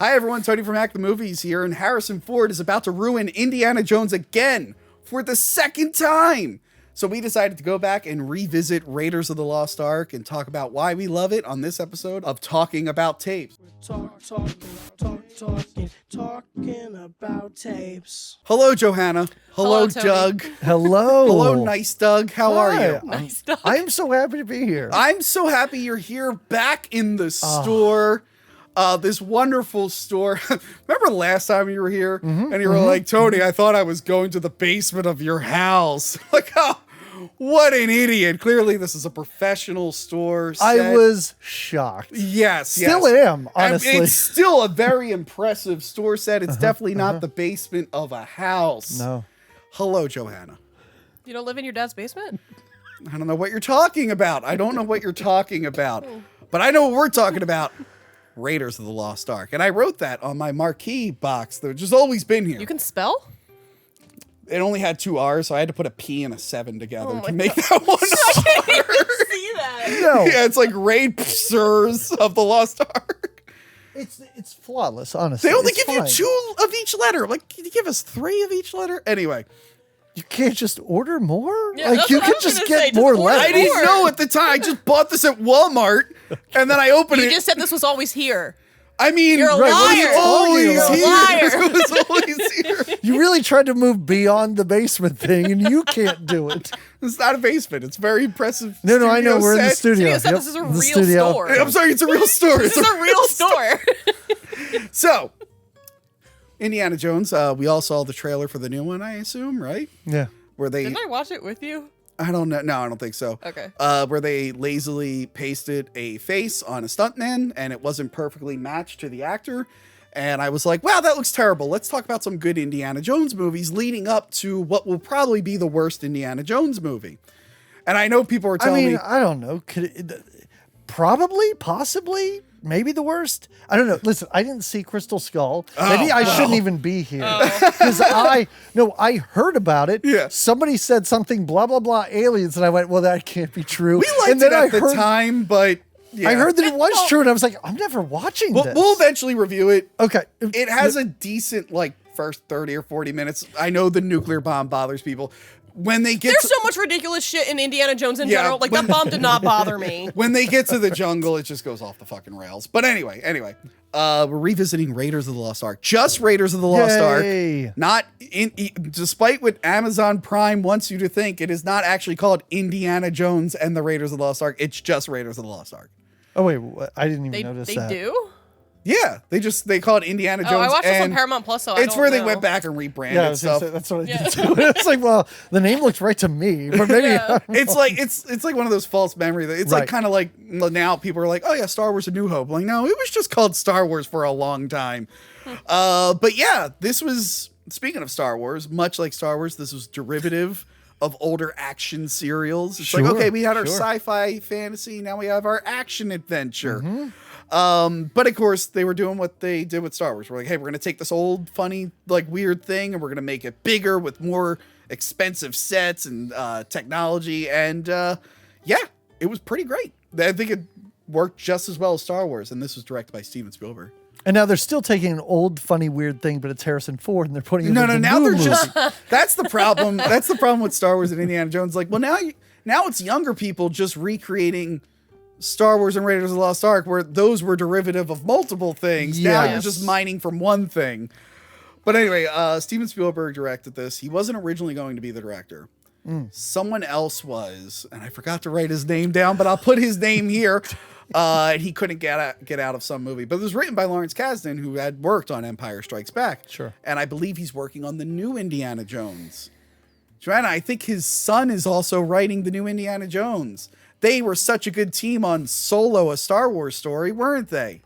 Hi everyone, Tony from Hack the Movies here, and Harrison Ford is about to ruin Indiana Jones again for the second time. So we decided to go back and revisit Raiders of the Lost Ark and talk about why we love it on this episode of Talking About Tapes. Talking about tapes. Hello, Johanna. Hello, Tony. Doug. Hello. Hello, Nice Doug. How are you? Nice dog. I'm so happy to be here. I'm so happy you're here back in the store. This wonderful store. Remember last time you were here and you were like, Tony, I thought I was going to the basement of your house. Like, oh, what an idiot. Clearly, this is a professional store set. I was shocked. Yes. Still yes. am, honestly. It's still a very impressive store set. It's definitely not the basement of a house. No. Hello, Johanna. You don't live in your dad's basement? I don't know what you're talking about. I don't know what you're talking about. But I know what we're talking about. Raiders of the Lost Ark. And I wrote that on my marquee box, which has always been here. You can spell? It only had 2 R's, so I had to put a P and a 7 together Oh to my make that one R. See that? No. Yeah, it's like Raiders of the Lost Ark. It's flawless, honestly. They only It's give fine. you 2 of each letter. Like, can you give us 3 of each letter? Anyway, You can't just order more? Yeah, like that's you what I could was just gonna get say, just more order letters. I didn't know at the time. I just bought this at Walmart, and then I opened You it. just said this was always here. I mean, You're a Right, what are liar. you always talking about? here. You're a liar. It was always here. You really tried to move beyond the basement thing, and you can't do it. It's not a basement. It's very impressive. No, I know. studio We're in the set. studio. Studio said this is a The real studio. store. I'm sorry, it's a real store. This is a real store. So, Indiana Jones, we all saw the trailer for the new one, I assume, right? Yeah. Where they, Didn't I watch it with you? I don't know. No, I don't think so. Okay. Where they lazily pasted a face on a stuntman and it wasn't perfectly matched to the actor. And I was like, wow, that looks terrible. Let's talk about some good Indiana Jones movies leading up to what will probably be the worst Indiana Jones movie. And I know people are telling me, I don't know. Probably, possibly, maybe the worst. I don't know. Listen, I didn't see Crystal Skull. Maybe I shouldn't even be here because I heard about it. Yeah. Somebody said something blah blah blah aliens, and I went, well, that can't be true. we liked and then it at I the heard, time, but yeah. I heard that it was true, and I was like, I'm never watching this. We'll eventually review it. Okay. It has a decent, like, first 30 or 40 minutes. I know the nuclear bomb bothers people. When they get There's to, so much ridiculous shit in Indiana Jones in Yeah, general. Like, when- that bomb did not bother me. when they get to the jungle, it just goes off the fucking rails. But anyway, we're revisiting Raiders of the Lost Ark. Just Raiders of the Lost Yay. Ark. Not despite what Amazon Prime wants you to think, it is not actually called Indiana Jones and the Raiders of the Lost Ark. It's just Raiders of the Lost Ark. Oh wait, what? I didn't even They notice that. do? Yeah, they call it Indiana Jones. Oh, I watched this on and Paramount Plus, so I it's don't where they know. went back and rebranded Yeah, I was gonna stuff. say, that's what I did too. It's like, well, the name looks right to me, but maybe Yeah. It's like it's like one of those false memories. It's like Right. kind of like now people are like, oh yeah, Star Wars: A New Hope. Like, no, it was just called Star Wars for a long time. But yeah, this was, speaking of Star Wars, much like Star Wars, this was derivative of older action serials. It's like, Sure, okay, we had our sure. sci-fi fantasy, now we have our action adventure. But of course, they were doing what they did with Star Wars. We're like, hey, we're going to take this old, funny, like weird thing, and we're going to make it bigger with more expensive sets and technology. And yeah, it was pretty great. I think it worked just as well as Star Wars. And this was directed by Steven Spielberg. And now they're still taking an old, funny, weird thing, but it's Harrison Ford, and they're putting it No, in the now new they're movie. just, that's the problem. That's the problem with Star Wars and Indiana Jones. Like, well, now it's younger people just recreating Star Wars and Raiders of the Lost Ark, where those were derivative of multiple things. Now you're Yes. just mining from one thing. But anyway, Steven Spielberg directed this. He wasn't originally going to be the director. Someone else was, and I forgot to write his name down, but I'll put his name here. And he couldn't get out of some movie. But it was written by Lawrence Kasdan, who had worked on Empire Strikes Back. Sure. And I believe he's working on the new Indiana Jones. Joanna, I think his son is also writing the new Indiana Jones. They were such a good team on Solo, a Star Wars story, weren't they?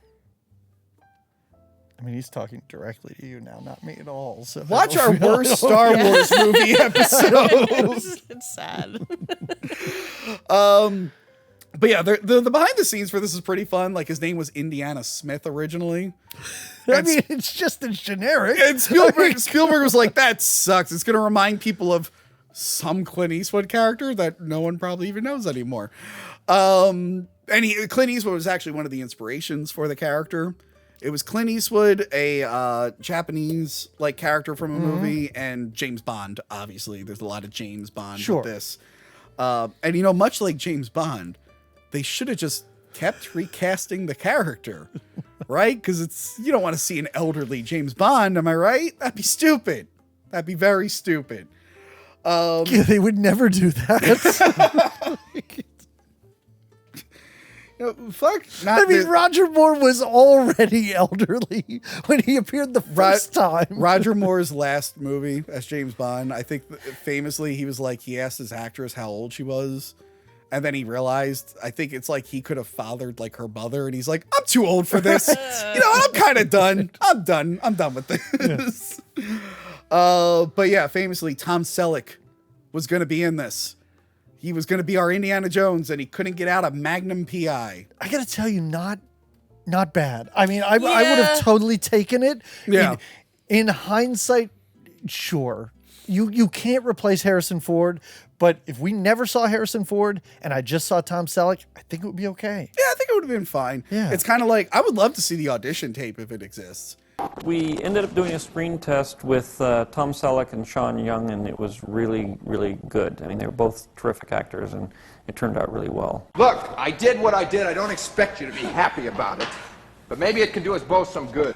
I mean, he's talking directly to you now, not me at all. So Watch our worst Star Wars movie episode. It's sad. But yeah, the behind the scenes for this is pretty fun. Like, his name was Indiana Smith originally. I mean, it's just a generic. And Spielberg was like, that sucks. It's going to remind people of some Clint Eastwood character that no one probably even knows anymore. And Clint Eastwood was actually one of the inspirations for the character. It was Clint Eastwood, a Japanese like character from a movie, and James Bond. Obviously, there's a lot of James Bond with this. And you know, much like James Bond, they should have just kept recasting the character, right? Because you don't want to see an elderly James Bond, am I right? That'd be stupid. That'd be very stupid. Yeah, they would never do that. I mean, Roger Moore was already elderly when he appeared the first time. Roger Moore's last movie as James Bond, I think famously he was like, he asked his actress how old she was. And then he realized, I think it's like he could have fathered like her mother. And he's like, I'm too old for this. You know, I'm kind of done. I'm done with this. But yeah, famously, Tom Selleck was going to be in this. He was going to be our Indiana Jones, and he couldn't get out of Magnum PI. I got to tell you, not bad. I mean, I would have totally taken it. Yeah. In hindsight, sure. You can't replace Harrison Ford, but if we never saw Harrison Ford and I just saw Tom Selleck, I think it would be okay. Yeah, I think it would have been fine. Yeah. It's kind of like, I would love to see the audition tape if it exists. We ended up doing a screen test with Tom Selleck and Sean Young, and it was really, really good. I mean, they were both terrific actors, and it turned out really well. Look, I did what I did. I don't expect you to be happy about it. But maybe it can do us both some good.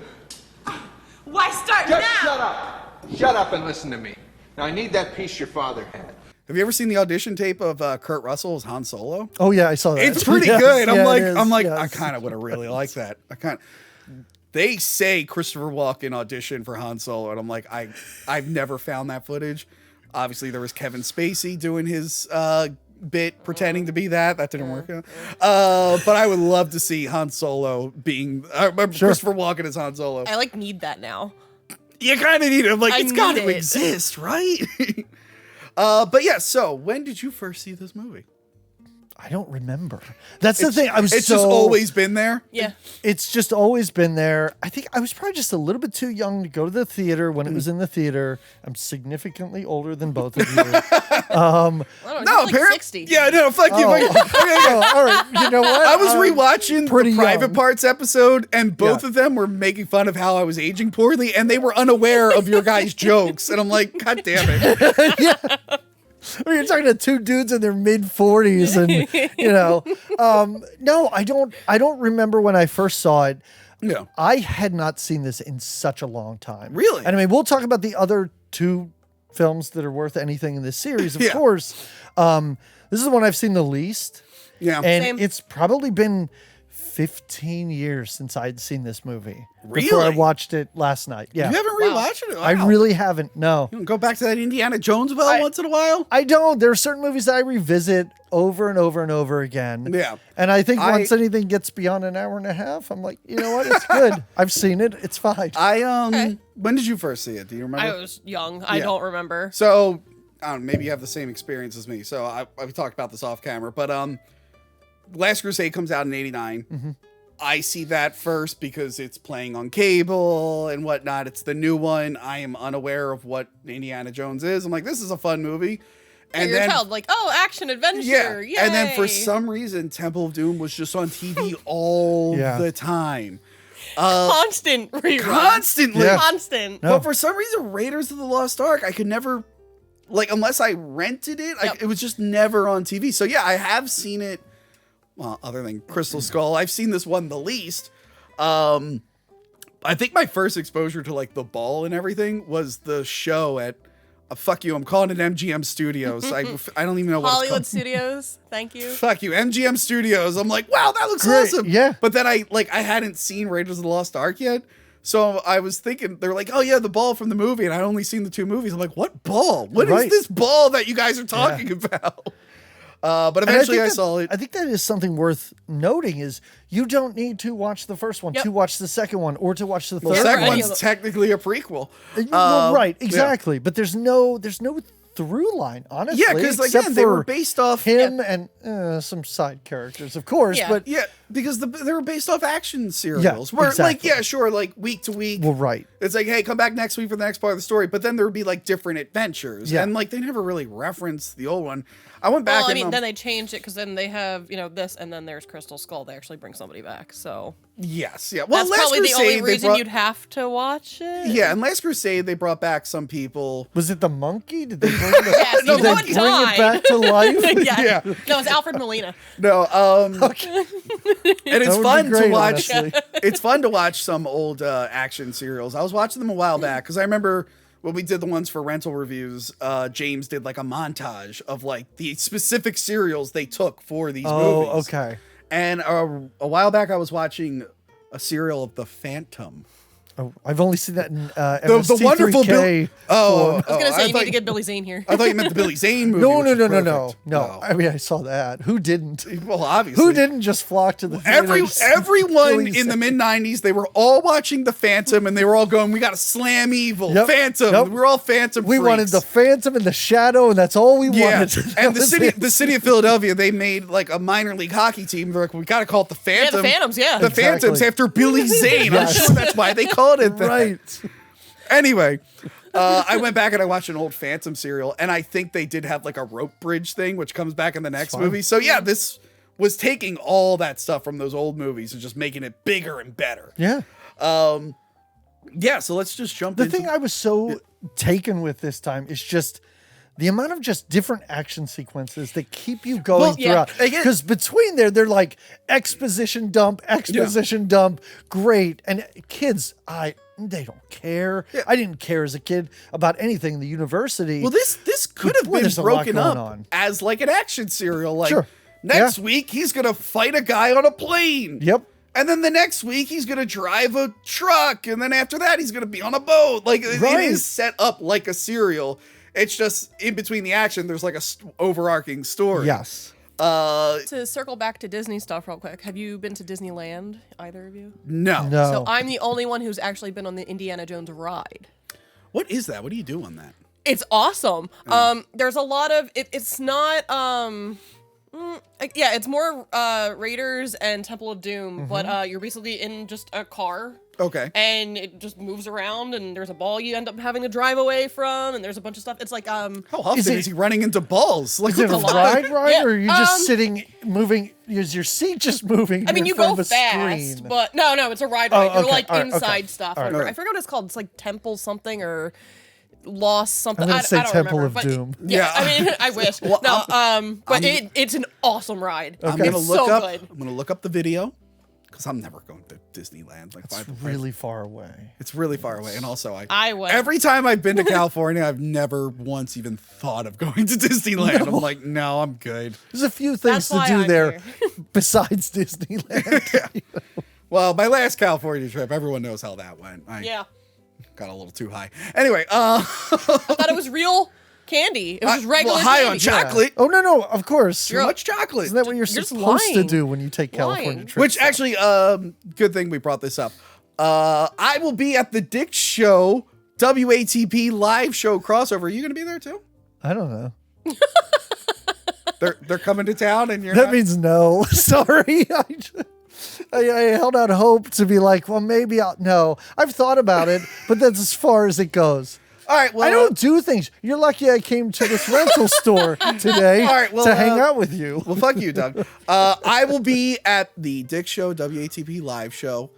Why start Just now? shut up. Shut up and listen to me. Now, I need that piece your father had. Have you ever seen the audition tape of Kurt Russell as Han Solo? Oh yeah, I saw that. It's pretty Yes, good. yeah, I'm like, yes. I kind of would have really liked that. They say Christopher Walken auditioned for Han Solo, and I'm like, I've never found that footage. Obviously, there was Kevin Spacey doing his bit pretending to be that. That didn't work out. But I would love to see Han Solo being Christopher Walken as Han Solo. I need that now. You kind of need it. I'm like, I it's got need to it. exist, right? But yeah, so when did you first see this movie? I don't remember. That's the thing. It's just always been there. Yeah. It's just always been there. I think I was probably just a little bit too young to go to the theater when it was in the theater. I'm significantly older than both of you. I don't know, you're apparently. 60. Yeah, no, fuck you. Oh, all right. You know what? I was rewatching pretty the Private young. Parts episode, and both Yeah. of them were making fun of how I was aging poorly, and they were unaware of your guys' jokes. And I'm like, God damn it. You're talking to two dudes in their mid 40s, and no, I don't remember when I first saw it. Yeah. I had not seen this in such a long time. Really? And I mean, we'll talk about the other two films that are worth anything in this series, of Yeah. course. This is the one I've seen the least. Yeah. And Same. it's probably been 15 years since I'd seen this movie. Before I Really? watched it last night. Yeah. You haven't rewatched it? Wow. I really haven't. No. You don't go back to that Indiana Jones well once in a while? I don't. There are certain movies that I revisit over and over and over again. Yeah. And I think once anything gets beyond an hour and a half, I'm like, you know what? It's good. I've seen it. It's fine. When did you first see it? Do you remember? I was young. I Yeah. don't remember. So, I don't know, maybe you have the same experience as me. So we talked about this off camera, but Last Crusade comes out in '89. Mm-hmm. I see that first because it's playing on cable and whatnot. It's the new one. I am unaware of what Indiana Jones is. I'm like, this is a fun movie. And You're then, a child, action, adventure. yeah. Yay. And then for some reason, Temple of Doom was just on TV all Yeah. the time. Constant reruns. Constantly. Yeah. Constant. No. But for some reason, Raiders of the Lost Ark, I could never, unless I rented it, Yep. it was just never on TV. So yeah, I have seen it. Well, other than Crystal Skull, I've seen this one the least. I think my first exposure to the ball and everything was the show at, fuck you, I'm calling it MGM Studios. I don't even know what Hollywood it's Studios. Thank you. called. Fuck you, MGM Studios. I'm like, wow, that looks Great, awesome. yeah. But then I hadn't seen Raiders of the Lost Ark yet. So I was thinking, they're like, oh yeah, the ball from the movie. And I'd only seen the two movies. I'm like, what ball? What is Right. this ball that you guys are talking about? But And eventually I think saw it. I think that is something worth noting is you don't need to watch the first one Yep. to watch the second one or to watch the The third second any of one's them. technically a prequel. Well, right, yeah. exactly. But there's no through line, honestly. Yeah, because except again, they were for based off him and some side characters, of course. Yeah. But Yeah, because they were based off action serials. Yeah, where exactly. week to week. well, right. It's like, hey, come back next week for the next part of the story. But then there would be different adventures. Yeah. And they never really referenced the old one. I went back Well, I and mean, then they changed it because then they have, this, and then there's Crystal Skull. They actually bring somebody back. So Yes, yeah. Well, That's Last probably the Crusade, only they reason brought- you'd have to watch it. Yeah, in Last Crusade, they brought back some people. Was it the monkey? Did they bring it, Yes, did no they one bring died. it back to life? yeah. Yeah. No, it's Alfred Molina. No, and it's That would be fun to great, watch. honestly. It's fun to watch some old action serials. I was watching them a while back because I remember when we did the ones for rental reviews. James did like a montage of like the specific serials they took for these Oh, movies. okay. And a while back, I was watching a serial of The Phantom. Oh, I've only seen that in The wonderful MST3K. Oh, I was gonna say you thought need to get Billy Zane here. I thought you meant the Billy Zane movie. No, which no, is no, no, perfect. no. I mean, I saw that. Who didn't? Well, obviously. Who didn't just flock to the theater? to see Everyone Billy in the Zane? mid '90s, they were all watching The Phantom, and they were all going, "We got to slam evil, Yep, Phantom." yep. We were all Phantom. We wanted the freaks. Phantom and the Shadow, and that's all we Yeah, wanted. That and was it. the city of Philadelphia, they made like a minor league hockey team. They're like, "We got to call it the Yeah, Phantom." the Phantoms. Yeah. The Exactly. Phantoms after Billy Zane. I'm Yes. sure that's why they called it that. Right. Anyway, I went back and I watched an old Phantom serial, and I think they did have like a rope bridge thing, which comes back in the next fun. movie. So yeah, this was taking all that stuff from those old movies and just making it bigger and better. Yeah. Yeah, so let's just jump The into thing I was so taken with this time is just the amount of just different action sequences that keep you going Well, yeah. throughout. Again- Because between there, they're like exposition dump, dump, great. And kids, they don't care. I didn't care as a kid about anything in the university. Well, this could have Boy, been there's a lot broken going up on. as like an action serial. Like Sure. next Yeah. week he's gonna fight a guy on a plane. Yep. And then the next week he's gonna drive a truck, and then after that he's gonna be on a boat. Like it Right. is set up like a serial. It's just in between the action, there's like a overarching story. Yes. To circle back to Disney stuff real quick, have you been to Disneyland, either of you? No. No. So I'm the only one who's actually been on the Indiana Jones ride. What is that? What do you do on that? It's awesome. There's a lot of it's not it's more Raiders and Temple of Doom, but you're basically in just a car. Okay. And it just moves around, and there's a ball you end up having to drive away from, and there's a bunch of stuff. It's like How often is he running into balls? Like Is it a what the fuck? ride, Yeah, or are you just sitting, moving? Is your seat just moving? I mean, in you front go of a fast, screen? but no, it's a ride. Oh, You're okay. like All right, inside okay. stuff. All right. I forget what it's called. It's like Temple something or Lost something. I'm gonna say I don't Temple remember, of but Doom. Yeah, Yeah. I mean, I wish. But it's an awesome ride. I'm gonna It's look so up. good. I'm gonna look up the video because I'm never going to Disneyland. Like It's really far away. it's really far away, and also I went. every time I've been to California, I've never once even thought of going to Disneyland. I'm like, no, I'm good. There's a few things That's to why do I'm there here. besides Disneyland. Well, my last California trip, everyone knows how that went. I Yeah, got a little too high. Anyway, I thought it was real candy. It was just regular high on candy. chocolate. Oh no, of course. Too much chocolate. Isn't that what you're You're just supposed to lying. do when you take California Lying. trips? Which actually, good thing we brought this up. I will be at the Dick Show WATP live show crossover. Are you going to be there too? I don't know. They're coming to town, and you're That not? means no. Sorry. I held out hope to be like, well, maybe I'll. No, I've thought about it, but that's as far as it goes. All right. Well, I don't do things. You're lucky I came to this rental store today All right, well, to hang out with you. Well, fuck you, Doug. I will be at the Dick Show WATP live show.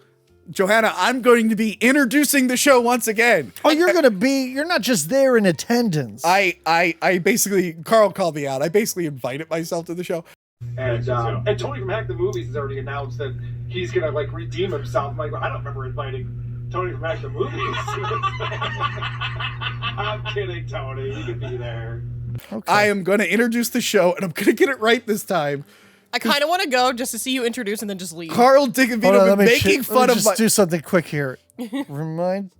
Johanna, I'm going to be introducing the show once again. Oh, you're not just there in attendance. I basically, Carl called me out. I basically invited myself to the show. And Tony from Hack the Movies has already announced that he's gonna like redeem himself. I'm like, I don't remember inviting Tony from Hack the Movies. I'm kidding, Tony. You can be there. I am going to introduce the show, and I'm going to get it right this time. I kind of want to go just to see you introduce and then just leave. Carl Hold on, Dickavino let me making ch- fun let me of just my... do something quick here. Remind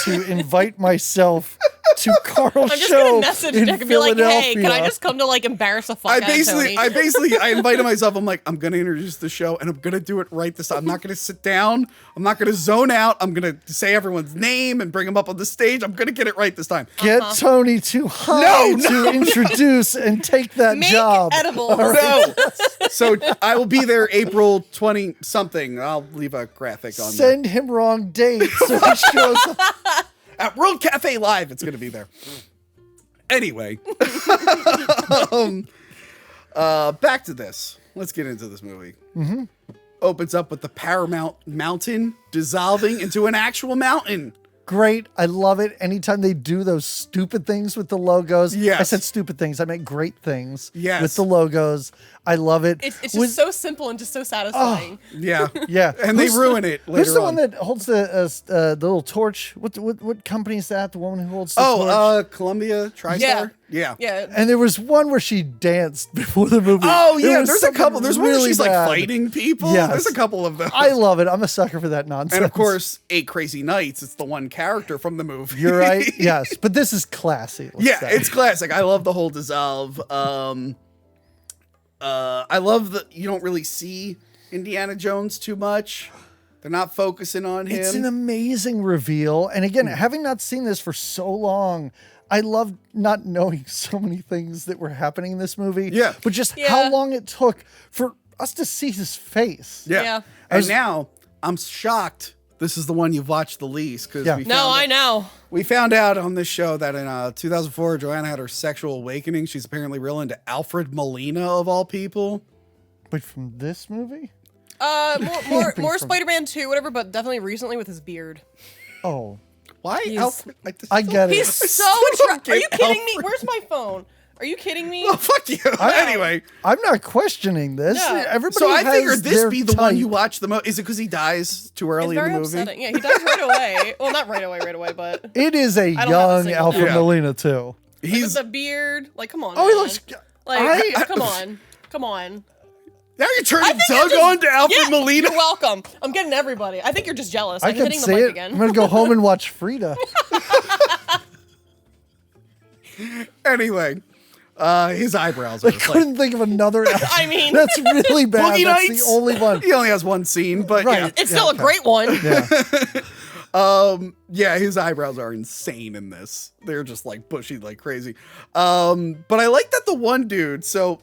to invite myself to Carl's I'm just show gonna message in Dick and be like, "Hey, can I Philadelphia. just come to like embarrass the fuck I out of basically, Tony?" I invited myself. I'm like, I'm going to introduce the show, and I'm going to do it right this time. I'm not going to sit down. I'm not going to zone out. I'm going to say everyone's name and bring them up on the stage. I'm going to get it right this time. Get Tony too high No, to introduce and take that Make job. edibles. No. So I will be there April 20 something. I'll leave a graphic on there. Send him wrong dates so he shows up. At World Cafe Live, it's going to be there. Anyway, back to this. Let's get into this movie. opens up with the Paramount Mountain dissolving into an actual mountain. Great. I love it. Anytime they do those stupid things with the logos. Yes. I said stupid things. I meant great things Yes. with the logos. I love it. It's just so simple and just so satisfying. Yeah. Yeah. And they ruin it later Who's the on. one that holds the little torch? What company is that? The woman who holds the torch? Columbia TriStar? Yeah. Yeah. Yeah. And there was one where she danced before the movie. Oh, There yeah. was There's a something couple. There's one where really she's bad. like fighting people. Yes. There's a couple of those. I love it. I'm a sucker for that nonsense. And of course, 8 Crazy Nights. It's the one character from the movie. You're right. Yes. But this is classy. let's Yeah, say. it's classic. I love the whole dissolve. I love that you don't really see Indiana Jones too much. They're not focusing on him. It's an amazing reveal. And again, having not seen this for so long, I love not knowing so many things that were happening in this movie. Yeah. But just Yeah. how long it took for us to see his face. Yeah. Yeah. And now I'm shocked. This is the one you've watched the least because Yeah. No, I know. we found out on this show that in 2004, Johanna had her sexual awakening. She's apparently real into Alfred Molina of all people. But from this movie? More be from- Spider-Man 2, whatever, but definitely recently with his beard. Oh. Why He's- Alfred? I get it. He's so still don't Are you get kidding me? Alfred. Where's my phone? Are you kidding me? Oh, fuck you. Anyway, I'm not questioning this. Yeah. Everybody so I has figured this their be the one type. you watch the most. Is it because he dies too It's early in very the movie? upsetting. Yeah, he dies right away. Well, not right away, but It is a don't have a young single Alfred Yeah. Molina, too. with He's the beard, like, come on. Oh, he man. looks... like, I- come on. now you're turning I think Doug you're just- on to Alfred Yeah, Molina. You're welcome. I'm getting everybody. I think you're just jealous. I I'm can hitting the say mic it. again. I'm going to go home and watch Frida. Anyway, his eyebrows I are like, couldn't think of another. I mean, That's really bad. Boogie That's Nights. the only one. He only has one scene, but Right. it's still a great one. yeah, his eyebrows are insane in this. They're just like bushy like crazy. But I like that the one dude. So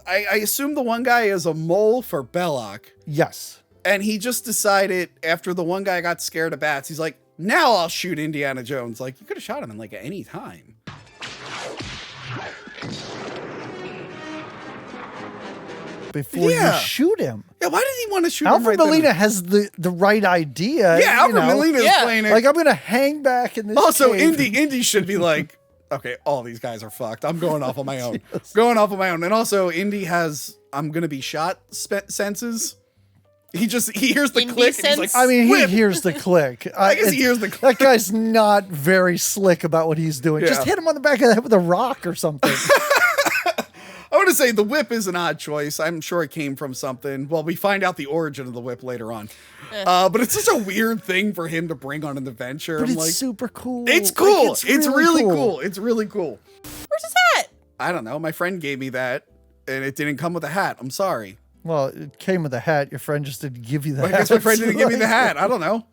I assume the one guy is a mole for Belloc, Yes. and he just decided after the one guy got scared of bats, he's like, now I'll shoot Indiana Jones. Like, you could have shot him in like at any time. Before Yeah. you shoot him. Yeah, why did he want to shoot him Alfred right Molina then? has the right idea. Yeah, you Alfred know. Molina is Yeah. playing it. Like, I'm going to hang back in this Also, cave. Indy should be like, okay, all these guys are fucked. I'm going off on my own. Going off on my own. And also, Indy has I'm gonna be shot senses. He hears the Indy click. And he's like, sense? I mean, he whip. hears the click. I guess he hears the That guy's not very slick about what he's doing. Just Yeah. hit him on the back of the head with a rock or something. I want to say the whip is an odd choice. I'm sure it came from something. Well, we find out the origin of the whip later on. But it's such a weird thing for him to bring on an adventure. But I'm it's like, super cool. it's Like, cool. It's really cool. cool. It's really cool. Where's his hat? I don't know. My friend gave me that, and it didn't come with a hat. I'm sorry. Well, it came with a hat. Your friend just didn't give you the I hat. guess my friend didn't give me the hat. I don't know.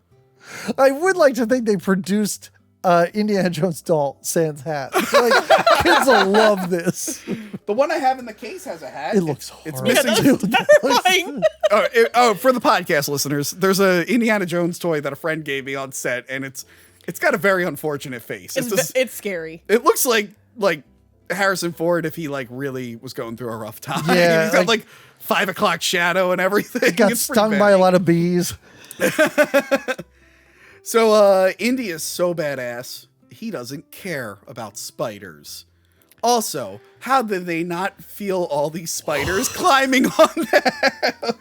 I would like to think they produced Indiana Jones doll sans hat. Like, kids will love this. The one I have in the case has a hat. It looks It's horrible. missing. Terrifying. For the podcast listeners, there's a Indiana Jones toy that a friend gave me on set, and it's got a very unfortunate face. It's scary. It looks like Harrison Ford if he like really was going through a rough time. Yeah, He's got like 5 o'clock shadow and everything. Got It's pretty stung bad. by a lot of bees. So Indy is so badass, he doesn't care about spiders. Also, how did they not feel all these spiders climbing on them?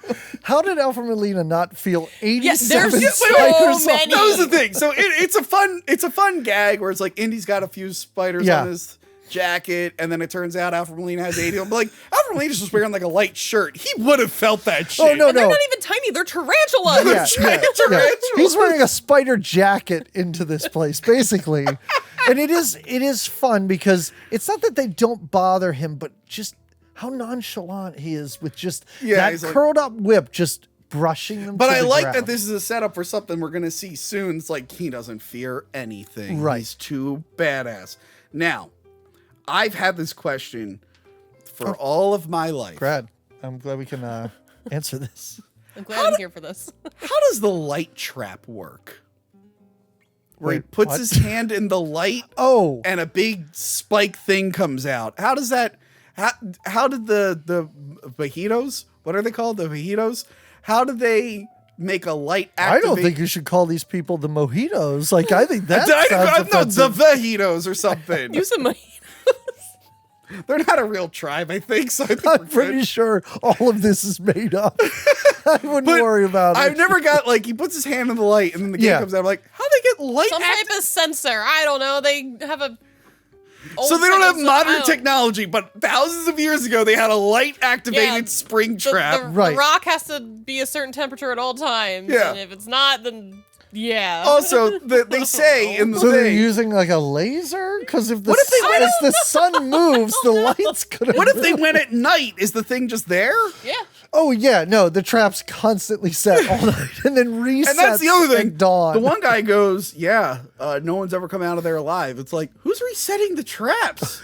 How did Alfred Molina not feel 87 there's so spiders? many. That was the thing. So it's a fun gag where it's like Indy's got a few spiders Yeah. on his jacket, and then it turns out Alfred Molina has 80 of them. But like Alfred Molina's just wearing like a light shirt. He would have felt that shit. Oh, no, And they're not even tiny. They're tarantulas. Yeah, Giant yeah. tarantulas. He's wearing a spider jacket into this place, basically. And it is fun because it's not that they don't bother him, but just how nonchalant he is with just Yeah, that he's like- curled up whip just brushing them But to I the like ground. that this is a setup for something we're gonna see soon. It's like he doesn't fear anything. Right. He's too badass. Now, I've had this question for all of my life. Brad, I'm glad we can answer this. I'm glad I'm here for this. How does the light trap work? Where he Wait, puts what? his hand in the light Oh, and a big spike thing comes out. How does that? How did the Vajitos? What are they called? The Vajitos? how do they make a light I activate? don't think you should call these people the mojitos. Like, I think that I sounds know the offensive. Vajitos or something. Use a They're not a real tribe, I think. So I think I'm we're pretty good. sure all of this is made up. I wouldn't But worry about it. I've never got like he puts his hand in the light and then the game Yeah. comes out. I'm like, how do they get light? Some type of sensor. I don't know. They have a. So they don't have modern technology. technology, but thousands of years ago they had a light activated Yeah, spring trap. The Right. rock has to be a certain temperature at all times. Yeah. And if it's not, then yeah. Also, they say in the So they're thing. using like a laser? Because if the What if they went as the sun moves, the lights could. What if they went at night? Is the thing just there? yeah. Oh yeah, no, the trap's constantly set all night and then resets. And that's the other thing. at dawn. The one guy goes, "Yeah, no one's ever come out of there alive." It's like, who's resetting the traps?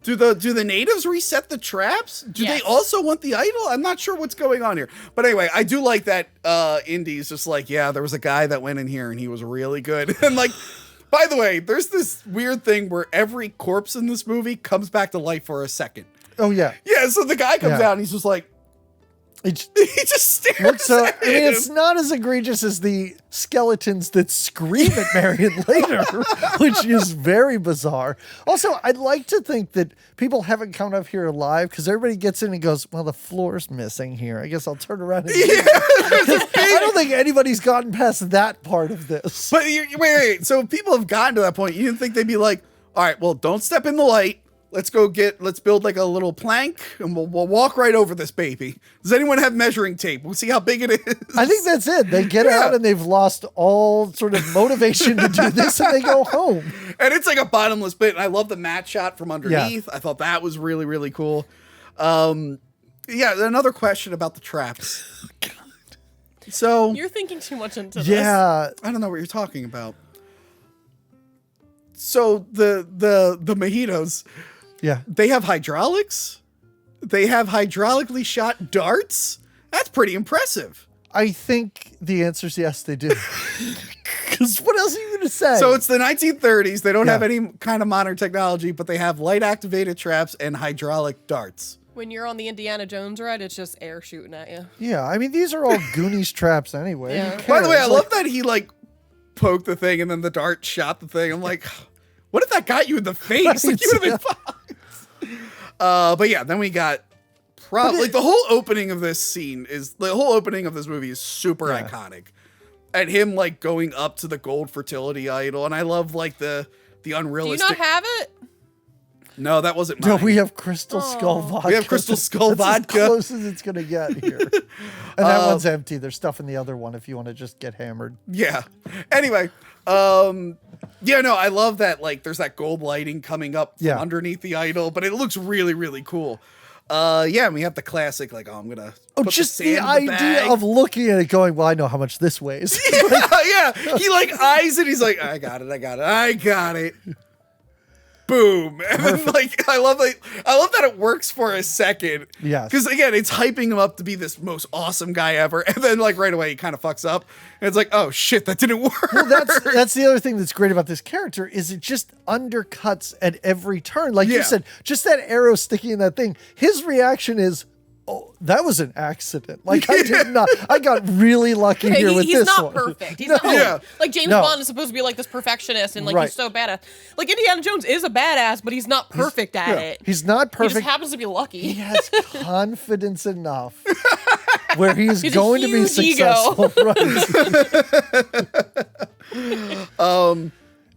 Do the natives reset the traps? Do Yes. they also want the idol? I'm not sure what's going on here. But anyway, I do like that Indy's just like, yeah, there was a guy that went in here and he was really good. And like, by the way, there's this weird thing where every corpse in this movie comes back to life for a second. Oh yeah, Yeah, so the guy comes Yeah. out and he's just like, it's he just stares looks so. I at mean, him. it's not as egregious as the skeletons that scream at Marion later, which is very bizarre. Also, I'd like to think that people haven't come up here alive because everybody gets in and goes, "Well, the floor's missing here. I guess I'll turn around." And I don't think anybody's gotten past that part of this. But wait. So if people have gotten to that point, you didn't think they'd be like, all right, well, don't step in the light. Let's build like a little plank and we'll walk right over this baby. Does anyone have measuring tape? We'll see how big it is. I think that's it. They get Yeah. out and they've lost all sort of motivation to do this and they go home. And it's like a bottomless pit. And I love the matte shot from underneath. I thought that was really, really cool. Yeah, another question about the traps. So You're thinking too much into this. Yeah. I don't know what you're talking about. So the mojitos, Yeah. they have hydraulics. They have hydraulically shot darts. That's pretty impressive. I think the answer is yes, they do. Because what else are you going to say? So it's the 1930s. They don't Yeah. have any kind of modern technology, but they have light activated traps and hydraulic darts. When you're on the Indiana Jones ride, it's just air shooting at you. yeah, I mean, these are all Goonies traps anyway. Yeah. Who By the way, I cares? love that he like poked the thing and then the dart shot the thing. I'm like, what if that got you in the face? Like, you would have been fine. But yeah, then we got like the whole opening of this movie is super Yeah. iconic. And him like going up to the gold fertility idol, and I love like the Do you unrealistic. not have it? No, that wasn't No, mine. we have Crystal Skull vodka. We have Crystal Skull That's vodka. as close as it's going to get here. And that one's empty. There's stuff in the other one if you want to just get hammered. Yeah. Anyway, yeah, no, I love that. Like, there's that gold lighting coming up from Yeah. underneath the idol, but it looks really, really cool. Yeah, and we have the classic, like, oh, I'm gonna put Just the, the sand in the idea bag. of looking at it going, well, I know how much this weighs. yeah. He like eyes it. He's like, I got it. Boom. And then, like, I love that it works for a second. Yes. Because again, it's hyping him up to be this most awesome guy ever. And then like right away he kind of fucks up. And it's like, oh shit, that didn't work. Well, that's the other thing that's great about this character is it just undercuts at every turn. Like Yeah. you said, just that arrow sticking in that thing. His reaction is, oh, that was an accident. Like I did not. I got really lucky Okay, here with he's this not one. perfect. He's No. not Yeah. like James No. Bond is supposed to be like this perfectionist and like Right. he's so badass. Like Indiana Jones is a badass, but he's not perfect at it. He's not He perfect. just happens to be lucky. He has confidence enough where he's He's a going to be huge ego. successful. Right.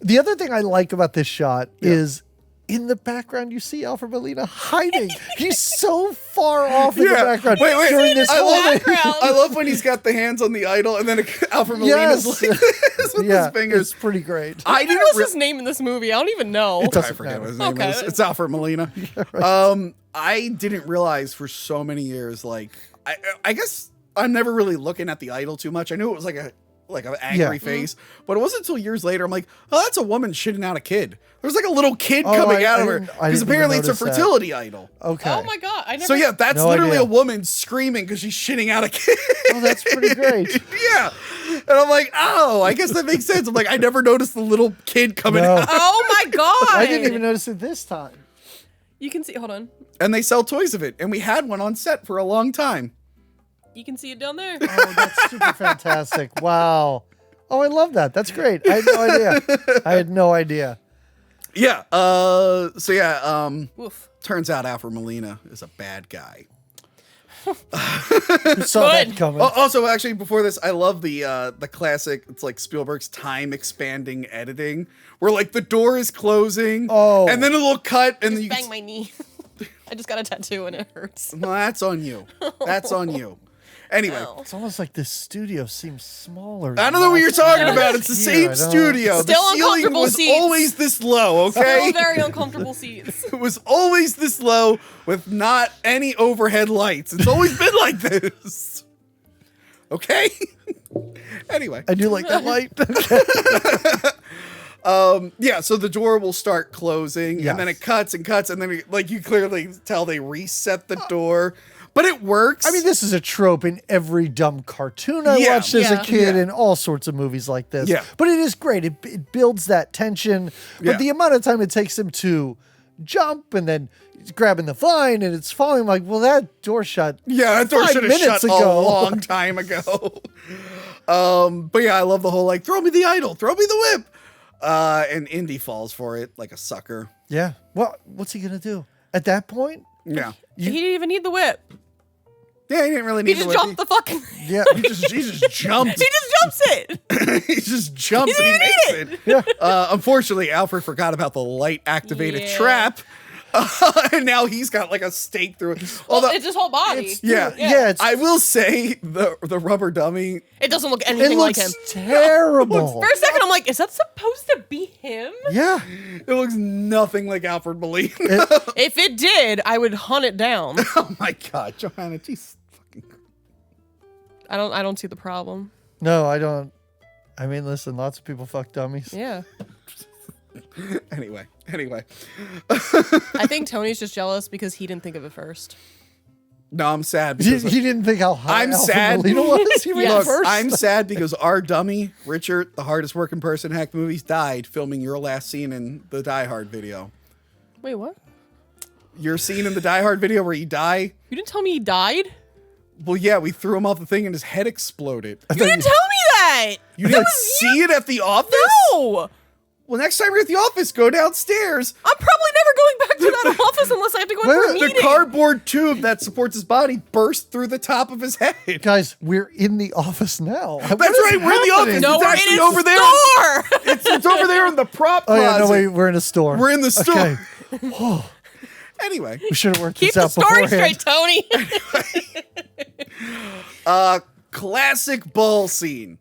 The other thing I like about this shot is in the background you see Alfred Molina hiding. He's so far off in the background Wait. during this I whole love, thing. I love when he's got the hands on the idol and then Alfred Molina's Yes. like this with Yeah, his fingers. it's pretty great. I What didn't was re- his name in this movie? I don't even know. I doesn't forget matter. what his name Okay. is. It's Alfred Molina. I didn't realize for so many years, like I guess I'm never really looking at the idol too much. I knew it was like an angry Yeah. face, but it wasn't until years later I'm like, oh, that's a woman shitting out a kid. There's like a little kid Oh, coming I out of her didn't because even apparently it's a notice that. fertility idol. Okay. Oh my god! I never. So yeah, that's No literally idea. a woman screaming because she's shitting out a kid. Oh, that's pretty great. Yeah, and I'm like, oh, I guess that makes sense. I'm like, I never noticed the little kid coming No. out. Oh my god! I didn't even notice it this time. You can see. Hold on. And they sell toys of it, and we had one on set for a long time. you can see it down there. Oh, that's super fantastic. Wow. Oh, I love that. That's great. I had no idea. I had no idea. Yeah. Woof. Turns out Alfred Molina is a bad guy. Who saw that Good. coming? Also, actually, before this, I love the classic. It's like Spielberg's time expanding editing, where like the door is closing, and then a little cut, and then you Bang my knee. I just got a tattoo and it hurts. Well, that's on you. That's on you. Anyway, It's almost like this studio seems smaller. I don't know what you're talking about. It's the same studio. Still The ceiling uncomfortable was seats. always this low, okay? Still very uncomfortable seats. It was always this low with not any overhead lights. It's always been like this. Okay? Anyway. I do like that light. Yeah, so the door will start closing, Yes. and then it cuts and cuts, and then like you clearly tell they reset the door. But it works. I mean, this is a trope in every dumb cartoon I watched as a Yeah. kid and all sorts of movies like this. Yeah. But it is great. It builds that tension. But Yeah. the amount of time it takes him to jump and then he's grabbing the vine and it's falling, like, well, that door shut. Yeah, that door 5 should have minutes shut a ago. long time ago. But yeah, I love the whole like, throw me the idol, throw me the whip. And Indy falls for it like a sucker. Yeah. Well, what's he going to do? At that point? Yeah. He didn't even need the whip. Yeah, he didn't really need He just the whip. jumped the fucking. Yeah. He just jumps. He just jumps it. He just jumps He and he didn't makes need it. Unfortunately, Alfred forgot about the light activated Yeah. trap. And now he's got like a stake through it. Well, Although, it's his whole body. yeah, Yeah, it's, I will say the rubber dummy. It doesn't look it anything like him. looks terrible. For a second, I'm like, is that supposed to be him? Yeah. It looks nothing like Alfred Molina. If it did, I would hunt it down. Oh my God, Johanna, geez, fucking. I don't see the problem. No, I don't. I mean, listen, lots of people fuck dummies. Yeah. Anyway. I think Tony's just jealous because he didn't think of it first. No, I'm sad You, because you didn't think how high I'm Alfred sad. Molina was? He was Yes. look, first. I'm sad because our dummy, Richard, the hardest working person in hack movies, died filming your last scene in the Die Hard video. Wait, what? Your scene in the Die Hard video where you die. You didn't tell me he died? Well, yeah, we threw him off the thing and his head exploded. You didn't tell me that! You didn't see it at the office? No! Well, next time you're at the office, go downstairs. I'm probably never going back to that office unless I have to go in for a The meeting. cardboard tube that supports his body burst through the top of his head. Guys, we're in the office now. That's right, we're in the office. No, It's we're actually in a over there. store! It's over there in the prop Oh, closet. yeah, no, wait, we're in a store. We're in the store. Okay. Anyway, We should have worked Keep this the out story beforehand. straight, Tony. classic ball scene.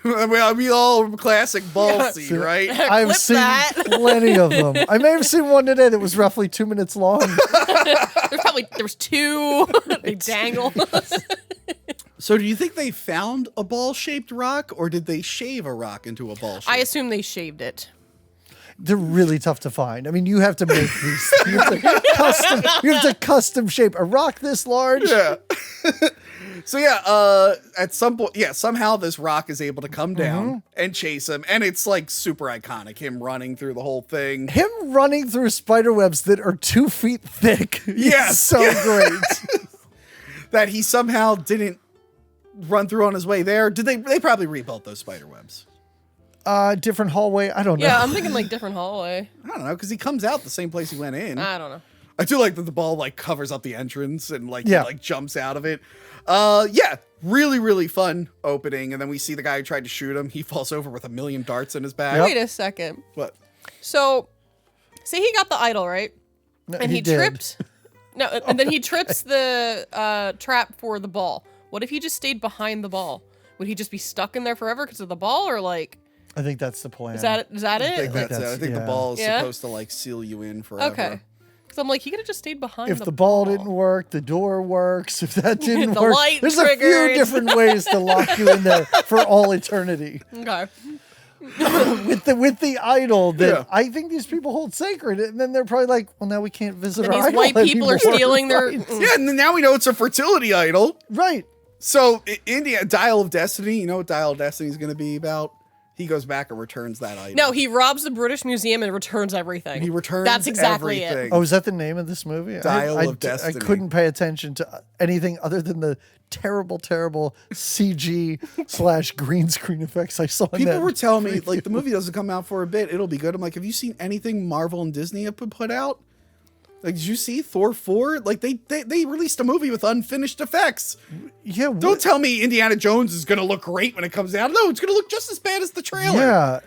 we all classic ball scene, right? I've Clip seen that. plenty of them. I may have seen one today that was roughly 2 minutes long. There was two. They dangle. So do you think they found a ball-shaped rock, or did they shave a rock into a ball shape? I assume they shaved it. They're really tough to find. I mean, you have to make these. You have to custom shape a rock this large. Yeah. So yeah, at some point, yeah, somehow this rock is able to come down and chase him, and it's like super iconic. Him running through the whole thing. Him running through spider webs that are 2 feet thick. Yes. Is so great. That he somehow didn't run through on his way there. Did they? They probably rebuilt those spider webs. Different hallway. I don't know. Yeah, I'm thinking like different hallway. I don't know, because he comes out the same place he went in. I don't know. I do like that the ball like covers up the entrance and like Yeah. he, like jumps out of it. Yeah, really, really fun opening. And then we see the guy who tried to shoot him. He falls over with a million darts in his back. Wait a second. What? So, say he got the idol, right? No, And he did. tripped. No, and then he trips the trap for the ball. What if he just stayed behind the ball? Would he just be stuck in there forever because of the ball, or like, I think that's the plan. is that I think it? that's it. I think the yeah. ball is Yeah? supposed to like seal you in forever. Okay. Because I'm like, he could have just stayed behind If the the ball didn't work, the door works. If that didn't The work, light there's a few triggered. different ways to lock you in there for all eternity. Okay. With the idol that Yeah. I think these people hold sacred, and then they're probably like, well, now we can't visit And our these idol white people are anymore. stealing their. Right. Yeah, and then now we know it's a fertility idol. Right. So India, Dial of Destiny, you know what Dial of Destiny is going to be about? He goes back and returns that item. No, he robs the British Museum and returns everything. He returns That's exactly everything. it. Oh, is that the name of this movie? Dial I of Destiny. I couldn't pay attention to anything other than the terrible, terrible CG / green screen effects I saw. People were telling me, like, the movie doesn't come out for a bit. It'll be good. I'm like, have you seen anything Marvel and Disney have put out? Like, did you see Thor 4? Like, they released a movie with unfinished effects. Yeah. Don't tell me Indiana Jones is going to look great when it comes out. No, it's going to look just as bad as the trailer. Yeah.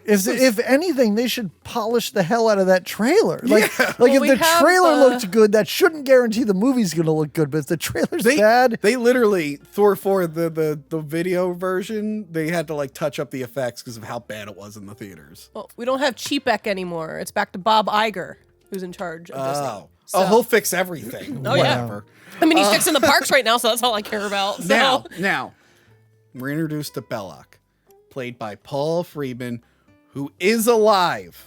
If anything, they should polish the hell out of that trailer. Like, Yeah. like Well, we if the have, trailer looked good, that shouldn't guarantee the movie's going to look good. But if the trailer's bad, They literally, Thor 4, the video version, they had to, like, touch up the effects because of how bad it was in the theaters. Well, we don't have Cheapek anymore. It's back to Bob Iger, who's in charge of Disney. Oh, he'll fix everything. Oh, yeah. Whatever. I mean, he's fixing the parks right now, so that's all I care about. So. Now, we're introduced to Belloc, played by Paul Freeman, who is alive.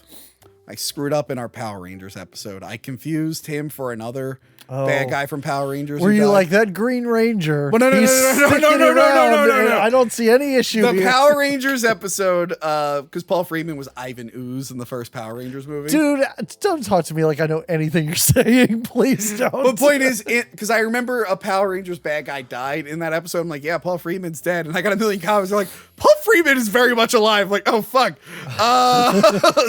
I screwed up in our Power Rangers episode. I confused him for another bad guy from Power Rangers. were who you died. like that Green Ranger? Well, no, he's no. sticking around, and I don't see any issue The here. Power Rangers episode, because Paul Freeman was Ivan Ooze in the first Power Rangers movie. Dude, don't talk to me like I know anything you're saying. Please don't. The point is, because I remember a Power Rangers bad guy died in that episode. I'm like, yeah, Paul Freeman's dead. And I got a million comments. They're like, Paul Freeman is very much alive. I'm like, oh, fuck.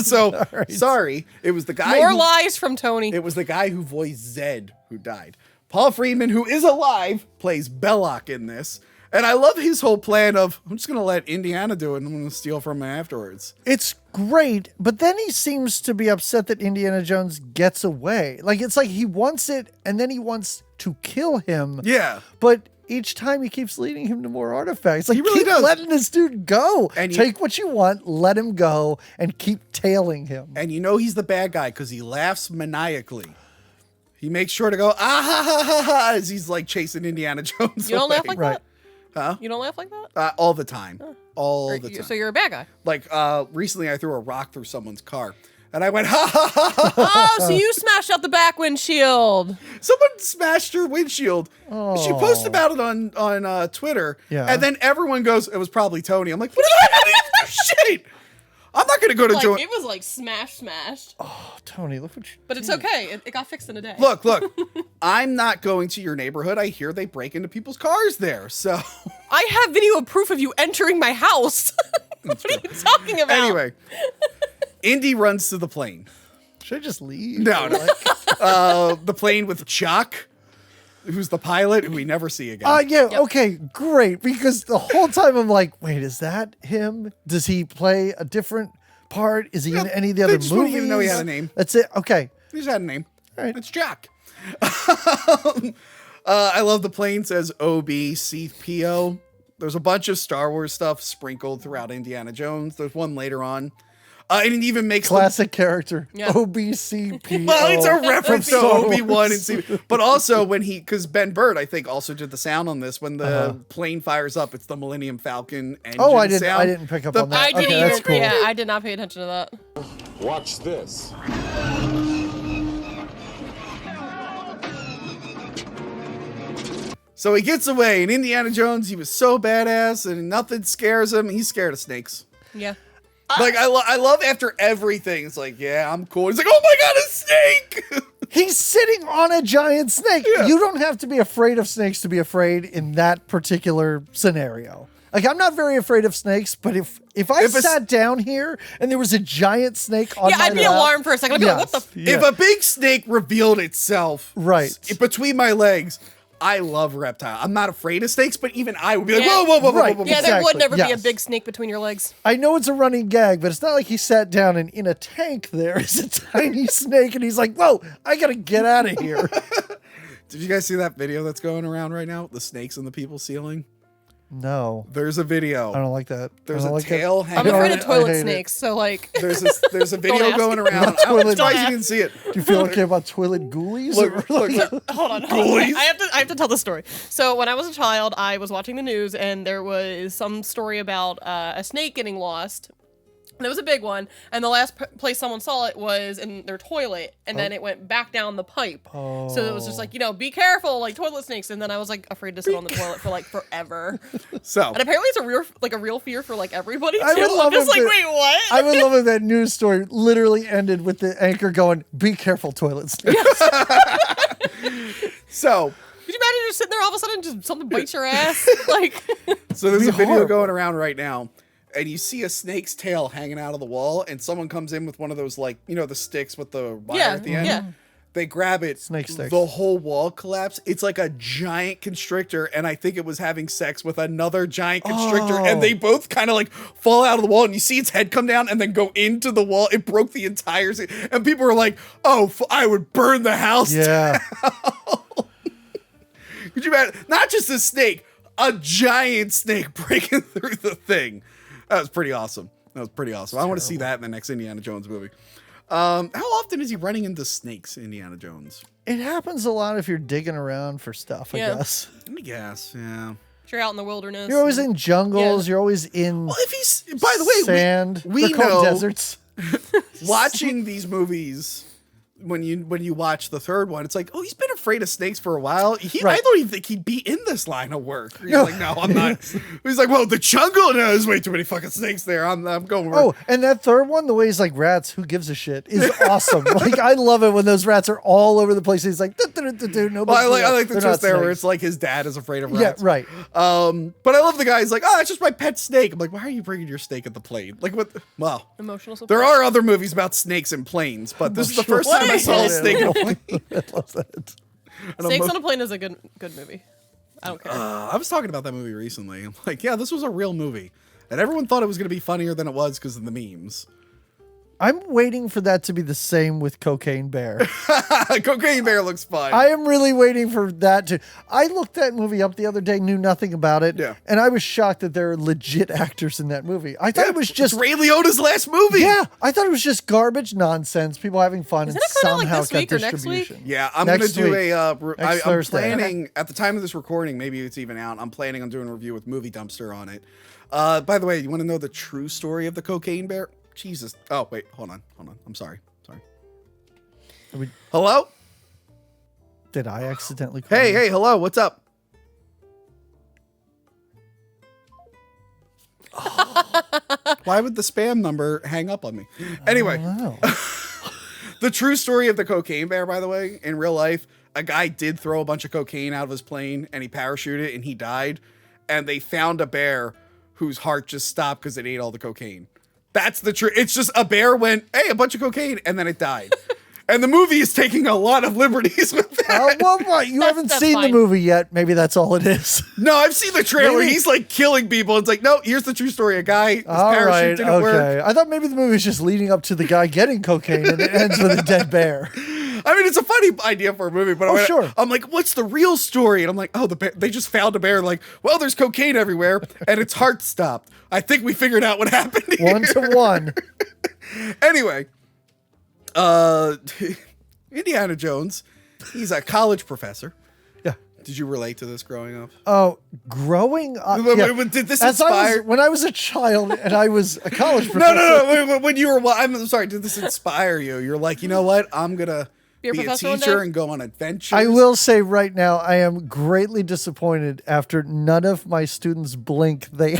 So, sorry. It was the guy More lies from Tony. It was the guy who voiced Zed who died. Paul Freeman, who is alive, plays Belloc in this. And I love his whole plan of, I'm just going to let Indiana do it and I'm going to steal from him afterwards. It's great, but then he seems to be upset that Indiana Jones gets away. Like, it's like he wants it and then he wants to kill him. Yeah. But each time he keeps leading him to more artifacts. Like, He really keep does. letting this dude go. And take what you want, let him go, and keep tailing him. And you know he's the bad guy because he laughs maniacally. He makes sure to go, ah ha ha ha ha, as he's like chasing Indiana Jones. You don't away. laugh like Right. that? Huh? You don't laugh like that? All the time. All the time. So you're a bad guy. Like, recently I threw a rock through someone's car. And I went, ha ha ha ha. Oh, so you smashed out the back windshield. Someone smashed her windshield. She posted about it on Twitter. Yeah. And then everyone goes, it was probably Tony. I'm like, what did I do? Shit. I'm not going to go to Like, Joe. it was like smashed. Oh, Tony, look what you But it's okay. It got fixed in a day. Look, I'm not going to your neighborhood. I hear they break into people's cars there. So, I have video proof of you entering my house. What are you talking about? anyway, Indy runs to the plane. should I just leave? No. The plane with Chuck, who's the pilot, who we never see again. Yeah, okay, great. Because the whole time I'm like, wait, is that him? Does he play a different part? Is he in any of the other just movies? wouldn't even know he had a name. That's it. Okay. He just had a name. All right. It's Jack. I love the plane says OBCPO. There's a bunch of Star Wars stuff sprinkled throughout Indiana Jones. There's one later on. And it even makes Classic character. Yeah. OBCP. Well, it's a reference to Star Wars. Obi-Wan and C. But also when because Ben Bird, I think, also did the sound on this. When the plane fires up, it's the Millennium Falcon engine Oh, I didn't. sound. I didn't pick up on that. I didn't okay, even. that's cool. Yeah, I did not pay attention to that. Watch this. So he gets away, and Indiana Jones, he was so badass, and nothing scares him. He's scared of snakes. Yeah. Like, I love after everything, it's like, yeah, I'm cool. He's like, oh my God, a snake! He's sitting on a giant snake. Yeah. You don't have to be afraid of snakes to be afraid in that particular scenario. Like, I'm not very afraid of snakes, but if I sat down here and there was a giant snake on Yeah, my I'd be lap, alarmed for a second. I'd be like, what the? yes, If a big snake revealed itself Right. between my legs, I love reptile. I'm not afraid of snakes, but even I would be like, Yeah. whoa, whoa, whoa, Right. whoa, whoa, whoa. Yeah, there would Exactly, never be a yes. big snake between your legs. I know it's a running gag, but it's not like he sat down and in a tank there is a tiny snake and he's like, whoa, I gotta get out of here. Did you guys see that video that's going around right now? The snakes in the people's ceiling? No, There's a video. I don't like that. There's I a don't like tail that. I'm hanging afraid on of it. toilet hate it. snakes, so like. There's a video ask. going around. I'm Toilet- surprised Don't you didn't see it. Do you feel okay about toilet ghoulies? Look, look. Hold on. Ghoulies? I have to tell the story. So when I was a child, I was watching the news and there was some story about a snake getting lost And it was a big one. And the last place someone saw it was in their toilet. And then it went back down the pipe. So it was just like, be careful, like toilet snakes. And then I was like afraid to sit on the toilet for like forever. So, and apparently it's a real fear for like everybody too. I would love I'm just if like, the- wait, what? I would love if that news story literally ended with the anchor going, "Be careful, toilet snakes." so Could you imagine just sitting there all of a sudden just something bites your ass? Like there's a video horrible. going around right now, and you see a snake's tail hanging out of the wall, and someone comes in with one of those, like, the sticks with the wire at the end. Yeah. They grab it. Snake sticks. The whole wall collapsed. It's like a giant constrictor, and I think it was having sex with another giant constrictor, and they both kind of like fall out of the wall, and you see its head come down and then go into the wall. It broke the entire thing, and people were like, "Oh, I would burn the house." Yeah. Could you imagine? Not just a snake, a giant snake breaking through the thing. That was pretty awesome. I want to see that in the next Indiana Jones movie. How often is he running into snakes, Indiana Jones? It happens a lot if you're digging around for stuff, I guess. I guess, yeah. you're out in the wilderness. You're always in jungles. Yeah. You're always in Well, if he's, by the way, sand. we They're called know deserts. watching these movies. When you watch the third one, it's like, oh, he's been afraid of snakes for a while. I don't even think he'd be in this line of work. He's like, no, I'm not. He's like, well, the jungle, no, there's way too many fucking snakes there. I'm going. Oh, and that third one, the way he's like, rats, who gives a shit, is awesome. Like, I love it when those rats are all over the place. He's like, no big deal. I like the They're twist not there where snakes. it's like his dad is afraid of Yeah, rats. right. But I love the guy. He's like, oh, it's just my pet snake. I'm like, why are you bringing your snake at the plane? Like, what? Wow. Emotional support. There are other movies about snakes and planes, but this is the first time I saw a snake in a plane. I love that. Snakes on a Plane is a good movie. I don't care. I was talking about that movie recently. I'm like, yeah, this was a real movie. And everyone thought it was going to be funnier than it was because of the memes. I'm waiting for that to be the same with Cocaine Bear. Cocaine Bear looks fun. I am really waiting for that to. I looked that movie up the other day, knew nothing about it, Yeah. and I was shocked that there are legit actors in that movie. I thought it was just it's Ray Liotta's last movie. Yeah, I thought it was just garbage nonsense, people having fun, Isn't and it coming out, like, somehow this got week or next week? distribution. Yeah, I'm going to Next do week. I'm Thursday. planning, at the time of this recording, maybe it's even out, I'm planning on doing a review with Movie Dumpster on it. By the way, you want to know the true story of the Cocaine Bear? Jesus. Oh, wait, hold on. I'm sorry. Hello? Did I accidentally call you? Hey, hello, what's up? Why would the spam number hang up on me? Anyway, Wow. the true story of the Cocaine Bear, by the way, in real life, a guy did throw a bunch of cocaine out of his plane and he parachuted and he died. And they found a bear whose heart just stopped because it ate all the cocaine. That's the truth. It's just a bear went, hey, a bunch of cocaine, and then it died. And the movie is taking a lot of liberties with that. Well, what? You haven't that's seen fine. the movie yet. Maybe that's all it is. No, I've seen the trailer. Maybe- He's like killing people. It's like, no, here's the true story. A guy, his All parachute right, didn't okay. work. I thought maybe the movie was just leading up to the guy getting cocaine and it ends with a dead bear. I mean, it's a funny idea for a movie, but Sure. I'm like, what's the real story? And I'm like, oh, the bear, they just found a bear. Like, well, there's cocaine everywhere, and its heart stopped. I think we figured out what happened here. 1-to-1. Anyway, Indiana Jones, he's a college professor. Yeah. Did you relate to this growing up? Oh, growing up. Wait, yeah. wait, did this As I was- inspire? when I was a child and I was a college No, professor. wait, when you were, I'm sorry, did this inspire you? You're like, you know what? I'm going to Be a be a professor one teacher day? and go on adventures. I will say right now, I am greatly disappointed after none of my students blink. They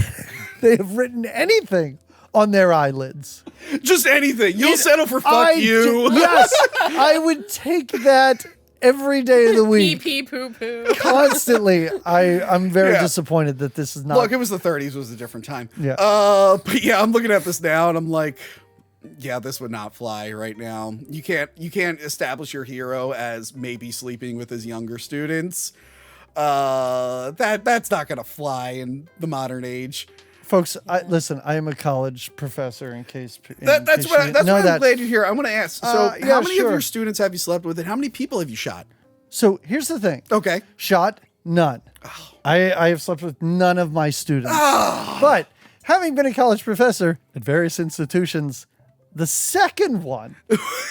have written anything on their eyelids. Just anything. You'll settle for fuck you. Yes, I would take that every day of the Pee week. pee poo poo. Constantly. I'm very Yeah. disappointed that this is not. Look, it was the 30s. It was a different time. Yeah. But yeah, I'm looking at this now and I'm like, yeah, this would not fly right now. You can't establish your hero as maybe sleeping with his younger students. That's not gonna fly in the modern age. Folks, listen, I am a college professor in case. That's what I'm glad you're here. I want to ask. So, yeah, how many sure. of your students have you slept with, and how many people have you shot? So here's the thing. Okay. Shot, none. I have slept with none of my students. But having been a college professor at various institutions, the second one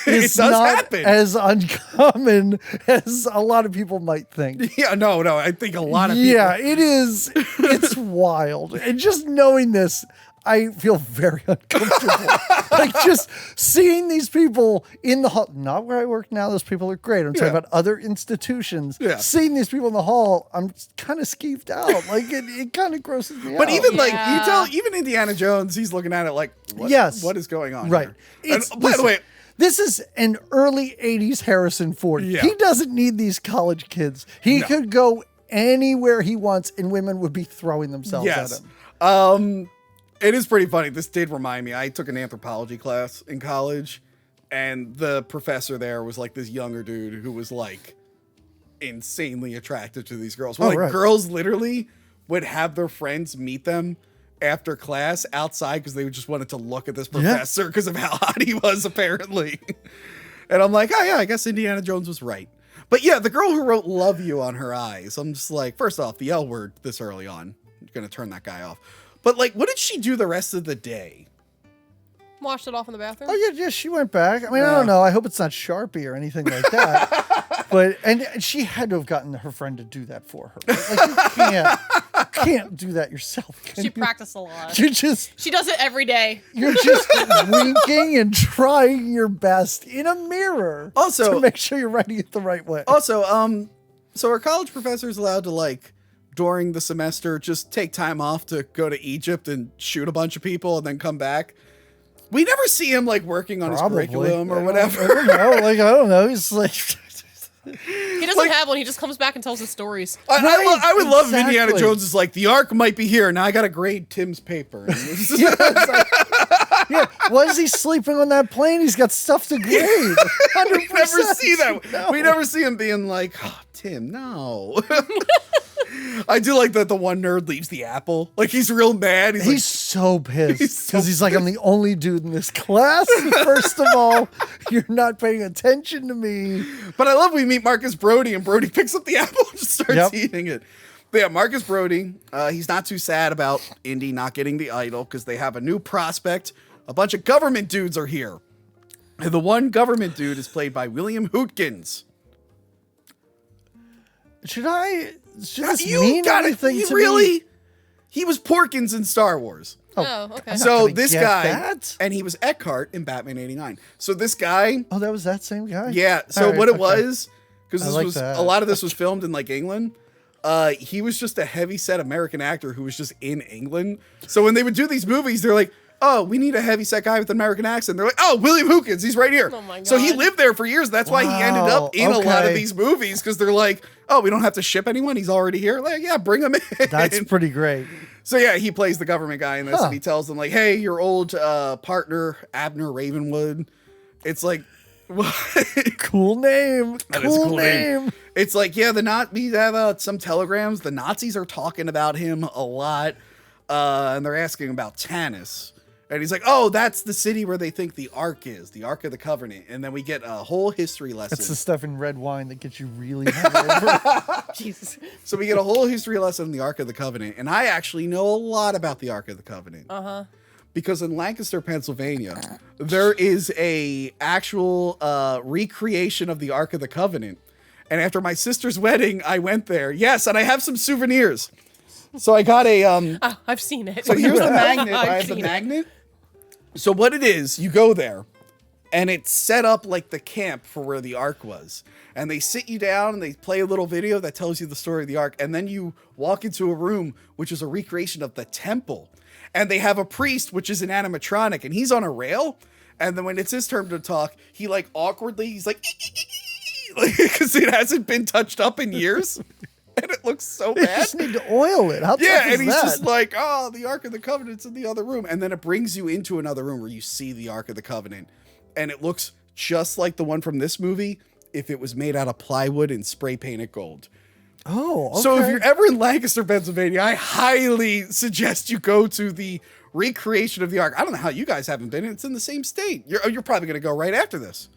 is does not happen. as uncommon as a lot of people might think. Yeah, no. I think a lot of people. Yeah, it is. It's wild. And just knowing this, I feel very uncomfortable. Like just seeing these people in the hall, not where I work now, those people are great. I'm talking about other institutions. Yeah. Seeing these people in the hall, I'm kind of skeeved out. Like it kind of grosses me out. But even like you tell, even Indiana Jones, he's looking at it like, what is going on? Right. Here? And, by the way, this is an early 80s Harrison Ford. Yeah. He doesn't need these college kids. He could go anywhere he wants and women would be throwing themselves at him. It is pretty funny. This did remind me. I took an anthropology class in college, and the professor there was like this younger dude who was like insanely attracted to these girls. Well, girls literally would have their friends meet them after class outside because they just wanted to look at this professor because of how hot he was, apparently. And I'm like, oh yeah, I guess Indiana Jones was right. But yeah, the girl who wrote "Love You" on her eyes, I'm just like, first off, the L word this early on, I'm gonna turn that guy off. But like, what did she do the rest of the day? Washed it off in the bathroom. Oh yeah, she went back. I mean, I don't know. I hope it's not Sharpie or anything like that. But and she had to have gotten her friend to do that for her. Like you can't do that yourself. She practiced a lot. She does it every day. You're just winking and trying your best in a mirror. Also, to make sure you're writing it the right way. Also, so our college professors allowed to like during the semester just take time off to go to Egypt and shoot a bunch of people and then come back? We never see him like working on his curriculum or whatever. I don't know. He's like he doesn't have one. He just comes back and tells his stories. I would love if Indiana Jones is like, the Ark might be here. Now I got to grade Tim's paper. Yeah, was he sleeping on that plane? He's got stuff to grade. 100%. We never see that. No. We never see him being like, oh, Tim, no. I do like that the one nerd leaves the apple. Like, he's real mad. He's like, so pissed. Because he's like, I'm the only dude in this class. First of all, you're not paying attention to me. But I love we meet Marcus Brody, and Brody picks up the apple and just starts eating it. But yeah, Marcus Brody, he's not too sad about Indy not getting the idol because they have a new prospect. A bunch of government dudes are here. And the one government dude is played by William Hootkins. Should this mean anything to me? He was Porkins in Star Wars. Oh, okay. So this guy, and he was Eckhart in Batman '89. So this guy. Oh, that was that same guy? Yeah. So what it was, because this was a lot of this was filmed in like England. He was just a heavy set American actor who was just in England. So when they would do these movies, they're like, oh, we need a heavy set guy with an American accent. They're like, oh, William Hootkins, he's right here. Oh my God. So he lived there for years. That's why he ended up in a lot of these movies, because they're like, oh, we don't have to ship anyone. He's already here. Like, yeah, bring him in. That's pretty great. So yeah, he plays the government guy in this, and he tells them like, hey, your old partner, Abner Ravenwood. It's like, what? Cool name. Cool name. It's like, yeah, we have some telegrams. The Nazis are talking about him a lot, and they're asking about Tanis. And he's like, oh, that's the city where they think the Ark is, the Ark of the Covenant. And then we get a whole history lesson. That's the stuff in red wine that gets you really hungover. Jesus. So we get a whole history lesson in the Ark of the Covenant. And I actually know a lot about the Ark of the Covenant. Uh-huh. Because in Lancaster, Pennsylvania, there is a actual recreation of the Ark of the Covenant. And after my sister's wedding, I went there. Yes, and I have some souvenirs. So I got a... oh, I've seen it. So here's the magnet. I have the magnet. So what it is, you go there, and it's set up like the camp for where the Ark was. And they sit you down, and they play a little video that tells you the story of the Ark. And then you walk into a room, which is a recreation of the temple. And they have a priest, which is an animatronic, and he's on a rail. And then when it's his turn to talk, he like awkwardly, he's like, because it hasn't been touched up in years. And it looks so bad. You just need to oil it. How tough is and he's that? just like, oh, the Ark of the Covenant's in the other room. And then it brings you into another room where you see the Ark of the Covenant. And it looks just like the one from this movie if it was made out of plywood and spray painted gold. Oh, okay. So if you're ever in Lancaster, Pennsylvania, I highly suggest you go to the recreation of the Ark. I don't know how you guys haven't been. It's in the same state. You're probably going to go right after this.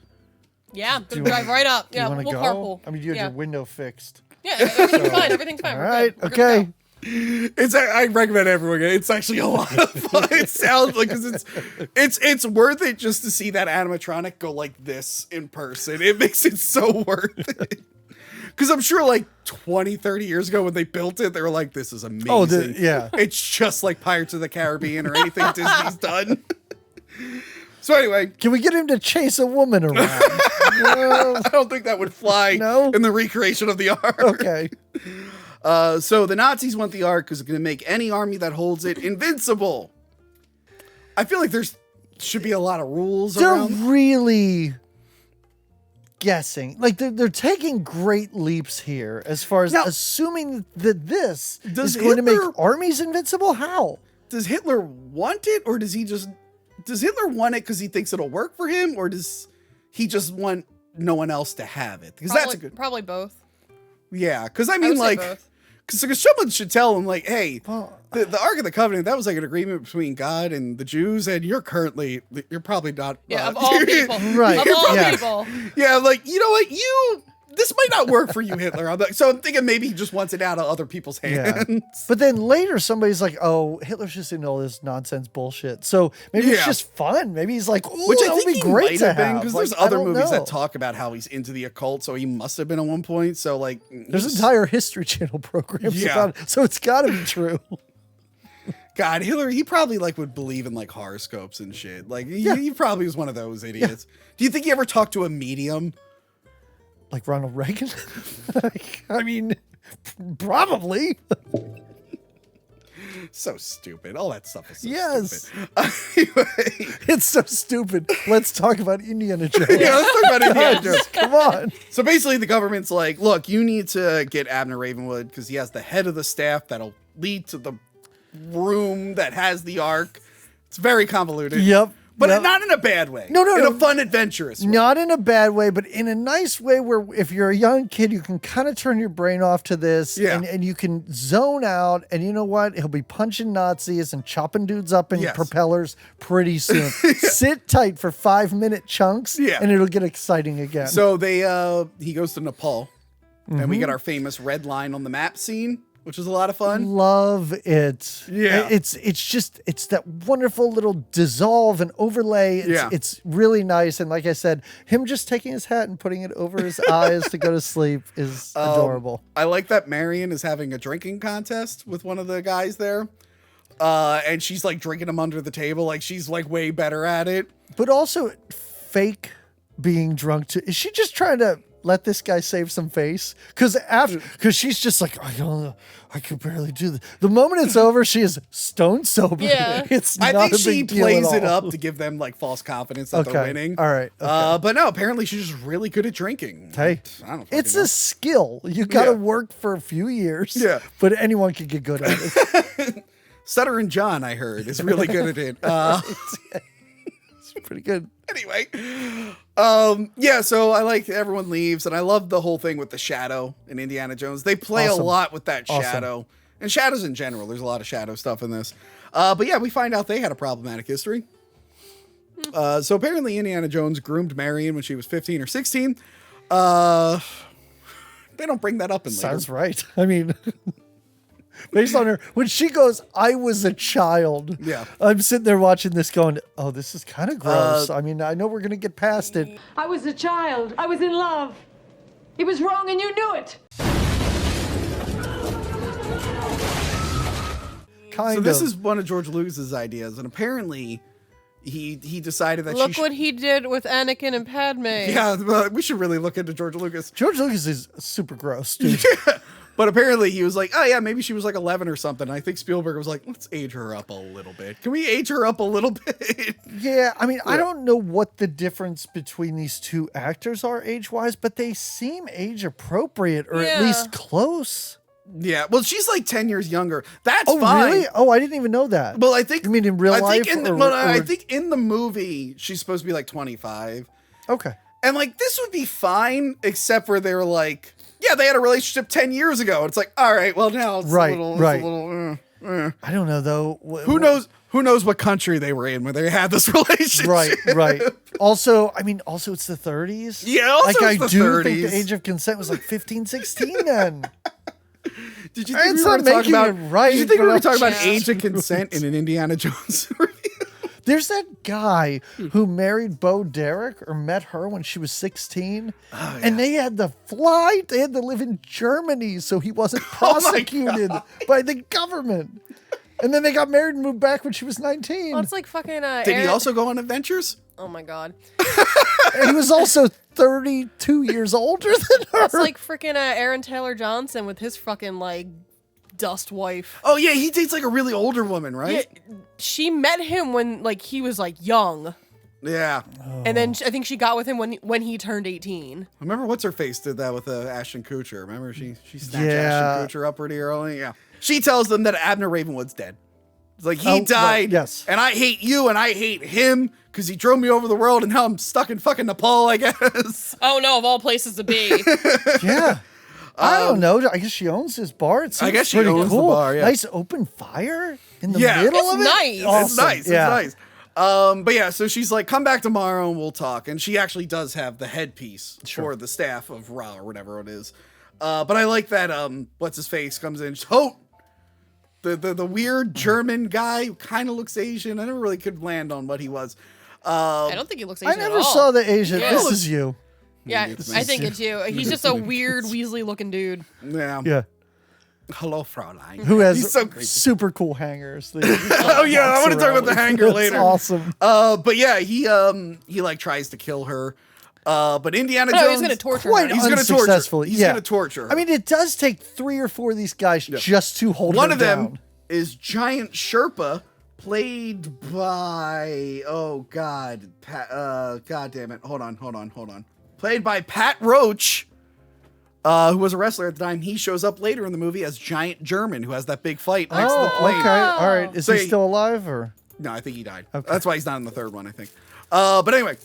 Yeah, gonna drive right up. Yeah, we'll carpool. I mean, you have your window fixed. Yeah, everything's fine. Everything's fine. All right, okay. I recommend everyone. It's actually a lot of fun. It sounds like, because it's worth it just to see that animatronic go like this in person. It makes it so worth it. Because I'm sure like 20, 30 years ago when they built it, they were like, this is amazing. Oh, yeah. It's just like Pirates of the Caribbean or anything Disney's done. So anyway. Can we get him to chase a woman around? I don't think that would fly in the recreation of the Ark. Okay. So the Nazis want the Ark because it's going to make any army that holds it invincible. I feel like should be a lot of rules around. They're really guessing. Like they're taking great leaps here as far as assuming that this is going to make armies invincible. How? Does Hitler want it, or does Hitler want it because he thinks it'll work for him, or does he just want no one else to have it? Because that's probably both. Yeah, because I mean, like, because someone should tell him, like, hey, the Ark of the Covenant, that was like an agreement between God and the Jews, and you're probably not. Yeah, of all people, right? Of all people. Yeah, like, you know what, this might not work for you, Hitler. So I'm thinking maybe he just wants it out of other people's hands. Yeah. But then later somebody's like, oh, Hitler's just into all this nonsense bullshit. So maybe it's just fun. Maybe he's like, oh, which that I would think be great might to have been, have. because Like, there's other I don't movies know. that talk about how he's into the occult, so he must have been at one point. So like, there's entire History Channel programs about it, so it's got to be true. God, Hitler, he probably like would believe in like horoscopes and shit. Like he probably was one of those idiots. Do you think he ever talked to a medium? Like Ronald Reagan? I mean, probably. So stupid. All that stuff is so stupid. Anyway. It's so stupid. Let's talk about Indiana Jones. Yeah, let's talk about Indiana Jones. Come on. So basically the government's like, look, you need to get Abner Ravenwood because he has the head of the staff that'll lead to the room that has the Ark. It's very convoluted. Yep. But not in a bad way. No. In a fun, adventurous way. Not in a bad way, but in a nice way where if you're a young kid, you can kind of turn your brain off to this and you can zone out. And you know what? He'll be punching Nazis and chopping dudes up in propellers pretty soon. Sit tight for 5-minute chunks and it'll get exciting again. So he goes to Nepal and we get our famous red line on the map scene, which is a lot of fun. Love it. Yeah. It's that wonderful little dissolve and overlay. It's really nice. And like I said, him just taking his hat and putting it over his eyes to go to sleep is adorable. I like that Marion is having a drinking contest with one of the guys there. And she's like drinking him under the table. Like she's like way better at it. But also fake being drunk too. Is she just trying to let this guy save some face? Because she's just like, I don't know, I can barely do this. The moment it's over, she is stone sober. Yeah. I think she plays it up to give them like false confidence that they're winning. All right. Okay. But no, apparently she's just really good at drinking. Hey, I don't it's know. a skill. You got to work for a few years. Yeah. But anyone can get good at it. Sutter and John, I heard, is really good at it. It's pretty good. Anyway, so I like everyone leaves, and I love the whole thing with the shadow in Indiana Jones. They play a lot with that shadow, and shadows in general. There's a lot of shadow stuff in this. But yeah, we find out they had a problematic history. So apparently Indiana Jones groomed Marion when she was 15 or 16. They don't bring that up in later. Sounds right. I mean, based on her, when she goes, I was a child. Yeah. I'm sitting there watching this going, oh, this is kind of gross. I mean, I know we're going to get past it. I was a child. I was in love. It was wrong and you knew it. So this is one of George Lucas's ideas, and apparently he decided that Look what he did with Anakin and Padme. Yeah, we should really look into George Lucas. George Lucas is super gross, dude. Yeah. But apparently he was like, oh yeah, maybe she was like 11 or something. I think Spielberg was like, let's age her up a little bit. Can we age her up a little bit? Yeah, I mean, I don't know what the difference between these two actors are age-wise, but they seem age-appropriate, or at least close. Yeah, well, she's like 10 years younger. That's fine. Oh, really? Oh, I didn't even know that. Well, I think... You mean in real life? I think in the movie, she's supposed to be like 25. Okay. And like, this would be fine, except for they were like... Yeah, they had a relationship 10 years ago. And it's like, all right, well, now it's a little... I don't know, though. Who knows what country they were in when they had this relationship? Right. Also, it's the 30s. Yeah, also like, it's I the do 30s. think the age of consent was like 15, 16 then. Did you think we were talking about age of consent in an Indiana Jones review? There's that guy who married Bo Derek or met her when she was 16. And they had to fly. They had to live in Germany so he wasn't prosecuted by the government. And then they got married and moved back when she was 19. Well, it's like fucking. Did he also go on adventures? Oh my god. And he was also 32 years older than her. It's like freaking Aaron Taylor Johnson with his fucking like dust wife. Oh yeah, he dates like a really older woman, right? Yeah, she met him when like he was like young. Yeah. And then I think she got with him when he turned 18. Remember what's her face did that with Ashton Kutcher? Remember she snatched Yeah. Ashton Kutcher up pretty early? Yeah. She tells them that Abner Ravenwood's dead. It's like he died. Right, yes. And I hate you and I hate him because he drove me over the world and now I'm stuck in fucking Nepal, I guess. Oh no, of all places to be. Yeah. I don't know. I guess she owns his bar. It seems I guess she pretty owns the cool. bar, yeah. Nice open fire in the Yeah. middle It's of it. nice. Awesome. It's nice. Yeah. It's nice. But yeah, so she's like, come back tomorrow and we'll talk. And she actually does have the headpiece for the staff of Ra or whatever it is. But I like that what's his face comes in. Hote, the weird German guy who kind of looks Asian. I never really could land on what he was. I don't think he looks Asian I never at all. saw the Asian. Yeah. This is you. Yeah, I think it's you. He's just a weird Weasley looking dude. Yeah. Yeah. Hello, Fraulein. Who has He's so creepy. super cool hangers. Oh yeah, I want to talk about the hanger That's later. awesome. But yeah, he like tries to kill her. But Indiana Jones. No, he's gonna torture Quite her. He's gonna torture. unsuccessfully. He's yeah. gonna torture her. I mean, it does take 3 or 4 of these guys just to hold one her of them down. is Giant Sherpa, played by god damn it, hold on, played by Pat Roach, who was a wrestler at the time. He shows up later in the movie as Giant German, who has that big fight next to the plane. Okay. All right. Is So he he- still alive or? No, I think he died. Okay. That's why he's not in the third one, I think. But anyway,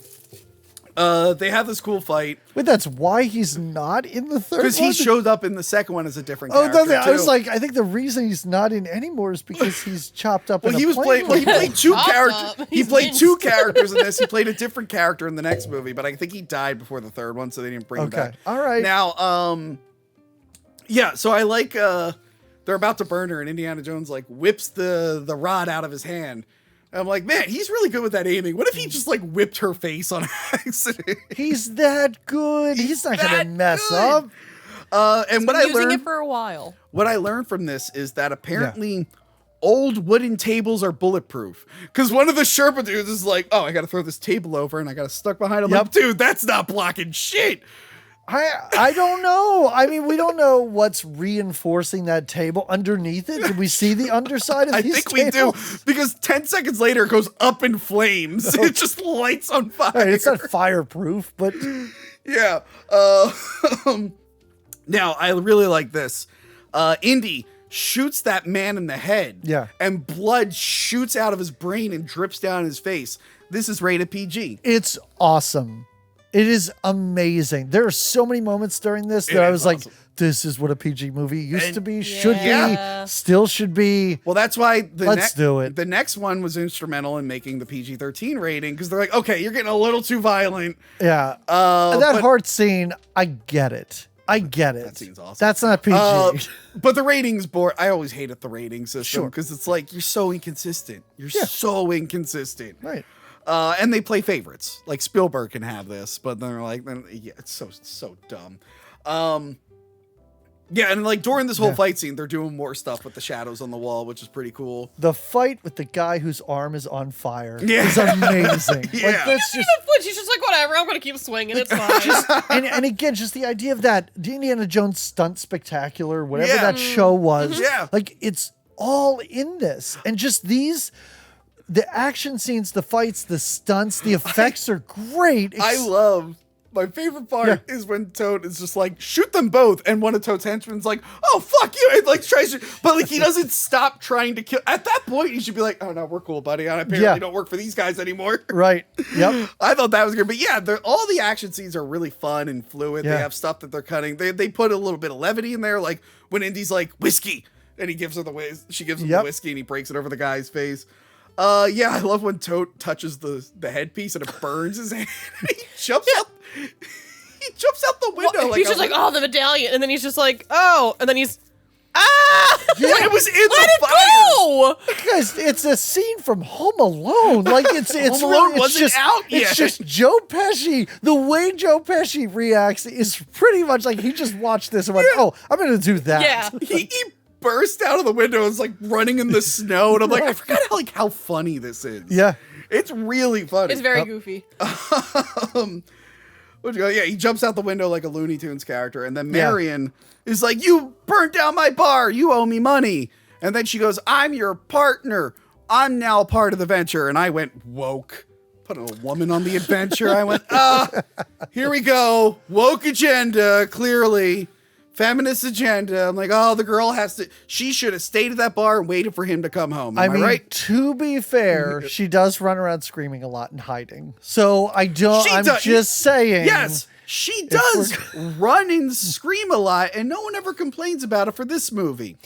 they have this cool fight Wait, that's why he's not in the third one? because he showed up in the second one as a different Oh, character. no, I was too. like, I think the reason he's not in anymore is because he's chopped up. Well, in a he was plane playing. Well, he played two Chopped characters. up. He He's played two minced. characters in this. He played a different character in the next movie, but I think he died before the third one, so they didn't bring him Okay, back. all right. Now, yeah. So I like. They're about to burn her, and Indiana Jones like whips the rod out of his hand. And I'm like, man, he's really good with that aiming. What if he just like whipped her face on accident? He's that good. He's not going to that mess good. up. And what I Using learned. it for a while. What I learned from this is that apparently old wooden tables are bulletproof. Because one of the Sherpa dudes is like, oh, I got to throw this table over and I got to stuck behind him. Yep. Like, dude, that's not blocking shit. I don't know. I mean, we don't know what's reinforcing that table underneath it. Did we see the underside of I these think we do. tables? Because 10 seconds later, it goes up in flames. It just lights on fire. All right, it's not fireproof, but Yeah. Now, I really like this. Indy shoots that man in the head. Yeah. And blood shoots out of his brain and drips down his face. This is rated PG. it's awesome. It is amazing. There are so many moments during this that I is was like, awesome. this is what a PG movie used And- to be, should Yeah. be, still should be. Well, that's why Let's do it. The next one was instrumental in making the PG-13 rating because they're like, okay, you're getting a little too violent. Yeah. But- that heart scene, I get it. I get it. That scene's awesome. That's not PG. But the ratings board, I always hated the rating system Sure. because it's like you're so inconsistent. You're Yeah. so inconsistent. Right. And they play favorites. Like Spielberg can have this, but they're like, yeah, it's so dumb. Yeah, and like during this whole fight scene, they're doing more stuff with the shadows on the wall, which is pretty cool. The fight with the guy whose arm is on fire Yeah. is amazing. Yeah. Like, that's just, She's just like, whatever, I'm gonna keep swinging. It's fine. and again, just the idea of that, the Indiana Jones Stunt Spectacular, whatever Yeah. that show was, Yeah. like it's all in this. And just the action scenes, the fights, the stunts, the effects are great. I love. My favorite part is when Toad is just like, shoot them both, and one of Toad's henchmen's like, oh, fuck you, and like tries to, but like he doesn't stop trying to kill. At that point, he should be like, oh no, we're cool, buddy. I apparently don't work for these guys anymore. Right. Yep. I thought that was good, but yeah, all the action scenes are really fun and fluid. Yeah. They have stuff that they're cutting. They put a little bit of levity in there, like when Indy's like whiskey, and he gives her she gives him the whiskey, and he breaks it over the guy's face. Yeah, I love when Toad touches the headpiece and it burns his hand. He jumps out. He jumps out the window. Well, like he's just like, oh, the medallion, and then he's just like, oh, and then he's, yeah, it was in let the it fire. No! Guys, it's a scene from Home Alone. Like it's Home Alone really, wasn't out It's yet. just Joe Pesci. The way Joe Pesci reacts is pretty much like he just watched this and went, "Oh, I'm going to do that." Yeah. He burst out of the window and was like running in the snow, and I'm like, I forgot how funny this is. Yeah. It's really funny. It's very goofy. Yeah, he jumps out the window like a Looney Tunes character, and then Marion is like, "You burnt down my bar. You owe me money." And then she goes, "I'm your partner. I'm now part of the venture." And I went woke. Put a woman on the adventure. I went, here we go. Woke agenda, clearly. Feminist agenda. I'm like, oh, the girl she should have stayed at that bar and waited for him to come home. Am I mean, right? To be fair, she does run around screaming a lot and hiding. So I'm just saying. Yes, she does run and scream a lot, and no one ever complains about it for this movie.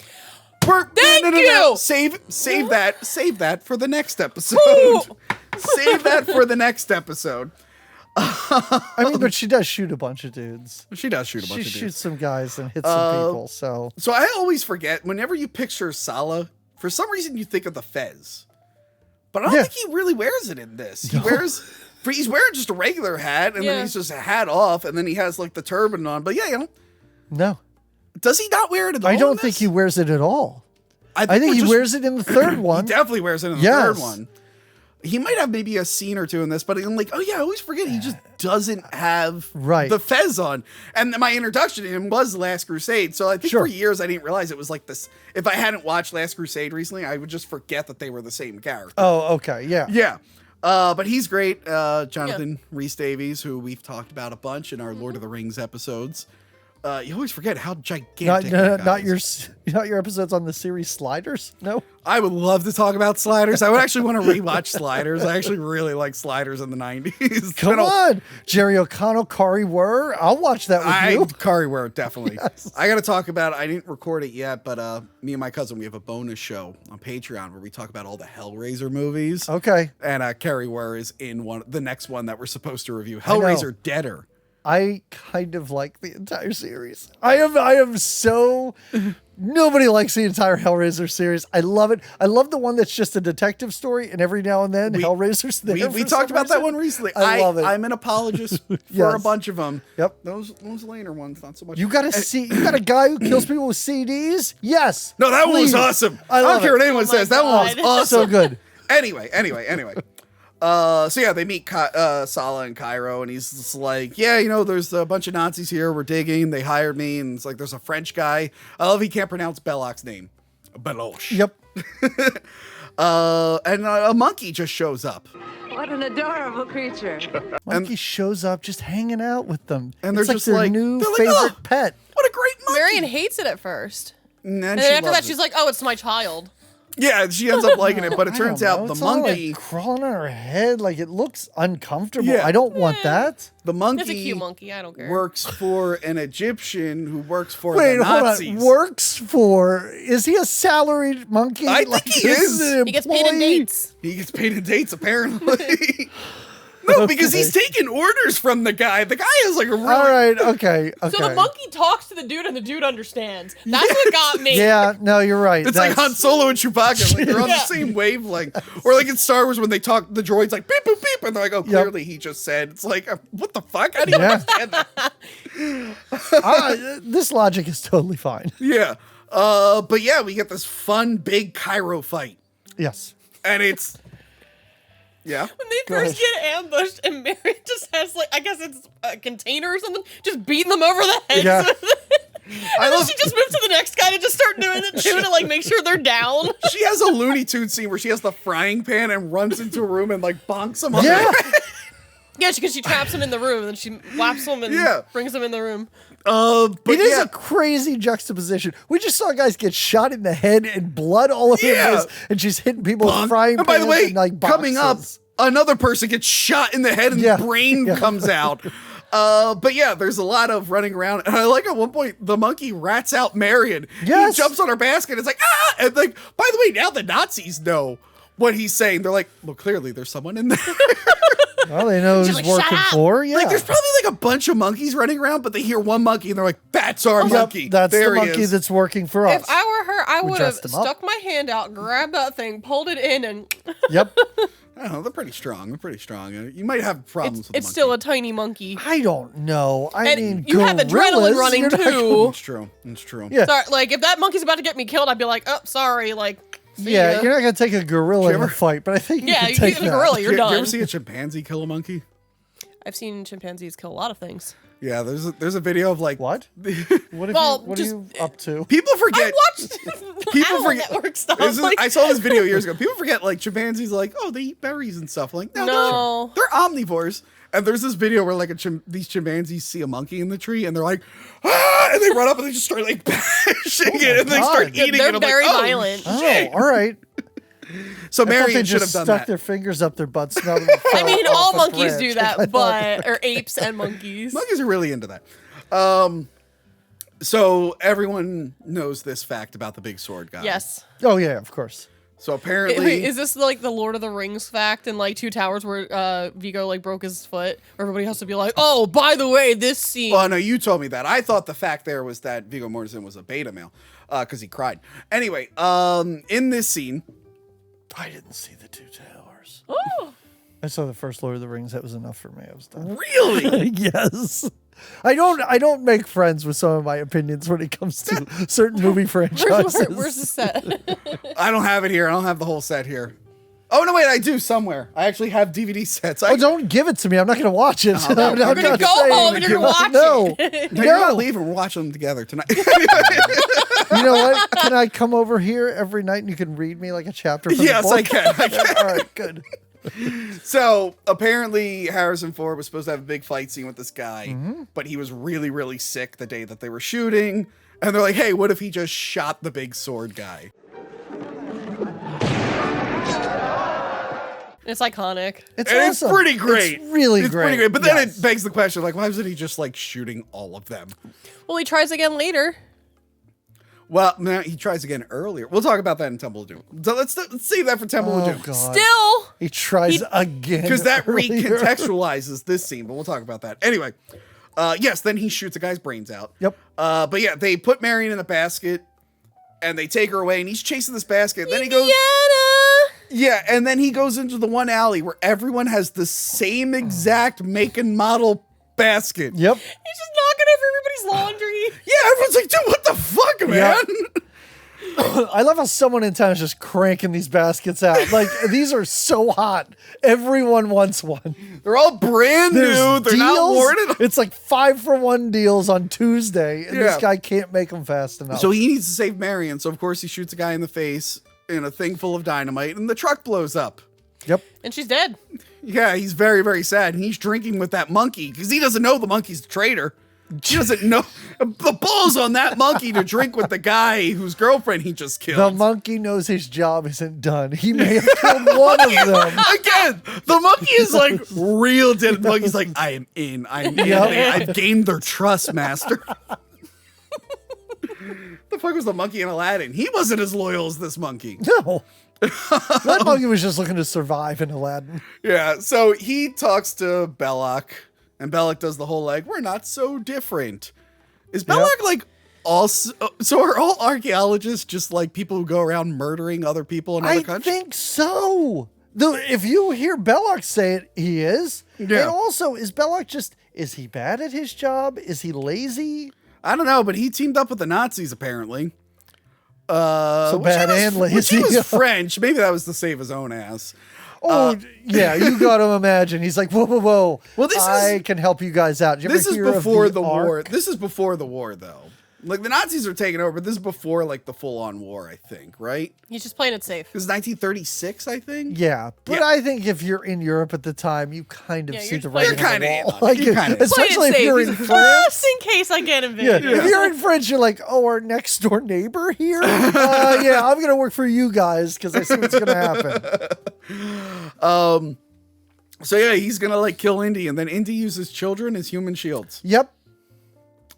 Thank you! Save that for the next episode. Save that for the next episode. I mean, but she does shoot a bunch of dudes. She does shoot a bunch of dudes. She shoots some guys and hits some people, so. So I always forget, whenever you picture Sala, for some reason you think of the fez. But I don't think he really wears it in this. He's wearing just a regular hat, and then he's just a hat off, and then he has like the turban on. But No. Does he not wear it at all? I don't think he wears it at all. I think he wears it in the third one. He definitely wears it in the third one. He might have maybe a scene or two in this, but I'm like, I always forget he just doesn't have the fez on. And my introduction to him was Last Crusade. So I think for years I didn't realize it was like this. If I hadn't watched Last Crusade recently, I would just forget that they were the same character. Oh, okay. Yeah. Yeah. But he's great. Jonathan Rhys Davies, who we've talked about a bunch in our Lord of the Rings episodes. You always forget how gigantic. Not your episodes on the series Sliders. No, I would love to talk about Sliders. I would actually want to rewatch Sliders. I actually really like Sliders in the 90s. Come on, Jerry O'Connell, Kari Wurr. I'll watch that with you. Kari Wurr, definitely. Yes. I got to talk about. I didn't record it yet, but me and my cousin, we have a bonus show on Patreon where we talk about all the Hellraiser movies. Okay, and Kari Wurr is in the next one that we're supposed to review. Hellraiser Deader. I kind of like the entire series. I am so nobody likes the entire Hellraiser series. I love it. I love the one that's just a detective story, and every now and then Hellraiser's there. We talked about that one recently. I love it. I'm an apologist for a bunch of them. Yep. Those later ones, not so much. You got a guy who kills people with CDs? Yes. No, that one was awesome. I don't care what anyone says. That one was awesome. So good. Anyway. They meet Sala in Cairo, and he's just like, there's a bunch of Nazis here. We're digging. They hired me, and it's like there's a French guy. I love he can't pronounce Belloc's name. Beloche. Yep. And a monkey just shows up. What an adorable creature. Monkey shows up just hanging out with them. And they're just their new favorite pet. What a great monkey. Marion hates it at first. And then after that, she's like, oh, it's my child. Yeah, she ends up liking it, but it turns out the monkey like crawling on her head, like it looks uncomfortable. Yeah. I don't want that. The monkey, it's a cute monkey. I don't care. Works for an Egyptian who works for the Nazis. Hold on. Works for? Is he a salaried monkey? I think he is. He gets paid in dates. He gets paid in dates, apparently. No, because he's taking orders from the guy. The guy is like a really... All right, okay. So the monkey talks to the dude and the dude understands. That's what got me. Yeah, no, you're right. It's like Han Solo and Chewbacca. Like they're on the same wavelength. Or like in Star Wars when they talk, the droid's like beep, boop, beep. And they're like, oh, clearly he just said. It's like, what the fuck? How do you understand that? This logic is totally fine. Yeah. But yeah, we get this fun, big Cairo fight. Yes. And it's... Yeah. When they first get ambushed and Mary just has I guess it's a container or something, just beating them over the head. Yeah. Then she just moves to the next guy to just start doing it too, to make sure they're down. She has a Looney Tunes scene where she has the frying pan and runs into a room and bonks him on the head. Yeah, because she traps him in the room and then she whaps him and brings him in the room. But it is a crazy juxtaposition. We just saw guys get shot in the head and blood all over this, and she's hitting people with frying pans. And by the way, and, coming up, another person gets shot in the head and brain comes out. But yeah, there's a lot of running around. And I like at one point, the monkey rats out Marion. Yes. He jumps on her basket. It's like, ah! And by the way, now the Nazis know what he's saying. They're like, well, clearly there's someone in there. Well, they know She's who's like, "Shut working up!" for. Yeah. Like, there's probably like a bunch of monkeys running around, but they hear one monkey and they're like, "That's our monkey. That's there the he monkey is." that's working for us. If I were her, I We would have dressed him up. stuck my hand out, grabbed that thing, pulled it in, and Yep. I don't know. They're pretty strong. They're pretty strong. You might have problems with it's the still a monkey. tiny monkey. I don't know. I And mean, you have adrenaline gorillas, running you're not too. It's true. It's true. Yeah. Sorry, like if that monkey's about to get me killed, I'd be like, "Oh, sorry." Like, see Yeah, ya. you're not gonna take a gorilla in ever- a fight, but I think Yeah, you you can take get a that. gorilla, you're Do you done. ever see a chimpanzee kill a monkey? I've seen chimpanzees kill a lot of things. Yeah, there's a video of like What? What, Well, what are just- you up to? people forget. I watched People Animal forget. Network stuff. This is- like- I saw this video years ago. People forget like chimpanzees, are like, oh, they eat berries and stuff. Like, no, No. they're omnivores. And there's this video where like these chimpanzees see a monkey in the tree and they're like, ah, and they run up and they just start like bashing it and they start God. eating They're it. I'm very like, oh, violent. Oh, all right. So I thought they Marion should have just done stuck that. their fingers up their butts. Smelled them and I fell mean, off all a monkeys branch. do I that, thought- but or apes and monkeys. Monkeys are really into that. So everyone knows this fact about the big sword guy. Yes. Oh yeah, of course. So apparently, Wait, is this like the Lord of the Rings fact in like Two Towers where Vigo like broke his foot? Where everybody has to be like, "Oh, by the way, this scene." well, no, you told me that. I thought the fact there was that Viggo Mortensen was a beta male because he cried. Anyway, in this scene, I didn't see the Two Towers. Oh. I saw the first Lord of the Rings. That was enough for me. I was done. really, Yes. I don't make friends with some of my opinions when it comes to certain movie franchises. Where's the set? I don't have it here. I don't have the whole set here. Oh no, wait, I do somewhere. I actually have DVD sets. Oh, don't give it to me. I'm not going to watch it. no, I'm you're not gonna go saying- home and you're gonna watch no. it. No, you're not leaving. We're watching them together tonight. You know what? Can I come over here every night and you can read me like a chapter from Yes, the book? I can. I can. All right, good. So apparently Harrison Ford was supposed to have a big fight scene with this guy, Mm-hmm. but he was really, really sick the day that they were shooting. And they're like, hey, what if he just shot the big sword guy? It's iconic. It's And awesome. it's pretty great. It's really It's great. pretty great. But then Yes. it begs the question, like, why wasn't he just like shooting all of them? Well, he tries again later. Well, no, he tries again earlier. We'll talk about that in Temple of Doom. So let's save that for Temple of Oh, Doom. God. Still, He tries again. Because that earlier. recontextualizes this scene, but we'll talk about that. Anyway, yes, then he shoots a guy's brains out. Yep. But yeah, they put Marion in a basket and they take her away and he's chasing this basket. Then he goes, Indiana. yeah, and then he goes into the one alley where everyone has the same exact make and model basket. Yep. He's just knocking over everybody's laundry. Yeah, everyone's like, dude, what the fuck, man? I love how someone in town is just cranking these baskets out. Like, these are so hot. Everyone wants one. They're all brand There's new. They're not deals. worn. It's like 5-for-1 deals on Tuesday, and Yeah. this guy can't make them fast enough. So he needs to save Marion. So of course he shoots a guy in the face in a thing full of dynamite, and the truck blows up. Yep. And she's dead. Yeah, he's very, very sad. And he's drinking with that monkey because he doesn't know the monkey's the traitor. He doesn't know the balls on that monkey to drink with the guy whose girlfriend he just The killed. monkey knows his job isn't done. He may have killed one of them. Again, the monkey is like real dead. The monkey's like, I am in. I'm in. Yep. I've gained their trust, master. The fuck was the monkey in Aladdin? He wasn't as loyal as this monkey. No. That monkey was just looking to survive in Aladdin. Yeah, so he talks to Belloc, and Belloc does the whole like, we're not so different. Is Belloc like also? So are all archaeologists just like people who go around murdering other people in other I countries? think so. If you hear Belloc say it, he is. Yeah. And also, is Belloc just, is he bad at his job? Is he lazy? I don't know, but he teamed up with the Nazis apparently. So Which bad he was- and which lazy. he was French. Maybe that was to save his own ass. Oh, yeah, you got to imagine. He's like, whoa, whoa, whoa. Well, this I is- can help you guys out. Did you This ever is hear of before the Ark? war. This is before the war, though. Like the Nazis are taking over, but this is before like the full-on war, I think, right? He's just playing it safe. It was 1936, I think. Yeah, but Yeah. I think if you're in Europe at the time, you kind of Yeah, see you're the just writing playing- on the You're wall. kinda in on it. You're kinda in. Especially if Playing it you're safe. in He's like, France. just in case I get Yeah, invaded. if you're in France, you're like, oh, our next door neighbor here? Yeah, I'm going to work for you guys because I see what's going to happen. So yeah, he's gonna like kill Indy, and then Indy uses children as human shields. Yep.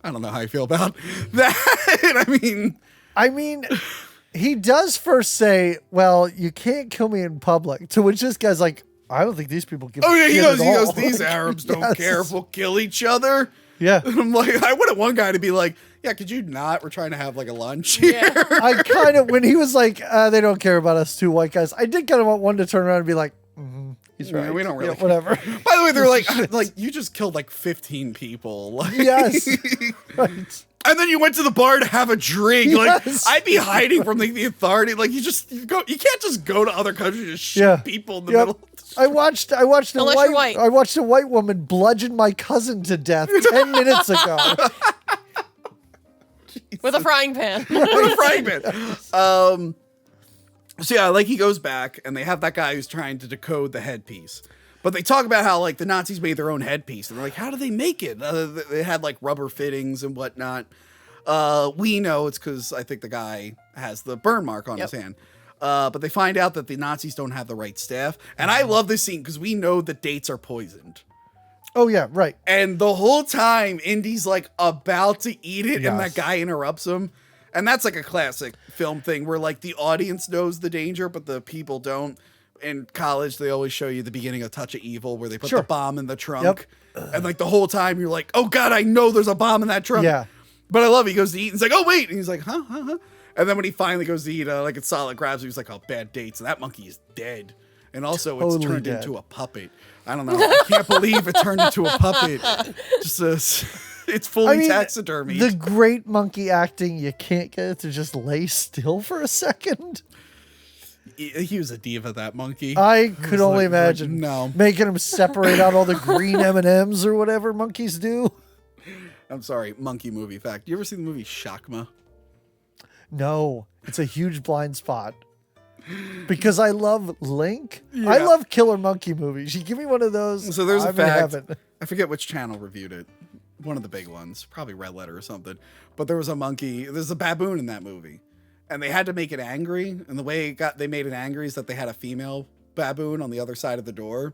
I don't know how I feel about that. I mean, he does first say, well, you can't kill me in public, to which this guy's like, I don't think these people give. Oh yeah, a he shit goes. at He goes. all. These Like, Arabs don't yes. care if we'll kill each other. Yeah. And I'm like, I wanted one guy to be like, yeah, could you not? We're trying to have like a lunch here. Yeah. I kind of when he was like, they don't care about us two white guys. I did kind of want one to turn around and be like, he's Yeah, right. we don't really Yeah, whatever. By the way, they're like you just killed like 15 people. Like, Yes. Right. And then you went to the bar to have a drink. Yes. Like I'd be hiding from the authority. Like you can't just go to other countries and just shoot Yeah. people in the Yep. middle. I watched Unless you're white. I watched a white woman bludgeon my cousin to death 10 minutes ago. With a frying pan. With a frying pan. So yeah, like he goes back and they have that guy who's trying to decode the headpiece. But they talk about how like the Nazis made their own headpiece and they're like, how do they make it? They had like rubber fittings and whatnot. We know it's because I think the guy has the burn mark on his hand. But they find out that the Nazis don't have the right staff. And I love this scene because we know the dates are poisoned. Oh yeah, right. And the whole time, Indy's like about to eat it, and Yes. that guy interrupts him. And that's like a classic film thing where like the audience knows the danger, but the people don't. In college, they always show you the beginning of Touch of Evil where they put Sure. the bomb in the trunk. And like the whole time you're like, oh God, I know there's a bomb in that trunk. Yeah. But I love it. He goes to eat and he's like, oh wait. And he's like, huh. And then when he finally goes to eat, like it's solid grabs, he was like, oh, bad dates. And that monkey is dead. And also it's Totally turned dead. into a puppet. I don't know. I can't believe it turned into a puppet. Just it's fully taxidermy. The great monkey acting, you can't get it to just lay still for a second. He was a diva, that monkey. I could only like, imagine no. making him separate out all the green M&Ms or whatever monkeys do. I'm sorry, monkey movie fact. You ever see the movie Shakma? No, it's a huge blind spot. Because I love Link. Yeah. I love killer monkey movies. You give me one of those. So there's a I'm in fact. heaven. I forget which channel reviewed it. One of the big ones, probably Red Letter or something. But there was a monkey. There's a baboon in that movie, and they had to make it angry. And the way they made it angry is that they had a female baboon on the other side of the door.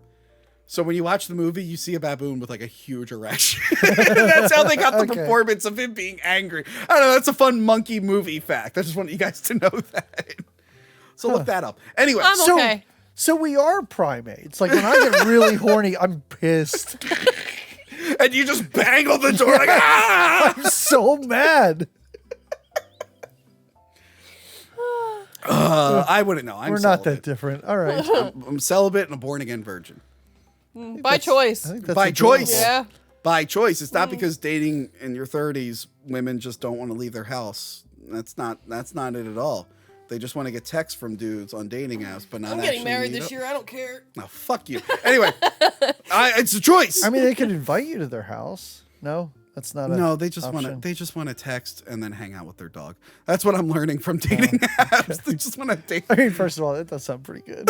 So when you watch the movie, you see a baboon with like a huge erection. That's how they got the performance of him being angry. I don't know. That's a fun monkey movie fact. I just want you guys to know that. So look that up. Anyway, I'm okay. So we are primates. Like when I get really horny, I'm pissed. And you just bang on the door like, ah! I'm so mad. I wouldn't know. We're not that different. All right. I'm celibate and a born again virgin. By choice. I think that's By adorable. choice. Yeah. By choice. It's not because dating in your 30s, women just don't want to leave their house. That's not it at all. They just want to get texts from dudes on dating apps, but not I'm actually getting married meet this up. year. I don't care. No, fuck you. Anyway, it's a choice. I mean, they could invite you to their house. No, that's not. No, they just want to text and then hang out with their dog. That's what I'm learning from dating apps. They just want to date. I mean, first of all, that does sound pretty good.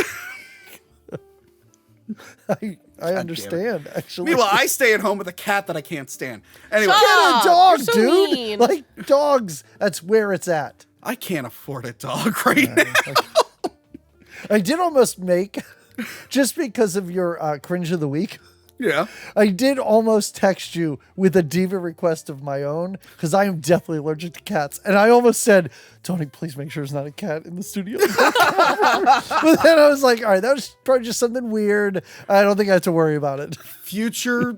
I understand, actually. Meanwhile, I stay at home with a cat that I can't stand. Anyway, Shut Get a up. dog, You're so dude. mean. Like dogs, that's where it's at. I can't afford a dog right now. I did almost make, just because of your cringe of the week, Yeah. I did almost text you with a diva request of my own because I am definitely allergic to cats. And I almost said, Tony, please make sure there's not a cat in the studio. But then I was like, all right, that was probably just something weird. I don't think I have to worry about it. Future,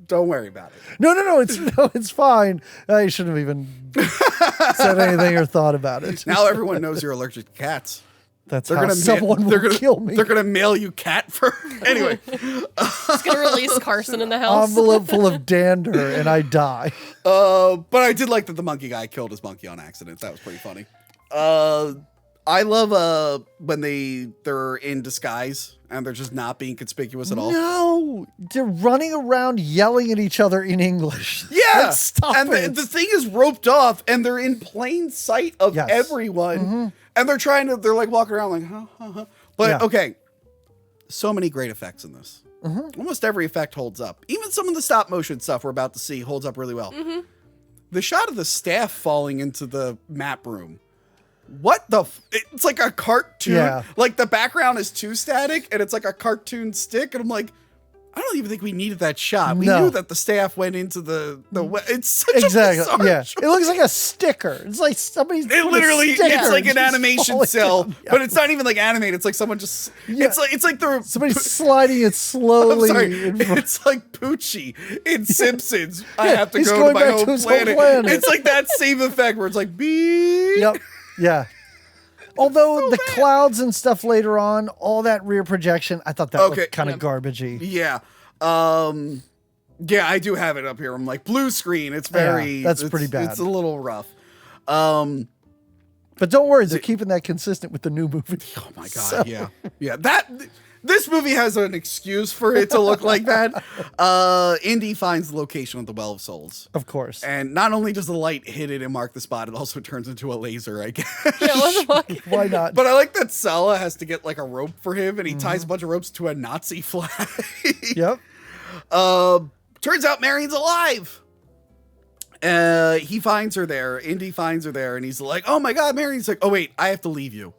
don't worry about it. No, it's fine. I shouldn't have even said anything or thought about it. Now everyone knows you're allergic to cats. That's how someone will kill me. They're gonna mail you cat fur. Anyway, It's gonna release Carson in the house. Envelope full of dander and I die. but I did like that the monkey guy killed his monkey on accident. That was pretty funny. I love when they're in disguise and they're just not being conspicuous at all. No, they're running around yelling at each other in English. Yeah, Like, stop and it. the thing is roped off, and they're in plain sight of Yes. everyone, and they're like walking around like, huh. But Yeah. okay, so many great effects in this. Almost every effect holds up. Even some of the stop motion stuff we're about to see holds up really well. The shot of the staff falling into the map room. What the? It's like a cartoon. Yeah. Like the background is too static, and it's like a cartoon stick, and I'm like, I don't even think we needed that shot. We No. knew that the staff went into the it's such a Exactly. bizarre Yeah. choice. It looks like a sticker. It's like somebody's. It literally, it's like an animation cell, Yeah. but it's not even like animated. It's like someone just, Yeah. it's like the Somebody's sliding it I'm slowly. sorry, in front. it's like Poochie in Simpsons. I Yeah, have to he's go to going my back to home his home planet. planet. It's like that same effect where it's like beep. Yep. Yeah. Although the clouds and stuff later on, all that rear projection, I thought that looked kind of garbagey. Yeah. Yeah, I do have it up here. I'm like blue screen. It's very that's pretty bad. It's a little rough. But don't worry, they're keeping that consistent with the new movie. Oh my god, yeah. This movie has an excuse for it to look like that. Indy finds the location of the Well of Souls. Of course. And not only does the light hit it and mark the spot, it also turns into a laser, I guess. Yeah, what the fuck? Why not? But I like that Sala has to get like a rope for him and he ties a bunch of ropes to a Nazi flag. Yep. Turns out Marion's alive. He finds her there. Indy finds her there and he's like, oh my god, Marion's like, oh wait, I have to leave you.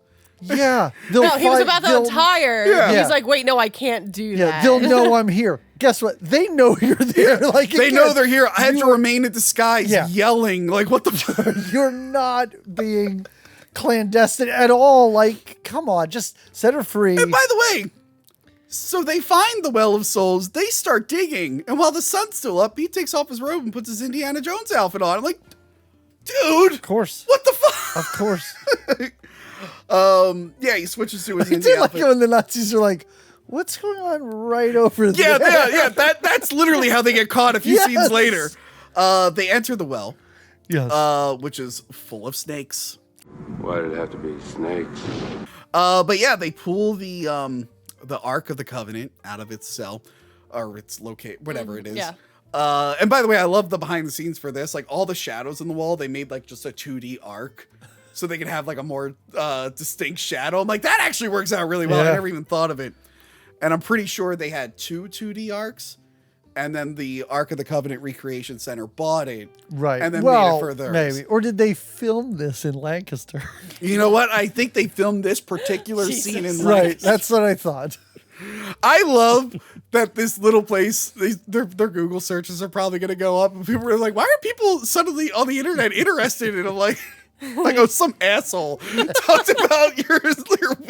Yeah. No, he was about to retire. Yeah. He's like, wait, no, I can't do Yeah, that. they'll know I'm here. Guess what? They know you're there. Like They know they're here. I have to remain in disguise Yeah. yelling. Like, what the fuck? You're not being clandestine at all. Like, come on, just set her free. And by the way, so they find the Well of Souls. They start digging. And while the sun's still up, he takes off his robe and puts his Indiana Jones outfit on. I'm like, dude. Of course. What the fuck? Of course. Yeah, he switches to his I Indy do like outfit. it when the Nazis are like, what's going on right over there? Yeah. That's literally how they get caught a few Yes. scenes later. They enter the well, Yes. which is full of snakes. Why did it have to be snakes? But yeah, they pull the Ark of the Covenant out of its cell, or its whatever it is. Yeah. And by the way, I love the behind the scenes for this. Like all the shadows in the wall, they made like just a 2D arc, so they can have like a more distinct shadow. I'm like, that actually works out really well. Yeah. I never even thought of it. And I'm pretty sure they had 2 2D arcs, and then the Ark of the Covenant Recreation Center bought it, Right. And then well, made it for theirs. maybe. Or did they film this in Lancaster? You know what? I think they filmed this particular scene in Right. Lancaster. That's what I thought. I love that this little place, their Google searches are probably going to go up, and people are like, why are people suddenly on the internet interested? And I'm like, oh, some asshole talked about your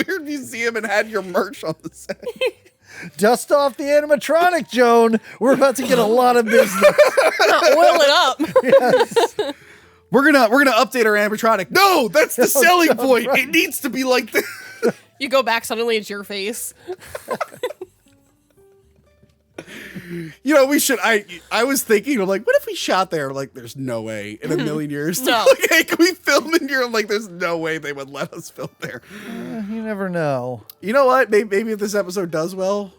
weird museum and had your merch on the set. Dust off the animatronic, Joan. We're about to get a lot of business. Oil it up. We're gonna update our animatronic. No, that's the selling point. right. It needs to be like this. You go back, suddenly it's your face. You know, we should. I was thinking, I'm like, what if we shot there? Like, there's no way in a million years. No. Like, hey, can we film in here? I'm like, there's no way they would let us film there. You never know. You know what? Maybe if this episode does well,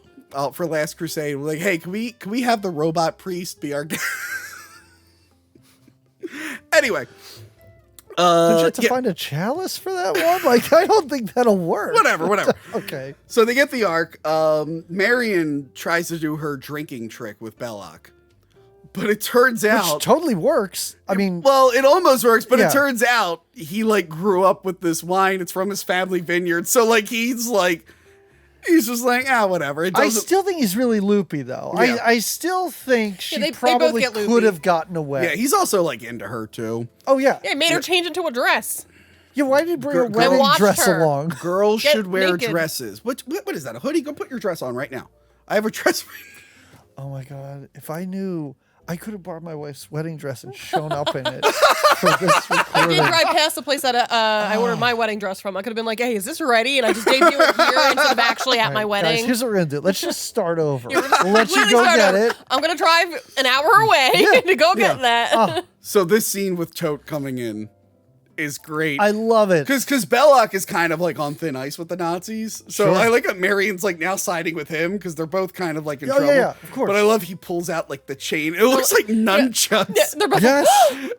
for Last Crusade, we're like, hey, can we have the robot priest be our guest? Anyway. Don't you have to find a chalice for that one? Like, I don't think that'll work. Whatever. Okay. So they get the Ark. Marion tries to do her drinking trick with Belloc. But it turns out... Which totally works. I mean... Well, it almost works, but Yeah. it turns out he, like, grew up with this wine. It's from his family vineyard. So, like, he's just like, whatever. It I doesn't... still think he's really loopy, though. Yeah. I still think she they both probably get loopy. could have gotten away. Yeah, he's also, like, into her, too. Oh, yeah. Yeah, it made her change into a dress. Yeah, why did he bring a Girl- wedding watch dress her. along? Girls Get should wear naked. dresses. What is that? A hoodie? Go put your dress on right now. I have a dress. Oh, my God. If I knew... I could have bought my wife's wedding dress and shown up in it for this I recording. did drive past the place that I ordered my wedding dress from. I could have been like, hey, is this ready? And I just debut it here instead of actually at my Guys, wedding. here's what we're going to do. Let's just start over. You're We'll let you completely go start get over. it. I'm going to drive an hour away Yeah, to go yeah. get that. So this scene with Tote coming in is great. I love it. Because Belloc is kind of like on thin ice with the Nazis. So Sure. I like that Marion's like now siding with him because they're both kind of like in Oh, trouble. yeah, of course. But I love he pulls out like the chain. It looks like nunchucks. Yeah, they're both Yes.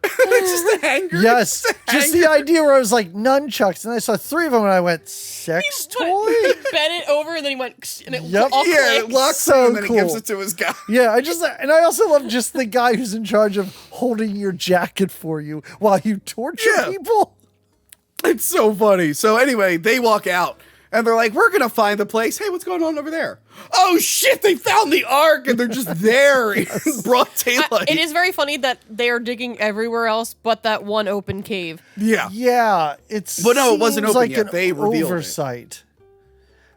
It's just a hanger. Yes. It's a Just hanger. the idea where I was like, nunchucks. And I saw 3 of them and I went, sex toy? He bent it over and then he went, and it Yep. all Yeah, it clicked. locks So him and then cool. he gives it to his guy. Yeah, and I also love just the guy who's in charge of holding your jacket for you while you torture Yeah. people. It's so funny. So anyway, they walk out And they're like, we're going to find the place. Hey, what's going on over there? Oh, shit, they found the Ark, and they're just there in broad daylight. It is very funny that they are digging everywhere else but that one open cave. Yeah. Yeah, But no, it wasn't open like yet. an They revealed oversight.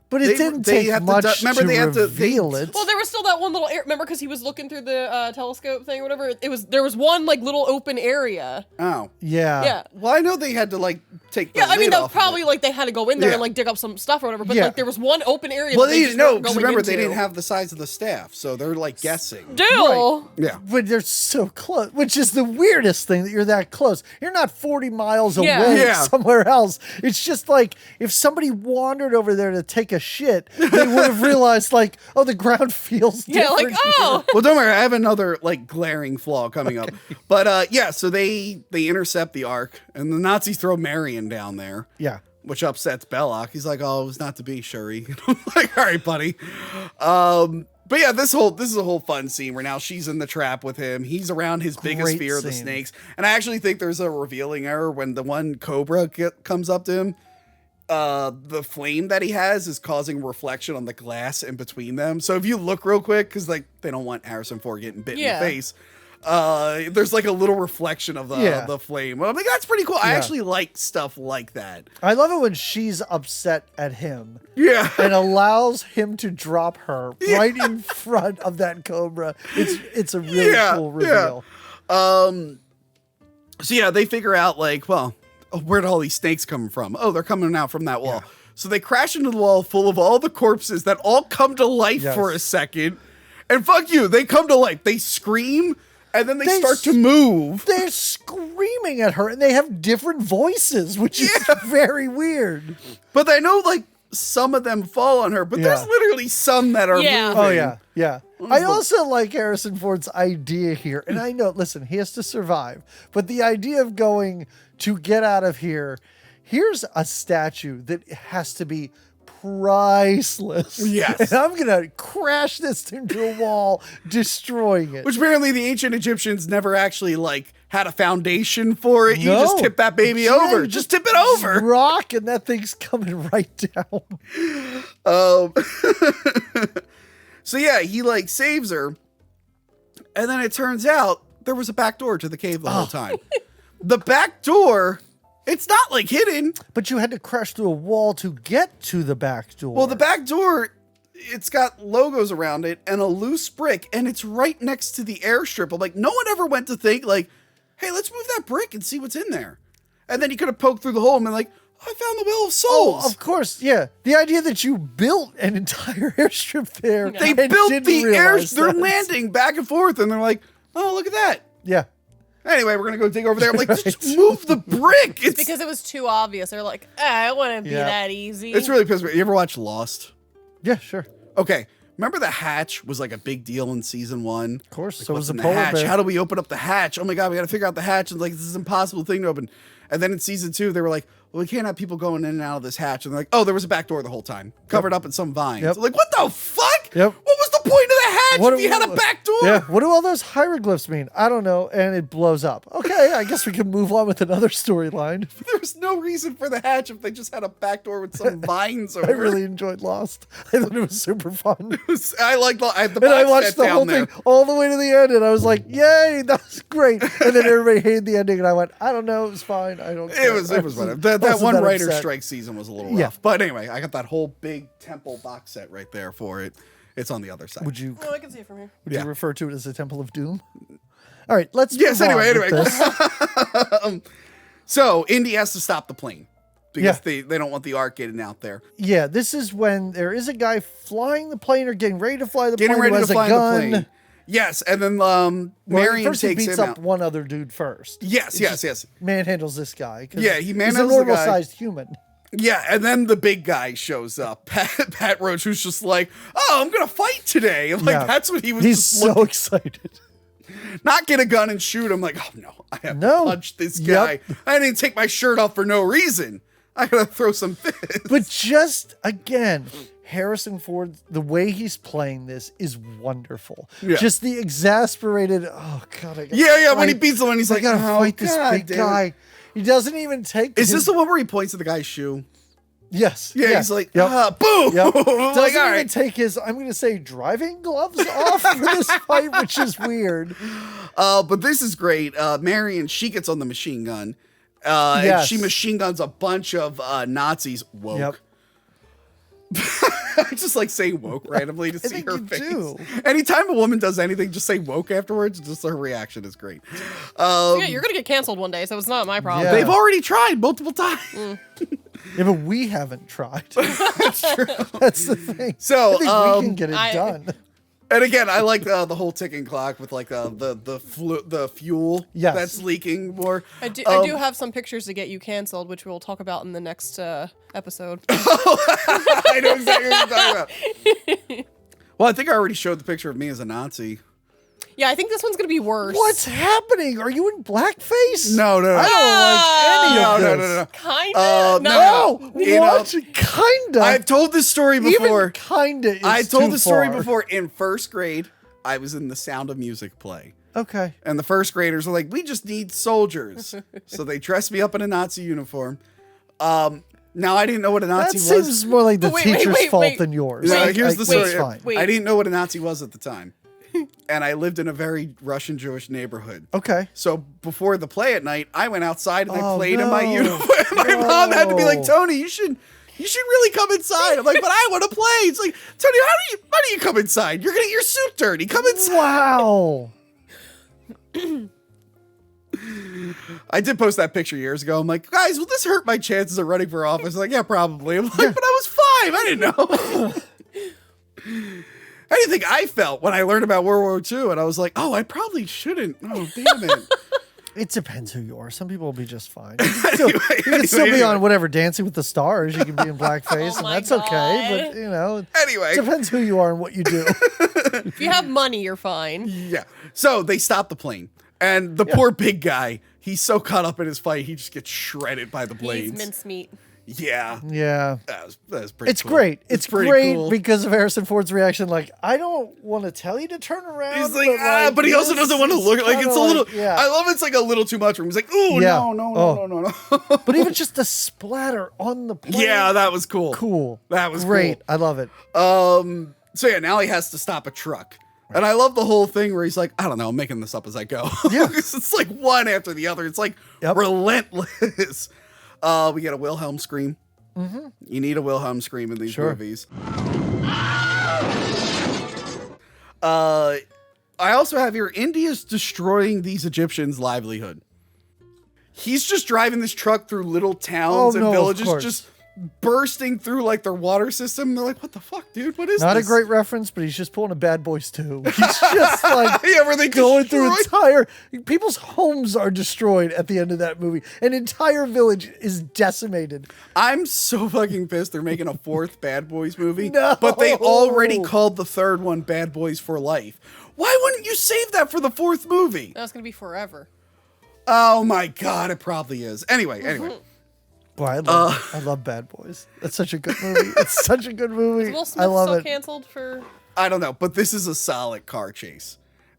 But it didn't take had to much remember to they had to- reveal it. Well, there was still that one little remember because he was looking through the telescope thing or whatever. There was one like little open area. Oh. Yeah. Yeah. Well, I know they had to, like, take the Yeah, I mean, lid that off of probably it. like they had to go in there Yeah. and like dig up some stuff or whatever. But Yeah. like there was one open area. Well, that they just didn't know, weren't because going remember, they into. didn't have the size of the staff, so they're, like, guessing. Still. Yeah. But they're so close, which is the weirdest thing that you're that close. You're not 40 miles Yeah. away Yeah. somewhere else. It's just like if somebody wandered over there to take a shit, they would have realized, like, oh, the ground feels Yeah, different. like oh. Well, don't worry, I have another, like, glaring flaw coming up. But, yeah, so they intercept the Ark, and the Nazis throw Marion down there. Yeah. Which upsets Belloc. He's like, "Oh, it was not to be, Shuri." I'm like, "All right, buddy." But yeah, this is a whole fun scene where now she's in the trap with him. He's around his biggest Great fear of the scene. snakes, and I actually think there's a revealing error when the one Cobra comes up to him. The flame that he has is causing reflection on the glass in between them. So if you look real quick, because like they don't want Harrison Ford getting bit in the face. There's like a little reflection of the flame. I'm like, that's pretty cool. I actually like stuff like that. I love it when she's upset at him. Yeah. And allows him to drop her right in front of that Cobra. It's a really cool reveal. So yeah, they figure out like, well, where did all these snakes come from? Oh, they're coming out from that wall. So they crash into the wall full of all the corpses that all come to life for a second. And fuck you, they come to life. They scream. And then they start to move. They're screaming at her, and they have different voices, which is very weird. But I know, like, some of them fall on her, but there's literally some that are moving. Oh, yeah, yeah. I also like Harrison Ford's idea here. And I know, listen, he has to survive. But the idea of going to get out of here, here's a statue that has to be priceless. Yes. And I'm going to crash this into a wall, destroying it. Which apparently the ancient Egyptians never actually, like, had a foundation for it. You No. just tip that baby over. Just tip it over. Rock, and that thing's coming right down. So yeah, he, like, saves her. And then it turns out there was a back door to the cave the whole time. The back door... It's not like hidden. But you had to crash through a wall to get to the back door. Well, the back door, it's got logos around it and a loose brick, and it's right next to the airstrip. I'm like, no one ever went to think, like, hey, let's move that brick and see what's in there. And then you could have poked through the hole and been like, I found the Well of Souls. Oh, of course, yeah. The idea that you built an entire airstrip there. They and built didn't the realize they're that. landing back and forth, and they're like, oh, look at that. Yeah. Anyway, we're going to go dig over there. I'm like, just move the brick. It's Because it was too obvious. They're like, it wouldn't be that easy. It's really pissed me. You ever watch Lost? Yeah, sure. Okay. Remember the hatch was like a big deal in season 1? Of course. Like, So what's was a in the polar hatch? bear. How do we open up the hatch? Oh my God, we got to figure out the hatch. And like, this is an impossible thing to open. And then in season 2, they were like, well, we can't have people going in and out of this hatch. And they're like, oh, there was a back door the whole time, covered up in some vines. Yep. Like, what the fuck? Yep. What was the point of the hatch if you had a back door? Yeah. What do all those hieroglyphs mean? I don't know. And it blows up. Okay, I guess we can move on with another storyline. There was no reason for the hatch if they just had a back door with some vines over I really enjoyed Lost. I thought it was super fun. I liked I had the And I box watched set the down whole there. thing all the way to the end, and I was like, "Yay, that was great!" And then everybody hated the ending, and I went, "I don't know, it was fine. I don't." Care. It was whatever. That wasn't one that writer upset. strike season was a little Yeah. rough. But anyway, I got that whole big temple box set right there for it. It's on the other side. Would you? Oh, I can see it from here. Would you refer to it as a Temple of Doom? All right, let's. Yes. move on Anyway. with this. So Indy has to stop the plane because Yeah. they don't want the Ark getting out there. Yeah, this is when there is a guy flying the plane or getting ready to fly the Getting plane ready who to has fly a the gun. plane. Yes, and then Well, Marion first he takes beats him up out. one other dude first. Yes, He yes, just yes. Manhandles this guy. 'cause Yeah, he he's a manhandles the guy. normal-sized human. Yeah, and then the big guy shows up, Pat Roach, who's just like, "Oh, I'm gonna fight today." Like Yeah. that's what he was. He's just so looking- excited. Not get a gun and shoot him. Like, oh no, I have No. to punch this guy. Yep. I didn't take my shirt off for no reason. I gotta throw some fists. But just again, Harrison Ford, the way he's playing this is wonderful. Yeah. Just the exasperated, oh God, I gotta Yeah, when he fight- beats someone, he's I like, gotta "Oh, fight this God big damn it." guy. He doesn't even take Is his- this the one where he points to the guy's shoe? Yes. Yeah, he's like, Yep. boom. Yep. Like, Doesn't all even right. take his, I'm going to say, driving gloves off for this fight, which is weird. But this is great. Marion, she gets on the machine gun. And Yes. she machine guns a bunch of Nazis. Woke. Yep. I just like saying woke randomly to see think her you face. do. Anytime a woman does anything, just say woke afterwards. Just her reaction is great. Yeah, you're gonna get canceled one day, so it's not my problem. Yeah. They've already tried multiple times. Yeah, but we haven't tried. That's true. That's the thing. So, I think we can get it I- done. And again, I like the whole ticking clock with like the fuel Yes. that's leaking more. I do have some pictures to get you canceled, which we'll talk about in the next episode. I know exactly what you're talking about. Well, I think I already showed the picture of me as a Nazi. Yeah, I think this one's gonna be worse. What's happening? Are you in blackface? No. I don't like any of this. No. Kinda. No. You know, What? Kinda. I've told this story before. Even kinda is I told too the story far. before. In first grade, I was in the Sound of Music play. Okay. And the first graders were like, we just need soldiers. So they dressed me up in a Nazi uniform. Now, I didn't know what a That Nazi was. seems more like the Wait, teacher's fault wait. than yours. No, here's the It's story. fine. Wait. I didn't know what a Nazi was at the time. And I lived in a very Russian Jewish neighborhood. Okay. So before the play at night, I went outside and I Oh, played in my no. uniform. My mom had to be like, No. Tony, you should really come inside. I'm like, but I want to play. It's like, Tony, how do you come inside? You're gonna get your suit dirty. Come inside. Wow. I did post that picture years ago. I'm like, guys, will this hurt my chances of running for office? Like, yeah, probably. I'm like, but I was 5. I didn't know. I didn't think I felt when I learned about World War II, and I was like, oh, I probably shouldn't. Oh, damn it. It depends who you are. Some people will be just fine. You can still be anyway. on whatever Dancing with the Stars. You can be in blackface, Oh and my that's okay. God. But you know, Anyway. it depends who you are and what you do. If you have money, you're fine. Yeah. So they stop the plane, and the poor big guy, he's so caught up in his fight, he just gets shredded by the He's blades. mincemeat. Yeah. Yeah. That was pretty It's cool. great. It's pretty great cool. because of Harrison Ford's reaction. Like, I don't want to tell you to turn around. He's like, but he also this doesn't want to is look like kinda it's a little. yeah. I love it's like a little too much for him. He's like, oh Yeah. no. Oh. But even just the splatter on the plane. Yeah, that was cool. cool. That was great. cool. I love it. So yeah, now he has to stop a truck. And I love the whole thing where he's like, I don't know, I'm making this up as I go. Yeah. It's like one after the other. It's like relentless. We get a Wilhelm scream. Mm-hmm. You need a Wilhelm scream in these movies. I also have here, India's destroying these Egyptians' livelihood. He's just driving this truck through little towns and of villages, course. just bursting through like their water system. They're like, what the fuck, dude? What is Not this? a great reference, but he's just pulling a Bad Boys too. He's just like Yeah, where they going through destroy- people's homes are destroyed at the end of that movie. An entire village is decimated. I'm so fucking pissed they're making a 4th Bad Boys movie. No. But they already called the 3rd one Bad Boys for Life. Why wouldn't you save that for the 4th movie? That's gonna be forever. Oh my god, it probably is. Anyway. Boy, I love Bad Boys. That's such a good movie. It's such a good movie. Is Will Smith I love still it. canceled for? I don't know, but this is a solid car chase.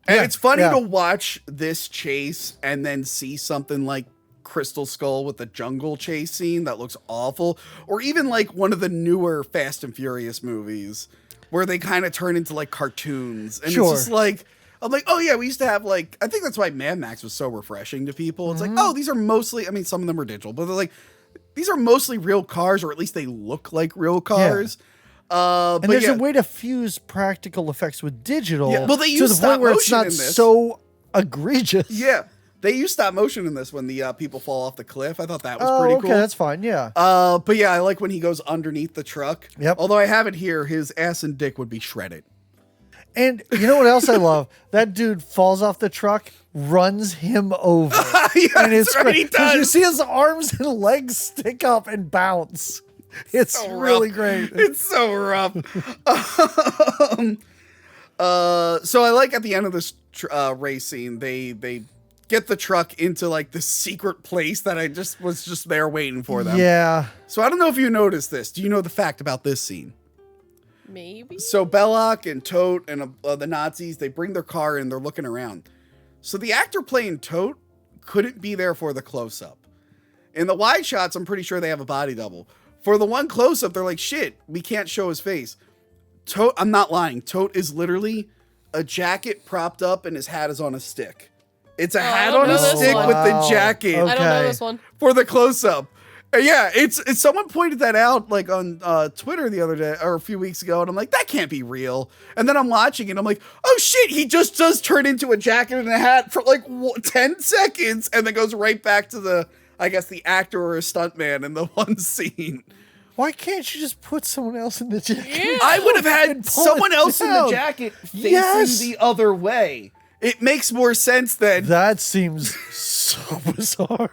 And Yeah, it's funny yeah. to watch this chase and then see something like Crystal Skull with the jungle chase scene that looks awful. Or even like one of the newer Fast and Furious movies where they kind of turn into like cartoons. And Sure. it's just like, I'm like, oh yeah, we used to have like, I think that's why Mad Max was so refreshing to people. It's Mm-hmm. like, oh, these are mostly, I mean, some of them are digital, but they're like, these are mostly real cars, or at least they look like real cars. And But there's yeah, a way to fuse practical effects with digital. Yeah, well, they to use the point stop where it's motion not in this. so egregious. yeah, they use stop motion in this when the people fall off the cliff. I thought that was Oh, pretty okay, cool. that's fine. Yeah. But yeah, I like when he goes underneath the truck. Yep. Although I have it here, his ass and dick would be shredded. And you know what else I love? That dude falls off the truck, runs him over. Yeah, and that's right, he 'cause you does. see his arms and legs stick up and bounce. It's So really rough. great. It's so rough. So I like at the end of this race scene, they get the truck into like this secret place that I just was just there waiting for them. Yeah. So I don't know if you noticed this. Do you know the fact about this scene? Maybe. So Belloc and Tote and the Nazis, they bring their car and they're looking around. So the actor playing Tote couldn't be there for the close-up. In the wide shots, I'm pretty sure they have a body double. for the one close up, they're like, shit, we can't show his face. Tote, I'm not lying. Tote is literally a jacket propped up and his hat is on a stick. It's a hat on a stick with the jacket. I don't know this one. For the close up. Yeah, it's someone pointed that out like on Twitter the other day or a few weeks ago, and I'm like, that can't be real. And then I'm watching it, and I'm like, oh shit, he just does turn into a jacket and a hat for like 10 seconds, and then goes right back to the, I guess, the actor or a stuntman in the one scene. Why can't you just put someone else in the jacket? Yeah. I would have had someone else in the jacket facing the other way. It makes more sense than that. Seems so bizarre.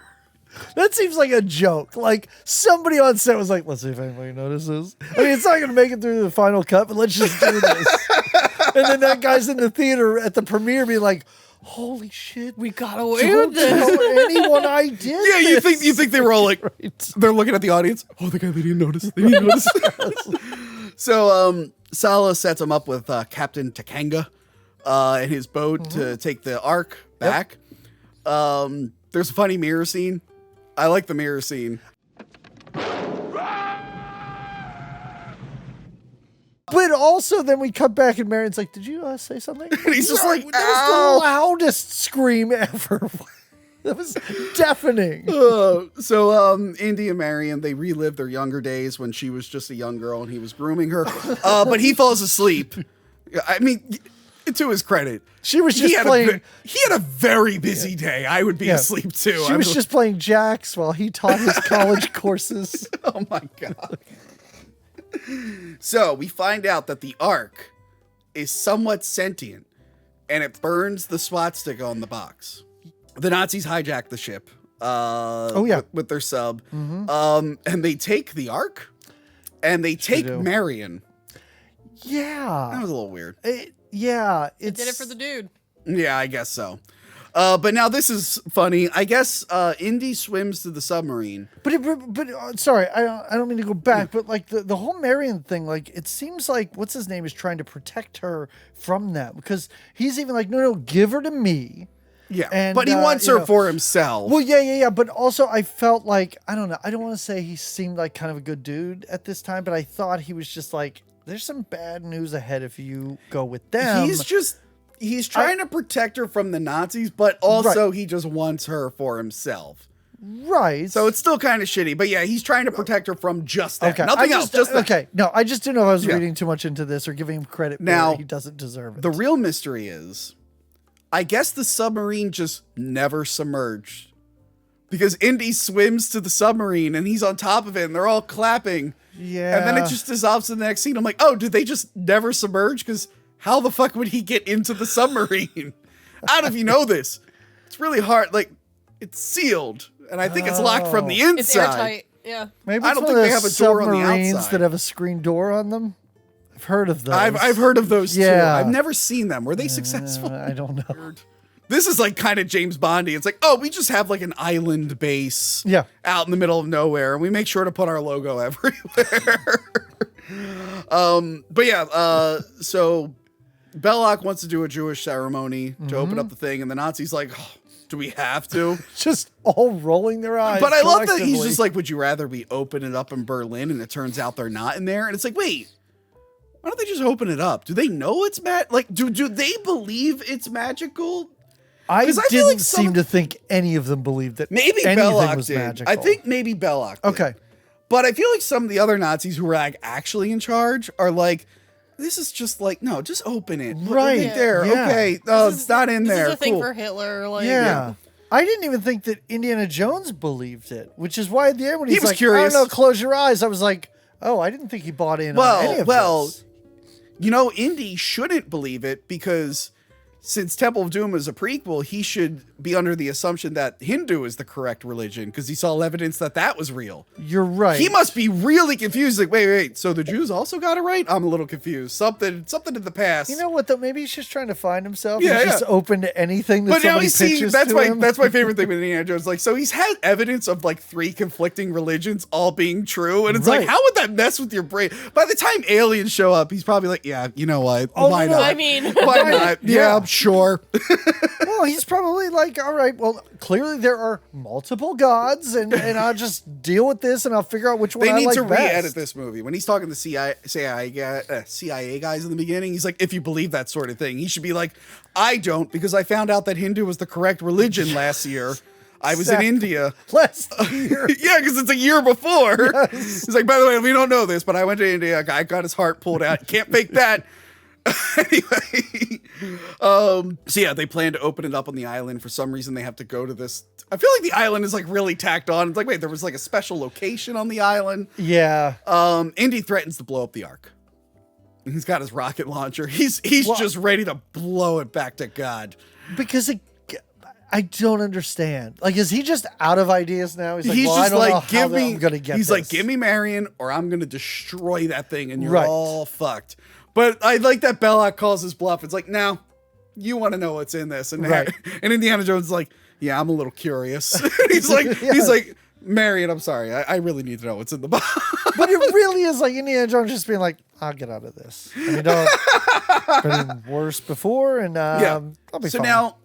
That seems like a joke. Like somebody on set was like, let's see if anybody notices. I mean, it's not going to make it through the final cut, but let's just do this. And then that guy's in the theater at the premiere being like, holy shit, we got away with this. Don't tell anyone I did. Yeah, you think they were all like, they're looking at the audience. Oh, the guy they didn't notice. They didn't notice. So Sala sets him up with Captain Takanga and his boat to take the Ark back. Yep. There's a funny mirror scene. I like the mirror scene. But also then we cut back and Marion's like, did you say something? And he's just like, that was the loudest scream ever. That was deafening. So Indy and Marion, they relive their younger days when she was just a young girl and he was grooming her. But he falls asleep. I mean, to his credit, she was just playing. He had a very busy day. I would be asleep too. She was just playing jacks while he taught his college courses. Oh my God. So we find out that the Ark is somewhat sentient and it burns the swastika on the box. The Nazis hijack the ship. With their sub. And they take the Ark and they take Marion. Yeah. That was a little weird. It did it for the dude. Yeah, I guess so. But now this is funny. I guess Indy swims to the submarine. But sorry, I don't mean to go back, but like the whole Marion thing, like it seems like what's his name is trying to protect her from that because he's even like, no, give her to me. Yeah, but he wants her for himself. Well, yeah. But also, I felt like I don't know. I don't want to say he seemed like kind of a good dude at this time, but I thought he was just like, there's some bad news ahead if you go with them. He's trying to protect her from the Nazis, but also he just wants her for himself. Right. So it's still kind of shitty, but yeah, he's trying to protect her from just that. Okay. Nothing else. Just that. Okay. No, I just didn't know if I was reading too much into this or giving him credit where he doesn't deserve it. The real mystery is, I guess the submarine just never submerged because Indy swims to the submarine and he's on top of it and they're all clapping. Yeah. And then it just dissolves in the next scene. I'm like, oh, did they just never submerge? Because how the fuck would he get into the submarine? How do you know this? It's really hard. Like, it's sealed. And I think it's locked from the inside. It's airtight. Yeah. Maybe I don't think they have a door on the submarines outside. that have a screen door on them. I've heard of those. I've heard of those too. Yeah. I've never seen them. Were they successful? I don't know. This is like kind of James Bondy. It's like, oh, we just have like an island base out in the middle of nowhere, and we make sure to put our logo everywhere. But yeah, so Belloc wants to do a Jewish ceremony to open up the thing, and the Nazis like, oh, do we have to? Just all rolling their eyes. But I love that he's just like, would you rather we open it up in Berlin? And it turns out they're not in there. And it's like, wait, why don't they just open it up? Do they know it's like, do they believe it's magical? I didn't seem to think any of them believed that maybe anything Belloc was did. magical. I think maybe Belloc did. Okay. But I feel like some of the other Nazis who were like actually in charge are like, this is just like, no, just open it. Right there. Yeah. Okay. Oh, it's not in there. This is a thing cool. for Hitler. Like, yeah. I didn't even think that Indiana Jones believed it, which is why at the end when He he's was like, curious. I don't know, close your eyes. I was like, oh, I didn't think he bought in on any of this. You know, Indy shouldn't believe it because since Temple of Doom is a prequel, he should be under the assumption that Hindu is the correct religion because he saw evidence that was real. You're right. He must be really confused. Like, wait. So the Jews also got it right? I'm a little confused. Something in the past. You know what though? Maybe he's just trying to find himself. Yeah, He's just open to anything that But now somebody he's seeing, pitches that's to my him. that's my favorite thing with Indiana Jones. Like, so he's had evidence of like 3 conflicting religions all being true, and it's like, how would that mess with your brain? By the time aliens show up, he's probably like, yeah, you know what? Why not? I mean, why not? Yeah, Sure. Well, he's probably like, all right, well, clearly there are multiple gods, and I'll just deal with this, and I'll figure out which one They I need like to best. re-edit this movie. When he's talking to CIA guys in the beginning, he's like, if you believe that sort of thing, he should be like, I don't, because I found out that Hindu was the correct religion last year. I was in India. Last year. Yeah, because it's a year before. Yes. He's like, by the way, we don't know this, but I went to India. A guy got his heart pulled out. Can't fake that. Anyway, so yeah, they plan to open it up on the island. For some reason, they have to go to this. I feel like the island is like really tacked on. It's like, wait, there was like a special location on the island. Yeah. Indy threatens to blow up the Ark. He's got his rocket launcher. He's just ready to blow it back to God. Because I don't understand. Like, is he just out of ideas now? He's like, He's well, just I don't like, know how I'm gonna get he's this. like, give me Marion, or I'm gonna destroy that thing, and you're Right. all fucked. But I like that Belloc calls his bluff. It's like, now you want to know what's in this, and Right. and Indiana Jones is like, yeah, I'm a little curious. he's like, Yeah. he's like, Marion, I'm sorry, I really need to know what's in the box. But it really is like Indiana Jones just being like, I'll get out of this. I mean, been worse before, and I'll be So fine. now,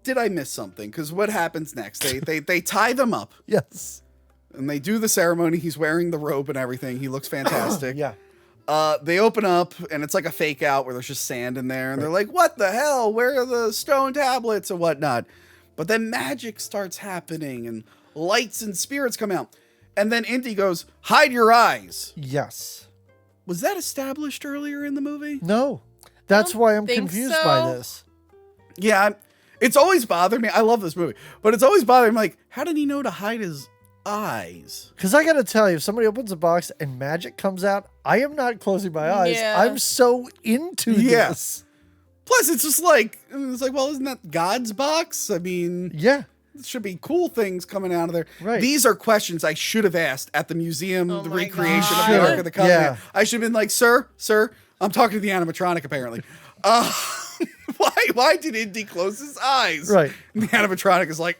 did I miss something? Because what happens next? They tie them up. Yes. And they do the ceremony. He's wearing the robe and everything. He looks fantastic. Yeah. They open up, and it's like a fake out where there's just sand in there. And they're like, what the hell? Where are the stone tablets and whatnot? But then magic starts happening, and lights and spirits come out. And then Indy goes, hide your eyes. Yes. Was that established earlier in the movie? No. That's why I'm think confused so. by this. Yeah, it's always bothered me. I love this movie. But it's always bothered me, like, how did he know to hide his eyes? Because I got to tell you, if somebody opens a box and magic comes out, I am not closing my eyes. Yeah. I'm so into Yeah. this. Plus, it's just like, well, isn't that God's box? I mean, Yeah. there should be cool things coming out of there. Right. These are questions I should have asked at the museum, the my recreation of God. the Ark of the Covenant. Yeah. I should have been like, sir, I'm talking to the animatronic, apparently. Why did Indy close his eyes? Right. And the animatronic is like,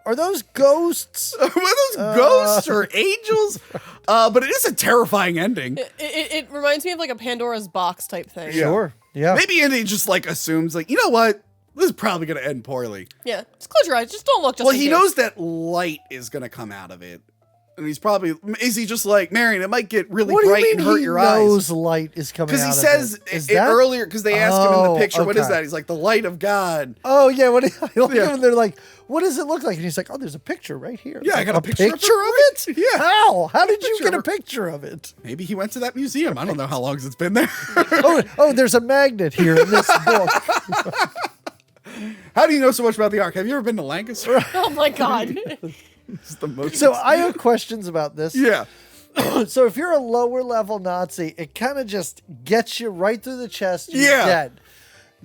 Are those ghosts? were those ghosts or angels? But it is a terrifying ending. It reminds me of like a Pandora's box type thing. Yeah. Sure. Yeah. Maybe Indy just like assumes, like, you know what? This is probably going to end poorly. Yeah. Just close your eyes. Just don't look. Just Well, in he case. knows that light is going to come out of it. And he's probably, is he just like, Marion, it might get really What do you bright mean and hurt he your knows eyes? light is coming out Because he of says it? Is it that- earlier, because they ask him in Oh, the picture, what is okay. that? He's like, the light of God. Oh, yeah. What? I like Yeah. when they're like, what does it look like? And he's like, oh, there's a picture right here. Yeah, I Like, got a picture of it? Yeah. How did you Picture get a of- picture of it? Maybe he went to that museum. I don't know how long it's been there. Oh, there's a magnet here in this book. How do you know so much about the Ark? Have you ever been to Lancaster? Oh my God. It's the most. So I have questions about this. yeah. So if you're a lower level Nazi, it kind of just gets you right through the chest. You're Yeah. dead.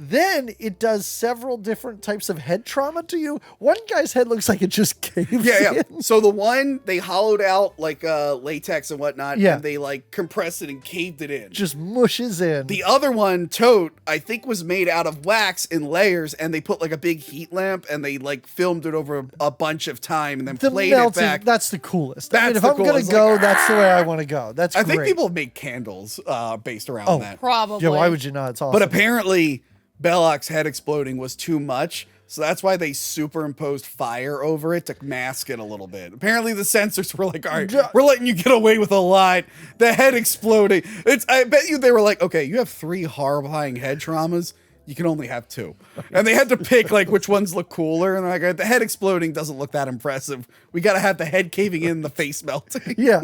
Then it does several different types of head trauma to you. One guy's head looks like it just caves Yeah. in. So the one, they hollowed out like latex and whatnot. Yeah. And they like compressed it and caved it in. Just mushes in. The other one, Tote, I think was made out of wax in layers, and they put like a big heat lamp and they like filmed it over a bunch of time and then the played it melting, back. that's the coolest. I mean, That's if the I'm going coolest. to go, Like, that's the way I want to go. That's I great. think people have made candles based around Oh, that. Probably. Yeah, why would you not? It's awesome. But apparently, Belloc's head exploding was too much. So that's why they superimposed fire over it to mask it a little bit. Apparently the censors were like, all right, we're letting you get away with a lot. The head exploding. I bet you they were like, okay, you have 3 horrifying head traumas. You can only have 2. And they had to pick like which ones look cooler. And they're like, the head exploding doesn't look that impressive. We got to have the head caving in, the face melting. Yeah.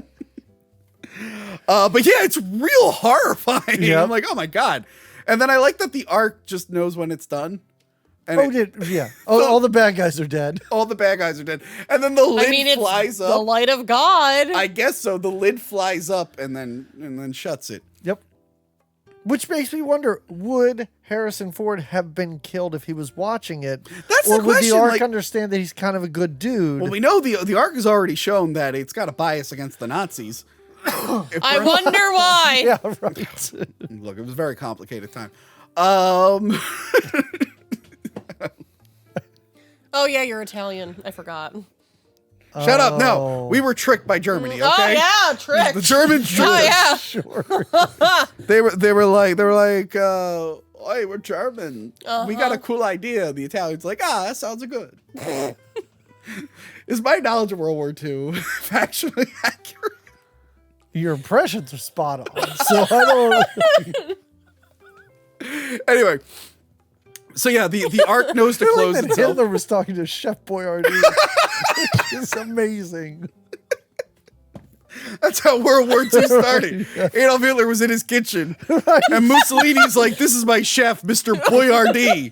But yeah, it's real horrifying. Yep. I'm like, oh my God. And then I like that the Ark just knows when it's done. And all the bad guys are dead. all the bad guys are dead. And then the lid it's flies the up. light of God. I guess so. The lid flies up and then shuts it. Yep. Which makes me wonder, would Harrison Ford have been killed if he was watching it? That's or the would question, the Ark like- understand that he's kind of a good dude? Well, we know the Ark has already shown that it's got a bias against the Nazis. I wonder why. yeah, right. Look, it was a very complicated time. Oh yeah, you're Italian. I forgot. Shut up. No, we were tricked by Germany. Okay. Oh yeah, trick. The Germans tricked Oh us. yeah. Sure. They were like, hey, we're German. We got a cool idea. The Italian's like, that sounds good. Is my knowledge of World War II factually accurate? Your impressions are spot on. So I don't. Anyway, so yeah, the Ark knows to close that itself. Hitler was talking to Chef Boyardee. It's amazing. That's how World War II started. Adolf Hitler was in his kitchen, and Mussolini's like, "This is my chef, Mr. Boyardee."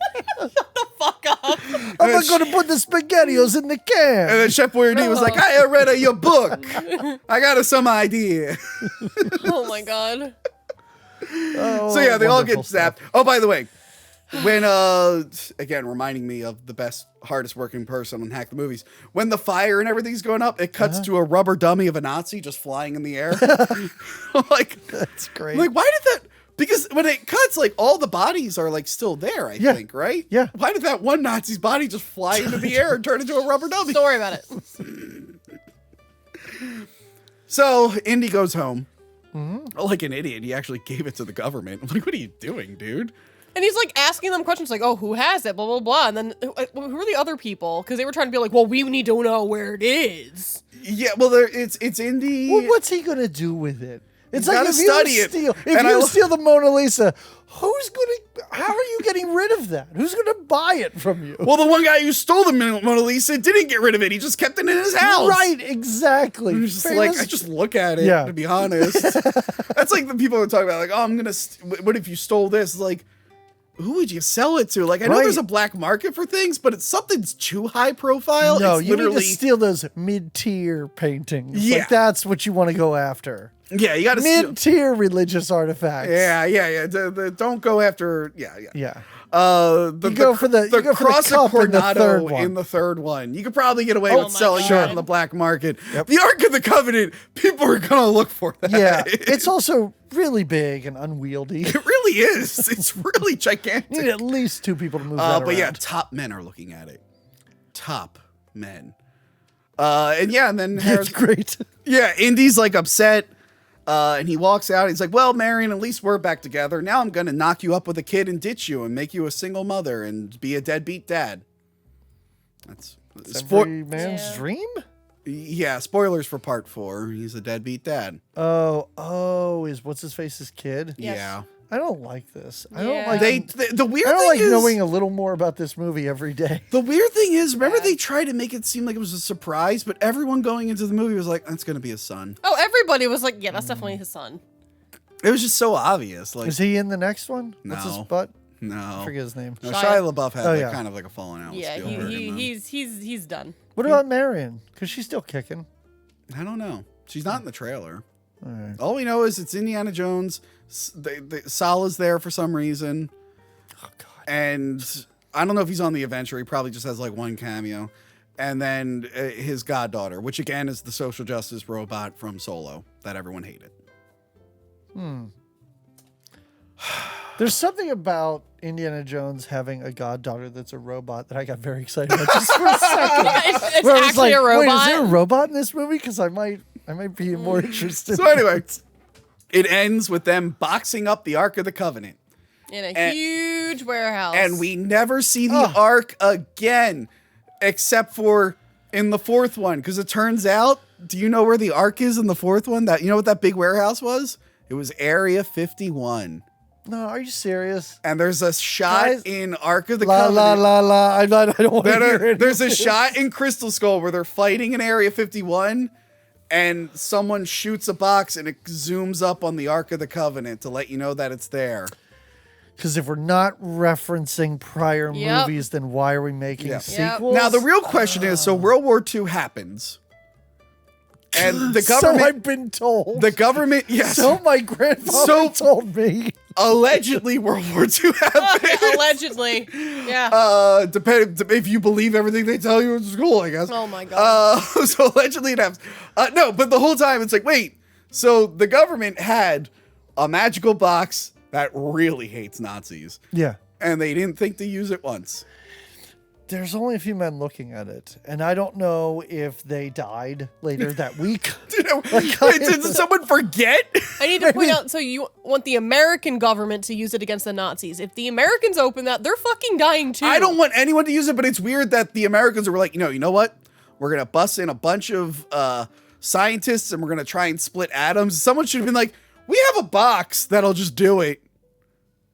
Fuck up. I'm not going to put the SpaghettiOs in the can. And then Chef Boyardee was like, "I read your book. I got some idea." Oh my god. Oh, So yeah, they all wonderful get zapped. stuff. Oh, by the way, when again reminding me of the best, hardest working person on Hack the Movies, when the fire and everything's going up, it cuts to a rubber dummy of a Nazi just flying in the air. I'm like, That's great. like, why did that? Because when it cuts, like all the bodies are like still there, I Yeah. think, right? Yeah. Why did that one Nazi's body just fly into the air and turn into a rubber dummy? Don't worry about it. So Indy goes home. Like an idiot, he actually gave it to the government. I'm like, what are you doing, dude? And he's like asking them questions like, oh, who has it? Blah, blah, blah. And then who are the other people? Because they were trying to be like, well, we need to know where it is. Yeah, well, it's Indy. Well, what's he going to do with it? It's You like gotta if you study it. steal, if And you I- steal the Mona Lisa, how are you getting rid of that? Who's going to buy it from you? Well, the one guy who stole the Mona Lisa didn't get rid of it. He just kept it in his house. Right, exactly. He was just Famous- like, I just look at it, Yeah. to be honest. That's like the people who talk about, like, oh, I'm going to, what if you stole this? It's like, who would you sell it to? Like, I know Right. there's a black market for things, but it's something's too high profile. No, it's you need literally, to steal those mid-tier paintings. Yeah. Like, that's what you want to go after. yeah, you got to steal. Mid-tier religious artifacts. Yeah. Don't go after, yeah. Yeah. The, You go for the- you go for the Cross of cup in the third Coronado one. in the third one. You could probably get away Oh with my selling God. that on the black market. The Ark of the Covenant, people are gonna look for that. Yeah. It's also really big and unwieldy. It really is. It's really You gigantic. need at least two people to move that But yeah, around. top men are looking at it. Top men. And then It's Harris, great. yeah, Indy's like upset. And he walks out. He's like, well, Marion, at least we're back together. Now I'm going to knock you up with a kid and ditch you and make you a single mother and be a deadbeat dad. That's Every man's Yeah. dream? yeah, spoilers for part 4. He's a deadbeat dad. Oh, is what's his face's kid? Yes. Yeah. I don't like this. I Yeah. don't like The weird I don't thing like is, knowing a little more about this movie every day. the weird thing is, remember they tried to make it seem like it was a surprise, but everyone going into the movie was like, that's going to be his son. Oh, everybody was like, yeah, that's definitely his son. It was just so obvious. Like, Is he in the next one? What's his No. butt? no. I forget his name. No, Shia. Shia LaBeouf had Oh, like, yeah. kind of like a falling out Yeah, with Spielberg. and then- he's done. What about Marion? Because she's still kicking. I don't know. She's not in the trailer. All right. All we know is it's Indiana Jones. Salah's there for some reason. Oh, God. And I don't know if he's on the adventure. He probably just has like one cameo. And then his goddaughter, which again is the social justice robot from Solo that everyone hated. There's something about Indiana Jones having a goddaughter that's a robot that I got very excited about just for a second. It's Where I was actually like, a robot. Wait, is there a robot in this movie? Because I might be more interested. So anyway, it ends with them boxing up the Ark of the Covenant. In a And- huge warehouse. And we never see the Ark again, except for in the fourth one. Because it turns out, do you know where the Ark is in the fourth one? That, you know what that big warehouse was? It was Area 51. No, are you serious? And there's a shot Guys, in Ark of the La Covenant. la la la. I don't want to hear it. There's a shot in Crystal Skull where they're fighting in Area 51 and someone shoots a box and it zooms up on the Ark of the Covenant to let you know that it's there. Because if we're not referencing prior Yep. movies, then why are we making Yeah. sequels? Now, the real question is, so World War II happens. And the So government... I've been told. The government, yes. So my grandfather So- told me. Allegedly, World War II happened. Allegedly. Yeah. If you believe everything they tell you in school, I guess. Oh my God. So allegedly it happens. No, but the whole time it's like, wait. So the government had a magical box that really hates Nazis, Yeah. and they didn't think to use it once. There's only a few men looking at it, and I don't know if they died later that week. Wait, did someone forget? I need to point out, so you want the American government to use it against the Nazis. If the Americans open that, they're fucking dying too. I don't want anyone to use it, but it's weird that the Americans were like, you know what? We're going to bust in a bunch of scientists and we're going to try and split atoms. Someone should have been like, we have a box that'll just do it.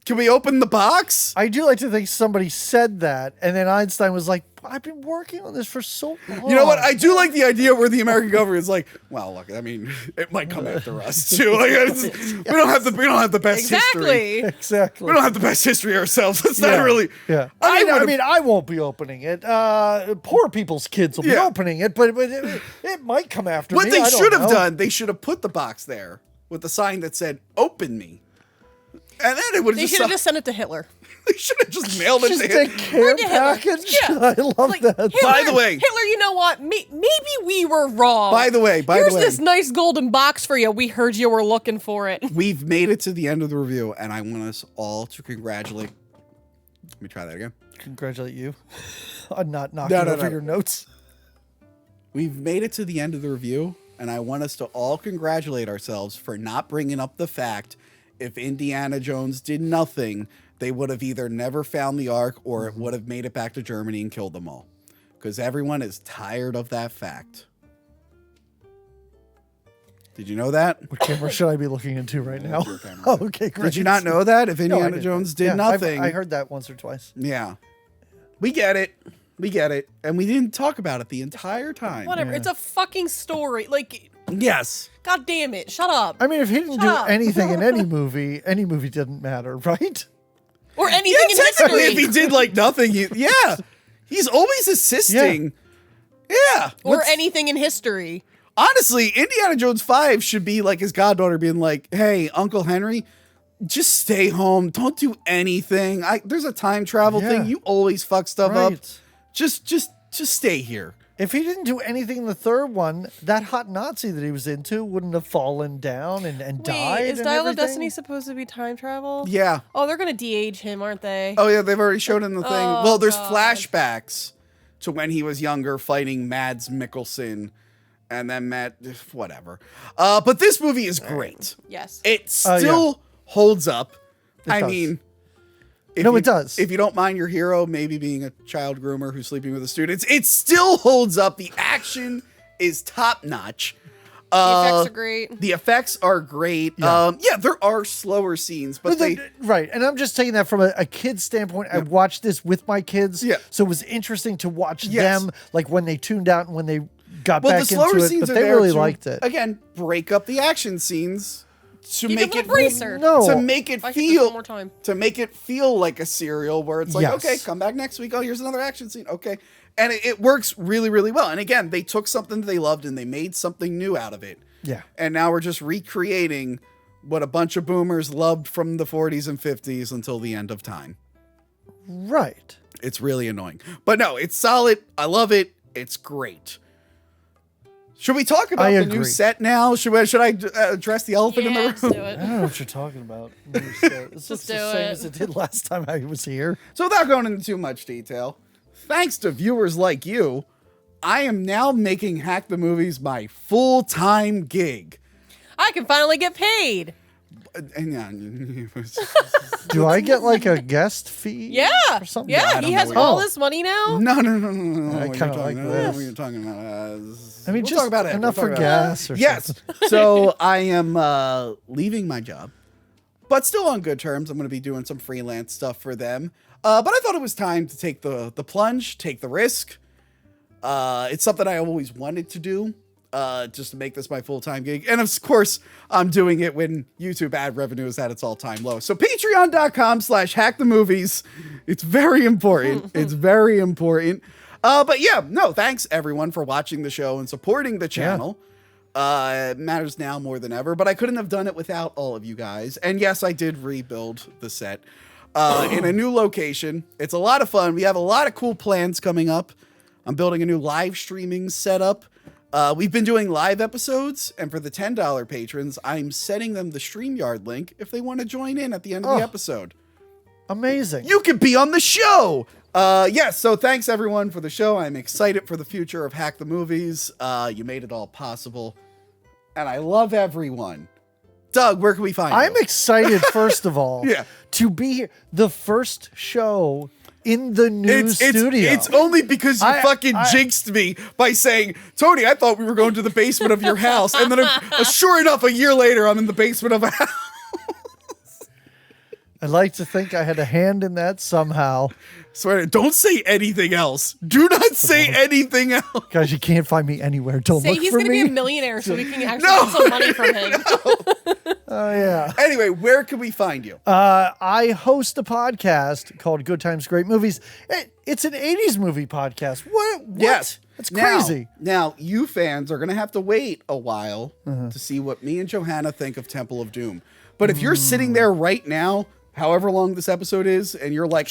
Can we open the box? I do like to think somebody said that, and then Einstein was like, I've been working on this for so long. You know what? I do like the idea where the American government is like, well, look, I mean, it might come after us too. Like, we don't have the best history. Exactly. We don't have the best history ourselves. It's not really. Yeah. I mean, I won't be opening it. Poor people's kids will be opening it, but it might come after what me. What they should have done, they should have put the box there with the sign that said, "Open me." And then it would have They should have just sent it to Hitler. They should have just mailed it to Just a him. care package. Yeah. I love that. Hitler, By the way, Hitler, you know what? Maybe we were wrong. By the way, here's this nice golden box for you. We heard you were looking for it. We've made it to the end of the review, and I want us all to congratulate. Let me try that again. Congratulate you on not knocking over your notes. We've made it to the end of the review, and I want us to all congratulate ourselves for not bringing up the fact if Indiana Jones did nothing, they would have either never found the Ark or it would have made it back to Germany and killed them all. Because everyone is tired of that fact. Did you know that? What camera should I be looking into right now? Oh, okay, great. Did you not know that? If Indiana Jones did nothing. I heard that once or twice. Yeah. We get it. We get it. And we didn't talk about it the entire time. Whatever. It's a fucking story. Like, yes. God damn it. Shut up. I mean, if he didn't do anything in any movie didn't matter, right? Or anything in history. If he did like nothing, he's always assisting. Yeah. Or anything in history. Honestly, Indiana Jones 5 should be like his goddaughter being like, hey, Uncle Henry, just stay home. Don't do anything. There's a time travel thing. You always fuck stuff up. Just stay here. If he didn't do anything in the third one, that hot Nazi that he was into wouldn't have fallen down and died. Is Dial of Destiny supposed to be time travel? Yeah. Oh, they're going to de-age him, aren't they? Oh, yeah, they've already shown in the thing. Oh, Well, there's God. flashbacks to when he was younger fighting Mads Mikkelsen and then whatever. But this movie is great. Yes. It still holds up. It does. Mean... it does. If you don't mind your hero maybe being a child groomer who's sleeping with the students, it still holds up. The action is top notch. The effects are great. The effects are great. Yeah. There are slower scenes, but right. And I'm just taking that from a kid's standpoint. I watched this with my kids, so it was interesting to watch them, like when they tuned out and when they got back the slower into it. scenes But are they there really to, liked it. Again, break up the action scenes. To Give make him it a bracer. to make it If I could just one feel more time. to make it feel like a serial where it's like, Yes. okay, come back next week. Oh, here's another action scene. Okay. And it works really, really well. And again, they took something that they loved and they made something new out of it. Yeah. And now we're just recreating what a bunch of boomers loved from the 40s and 50s until the end of time. Right. It's really annoying. But no, it's solid. I love it. It's great. Should we talk about the new set now? Should I address the elephant in the room? Let's do it. I don't know what you're talking about. It's just the same as it did last time I was here. So without going into too much detail, thanks to viewers like you, I am now making Hack the Movies my full-time gig. I can finally get paid. Do I get like a guest fee? Yeah. Or something? Yeah, he has all this money now. No. I kind of like this. What are you talking about? I mean, we'll just talk about it. enough We'll for talk about gas or Yes. something. So I am leaving my job, but still on good terms. I'm going to be doing some freelance stuff for them. But I thought it was time to take the plunge, take the risk. It's something I always wanted to do, just to make this my full-time gig. And of course, I'm doing it when YouTube ad revenue is at its all-time low. So patreon.com/hackthemovies. It's very important. It's very important. But yeah, no, thanks everyone for watching the show and supporting the channel. It matters now more than ever, but I couldn't have done it without all of you guys. And yes, I did rebuild the set in a new location. It's a lot of fun. We have a lot of cool plans coming up. I'm building a new live streaming setup. We've been doing live episodes, and for the $10 patrons, I'm sending them the StreamYard link if they want to join in at the end of the episode. Amazing. You could be on the show. So thanks everyone for the show. I'm excited for the future of Hack the Movies. You made it all possible. And I love everyone. Doug, where can we find you? I'm excited, first of all, Yeah. to be here. The first show in the new studio. It's only because you fucking jinxed me by saying, Tony, I thought we were going to the basement of your house. And then sure enough, a year later, I'm in the basement of a house. I'd like to think I had a hand in that somehow. Swear, don't say anything else. Do not say anything else. Guys, you can't find me anywhere. Don't Say look he's for gonna me. be a millionaire so we can actually get some money from him. Oh, yeah. Anyway, where can we find you? I host a podcast called Good Times, Great Movies. It's an 80s movie podcast. What? Yes. That's crazy. Now, you fans are going to have to wait a while to see what me and Johanna think of Temple of Doom. But if you're sitting there right now, however long this episode is, and you're like,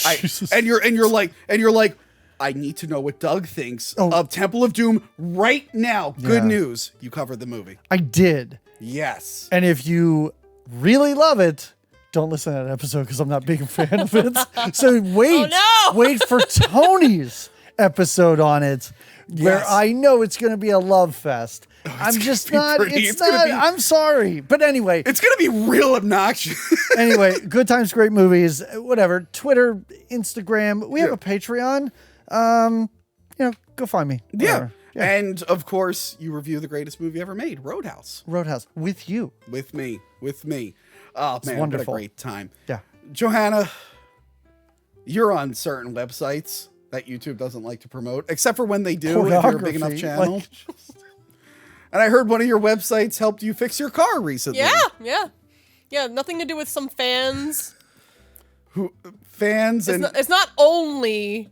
you're like, I need to know what Doug thinks of Temple of Doom right now. Good news. You covered the movie. I did. Yes. And if you really love it, don't listen to that episode because I'm not a big fan of it. So wait, wait for Tony's episode on it, where I know it's going to be a love fest. I'm just not. It's not. I'm sorry, but anyway, it's going to be real obnoxious. Anyway, Good Times, Great Movies. Whatever. Twitter, Instagram. We have a Patreon. Go find me. Yeah. And of course, you review the greatest movie ever made, Roadhouse. Roadhouse with you. With me. Oh, man, wonderful. What a great time. Yeah. Johanna, you're on certain websites that YouTube doesn't like to promote, except for when they do, if you're a big enough channel. And I heard one of your websites helped you fix your car recently. Yeah, nothing to do with some fans. It's not only...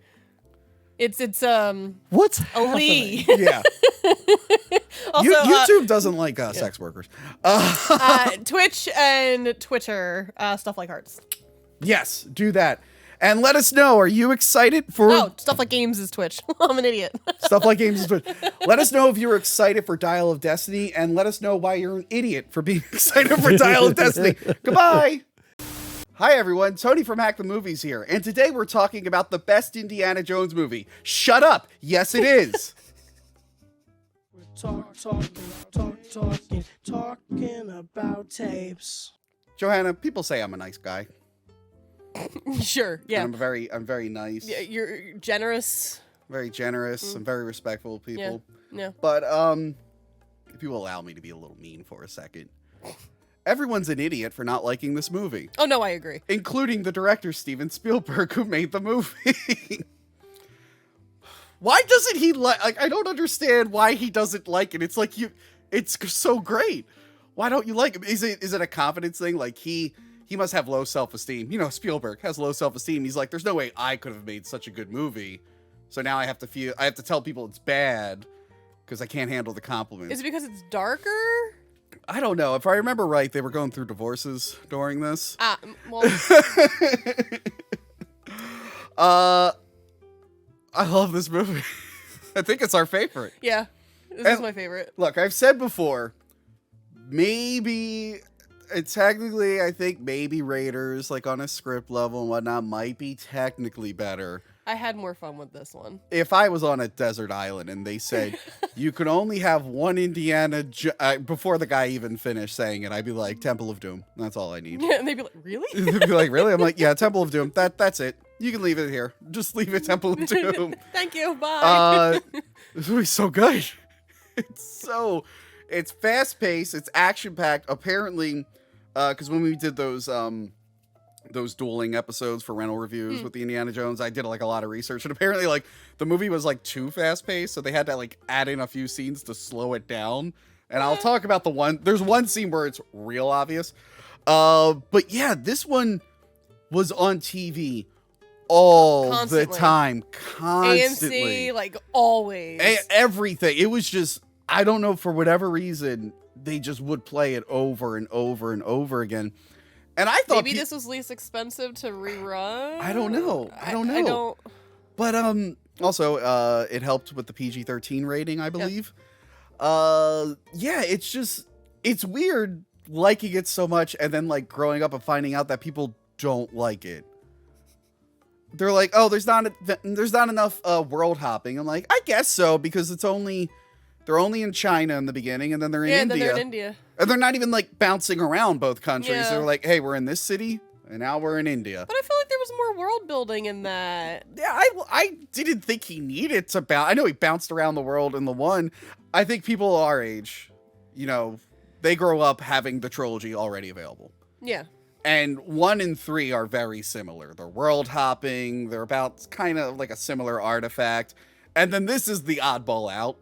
It's what's Ali. Yeah. Also, YouTube doesn't like sex workers. Twitch and Twitter, stuff like hearts. Yes, do that. And let us know, are you excited for... Oh, stuff like games is Twitch. I'm an idiot. Stuff like games is Twitch. Let us know if you're excited for Dial of Destiny, and let us know why you're an idiot for being excited for Dial of Destiny. Goodbye. Hi, everyone. Tony from Hack the Movies here. And today we're talking about the best Indiana Jones movie. Shut up. Yes, it is. We're talking about tapes. Johanna, people say I'm a nice guy. Sure, yeah. And I'm very nice. Yeah, you're generous. Very generous. I'm very respectful of people. Yeah. But if you allow me to be a little mean for a second. Everyone's an idiot for not liking this movie. Oh, no, I agree. Including the director, Steven Spielberg, who made the movie. Why doesn't he like, I don't understand why he doesn't like it. It's like it's so great. Why don't you like it? Is it a confidence thing? Like he must have low self-esteem. You know, Spielberg has low self-esteem. He's like, there's no way I could have made such a good movie. So now I have to tell people it's bad because I can't handle the compliments. Is it because it's darker? I don't know. If I remember right, they were going through divorces during this. Well. I love this movie. I think it's our favorite. Yeah, this is my favorite. Look, I've said before, maybe technically, I think maybe Raiders, like on a script level and whatnot, might be technically better. I had more fun with this one. If I was on a desert island and they said you could only have one Indiana before the guy even finished saying it, I'd be like, Temple of Doom. That's all I need. Yeah, and they'd be like, really? They'd be like, really? I'm like, yeah, Temple of Doom. That's it. You can leave it here. Just leave it Temple of Doom. Thank you. Bye. This movie's so good. It's fast paced. It's action packed. Apparently, because when we did those dueling episodes for rental reviews with the Indiana Jones, I did like a lot of research, and apparently like the movie was like too fast paced, so they had to like add in a few scenes to slow it down. And I'll talk about there's one scene where it's real obvious. But yeah, this one was on TV all the time, constantly. AMC, like always. Everything. It was just, I don't know, for whatever reason, they just would play it over and over and over again. And I thought maybe this was least expensive to rerun. I don't know. But also it helped with the PG-13 rating, I believe. Yeah, it's weird liking it so much and then like growing up and finding out that people don't like it. they're like, oh, there's not enough world hopping. I'm like, I guess so, because they're only in China in the beginning, and then they're in India. And then they're in India. And they're not even like bouncing around both countries. Yeah. They're like, hey, we're in this city, and now we're in India. But I feel like there was more world building in that. Yeah, I didn't think he needed to bounce. I know he bounced around the world in the one. I think people our age, they grow up having the trilogy already available. Yeah. And 1 and 3 are very similar. They're world hopping. They're about kind of like a similar artifact. And then this is the oddball out.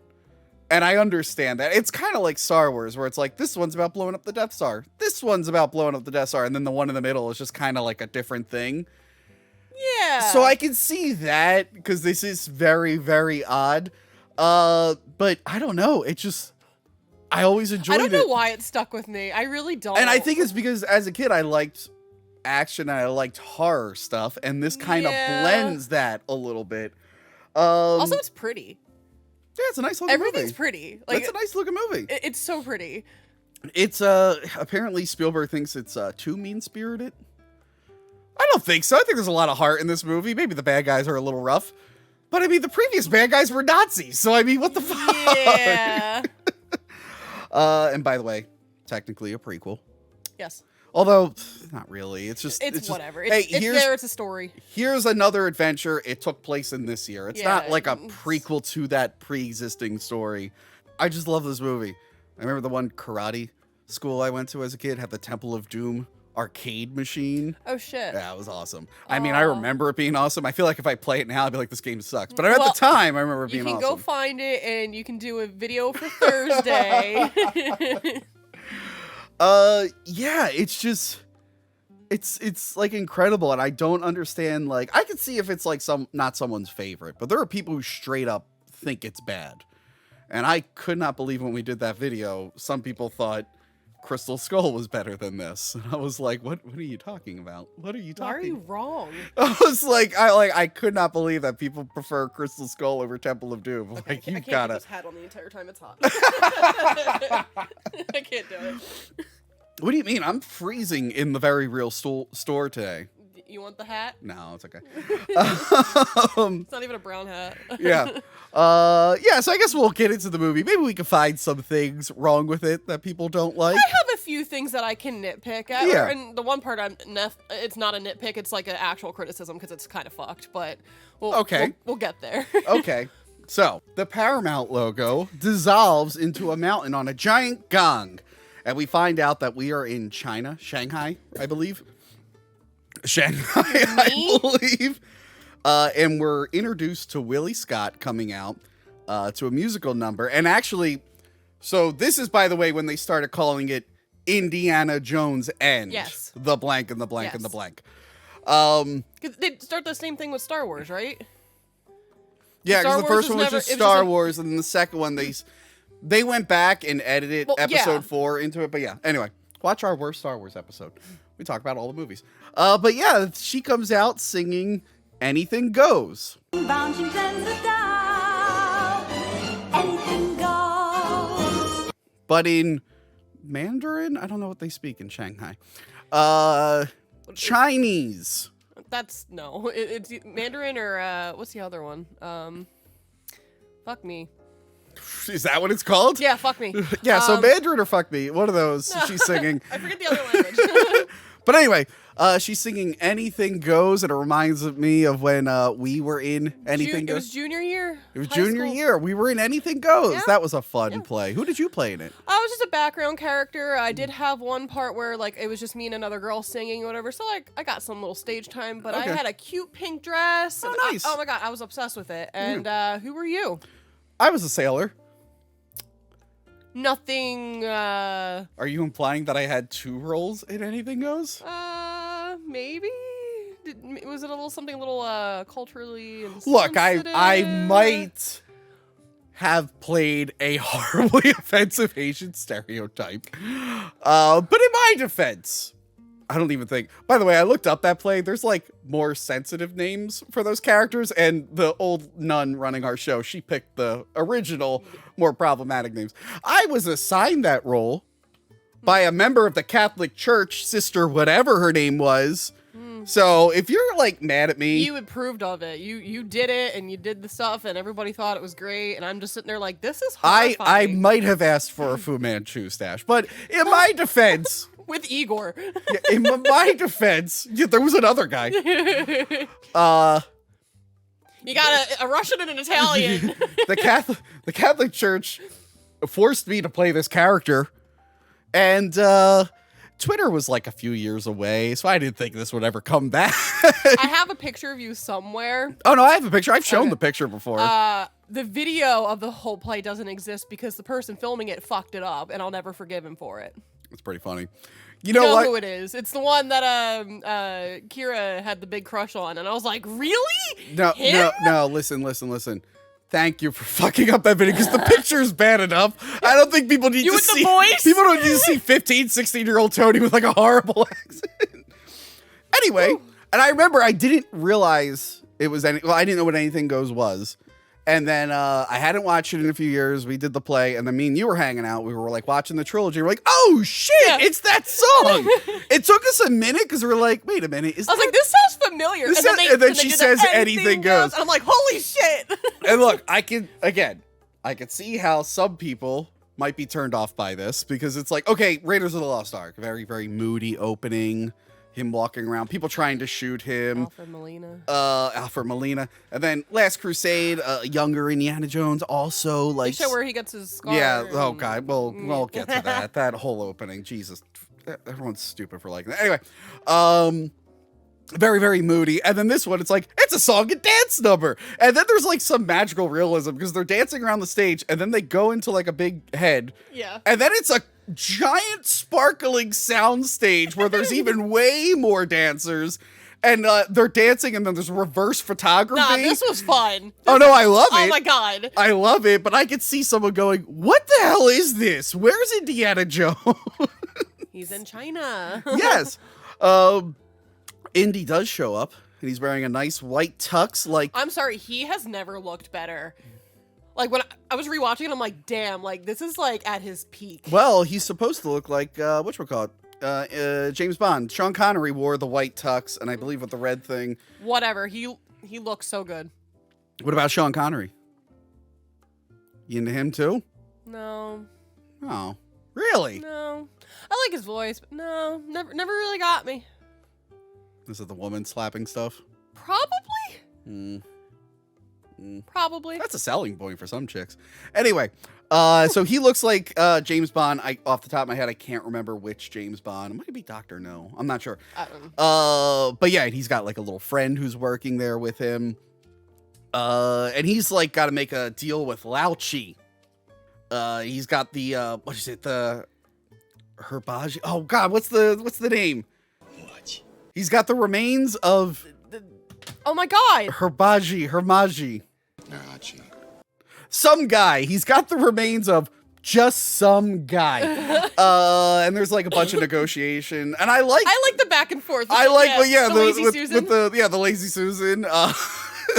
And I understand that. It's kind of like Star Wars, where it's like, this one's about blowing up the Death Star. This one's about blowing up the Death Star. And then the one in the middle is just kind of like a different thing. Yeah. So I can see that, because this is very, very odd. But I don't know. It just, I always enjoyed it. I don't know why it stuck with me. I really don't. And I think it's because as a kid, I liked action and I liked horror stuff. And this kind of blends that a little bit. Also, it's pretty. Yeah, it's a nice looking movie. Everything's pretty. Like, it's a nice looking movie. It's so pretty. It's apparently Spielberg thinks it's too mean-spirited. I don't think so. I think there's a lot of heart in this movie. Maybe the bad guys are a little rough. But I mean, the previous bad guys were Nazis. So I mean, what the fuck? Yeah. And by the way, technically a prequel. Yes. Although, not really. It's just whatever. Hey, It's a story. Here's another adventure. It took place in this year. It's not like a prequel to that pre-existing story. I just love this movie. I remember the one karate school I went to as a kid had the Temple of Doom arcade machine. Oh, shit. Yeah, it was awesome. I mean, I remember it being awesome. I feel like if I play it now, I'd be like, this game sucks. But at the time, I remember it being awesome. You can go find it, and you can do a video for Thursday. Yeah, it's just, it's like incredible, and I don't understand, like, I could see if it's like not someone's favorite, but there are people who straight up think it's bad. And I could not believe when we did that video, some people thought Crystal Skull was better than this. And I was like, what are you talking about? What are you talking? Why are you wrong? I was like, I could not believe that people prefer Crystal Skull over Temple of Doom. Okay, Like, you I can't gotta. keep this hat on the entire time it's hot. I can't do it. What do you mean? I'm freezing in the very real store today. You want the hat? No, it's okay. It's not even a brown hat. Yeah. Yeah, so I guess we'll get into the movie. Maybe we can find some things wrong with it that people don't like. I have a few things that I can nitpick at. Yeah. And the one part it's not a nitpick, it's like an actual criticism because it's kind of fucked, but we'll get there. Okay. So, the Paramount logo dissolves into a mountain on a giant gong. And we find out that we are in China, Shanghai, I believe. Shanghai, I believe. And we're introduced to Willie Scott coming out to a musical number. And actually, so this is, by the way, when they started calling it Indiana Jones and the blank and the blank and the blank. 'Cause they start the same thing with Star Wars, right? Yeah, because the first one was just Star Wars, and then the second one, they went back and edited episode 4 into it. But yeah, anyway, watch our worst Star Wars episode. We talk about all the movies. But yeah, she comes out singing Anything Goes. Anything goes. But in Mandarin, I don't know what they speak in Shanghai. Chinese. That's no. It's Mandarin or what's the other one? Fuck me. Is that what it's called? Yeah, fuck me. Yeah, so Mandarin or fuck me. One of those she's singing. I forget the other language. But anyway, she's singing Anything Goes, and it reminds me of when we were in Anything Goes. It was junior year. It was junior year. We were in Anything Goes. Yeah. That was a fun play. Who did you play in it? I was just a background character. I did have one part where like it was just me and another girl singing or whatever. So like I got some little stage time, but I had a cute pink dress. Oh, nice. Oh my God, I was obsessed with it. And who were you? I was a sailor. Nothing. Are you implying that I had 2 roles in Anything Goes? Maybe. Was it a little something culturally insensitive? Look, I might have played a horribly offensive Asian stereotype. But in my defense, I don't even think. By the way, I looked up that play. There's like more sensitive names for those characters, and the old nun running our show, she picked the original, more problematic names. I was assigned that role by a member of the Catholic Church, Sister whatever her name was, So if you're like mad at me, You approved of it. You did it, and you did the stuff, and everybody thought it was great. And I'm just sitting there like, this is I horrifying. might have asked for a Fu Manchu stash, but in my defense, With Igor. in my defense, there was another guy. You got a Russian and an Italian. The Catholic Church forced me to play this character, and Twitter was like a few years away, so I didn't think this would ever come back. I have a picture of you somewhere. Oh no, I have a picture. I've shown the picture before. The video of the whole play doesn't exist because the person filming it fucked it up, and I'll never forgive him for it. It's pretty funny. You know who it is. It's the one that Kira had the big crush on, and I was like, really? No, listen. Thank you for fucking up that video, because the picture is bad enough. I don't think people need to see... the voice? People don't need to see 15, 16-year-old Tony with like a horrible accent. Anyway, and I remember I didn't realize it was I didn't know what Anything Goes was. And then I hadn't watched it in a few years. We did the play, and then me and you were hanging out. We were like watching the trilogy. We're like, oh shit, it's that song. It took us a minute because we were like, wait a minute. I was like, this sounds familiar. And then she says Anything Goes. And I'm like, holy shit. And look, I can see how some people might be turned off by this, because it's like, okay, Raiders of the Lost Ark, very, very moody opening. Him walking around, people trying to shoot him. Alfred Molina. And then Last Crusade, younger Indiana Jones, also like... You show where he gets his scar. Yeah, oh god, we'll get to that. That whole opening, Jesus. Everyone's stupid for liking that. Anyway, very, very moody. And then this one, it's like, it's a song and dance number. And then there's like some magical realism, because they're dancing around the stage, and then they go into like a big head. Yeah. And then it's a giant sparkling sound stage where there's even way more dancers, and they're dancing, and then there's reverse photography. Nah, this was fun. I love it. Oh my god. I love it, but I could see someone going, what the hell is this? Where's Indiana Jones? He's in China. Yes. Indy does show up, and he's wearing a nice white tux. Like, I'm sorry, he has never looked better. Like, when I was rewatching it, I'm like, damn, like, this is, like, at his peak. Well, he's supposed to look like, whatchamacallit? James Bond. Sean Connery wore the white tux, and I believe with the red thing. Whatever. He looks so good. What about Sean Connery? You into him, too? No. Oh. Really? No. I like his voice, but no. Never really got me. Is it the woman slapping stuff? Probably. Probably. That's a selling point for some chicks. Anyway, so he looks like James Bond. Off the top of my head, I can't remember which James Bond. It might be Dr. No. I'm not sure. But yeah, he's got like a little friend who's working there with him. And he's like got to make a deal with Lao Chi. He's got the what is it? The Herbaji. Oh God, what's the name? He's got the remains of oh my God. Hermaji. Some guy. He's got the remains of just some guy. And there's like a bunch of negotiation. And I like the back and forth. I like the lazy Susan. The lazy Susan.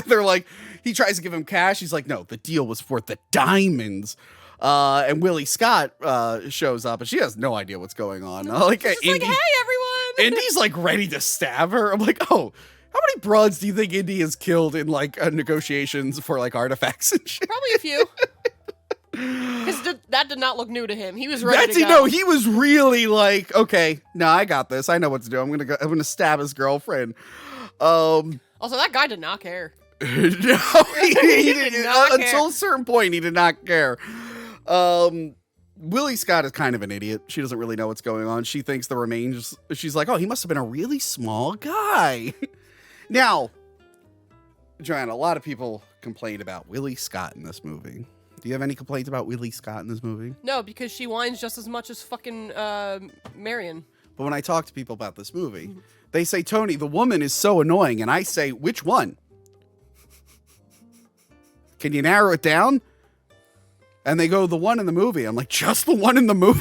They're like, he tries to give him cash. He's like, no, the deal was for the diamonds. And Willie Scott shows up, and she has no idea what's going on. Like, she's like, hey everyone. Indy's like ready to stab her. I'm like, oh, how many broads do you think Indy has killed in like negotiations for like artifacts and shit? Probably a few. Because that did not look new to him. He was ready to go. No, he was really like, okay, no, I got this. I know what to do. I'm gonna stab his girlfriend. Also, that guy did not care. No, he did not care. Until a certain point, he did not care. Willie Scott is kind of an idiot. She doesn't really know what's going on. She thinks the remains. She's like, oh, he must have been a really small guy. Now, Johanna, a lot of people complained about Willie Scott in this movie. Do you have any complaints about Willie Scott in this movie? No, because she whines just as much as fucking Marion. But when I talk to people about this movie, they say, Tony, the woman is so annoying. And I say, which one? Can you narrow it down? And they go, the one in the movie. I'm like, just the one in the movie?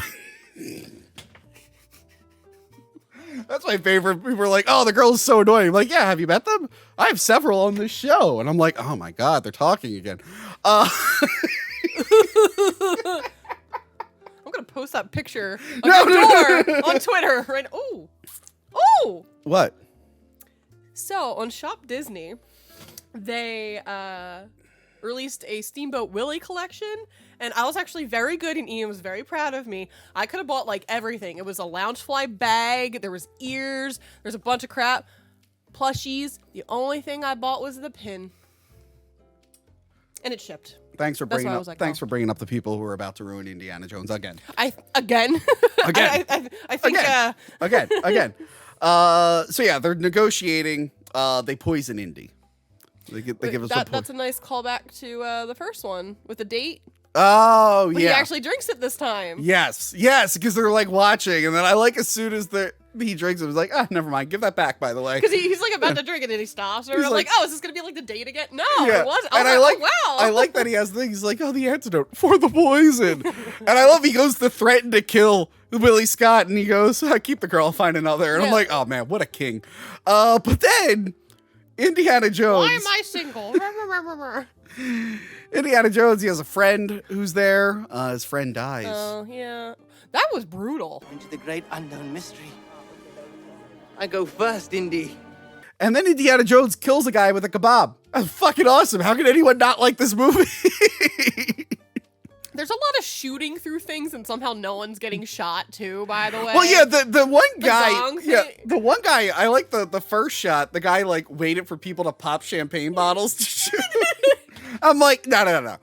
That's my favorite. People are like, oh, the girl is so annoying. I'm like, yeah, have you met them? I have several on this show. And I'm like, oh my God, they're talking again. I'm going to post that picture of your door on Twitter. Right? Oh. What? So on Shop Disney, they released a Steamboat Willie collection, and I was actually very good, and Ian was very proud of me. I could have bought like everything. It was a Loungefly bag, there was ears, there's a bunch of crap, plushies. The only thing I bought was the pin, and it shipped. Thanks for bringing up. Like, thanks for bringing up the people who are about to ruin Indiana Jones again. Again. I think again. So yeah, they're negotiating. They poison Indy. They give us that's a nice callback to the first one with the date. Oh But yeah. he actually drinks it this time. Yes, because they're like watching, and then I like as soon as he drinks it, he's like, never mind, give that back. By the way, Because he's like about to drink it, and he stops. And I'm like, oh, is this gonna be like the date again? No, it wasn't. And Wow. I like that he has things. He's like, the antidote for the poison. And I love he goes to threaten to kill Willie Scott, and he goes, keep the girl, find another. And I'm like, oh man, what a king. But then Indiana Jones. Why am I single? Indiana Jones, he has a friend who's there. His friend dies. Oh, yeah. That was brutal. Into the great unknown mystery. I go first, Indy. And then Indiana Jones kills a guy with a kebab. That's fucking awesome. How can anyone not like this movie? There's a lot of shooting through things, and somehow no one's getting shot too, by the way. Well, yeah, the one guy, gong yeah, thing. the one guy, I like the first shot. The guy like waited for people to pop champagne bottles to shoot. I'm like, no.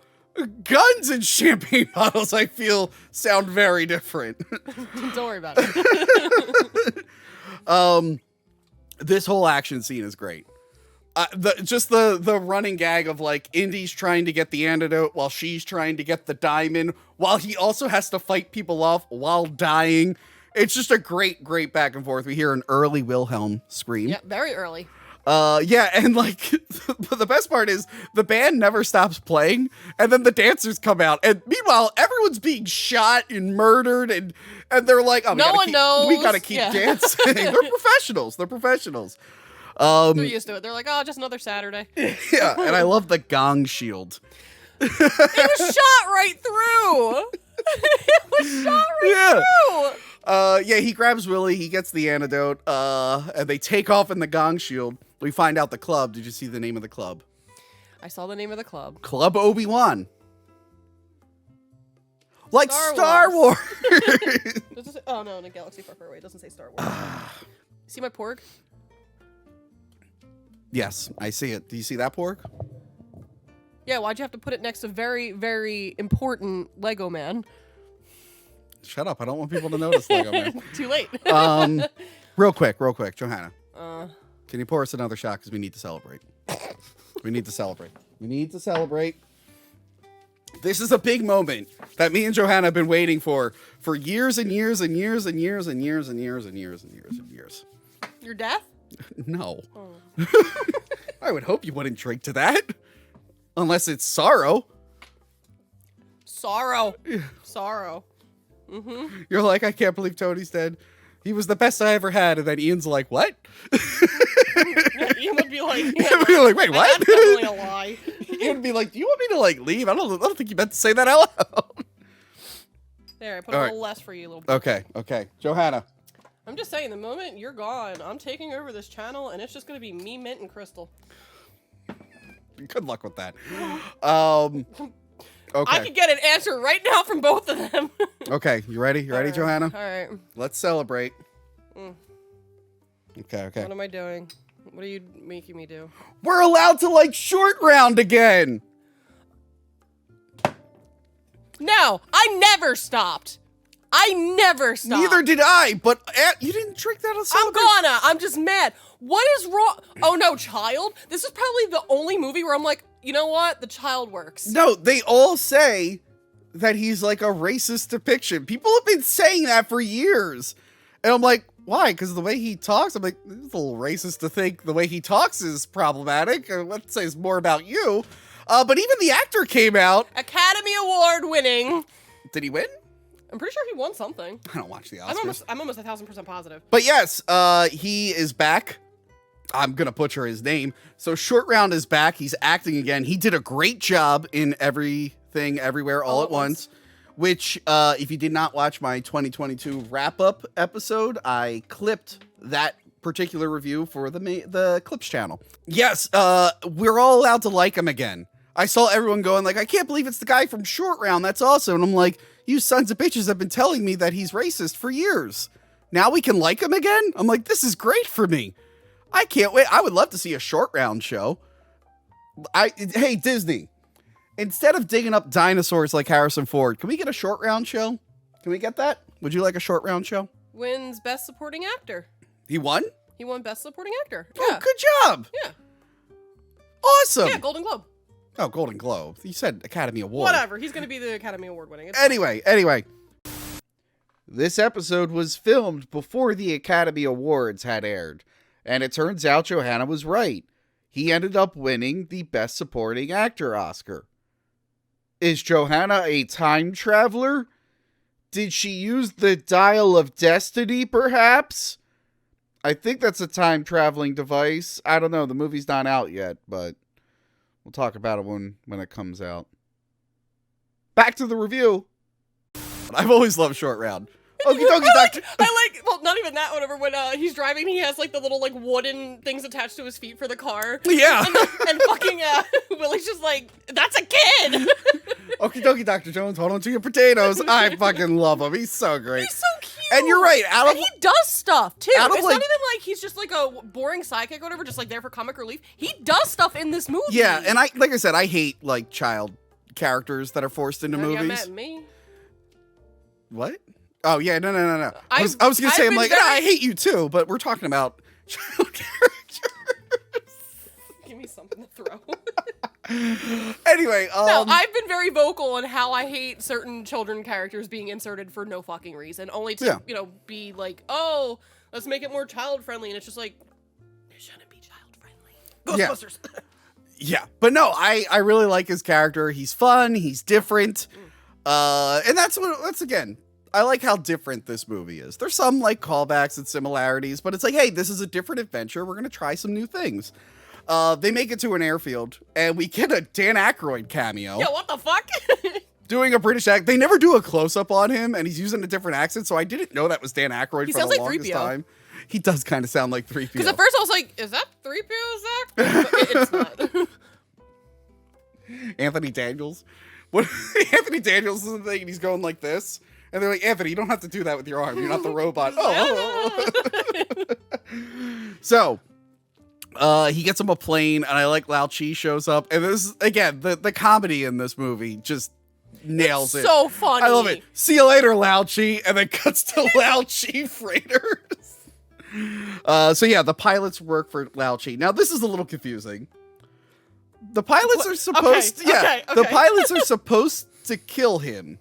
Guns and champagne bottles, I feel, sound very different. Don't worry about it. This whole action scene is great. The running gag of like Indy's trying to get the antidote while she's trying to get the diamond, while he also has to fight people off while dying. It's just a great back and forth. We hear an early Wilhelm scream. Yeah, very early. Yeah, and like the best part is the band never stops playing, and then the dancers come out, and meanwhile everyone's being shot and murdered, and they're like, oh, no one knows. We gotta keep dancing. They're professionals. They're used to it. They're like, oh, just another Saturday. Yeah, and I love the gong shield. It was shot right through. Through. Yeah, he grabs Willie, he gets the antidote, and they take off in the gong shield. We find out the club. Did you see the name of the club? I saw the name of the club. Club Obi-Wan. Like Star Wars. Does it say, oh, no, in a galaxy far, far away. It doesn't say Star Wars. See my porg? Yes, I see it. Do you see that porg? Yeah, why'd you have to put it next to very, very important Lego Man? Shut up. I don't want people to notice Lego Man. Too late. Real quick, Johanna. Can you pour us another shot? Because we need to celebrate. We need to celebrate. This is a big moment that me and Johanna have been waiting for years and years and years and years and years and years and years and years and years. Your death? No. Oh. I would hope you wouldn't drink to that. Unless it's sorrow. Sorrow. Mm-hmm. You're like, I can't believe Tony's dead. He was the best I ever had. And then Ian's like, what? Ian would be like, Ian would be like, wait, what? That's definitely a lie. Ian would be like, do you want me to like leave? I don't think you meant to say that out loud. There, I put a little less for you, little. Okay. Johanna. I'm just saying, the moment you're gone, I'm taking over this channel, and it's just gonna be me, Mint, and Crystal. Good luck with that. Okay. I could get an answer right now from both of them. Okay, you ready? You ready, Johanna? All right. Let's celebrate. Mm. Okay. What am I doing? What are you making me do? We're allowed to like short round again. No, I never stopped. Neither did I, but you didn't drink that. I'm just mad. What is wrong? Oh no, child. This is probably the only movie where I'm like, you know what? The child works. No, they all say that he's like a racist depiction. People have been saying that for years. And I'm like, why? Because the way he talks, I'm like, it's a little racist to think the way he talks is problematic. Let's say it's more about you. But even the actor came out. Academy Award winning. Did he win? I'm pretty sure he won something. I don't watch the Oscars. I'm almost 1,000% positive. But yes, he is back. I'm going to butcher his name. So Short Round is back. He's acting again. He did a great job in Everything, Everywhere, All at Once. Which, if you did not watch my 2022 wrap-up episode, I clipped that particular review for the Clips channel. Yes, we're all allowed to like him again. I saw everyone going like, I can't believe it's the guy from Short Round. That's awesome. And I'm like, you sons of bitches have been telling me that he's racist for years. Now we can like him again? I'm like, this is great for me. I can't wait. I would love to see a Short Round show. Hey, Disney, instead of digging up dinosaurs like Harrison Ford, can we get a Short Round show? Can we get that? Would you like a Short Round show? Wins Best Supporting Actor. He won? He won Best Supporting Actor. Oh, Yeah. good job. Yeah. Awesome. Yeah, Golden Globe. Oh, Golden Globe. You said Academy Award. Whatever. He's going to be the Academy Award winning. Anyway. This episode was filmed before the Academy Awards had aired. And it turns out Johanna was right. He ended up winning the Best Supporting Actor Oscar. Is Johanna a time traveler? Did she use the Dial of Destiny, perhaps? I think that's a time-traveling device. I don't know. The movie's not out yet, but we'll talk about it when it comes out. Back to the review. I've always loved Short Round. Okie dokie, Doctor. Well, not even that. Whatever. When he's driving, he has like the little like wooden things attached to his feet for the car. Yeah. And fucking Willie's just like, that's a kid. Okie dokie, Dr. Jones. Hold on to your potatoes. I fucking love him. He's so great. He's so cute. And you're right. And he does stuff too. Out of, It's like- not even like he's just like a boring sidekick or whatever, just like there for comic relief. He does stuff in this movie. Yeah, and like I said, I hate like child characters that are forced into movies. Yeah, mad at me. What? Oh yeah, no. I was gonna say, I'm like, I hate you too, but we're talking about child characters. Give me something to throw. Anyway, no, I've been very vocal on how I hate certain children characters being inserted for no fucking reason, only to be like, oh, let's make it more child friendly, and it's just like, it shouldn't be child friendly. Ghostbusters. Yeah, but no, I really like his character. He's fun. He's different. And that's again, I like how different this movie is. There's some like callbacks and similarities, but it's like, hey, this is a different adventure. We're going to try some new things. They make it to an airfield and we get a Dan Aykroyd cameo. Yeah, what the fuck? Doing a British accent. They never do a close up on him and he's using a different accent. So I didn't know that was Dan Aykroyd for the longest time. He does kind of sound like 3PO. Because at first I was like, is that 3PO, Zach? But it's not. Anthony Daniels. What? Anthony Daniels is the thing, and he's going like this, and they're like, Anthony, you don't have to do that with your arm. You're not the robot. So, he gets him a plane, and I like Lao Chi shows up, and this again, the comedy in this movie just nails it. So funny. I love it. See you later, Lao Chi, and then cuts to Lao Chi freighters. So yeah, the pilots work for Lao Chi. Now this is a little confusing. The pilots are supposed the pilots are supposed to kill him.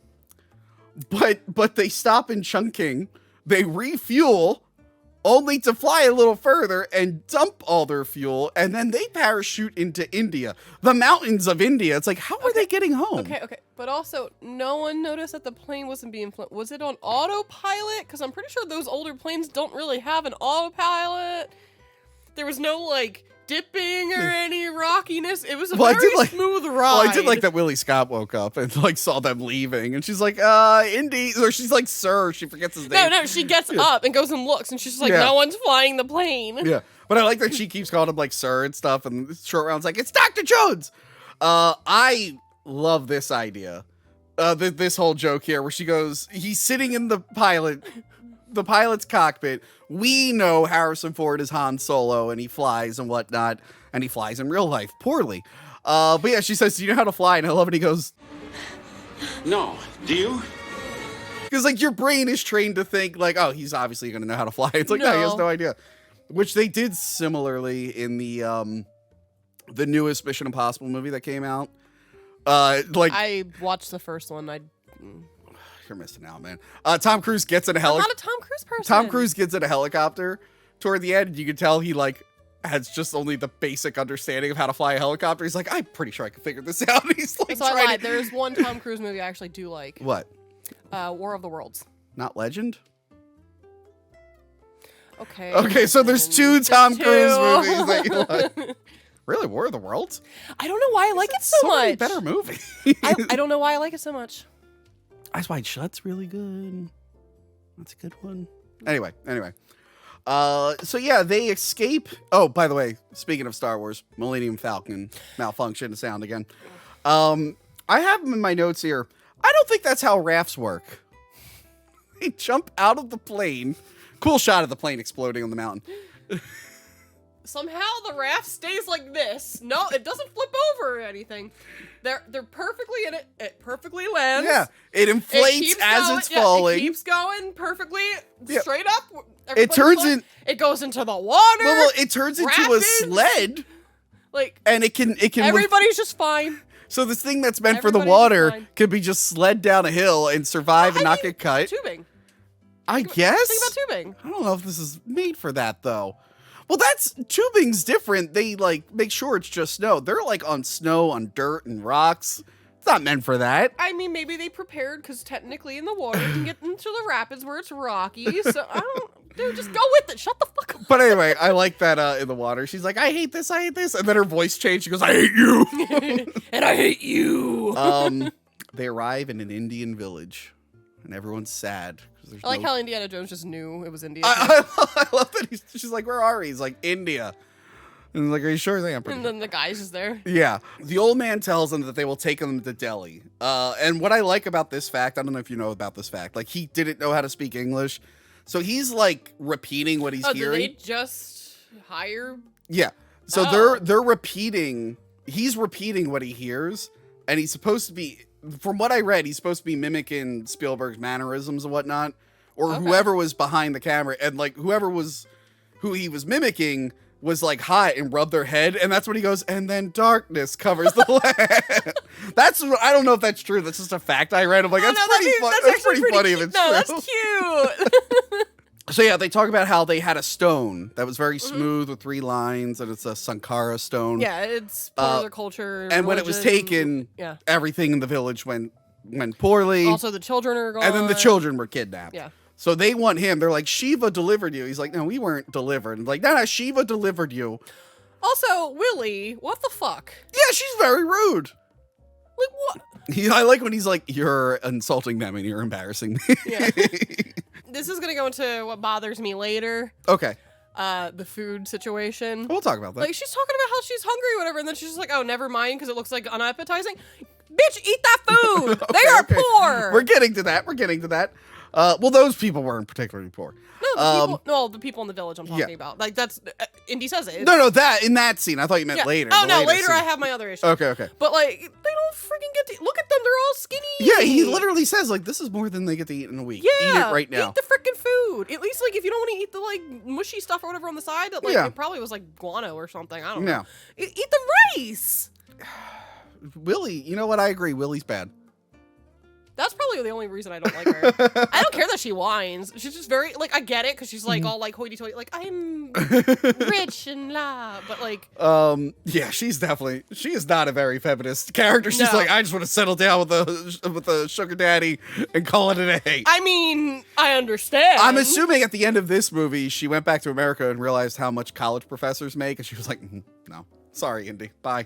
But they stop in Chungking, they refuel only to fly a little further and dump all their fuel, and then they parachute into India. The mountains of India. It's like, how are they getting home? Okay. But also, no one noticed that the plane wasn't being flown. Was it on autopilot? Because I'm pretty sure those older planes don't really have an autopilot. There was no, like, dipping or any rockiness. It was a very smooth ride. Well, I did like that Willie Scott woke up and like saw them leaving, and she's like, Indy, or she's like, sir, she forgets his name. No, she gets up and goes and looks, and she's just like, no one's flying the plane. Yeah, but I like that she keeps calling him like sir and stuff, and Short Round's like, it's Dr. Jones. I love this idea. This whole joke here where she goes, he's sitting in the pilot's cockpit. We know Harrison Ford is Han Solo and he flies and whatnot, and he flies in real life poorly. But yeah, she says, do you know how to fly? And I love it. He goes, No, do you? Because like your brain is trained to think like, oh, he's obviously going to know how to fly. It's like, no, he has no idea. Which they did similarly in the newest Mission Impossible movie that came out. Like I watched the first one. You're missing out, man. Tom Cruise gets in a helicopter. I'm not a Tom Cruise person. Tom Cruise gets in a helicopter toward the end. You can tell he like has just only the basic understanding of how to fly a helicopter. He's like, I'm pretty sure I can figure this out. He's like, so I lied. There's one Tom Cruise movie I actually do like. What? War of the Worlds. Not Legend? Okay. Okay, so there's two Tom Cruise movies that you like. Really, War of the Worlds? I don't know why I like it so much. Better movie. I don't know why I like it so much. Eyes Wide Shut's really good. That's a good one. Anyway. So yeah, they escape. Oh, by the way, speaking of Star Wars, Millennium Falcon malfunction sound again. I have them in my notes here. I don't think that's how rafts work. They jump out of the plane. Cool shot of the plane exploding on the mountain. Somehow the raft stays like this. No, it doesn't flip over or anything. They're perfectly in it. It perfectly lands. Yeah, it inflates as it's falling. It keeps going perfectly straight up. It turns in. It goes into the water. Well, it turns into a sled. Like, and it can. Everybody's just fine. So this thing that's meant for the water could be just sled down a hill and survive and not get cut. Tubing. I guess. Think about tubing. I don't know if this is made for that though. Well, tubing's different. They like make sure it's just snow. They're like on snow, on dirt and rocks. It's not meant for that. I mean, maybe they prepared because technically in the water you can get into the rapids where it's rocky. So I don't. Dude, just go with it. Shut the fuck up. But anyway, I like that in the water. She's like, I hate this, and then her voice changed. She goes, I hate you. And I hate you. They arrive in an Indian village, and everyone's sad. I like how Indiana Jones just knew it was India. I love that she's like, where are we? He's like, India. And he's like, are you sure? I'm pretty And then the guy's just there. Yeah. The old man tells them that they will take them to Delhi. And what I like about this fact, I don't know if you know about this fact, like he didn't know how to speak English. So he's like repeating what he's hearing. Did they just hire? Yeah. So they're repeating. He's repeating what he hears, and he's supposed to be. From what I read, he's supposed to be mimicking Spielberg's mannerisms and whatnot, or whoever was behind the camera, and like who he was mimicking was like hot and rubbed their head, and that's when he goes, and then darkness covers the land. That's I don't know if that's true. That's just a fact I read. I'm like, that's pretty funny if it's true. No, that's cute. So yeah, they talk about how they had a stone that was very smooth with 3 lines, and it's a Sankara stone. Yeah, it's part of their culture. And when it was taken, everything in the village went poorly. Also, the children are gone. And then the children were kidnapped. Yeah. So they want him. They're like, Shiva delivered you. He's like, no, we weren't delivered. And like, no, Shiva delivered you. Also, Willie, what the fuck? Yeah, she's very rude. Like, what? I like when he's like, you're insulting them and you're embarrassing me. Yeah. This is going to go into what bothers me later. Okay. The food situation. We'll talk about that. Like, she's talking about how she's hungry or whatever, and then she's just like, oh, never mind, because it looks like unappetizing. Bitch, eat that food! They are poor! We're getting to that. Well, those people weren't particularly poor. No, the people in the village I'm talking about. Like, that's, Indy says it. No, in that scene. I thought you meant later. Oh, no, later scene. I have my other issue. Okay. But, like, they don't freaking get to, look at them, they're all skinny. Yeah, he literally says, like, this is more than they get to eat in a week. Yeah. Eat it right now. Eat the freaking food. At least, like, if you don't want to eat the, like, mushy stuff or whatever on the side, that, like, it probably was, like, guano or something. I don't know. Eat the rice. Willie, you know what? I agree. Willie's bad. That's probably the only reason I don't like her. I don't care that she whines. She's just very, like, I get it, because she's, like, all, like, hoity-toity, like, I'm rich and la, but, like... Yeah, she is not a very feminist character. She's like, I just want to settle down with the sugar daddy and call it a day. I mean, I understand. I'm assuming at the end of this movie, she went back to America and realized how much college professors make, and she was like, no, sorry, Indy, bye.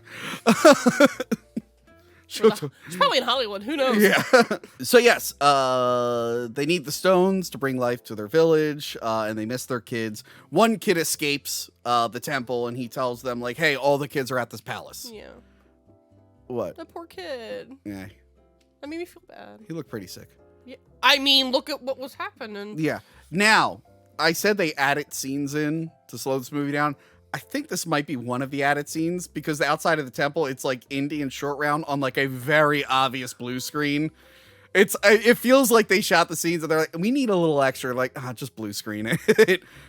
She's probably in Hollywood. Who knows? Yeah. So yes, they need the stones to bring life to their village, and they miss their kids. One kid escapes the temple, and he tells them, like, hey, all the kids are at this palace. Yeah. What? That poor kid. Yeah. That made me feel bad. He looked pretty sick. Yeah. I mean, look at what was happening. Yeah. Now, I said they added scenes in to slow this movie down. I think this might be one of the added scenes, because the outside of the temple, it's like Indy and Short Round on like a very obvious blue screen. It feels like they shot the scenes and they're like, we need a little extra, like, just blue screen it.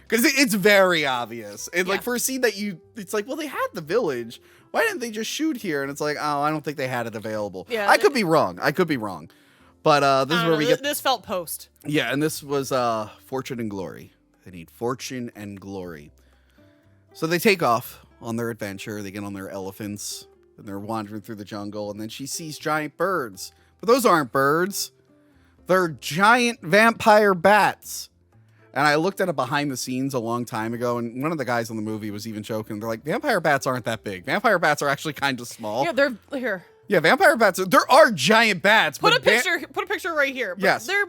Because it's very obvious. Like for a scene that it's like, well, they had the village. Why didn't they just shoot here? And it's like, oh, I don't think they had it available. Yeah, I could be wrong. But this is where we get... This felt post. Yeah, and this was Fortune and Glory. They need fortune and glory. So they take off on their adventure. They get on their elephants, and they're wandering through the jungle, and then she sees giant birds. But those aren't birds. They're giant vampire bats. And I looked at it behind the scenes a long time ago, and one of the guys in the movie was even joking. They're like, vampire bats aren't that big. Vampire bats are actually kind of small. Yeah, they're here. Yeah, vampire bats. There are giant bats. Put but a picture right here. But Yes. they're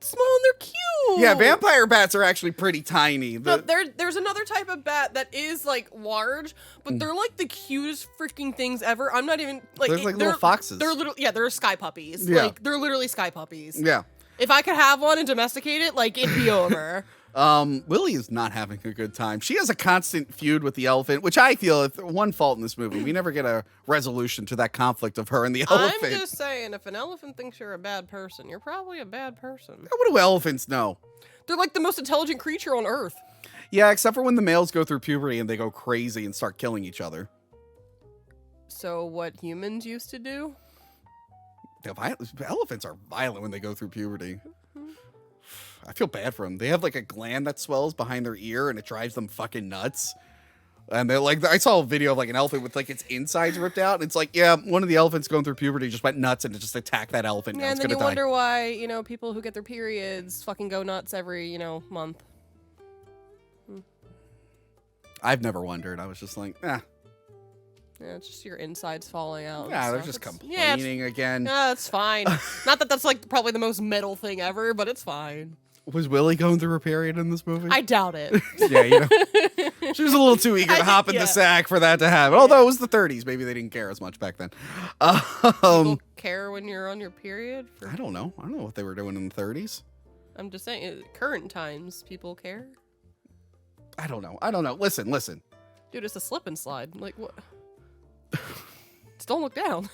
small and they're cute. Yeah, vampire bats are actually pretty tiny. No, there's another type of bat that is like large, but they're like the cutest freaking things ever. I'm not even like They're like little foxes. They're little, yeah, they're sky puppies. Yeah. Like they're literally sky puppies. Yeah. If I could have one and domesticate it, like it'd be over. Willie is not having a good time. She has a constant feud with the elephant, which I feel is one fault in this movie. We never get a resolution to that conflict of her and the elephant. I'm just saying, if an elephant thinks you're a bad person, you're probably a bad person. What do elephants know? They're like the most intelligent creature on Earth. Yeah, except for when the males go through puberty and they go crazy and start killing each other. So what humans used to do? Elephants are violent when they go through puberty. I feel bad for them. They have like a gland that swells behind their ear and it drives them fucking nuts. And they're like, I saw a video of like an elephant with like its insides ripped out. And it's like, yeah, one of the elephants going through puberty just went nuts and it just attacked that elephant. Yeah, and then you wonder why, people who get their periods fucking go nuts every, month. I've never wondered. I was just like, Yeah, it's just your insides falling out. Yeah, they're just complaining again. No, it's fine. Not that that's like probably the most metal thing ever, but it's fine. Was Willie going through a period in this movie? I doubt it. Yeah, she was a little too eager to hop in the sack for that to happen. Although it was the 30s, maybe they didn't care as much back then. People care when you're on your period? I don't know. I don't know what they were doing in the 30s. I'm just saying, current times, people care. I don't know. Listen. Dude, it's a slip and slide. Like, what? Just don't look down.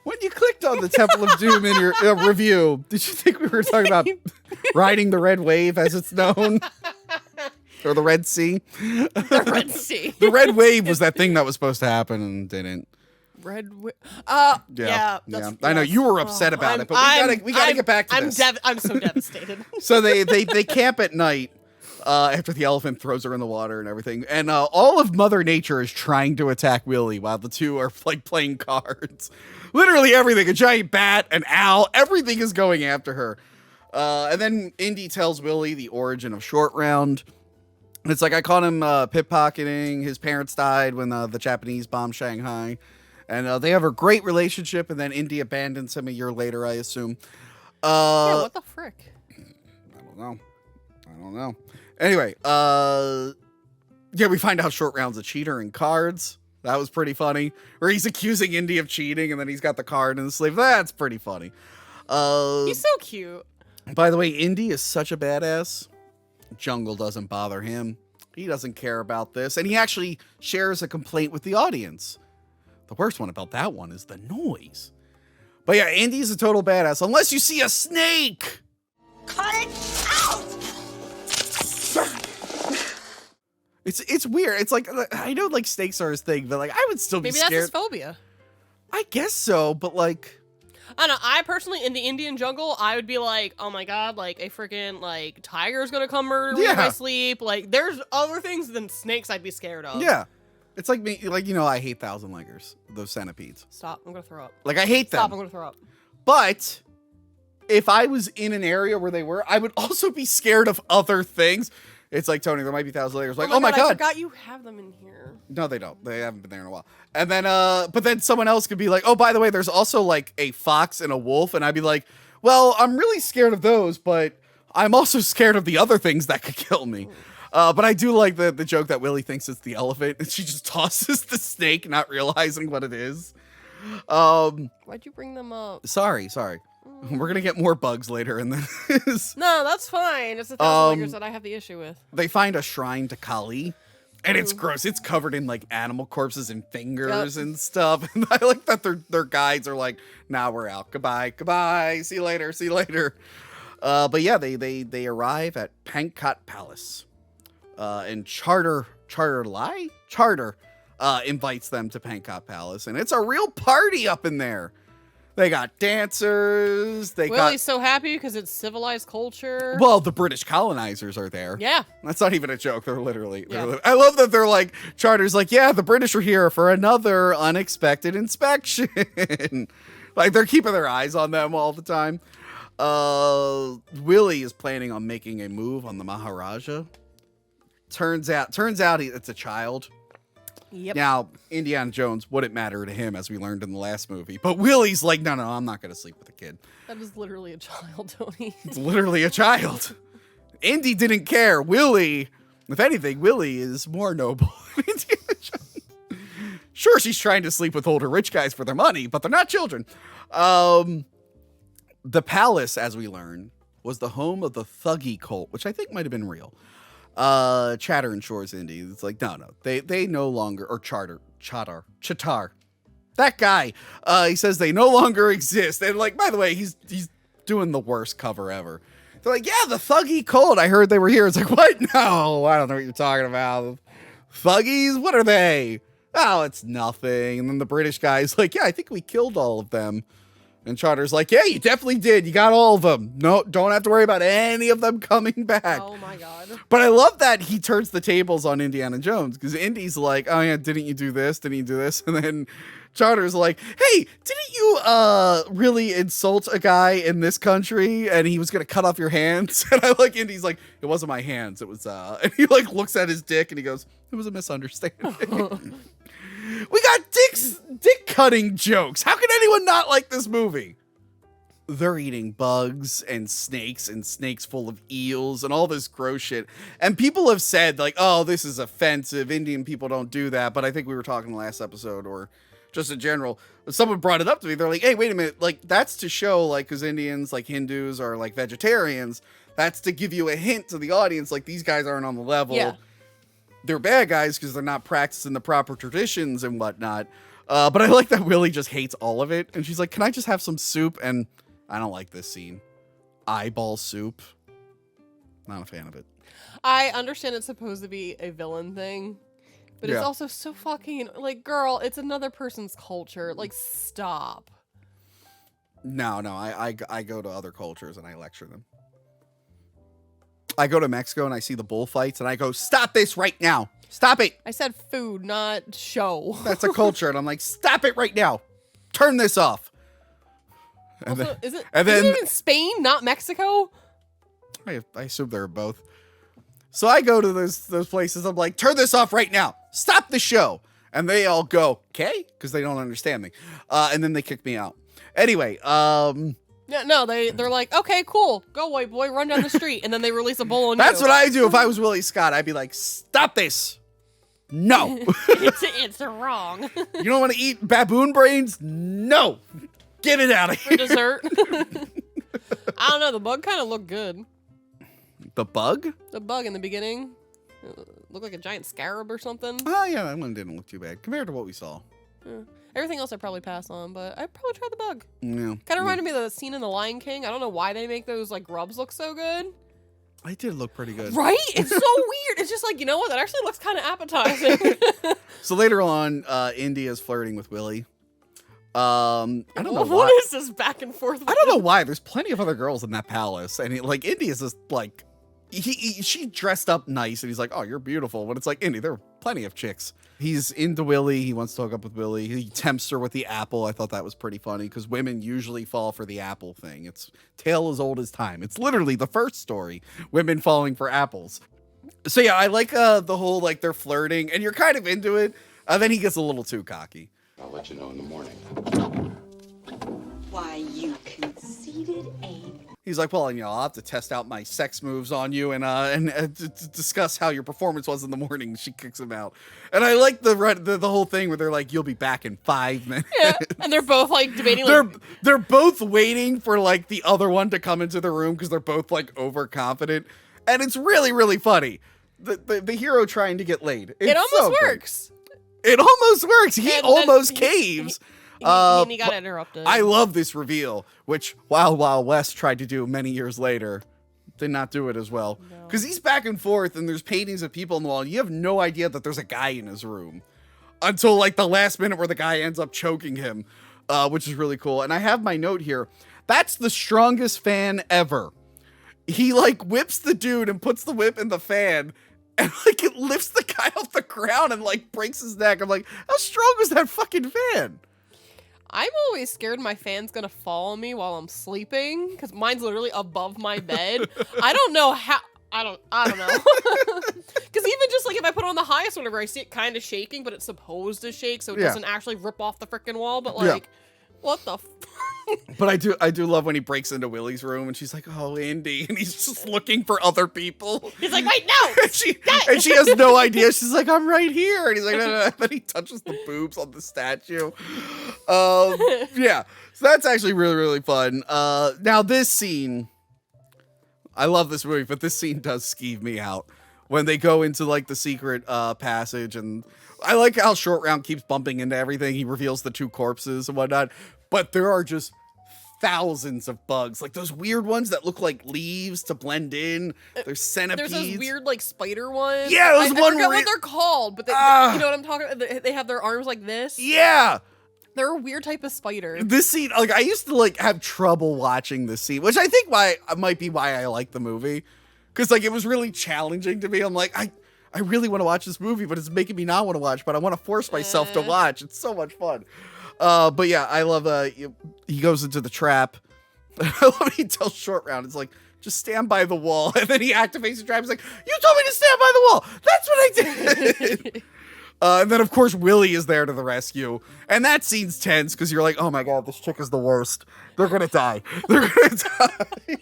When you clicked on the Temple of Doom in your review, did you think we were talking about riding the red wave as it's known? Or the Red Sea? The Red Sea. The red wave was that thing that was supposed to happen and didn't. Yeah. I know you were upset about it, but we gotta get back to this. I'm so devastated. So they camp at night after the elephant throws her in the water and everything, and all of Mother Nature is trying to attack Willie while the two are like playing cards. Literally everything, a giant bat, an owl, everything is going after her. And then Indy tells Willie the origin of Short Round. It's like, I caught him pickpocketing. His parents died when the Japanese bombed Shanghai. And they have a great relationship, and then Indy abandons him a year later, I assume. Yeah, what the frick? I don't know. Anyway, we find out Short Round's a cheater in cards. That was pretty funny. Where he's accusing Indy of cheating, and then he's got the card in the sleeve. That's pretty funny. He's so cute. By the way, Indy is such a badass. Jungle doesn't bother him. He doesn't care about this. And he actually shares a complaint with the audience. The worst one about that one is the noise. But yeah, Indy's a total badass. Unless you see a snake! Cut it out! It's weird. It's like, I know like snakes are his thing, but like I would still be scared. Maybe that's his phobia. I guess so, but like, I don't know. I personally, in the Indian jungle, I would be like, oh my god, like a freaking like tiger's gonna come murder me in my sleep. Like, there's other things than snakes I'd be scared of. Yeah, it's like me. Like, I hate thousand leggers, those centipedes. Stop! I'm gonna throw up. Like, I hate them. Stop! I'm gonna throw up. But if I was in an area where they were, I would also be scared of other things. It's like, Tony, there might be thousand leggers. Like, oh my god! I forgot you have them in here. No, they don't. They haven't been there in a while. And then, but then someone else could be like, oh, by the way, there's also like a fox and a wolf. And I'd be like, well, I'm really scared of those, but I'm also scared of the other things that could kill me. But I do like the joke that Willie thinks it's the elephant and she just tosses the snake, not realizing what it is. Why'd you bring them up? Sorry. We're going to get more bugs later in this. No, that's fine. It's the thousand leggers that I have the issue with. They find a shrine to Kali. And it's gross. It's covered in like animal corpses and fingers and stuff. And I like that their guides are like, nah, we're out. Goodbye. See you later. But yeah, they arrive at Pankot Palace. And Charter invites them to Pankot Palace. And it's a real party up in there. They got dancers. Willie's so happy because it's civilized culture. Well, the British colonizers are there. Yeah. That's not even a joke. They're literally. I love that they're like, Charter's like, yeah, the British are here for another unexpected inspection. Like, they're keeping their eyes on them all the time. Willie is planning on making a move on the Maharaja. Turns out it's a child. Yep. Now, Indiana Jones wouldn't matter to him, as we learned in the last movie. But Willie's like, no, I'm not going to sleep with a kid. That is literally a child, Tony. It's literally a child. Indy didn't care. Willie, if anything, Willie is more noble than Indiana Jones. Sure, she's trying to sleep with older rich guys for their money, but they're not children. The palace, as we learn, was the home of the Thuggy cult, which I think might have been real. Chatter and Shore's Indy. It's like, no. They no longer, or Chatar. That guy, he says they no longer exist. And like, by the way, he's doing the worst cover ever. They're like, yeah, the Thuggy cult. I heard they were here. It's like, what? No, I don't know what you're talking about. Thuggies? What are they? Oh, it's nothing. And then the British guy's like, yeah, I think we killed all of them. And Charter's like, yeah, you definitely did. You got all of them. No, don't have to worry about any of them coming back. Oh my God. But I love that he turns the tables on Indiana Jones, because Indy's like, oh yeah, didn't you do this? Didn't you do this? And then Charter's like, hey, didn't you really insult a guy in this country and he was going to cut off your hands? And I like Indy's like, it wasn't my hands. It was, and he like looks at his dick and he goes, it was a misunderstanding. We got dick cutting jokes. How can anyone not like this movie? They're eating bugs and snakes full of eels and all this gross shit. And people have said like, oh, this is offensive. Indian people don't do that. But I think we were talking the last episode, or just in general, someone brought it up to me. They're like, hey, wait a minute. Like, that's to show, like, because Indians, like Hindus, are like vegetarians. That's to give you a hint to the audience. Like, these guys aren't on the level. Yeah. They're bad guys because they're not practicing the proper traditions and whatnot. But I like that Willie just hates all of it. And she's like, can I just have some soup? And I don't like this scene. Eyeball soup. Not a fan of it. I understand it's supposed to be a villain thing, but it's also so fucking, like, girl, it's another person's culture. Like, stop. No, I go to other cultures and I lecture them. I go to Mexico and I see the bullfights and I go, stop this right now. Stop it. I said food, not show. That's a culture. And I'm like, stop it right now. Turn this off. And Also, then, is it in Spain, not Mexico? I assume they're both. So I go to those places. I'm like, turn this off right now. Stop the show. And they all go, okay? Because they don't understand me. And then they kick me out. Anyway, Yeah, no, they're like, okay, cool, go white boy, run down the street, and then they release a bull on that's you. what I do if I was Willie Scott. I'd be like, stop this. No. it's wrong. You don't want to eat baboon brains? No. Get it out of For here. dessert. I don't know, the bug kind of looked good. The bug? The bug in the beginning. Looked like a giant scarab or something. Oh, yeah, that one didn't look too bad compared to what we saw. Yeah. Everything else I probably pass on, but I'd probably try the bug. Yeah. Kind of reminded me of the scene in The Lion King. I don't know why they make those like grubs look so good. I did look pretty good. Right? It's so weird. It's just like, you know what? That actually looks kind of appetizing. So later on, Indy is flirting with Willie. I don't know why. What is this back and forth? I don't know why. There's plenty of other girls in that palace. And Indy is just like, she dressed up nice. And he's like, oh, you're beautiful. But it's like, Indy, there are plenty of chicks. He's into Willie. He wants to hook up with Willie. He tempts her with the apple. I thought that was pretty funny because women usually fall for the apple thing. It's tale as old as time. It's literally the first story, women falling for apples. So yeah, I like the whole, like, they're flirting and you're kind of into it. Then he gets a little too cocky. I'll let you know in the morning. Why, you conceited ape. He's like, well, I'll have to test out my sex moves on you and discuss how your performance was in the morning. She kicks him out. And I like the whole thing where they're like, you'll be back in 5 minutes. Yeah, and they're both like debating. Like, they're both waiting for like the other one to come into the room because they're both like overconfident. And it's really, really funny. The hero trying to get laid. It almost works. It almost works. He And almost caves. And he got interrupted. I love this reveal, which Wild Wild West tried to do many years later. Did not do it as well. Because he's back and forth, and there's paintings of people on the wall, and you have no idea that there's a guy in his room. Until, like, the last minute where the guy ends up choking him, which is really cool. And I have my note here. That's the strongest fan ever. He, like, whips the dude and puts the whip in the fan, and, like, it lifts the guy off the ground and, like, breaks his neck. I'm like, how strong was that fucking fan? I'm always scared my fan's gonna fall on me while I'm sleeping because mine's literally above my bed. I don't know how. I don't know. Because even just like if if I put it on the highest, whenever I see it kind of shaking, but it's supposed to shake, so it Yeah. doesn't actually rip off the freaking wall. But Yeah. like, what the? But I do love when he breaks into Willie's room and she's like, "Oh, Indy," and he's just looking for other people. He's like, "Wait, no!" and she has no idea. She's like, "I'm right here," and he's like, "No, no, no." Then he touches the boobs on the statue. Yeah, so that's actually really, really fun. Now this scene, I love this movie, but this scene does skeeve me out when they go into like the secret passage, and I like how Short Round keeps bumping into everything. He reveals the 2 corpses and whatnot, but there are just thousands of bugs, like those weird ones that look like leaves to blend in. There's centipedes. There's those weird like spider ones. Yeah, those I forget what they're called, but you know what I'm talking about. They have their arms like this. Yeah. They're a weird type of spider. This scene, like, I used to like have trouble watching this scene, which I think might be why I like the movie, because like it was really challenging to me. I'm like, I really want to watch this movie, but it's making me not want to watch. But I want to force myself to watch. It's so much fun. But yeah, I love. He goes into the trap. I love he tells Short Round, it's like, just stand by the wall, and then he activates the trap. He's like, "You told me to stand by the wall. That's what I did." And then, of course, Willie is there to the rescue. And that scene's tense because you're like, oh my God, this chick is the worst. They're going to die. They're going to die.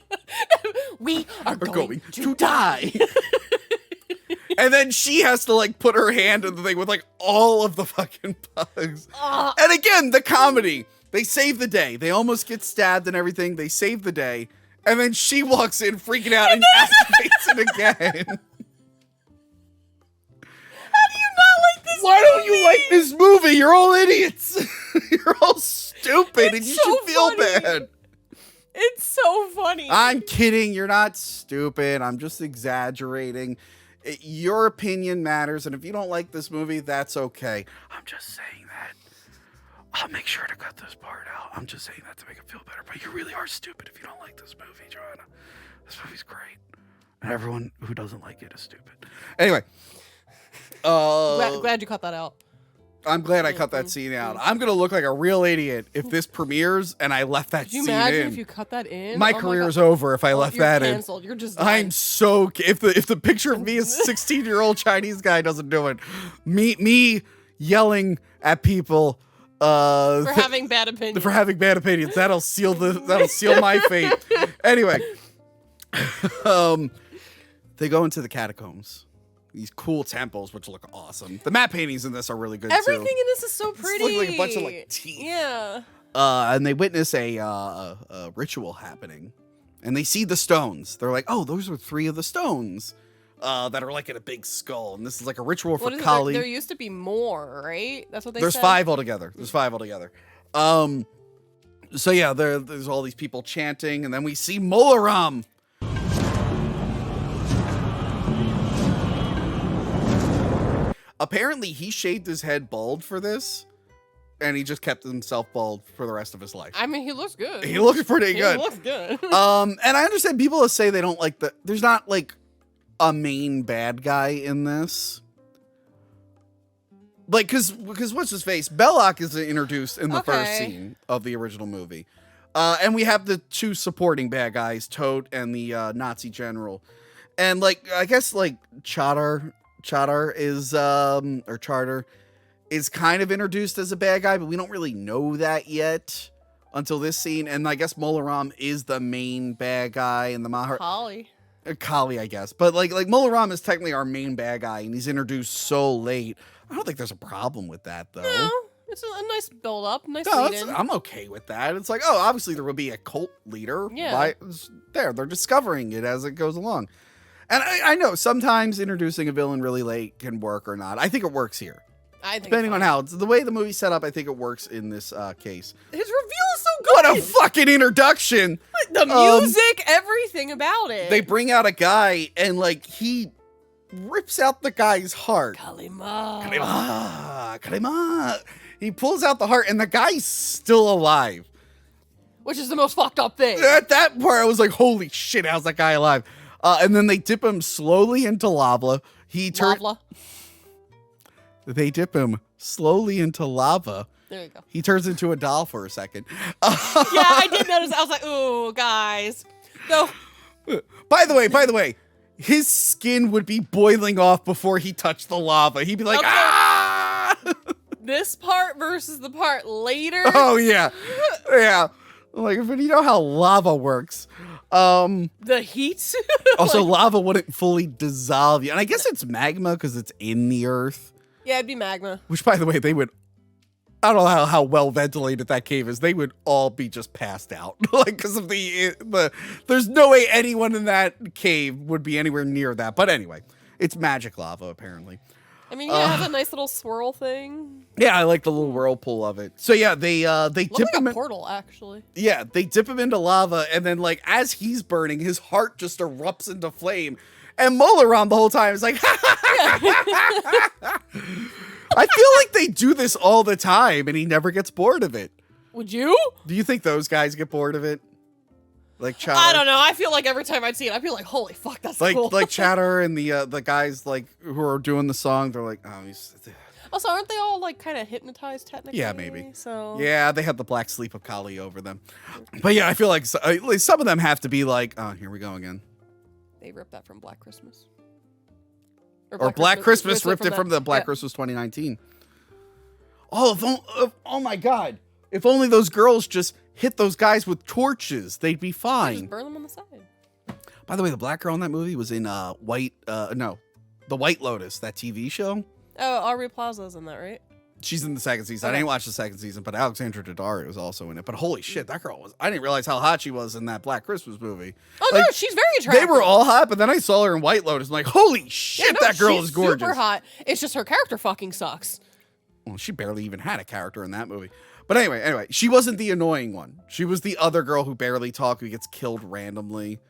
We are going to die. And then she has to, like, put her hand in the thing with, like, all of the fucking bugs. And again, the comedy. They save the day. They almost get stabbed and everything. They save the day. And then she walks in freaking out and activates it again. Why don't you like this movie? You're all idiots. You're all stupid, and you should feel bad. It's so funny. I'm kidding. You're not stupid. I'm just exaggerating. Your opinion matters, and if you don't like this movie, that's okay. I'm just saying that. I'll make sure to cut this part out. I'm just saying that to make it feel better. But you really are stupid if you don't like this movie, Johanna. This movie's great. And everyone who doesn't like it is stupid. Anyway. Glad you cut that out. I'm glad I cut that scene out. I'm gonna look like a real idiot if this premieres and I left that scene in. Could you imagine if you cut that in? My career's over if I left that in. Canceled. You're just done. I'm so if the picture of me as a 16-year-old Chinese guy doesn't do it, me yelling at people for having bad opinions. For having bad opinions, that'll seal my fate. Anyway, they go into the catacombs. These cool temples, which look awesome. The matte paintings in this are really good too. Everything in this is so pretty. It's like a bunch of like teeth. Yeah. And they witness a ritual happening, and they see the stones. They're like, "Oh, those are 3 of the stones that are like in a big skull." And this is like a ritual for Kali. There used to be more, right? That's what they There's said. 5 altogether. So yeah, there's all these people chanting, and then we see Molaram. Apparently, he shaved his head bald for this, and he just kept himself bald for the rest of his life. I mean, he looks good. He looks pretty good. He looks good. And I understand people say they don't like there's not like a main bad guy in this. Like, because what's his face? Belloc is introduced in the first scene of the original movie. And we have the 2 supporting bad guys, Tote and the Nazi general. And like, I guess like Charter is kind of introduced as a bad guy, but we don't really know that yet until this scene. And I guess Molaram is the main bad guy in the Kali, I guess. But like Molaram is technically our main bad guy, and he's introduced so late. I don't think there's a problem with that, though. No, it's a nice build up, nice lead-in. I'm okay with that. It's like, oh, obviously there will be a cult leader. Yeah. They're discovering it as it goes along. And I know sometimes introducing a villain really late can work or not. I think it works here. Depending on how it's the way the movie's set up, I think it works in this case. His reveal is so good. What a fucking introduction! The music, everything about it. They bring out a guy and like he rips out the guy's heart. Kalima. He pulls out the heart and the guy's still alive. Which is the most fucked up thing. At that part, I was like, holy shit, how's that guy alive? And then they dip him slowly into lava. They dip him slowly into lava. There you go. He turns into a doll for a second. Yeah, I did notice. I was like, ooh, guys. No. By the way, his skin would be boiling off before he touched the lava. He'd be like, Okay. ah! This part versus the part later. Oh, yeah. Yeah. Like, but you know how lava works. The heat. Also, Like, lava wouldn't fully dissolve you. And I guess it's magma because it's in the earth. yeah, it'd be magma. Which, by the way, they would... I don't know how well ventilated that cave is. They would all be just passed out. Like, because of the... There's no way anyone in that cave would be anywhere near that. But anyway, it's magic lava, apparently. I mean, yeah, it has a nice little swirl thing. Yeah, I like the little whirlpool of it. So yeah, they Looks dip like him a in, portal, actually. yeah, they dip him into lava, and then like as he's burning, his heart just erupts into flame, and Molaram the whole time is like, I feel like they do this all the time, and he never gets bored of it. Would you? Do you think those guys get bored of it? Like Chatter? I don't know. I feel like every time I'd see it, I'd be like, holy fuck, that's Like cool. like Chatter and the guys like who are doing the song, they're like, oh, he's. Also, aren't they all like kind of hypnotized technically? Yeah, maybe. So Yeah, they have the black sleep of Kali over them. But yeah, I feel like at least some of them have to be like, oh, here we go again. they ripped that from Black Christmas. Or Black Christmas ripped it that. from the Black Yeah. Christmas 2019. Oh my God. If only those girls just hit those guys with torches, they'd be Just fine. burn them on the side. By the way, the black girl in that movie was in The White Lotus, that TV show. Oh, Aubrey Plaza's in that, right? She's in the second season. I Okay. didn't watch the second season, but Alexandra Daddario was also in it. But holy shit, that girl was... I didn't realize how hot she was in that Black Christmas movie. Oh, Like, no, she's very attractive. They were all hot, but then I saw her in White Lotus. I'm like, holy shit, Yeah, no, that girl she's is gorgeous. super hot. It's just her character fucking sucks. Well, she barely even had a character in that movie. But anyway, she wasn't the annoying one. She was the other girl who barely talked, who gets killed randomly.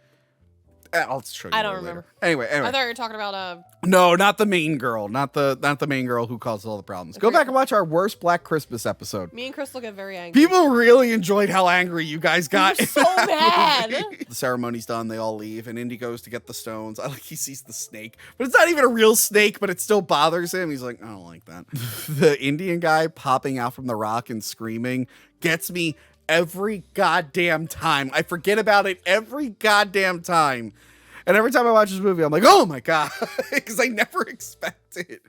I'll show you. I don't her later. remember. Anyway. I thought you were talking about No, not the main girl. Not the main girl who causes all the problems. Go back and watch our worst Black Christmas episode. me and Crystal get very angry. People really enjoyed how angry you guys got. We're so mad. The ceremony's done. They all leave, and Indy goes to get the stones. I like he sees the snake, but it's not even a real snake, but it still bothers him. He's like, I don't like that. The Indian guy popping out from the rock and screaming gets me every goddamn time. I forget about it every goddamn time. And every time I watch this movie, I'm like, oh my God, because I never expect it.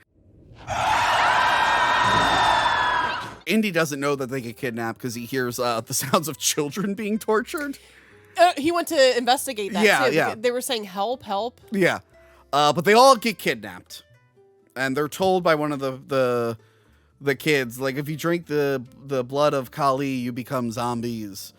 Indy doesn't know that they get kidnapped because he hears the sounds of children being tortured. He went to investigate that Yeah, too. yeah. They were saying help. Yeah. But they all get kidnapped. And they're told by one of the kids, like, if you drink the blood of Kali, you become zombies.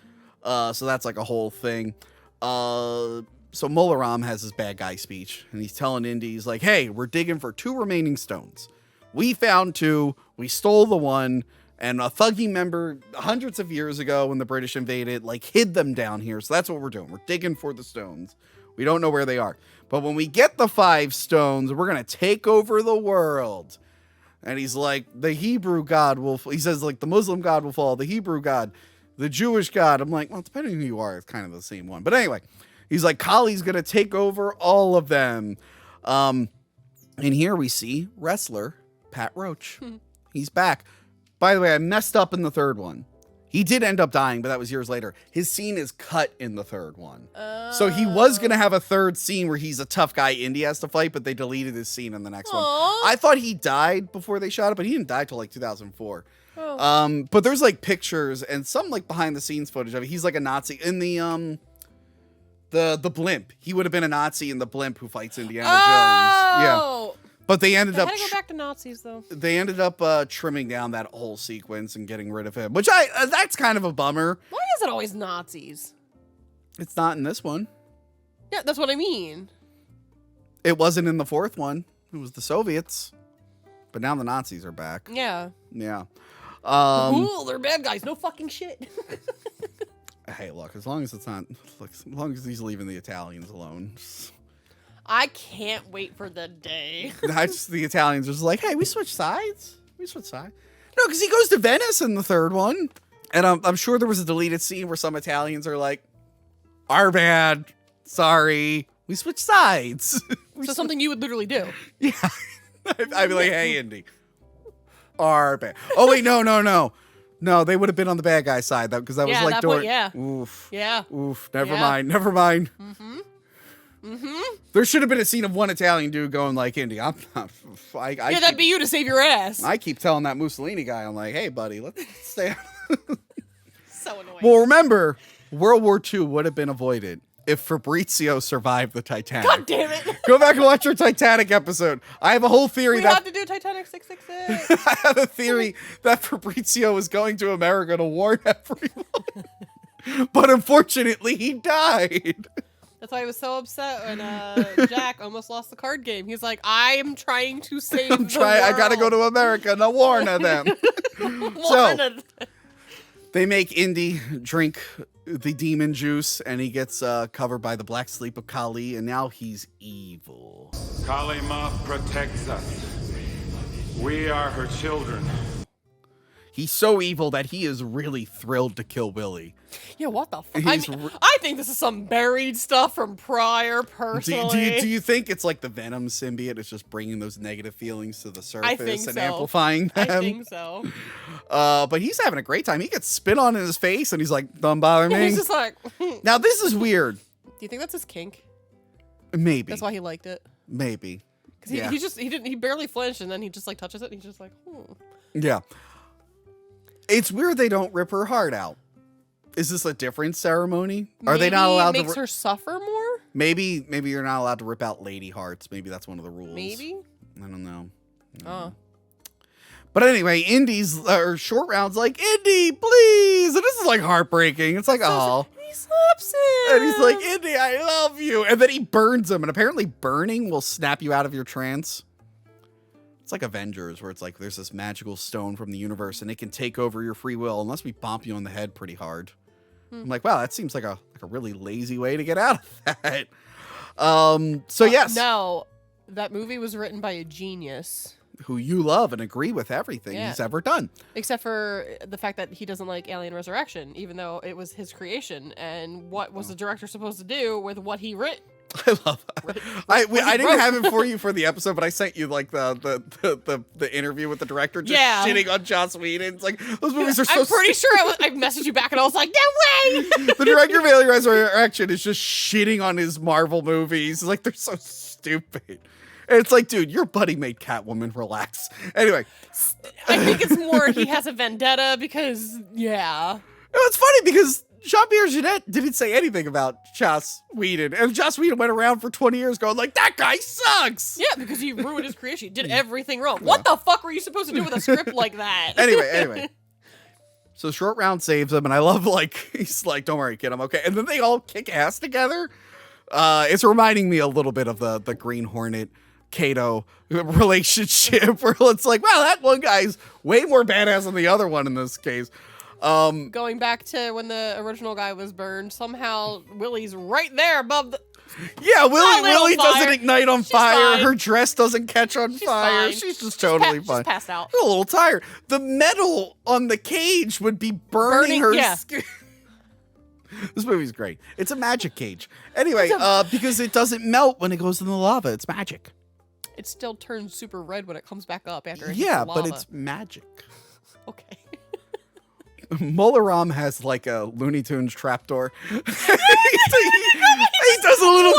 So that's like a whole thing. So Molaram has his bad guy speech, and he's telling Indy, he's like, hey, we're digging for 2 remaining stones. We found 2, we stole the one, and a Thuggee member hundreds of years ago when the British invaded, like, hid them down here. So that's what we're doing. We're digging for the stones. We don't know where they are. But when we get the 5 stones, we're going to take over the world. And he's like, the Hebrew God will... He says, like, the Muslim God will fall, the Hebrew God, the Jewish God. I'm like, well, depending on who you are, it's kind of the same one. But anyway... He's like, Kali's going to take over all of them. And here we see wrestler Pat Roach. He's back. By the way, I messed up in the 3rd one. He did end up dying, but that was years later. His scene is cut in the 3rd one. So he was going to have a 3rd scene where he's a tough guy Indy has to fight, but they deleted his scene in the next one. I thought he died before they shot it, but he didn't die till like 2004. But there's like pictures and some like behind the scenes footage of it. He's like a Nazi in the blimp. He would have been a Nazi in the blimp who fights Indiana Jones. Yeah. But they ended up How to go back to Nazis though? They ended up trimming down that whole sequence and getting rid of him, which that's kind of a bummer. Why is it always Nazis? It's not in this one. Yeah, that's what I mean. It wasn't in the 4th one. It was the Soviets. But now the Nazis are back. Yeah. Yeah. Cool, they're bad guys. No fucking shit. Hey, look, as long as it's not, look, as long as he's leaving the Italians alone. I can't wait for the day. The Italians are just like, hey, we switch sides. We switch sides. No, because he goes to Venice in the 3rd one. And I'm sure there was a deleted scene where some Italians are like, our bad. Sorry. We switch sides. So something you would literally do. Yeah. I'd be like, hey, Indy. Our bad. Oh, wait, no. No, they would have been on the bad guy side, though, because that was like that during. point, yeah. Oof. Yeah. Oof. Never Yeah. mind. Never mind. There should have been a scene of one Italian dude going like, Indy, I'm not. Yeah, that'd be you to save your ass. I keep telling that Mussolini guy, I'm like, hey, buddy, let's stay out. So annoying. Well, remember, World War II would have been avoided if Fabrizio survived the Titanic. God damn it. Go back and watch our Titanic episode. I have a whole theory We that have to do Titanic 666. I have a theory that Fabrizio was going to America to warn everyone. But unfortunately, he died. That's why he was so upset when Jack almost lost the card game. He's like, I'm trying to save the world. I gotta go to America to warn them. So, they make Indy drink the demon juice, and he gets covered by the black sleep of Kali, and now he's evil. Kali Ma protects us. We are her children. He's so evil that he is really thrilled to kill Willie. Yeah, what the fuck? I think this is some buried stuff from prior, personally. Do you think it's like the Venom symbiote is just bringing those negative feelings to the surface and so. amplifying them? I think so. But he's having a great time. He gets spit on in his face, and he's like, don't bother me. He's just like... Now, this is weird. Do you think that's his kink? Maybe. That's why he liked it. Maybe. Because he barely flinched, and then he just like touches it, and he's just like, Yeah. It's weird they don't rip her heart out. Is this a different ceremony? Are they not allowed to? Makes her suffer more? Maybe you're not allowed to rip out lady hearts. Maybe that's one of the rules. Maybe? I don't know. Oh. But anyway, Short Round's like, Indy, please. And this is like heartbreaking. It's like, oh. He slaps him. And he's like, Indy, I love you. And then he burns him. And apparently burning will snap you out of your trance. It's like Avengers, where it's like there's this magical stone from the universe, and it can take over your free will unless we bump you on the head pretty hard. I'm like, wow, that seems like a really lazy way to get out of that. So yes, no, that movie was written by a genius who you love and agree with everything he's ever done, except for the fact that he doesn't like Alien Resurrection, even though it was his creation. And what was the director supposed to do with what he wrote? I love that. I didn't have it for you for the episode, but I sent you like the interview with the director just shitting on Joss Whedon. It's like, those movies are so I'm pretty sure I messaged you back and I was like, no way! The director of Alien Resurrection is just shitting on his Marvel movies. Like, they're so stupid. And it's like, dude, your buddy made Catwoman. Relax. Anyway. I think it's more he has a vendetta because, yeah. It's funny because Jean-Pierre Jeunet didn't say anything about Joss Whedon. And Joss Whedon went around for 20 years going like, that guy sucks. Yeah, because he ruined his creation. He did everything wrong. What the fuck were you supposed to do with a script like that? Anyway. So Short Round saves him, and I love, like, he's like, don't worry, kid, I'm okay. And then they all kick ass together. It's reminding me a little bit of the Green Hornet Kato relationship, where it's like, wow, that one guy's way more badass than the other one in this case. Going back to when the original guy was burned, somehow Willie's right there above the... Yeah, Willie fire. doesn't ignite on She's fire. fine. Her dress doesn't catch on fire. Fine. She's just totally fine. She's passed out. She's a little tired. The metal on the cage would be burning her skin. This movie's great. It's a magic cage. Anyway, because it doesn't melt when it goes in the lava. It's magic. It still turns super red when it comes back up after it hits Yeah, the lava. but it's magic. Okay. Molaram has like a Looney Tunes trapdoor. He does a little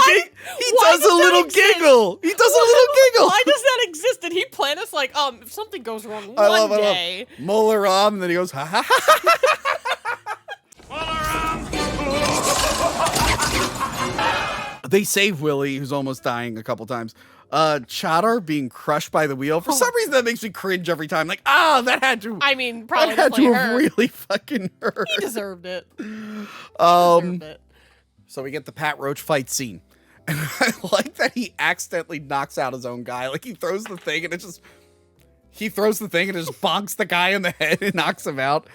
giggle. He does a little giggle. Why does that exist? Did he plan us like, if something goes wrong I one love day? Molaram, and then he goes, ha ha ha. They save Willie, who's almost dying a couple times. Chadar being crushed by the wheel. For some reason, that makes me cringe every time. Like, that had to. I mean, probably that had to have hurt. really fucking hurt. He deserved it. So we get the Pat Roach fight scene. And I like that he accidentally knocks out his own guy. Like, he throws the thing and it just bonks the guy in the head and knocks him out.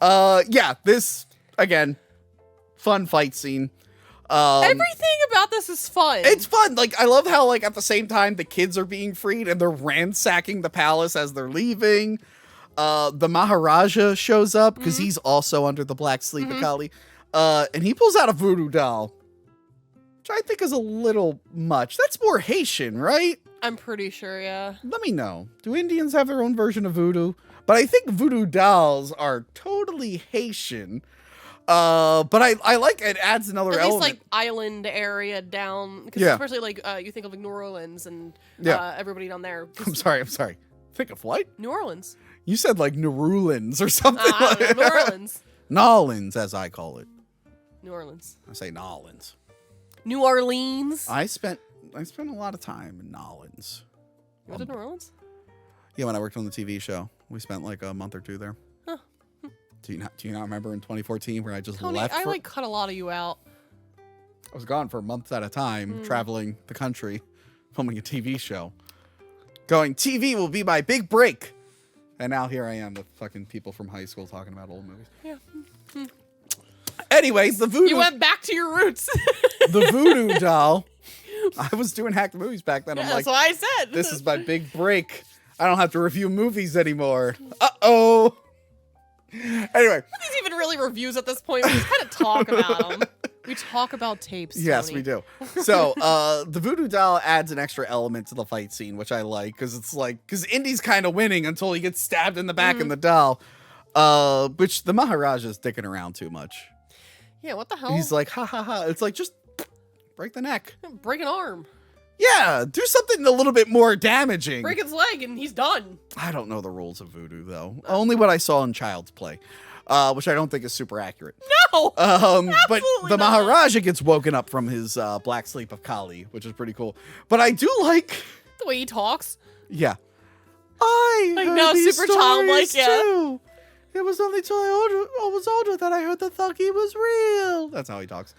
Yeah, this, again, fun fight scene. Everything about this is fun. It's fun. Like, I love how, like, at the same time, the kids are being freed and they're ransacking the palace as they're leaving. The Maharaja shows up because he's also under the black sleep of Kali. And he pulls out a voodoo doll, which I think is a little much. That's more Haitian, right? I'm pretty sure, yeah. Let me know. Do Indians have their own version of voodoo? But I think voodoo dolls are totally Haitian. But I like it adds another At least element. like island area down, because Yeah. especially like you think of like New Orleans and Yeah. everybody down there. I'm sorry. Think of what? New Orleans. You said like New Orleans or something. I don't know, New Orleans. Nolans, as I call it. New Orleans. I say Nolans. New Orleans. I spent a lot of time in Nolans. You went to New Orleans? Yeah, when I worked on the TV show, we spent like a month or two there. Huh. Do you not remember in 2014 where I just Tony, left? I like cut a lot of you out. I was gone for months at a time, traveling the country, filming a TV show. Going, TV will be my big break. And now here I am with fucking people from high school talking about old movies. Yeah. Anyways, the voodoo. You went back to your roots. The voodoo doll. I was doing hack the movies back then. I'm like, that's what I said. this is my big break. I don't have to review movies anymore. Uh-oh. Anyway. Are these even really reviews at this point? We just kind of talk about them. We talk about tapes. Yes, Tony. we do. So, the voodoo doll adds an extra element to the fight scene, which I like, because Indy's kind of winning until he gets stabbed in the back in the doll, which the Maharaja's dicking around too much. Yeah, what the hell? He's like, ha ha ha. It's like, just break the neck. Break an arm. Yeah, do something a little bit more damaging. Break his leg and he's done. I don't know the rules of voodoo, though. Only what I saw in Child's Play, which I don't think is super accurate. No! But the Maharaja gets woken up from his black sleep of Kali, which is pretty cool. But I do like... The way he talks. Yeah. I Like, heard no, these super childlike, stories, yeah. too. It was only till I was older that I heard the Thucky was real. That's how he talks.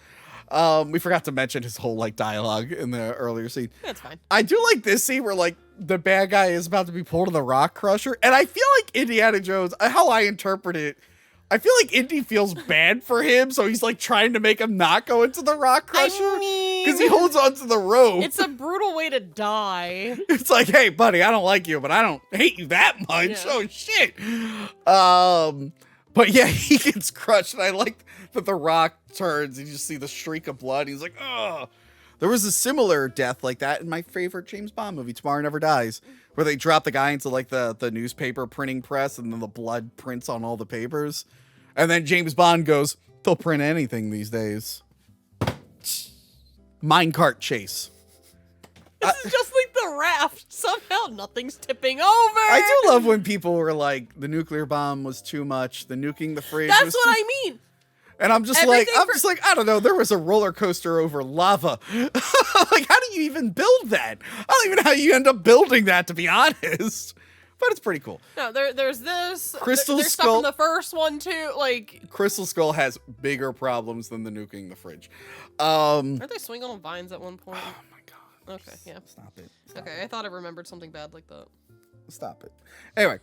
We forgot to mention his whole like dialogue in the earlier scene. That's fine. I do like this scene where like the bad guy is about to be pulled in the rock crusher, and I feel like Indiana Jones, how I interpret it, I feel like Indy feels bad for him, so he's like trying to make him not go into the rock crusher because he holds onto the rope. It's a brutal way to die. It's like, hey, buddy, I don't like you, but I don't hate you that much. Yeah. Oh shit. But yeah, he gets crushed, and I like that the rock turns and you just see the streak of blood. He's like, oh. There was a similar death like that in my favorite James Bond movie, Tomorrow Never Dies, where they drop the guy into like the newspaper printing press, and then the blood prints on all the papers. And then James Bond goes, they'll print anything these days. Minecart chase. This is just like the raft. Somehow nothing's tipping over. I do love when people were like, the nuclear bomb was too much, the nuking the fridge That's was what too... I mean. And I'm just like, I don't know, there was a roller coaster over lava. Like, how do you even build that? I don't even know how you end up building that, to be honest. But it's pretty cool. No, there's this. Crystal there's Skull. stuff in the first one too. Like, Crystal Skull has bigger problems than the nuking the fridge. aren't they swinging on vines at one point? Oh my god. Okay, yeah. Stop it. Okay, I thought I remembered something bad like that. Stop it. Anyway,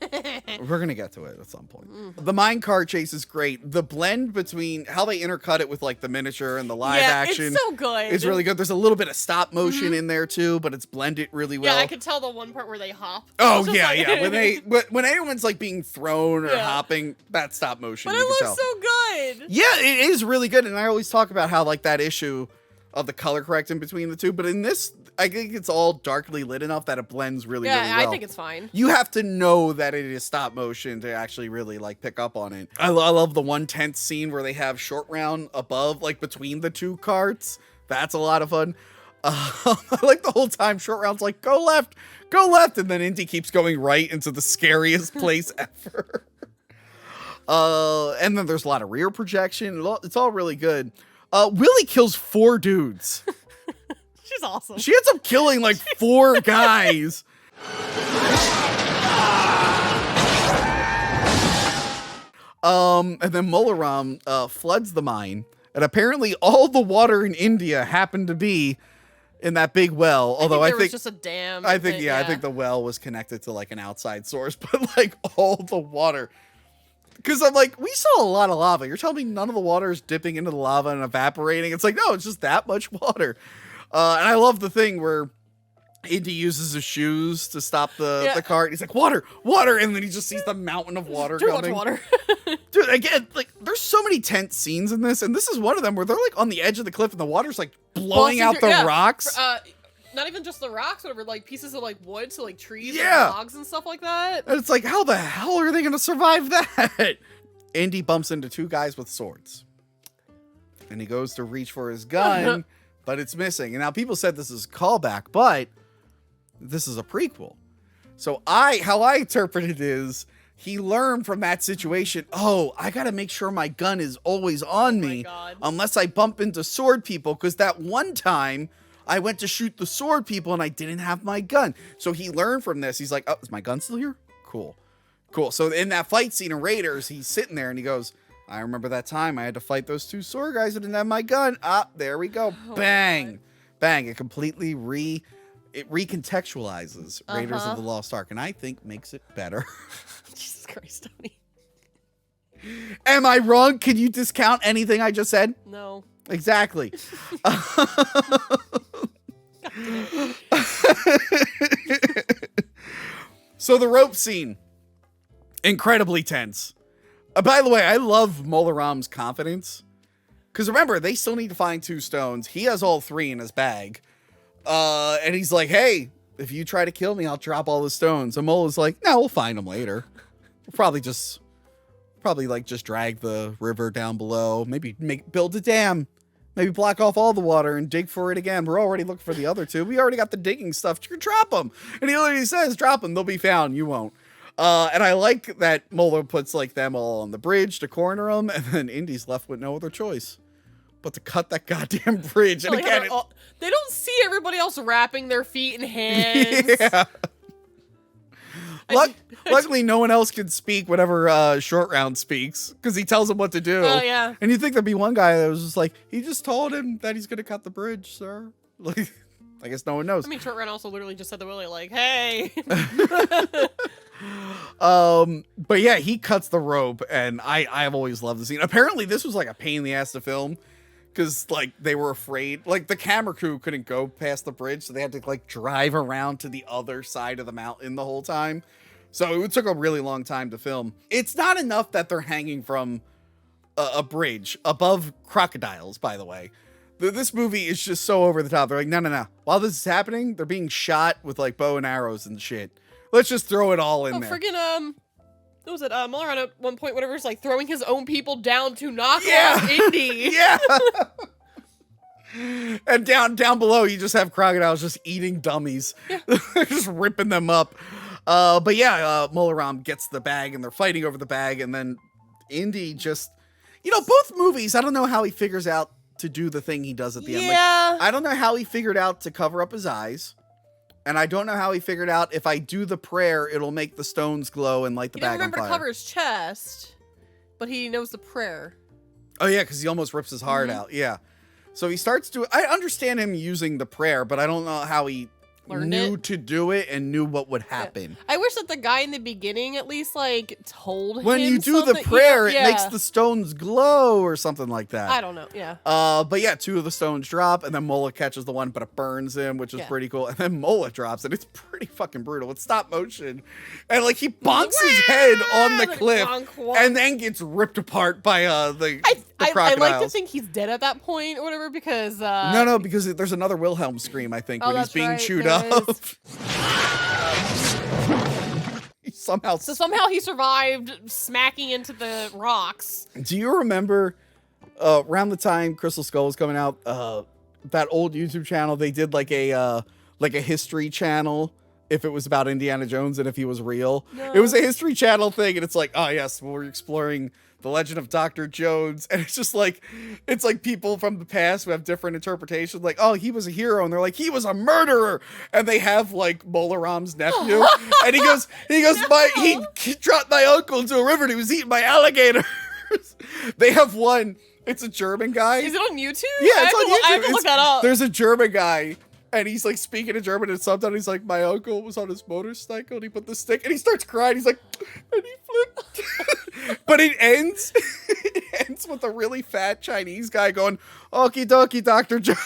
we're going to get to it at some point. The minecart chase is great. The blend between how they intercut it with like the miniature and the live action. It's so good. It's really good. There's a little bit of stop motion in there too, but it's blended really well. Yeah, I could tell the one part where they hop. Oh yeah, yeah. When anyone's like being thrown or Yeah. hopping, that's stop motion. But you it can looks tell. so good. Yeah, it is really good. And I always talk about how like that issue of the color correcting between the two, but in this, I think it's all darkly lit enough that it blends really, really well. I think it's fine. You have to know that it is stop motion to actually really like pick up on it. I love the one tense scene where they have short round above, like between the two carts. That's a lot of fun. I like the whole time short round's like, go left, and then Indy keeps going right into the scariest place ever. And then there's a lot of rear projection. It's all really good. Willie kills 4 dudes. She's awesome. She ends up killing like 4 guys. And then Molaram floods the mine, and apparently all the water in India happened to be in that big well. Although I think there was just a dam. I think I think the well was connected to like an outside source, but like all the water. Because I'm like, we saw a lot of lava. You're telling me none of the water is dipping into the lava and evaporating? It's like, no, it's just that much water. And I love the thing where Indy uses his shoes to stop the cart. He's like, water, and then he just sees the mountain of water Too coming. much water. Dude, again, like, there's so many tense scenes in this, and this is one of them where they're like on the edge of the cliff and the water's like blowing out the rocks. Not even just the rocks, whatever, like pieces of like wood, so like trees Yeah. and logs and stuff like that. And it's like, how the hell are they going to survive that? Indy bumps into 2 guys with swords. and he goes to reach for his gun, but it's missing. And now people said this is a callback, but this is a prequel. So how I interpret it is he learned from that situation, oh, I got to make sure my gun is always on me unless I bump into sword people, because that one time I went to shoot the sword people and I didn't have my gun. So he learned from this. He's like, oh, is my gun still here? Cool. So in that fight scene in Raiders, he's sitting there and he goes, I remember that time I had to fight those two sword guys and didn't have my gun. There we go. Bang. Bang. It completely recontextualizes Raiders of the Lost Ark, and I think makes it better. Jesus Christ, Tony. Am I wrong? Can you discount anything I just said? No. Exactly. So the rope scene, incredibly tense. By the way, I love Mola Ram's confidence, because remember, they still need to find 2 stones. He has all 3 in his bag. And he's like, hey, if you try to kill me, I'll drop all the stones. And Mola's like, no, we'll find them later. We'll probably just drag the river down below. Maybe build a dam. Maybe block off all the water and dig for it again. We're already looking for the other 2. We already got the digging stuff. You can drop them. And he literally says, drop them. They'll be found. You won't. And I like that Mola puts like them all on the bridge to corner them. And then Indy's left with no other choice but to cut that goddamn bridge. And Like, again, they don't see everybody else wrapping their feet and hands. Yeah. Luckily, no one else can speak whenever Short Round speaks, because he tells him what to do. Oh, yeah. And you think there'd be one guy that was just like, he just told him that he's going to cut the bridge, sir. Like, I guess no one knows. I mean, Short Round also literally just said to Willie, like, hey. But yeah, he cuts the rope, and I've always loved the scene. Apparently, this was like a pain in the ass to film, because like they were afraid, like the camera crew couldn't go past the bridge, so they had to like drive around to the other side of the mountain the whole time. So it took a really long time to film. It's not enough that they're hanging from a bridge above crocodiles, by the way. This movie is just so over the top. They're like, no. While this is happening, they're being shot with like bow and arrows and shit. Let's just throw it all in there. Friggin', what was it? Muller at one point, whatever's like throwing his own people down to knock off Indy. Yeah. And down below, you just have crocodiles just eating dummies. Yeah. Just ripping them up. But yeah, Mola Ram gets the bag and they're fighting over the bag. And then Indy just, both movies, I don't know how he figures out to do the thing he does at the end. Like, I don't know how he figured out to cover up his eyes. And I don't know how he figured out if I do the prayer, it'll make the stones glow and light the bag on fire. He didn't remember to cover his chest, but he knows the prayer. Oh yeah, because he almost rips his heart out. Yeah. So he starts to, I understand him using the prayer, but I don't know how he knew to do it and knew what would happen. I wish that the guy in the beginning at least like told him when you do the prayer, it makes the stones glow or something like that. I don't know. Yeah. But yeah, 2 of the stones drop, and then Mola catches the one, but it burns him, which is pretty cool. And then Mola drops it. It's pretty fucking brutal. It's stop motion, and like he bonks his head on the cliff, and then gets ripped apart by the crocodiles. I like to think he's dead at that point or whatever, because no, because there's another Wilhelm scream, I think, when he's being chewed up. Somehow he survived smacking into the rocks. Do you remember around the time Crystal Skull was coming out, that old YouTube channel, they did like a history channel if it was about Indiana Jones and if he was real? No. It was a history channel thing, and it's like, oh yes, we're exploring the legend of Dr. Jones, and it's like people from the past who have different interpretations, like, oh, he was a hero, and they're like, he was a murderer, and they have like Mola Ram's nephew, and he goes, he dropped my uncle into a river and he was eaten by alligators. They have one, it's a German guy. Is it on YouTube? Yeah, it's on YouTube. I have to look that up. There's a German guy, and he's like speaking in German, and sometimes he's like, my uncle was on his motorcycle, and he put the stick, and he starts crying. He's like, and he flipped. But it ends with a really fat Chinese guy going, okie dokie, Dr. Jones.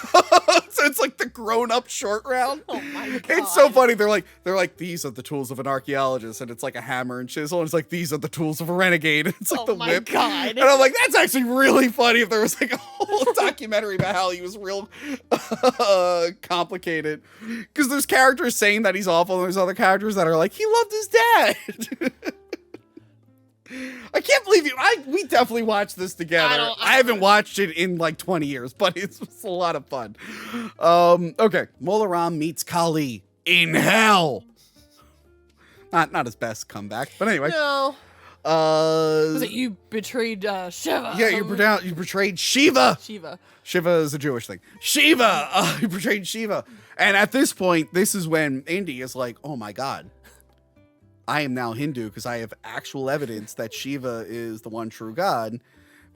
So it's like the grown-up Short Round. Oh my God. It's so funny. They're like, these are the tools of an archaeologist, and it's like a hammer and chisel, and it's like, these are the tools of a renegade. It's like the whip. God. And I'm like, that's actually really funny if there was like a whole documentary about how he was real complicated. Because there's characters saying that he's awful, and there's other characters that are like, he loved his dad. I can't believe you. We definitely watched this together. I haven't watched it in like 20 years, but it's a lot of fun. Okay. Mola Ram meets Kali in hell. Not his best comeback, but anyway. No. Was it you betrayed Shiva? Yeah, you betrayed Shiva. Shiva is a Jewish thing. Shiva. You betrayed Shiva. And at this point, this is when Indy is like, oh my God. I am now Hindu because I have actual evidence that Shiva is the one true God.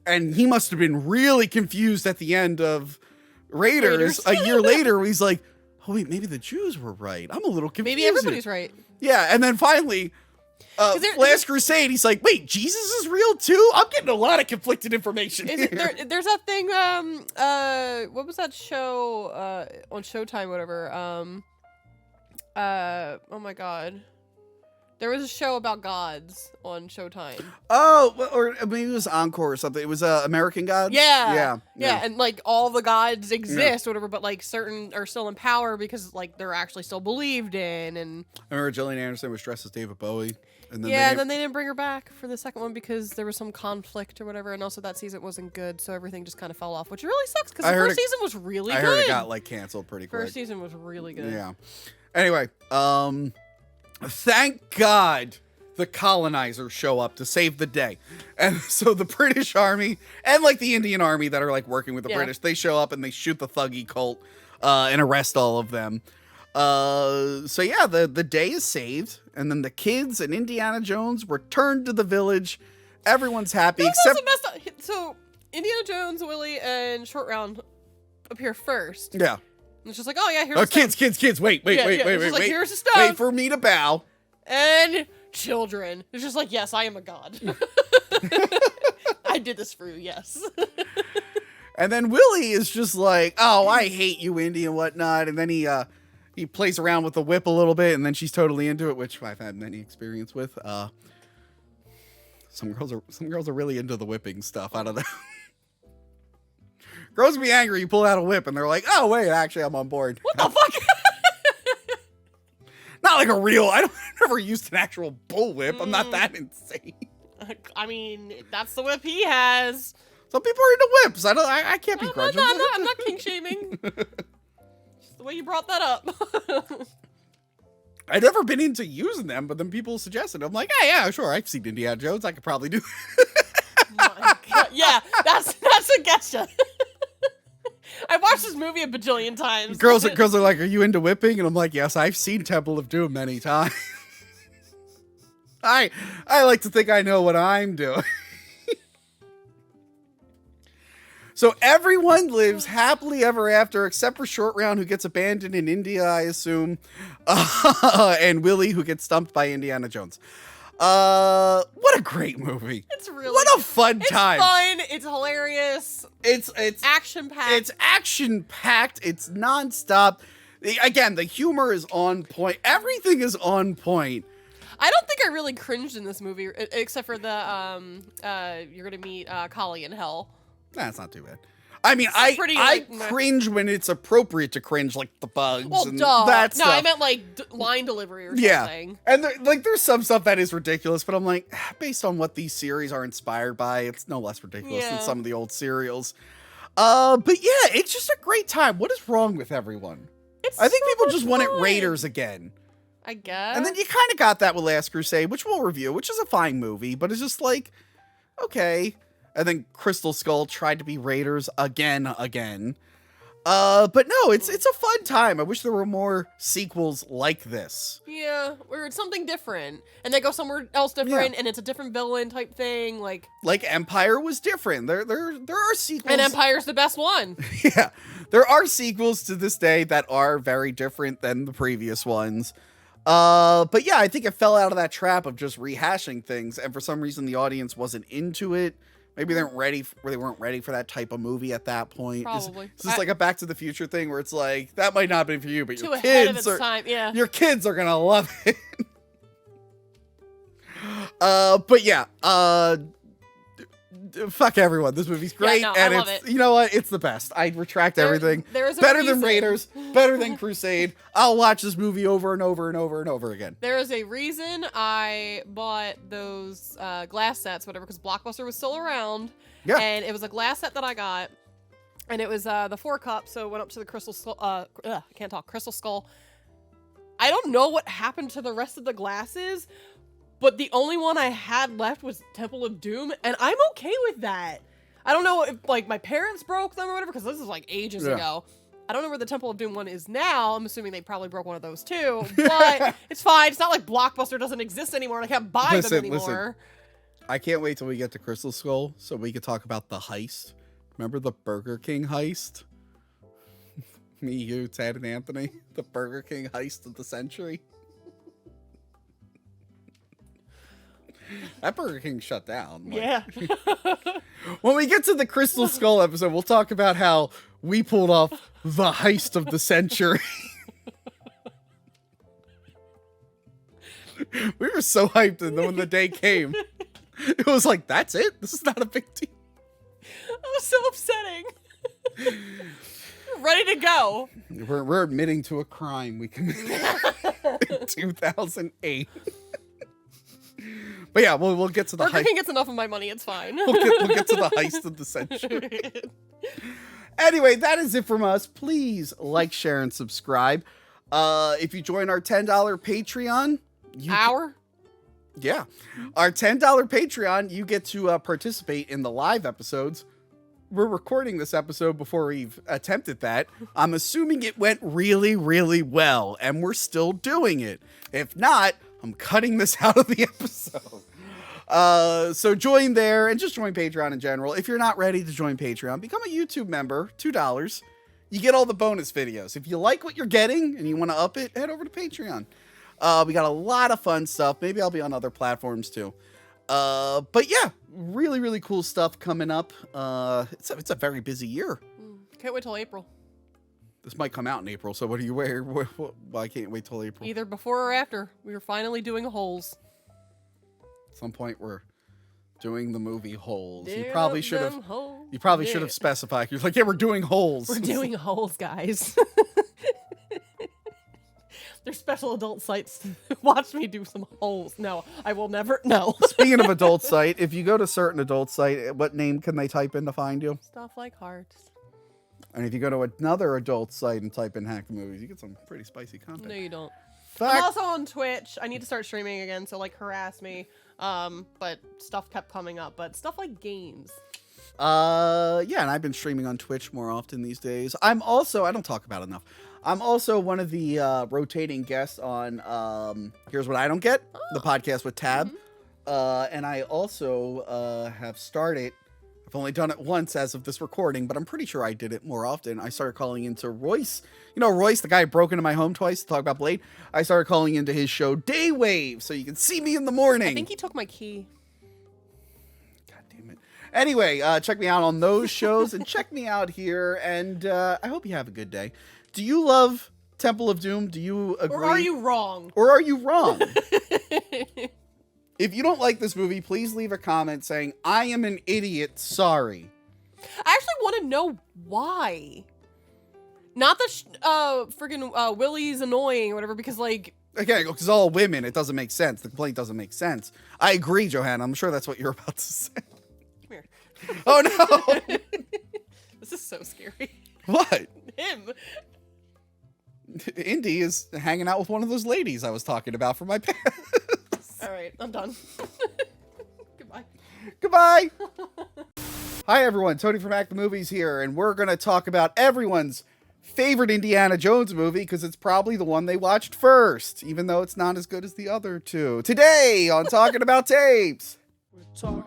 And he must have been really confused at the end of Raiders. A year later, where he's like, oh wait, maybe the Jews were right. I'm a little confused. Maybe everybody's right. Yeah, and then finally, Last Crusade, he's like, wait, Jesus is real too? I'm getting a lot of conflicted information here. There's that thing, what was that show on Showtime, whatever? Oh my God. There was a show about gods on Showtime. Oh, or maybe it was Encore or something. It was American Gods? Yeah, and like all the gods exist, whatever, but like certain are still in power because like they're actually still believed in. And I remember Gillian Anderson was dressed as David Bowie. And then then they didn't bring her back for the second one because there was some conflict or whatever, and also that season wasn't good, so everything just kind of fell off, which really sucks because the first season was really good. I heard it got like canceled pretty quick. First season was really good. Yeah. Anyway, thank God the colonizers show up to save the day. And so the British army and like the Indian army that are like working with the British, they show up and they shoot the thuggy cult and arrest all of them. So yeah, the day is saved, and then the kids and Indiana Jones return to the village. Everyone's happy except messed up. So Indiana Jones, Willie, and Short Round appear first. Yeah. And it's just like, oh yeah, here's the kids, wait. Like, here's the stone. Wait for me to bow. And children. It's just like, yes, I am a god. I did this for you, yes. And then Willie is just like, oh, I hate you, Indy, and whatnot. And then he plays around with the whip a little bit, and then she's totally into it, which I've had many experience with. Some girls are really into the whipping stuff. I don't know. Girls be angry, you pull out a whip, and they're like, oh, wait, actually, I'm on board. What the fuck? Not like a real, I've never used an actual bull whip. I'm not that insane. I mean, that's the whip he has. Some people are into whips. I can't be grudging. I'm not king shaming. Just the way you brought that up. I'd never been into using them, but then people suggested it. I'm like, yeah, sure. I've seen Indiana Jones. I could probably do it. My God. Yeah, that's a getcha. I watched this movie a bajillion times. Girls are like, are you into whipping? And I'm like, yes, I've seen Temple of Doom many times. I like to think I know what I'm doing. So everyone lives happily ever after, except for Short Round, who gets abandoned in India, I assume, and Willie, who gets stumped by Indiana Jones. What a great movie! It's really what a fun time. It's fun. It's hilarious. It's action packed. It's action packed. It's nonstop. Again, the humor is on point. Everything is on point. I don't think I really cringed in this movie, except for the you're gonna meet Kali in hell. That's not too bad. I mean, I cringe when it's appropriate to cringe, like the bugs and that stuff. No, I meant like line delivery or something. And there's some stuff that is ridiculous, but I'm like, based on what these series are inspired by, it's no less ridiculous than some of the old serials. But yeah, it's just a great time. What is wrong with everyone? I think people just wanted Raiders again. I guess. And then you kind of got that with Last Crusade, which we'll review, which is a fine movie, but it's just like, okay. And then Crystal Skull tried to be Raiders again. But no, it's a fun time. I wish there were more sequels like this. Yeah, where it's something different, and they go somewhere else different, and it's a different villain type thing. Like Empire was different. There are sequels, and Empire's the best one. Yeah, there are sequels to this day that are very different than the previous ones. But yeah, I think it fell out of that trap of just rehashing things, and for some reason the audience wasn't into it. Maybe they weren't ready for that type of movie at that point. Probably. Is this like a Back to the Future thing where it's like, that might not be for you, but your kids are gonna love it. But yeah, fuck everyone. This movie's great, no, and I love it's it. you know what? It's the best. I retract everything. there is a better than reason. Raiders, better than Crusade. I'll watch this movie over and over and over and over again. There is a reason I bought those glass sets, whatever, because Blockbuster was still around. Yeah. And it was a glass set that I got, and it was the 4 cup, so it went up to the Crystal Skull. I can't talk. Crystal Skull. I don't know what happened to the rest of the glasses, but the only one I had left was Temple of Doom, and I'm okay with that. I don't know if, like, my parents broke them or whatever, because this is, like, ages ago. I don't know where the Temple of Doom one is now. I'm assuming they probably broke one of those, too. But it's fine. It's not like Blockbuster doesn't exist anymore, and I can't buy them anymore. I can't wait till we get to Crystal Skull so we could talk about the heist. Remember the Burger King heist? Me, you, Ted, and Anthony. The Burger King heist of the century. That Burger King shut down. Like, Yeah. when we get to the Crystal Skull episode, we'll talk about how we pulled off the heist of the century. We were so hyped, and then when the day came, it was like, that's it? This is not a big deal. That was so upsetting. Ready to go. We're admitting to a crime we committed in 2008. But yeah, we'll get to the Burger heist. King gets enough of my money. It's fine. We'll get to the heist of the century. Anyway, that is it from us. Please like, share, and subscribe. If you join our $10 Patreon, our $10 Patreon, you get to participate in the live episodes. We're recording this episode before we've attempted that. I'm assuming it went really, really well, and we're still doing it. If not, I'm cutting this out of the episode. So join there, and just join Patreon in general. If you're not ready to join Patreon, become a YouTube member, $2. You get all the bonus videos. If you like what you're getting and you want to up it, head over to Patreon. We got a lot of fun stuff. Maybe I'll be on other platforms too. But yeah, really, really cool stuff coming up. It's a very busy year. Can't wait till April. This might come out in April, so what do you wear? Well, I can't wait till April. Either before or after. We are finally doing Holes. At some point, we're doing the movie Holes. You You probably should have specified. You're like, yeah, we're doing Holes. We're doing Holes, guys. There's special adult sites. Watch me do some holes. No, I will never. No. Speaking of adult site, if you go to certain adult site, what name can they type in to find you? Stuff like hearts. And if you go to another adult site and type in Hack the Movies, you get some pretty spicy content. No, you don't. Fact. I'm also on Twitch. I need to start streaming again, so like harass me. But stuff kept coming up. But stuff like games. Yeah, and I've been streaming on Twitch more often these days. I'm also, I don't talk about it enough. I'm also one of the rotating guests on Here's What I Don't Get, the podcast with Tab. And I also have started, I've only done it once as of this recording, but I'm pretty sure I did it more often. I started calling into Royce. You know, Royce, the guy who broke into my home twice to talk about Blade. I started calling into his show Daywave, so you can see me in the morning. I think he took my key. God damn it. Anyway, check me out on those shows and check me out here. And I hope you have a good day. Do you love Temple of Doom? Do you agree? Or are you wrong? Or are you wrong? If you don't like this movie, please leave a comment saying, I am an idiot, sorry. I actually want to know why. Not that friggin' Willie's annoying or whatever, because like... Okay, because all women, it doesn't make sense. The complaint doesn't make sense. I agree, Johanna. I'm sure that's what you're about to say. Come here. Oh, no! This is so scary. What? Him. Indy is hanging out with one of those ladies I was talking about from my past. All right, I'm done. Goodbye. Goodbye. Hi, everyone. Tony from Hack the Movies here, and we're going to talk about everyone's favorite Indiana Jones movie because it's probably the one they watched first, even though it's not as good as the other two. Today on Talking About Tapes. Talking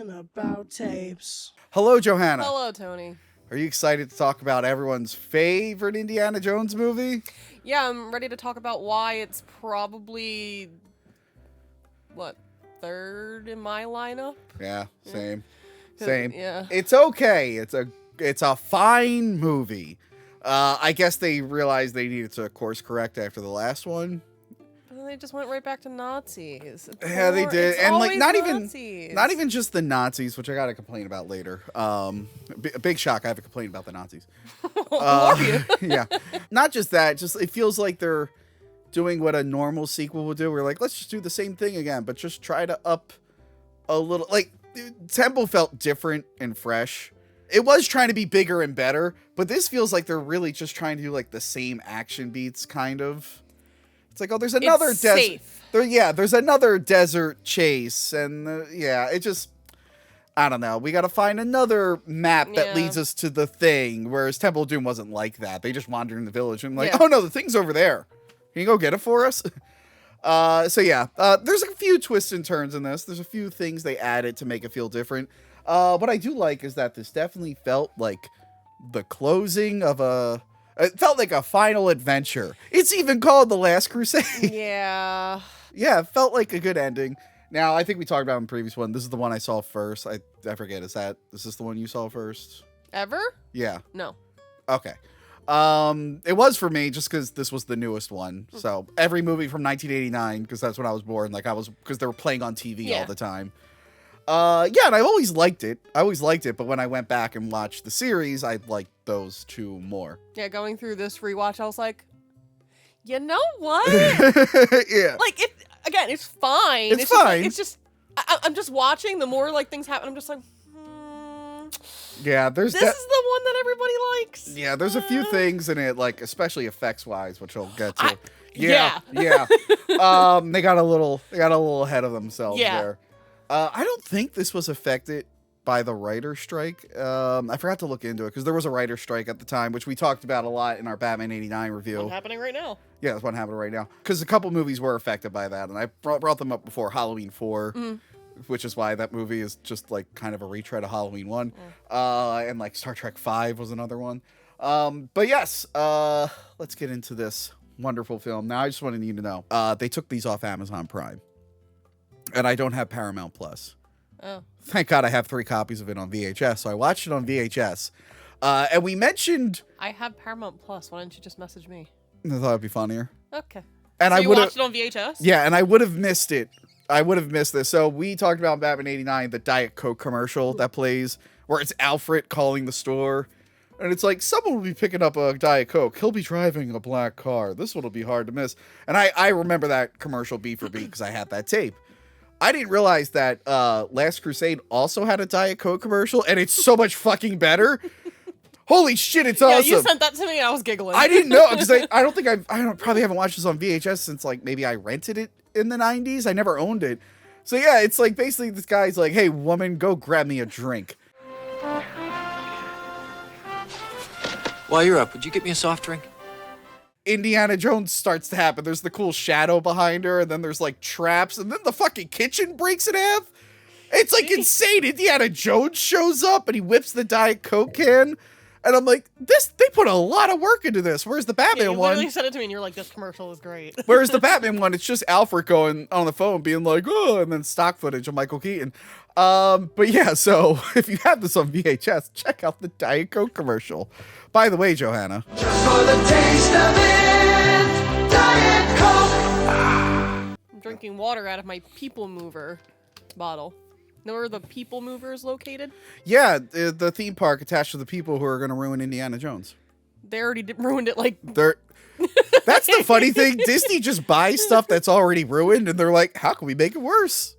about tapes. Hello, Johanna. Hello, Tony. Are you excited to talk about everyone's favorite Indiana Jones movie? Yeah, I'm ready to talk about why it's probably, what, third in my lineup? Yeah, same. Same. Yeah. It's okay. It's a fine movie. I guess they realized they needed to course correct after the last one. they just went right back to Nazis. Yeah, they did, It's and like Nazis. not even just the Nazis, which I got to complain about later. A big shock. I have a complaint about the Nazis. Yeah, not just that. Just it feels like they're doing what a normal sequel would do. We're like, let's just do the same thing again, but just try to up a little. Like Temple felt different and fresh. It was trying to be bigger and better, but this feels like they're really just trying to do like the same action beats, kind of. It's like, oh, there's another desert. There's another desert chase, and it just, I don't know. We got to find another map that leads us to the thing. Whereas Temple of Doom wasn't like that. They just wandered in the village and like, oh no, the thing's over there. Can you go get it for us? There's a few twists and turns in this. There's a few things they added to make it feel different. What I do like is that this definitely felt like the closing of it felt like a final adventure. It's even called The Last Crusade. Yeah. Yeah, it felt like a good ending. Now, I think we talked about in the previous one. This is the one I saw first. I forget. Is this the one you saw first? Ever? Yeah. No. Okay. It was for me just because this was the newest one. So every movie from 1989, because that's when I was born, because they were playing on TV all the time. And I always liked it. But when I went back and watched the series, I liked those two more. Yeah, going through this rewatch, I was like, you know what? Yeah. Like, it's fine. It's fine. It's just, I'm just watching. The more, like, things happen, I'm just like, yeah, this is the one that everybody likes. Yeah, there's a few things in it, like, especially effects-wise, which we'll get to. Yeah. They got a little ahead of themselves there. I don't think this was affected by the writer's strike. I forgot to look into it because there was a writer's strike at the time, which we talked about a lot in our Batman 89 review. What's happening right now? Yeah, that's what happened right now. Because a couple movies were affected by that, and I brought them up before. Halloween 4, which is why that movie is just like kind of a retread of Halloween 1. And like Star Trek 5 was another one. But yes, let's get into this wonderful film. Now, I just wanted you to know, they took these off Amazon Prime. And I don't have Paramount Plus. Oh. Thank God I have 3 copies of it on VHS. So I watched it on VHS. And we mentioned... I have Paramount Plus. Why didn't you just message me? I thought it'd be funnier. Okay. And so I you watched it on VHS? Yeah, and I would have missed it. I would have missed this. So we talked about Batman 89, the Diet Coke commercial that plays, where it's Alfred calling the store. And it's like, someone will be picking up a Diet Coke. He'll be driving a black car. This one will be hard to miss. And I remember that commercial beat for beat because I had that tape. I didn't realize that Last Crusade also had a Diet Coke commercial, and it's so much fucking better. Holy shit, it's awesome. Yeah, you sent that to me, and I was giggling. I didn't know, because I don't think I probably haven't watched this on VHS since, like, maybe I rented it in the 90s. I never owned it. So, yeah, it's like, basically, this guy's like, hey, woman, go grab me a drink. While you're up, would you get me a soft drink? Indiana Jones starts to happen. There's the cool shadow behind her, and then there's like traps, and then the fucking kitchen breaks in half. It's like insane. Indiana Jones shows up and he whips the Diet Coke can, and I'm like, they put a lot of work into this. Whereas the Batman you one, literally sent it to me, and you're like, this commercial is great. Whereas the Batman one, it's just Alfred going on the phone, being like, oh, and then stock footage of Michael Keaton. But yeah, so if you have this on VHS, check out the Diet Coke commercial. By the way, Johanna. Just for the taste of it, Diet Coke. I'm drinking water out of my People Mover bottle. Know where the People Mover is located? Yeah, the theme park attached to the people who are going to ruin Indiana Jones. They already ruined it, like... That's the funny thing. Disney just buys stuff that's already ruined, and they're like, how can we make it worse?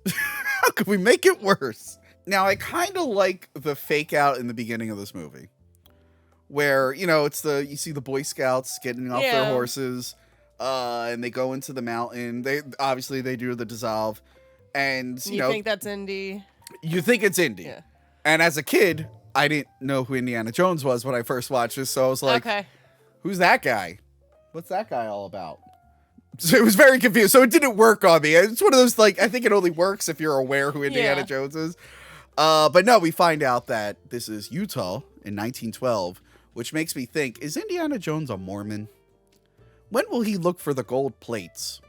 How can we make it worse? Now, I kind of like the fake out in the beginning of this movie. Where, you know, you see the Boy Scouts getting off their horses, and they go into the mountain. They do the dissolve, and you know, think that's Indy? You think it's Indy, yeah. And as a kid, I didn't know who Indiana Jones was when I first watched this, so I was like, okay, who's that guy? What's that guy all about? So it was very confused. So it didn't work on me. It's one of those, like, I think it only works if you're aware who Indiana Jones is. But no, we find out that this is Utah in 1912. Which makes me think, is Indiana Jones a Mormon? When will he look for the gold plates?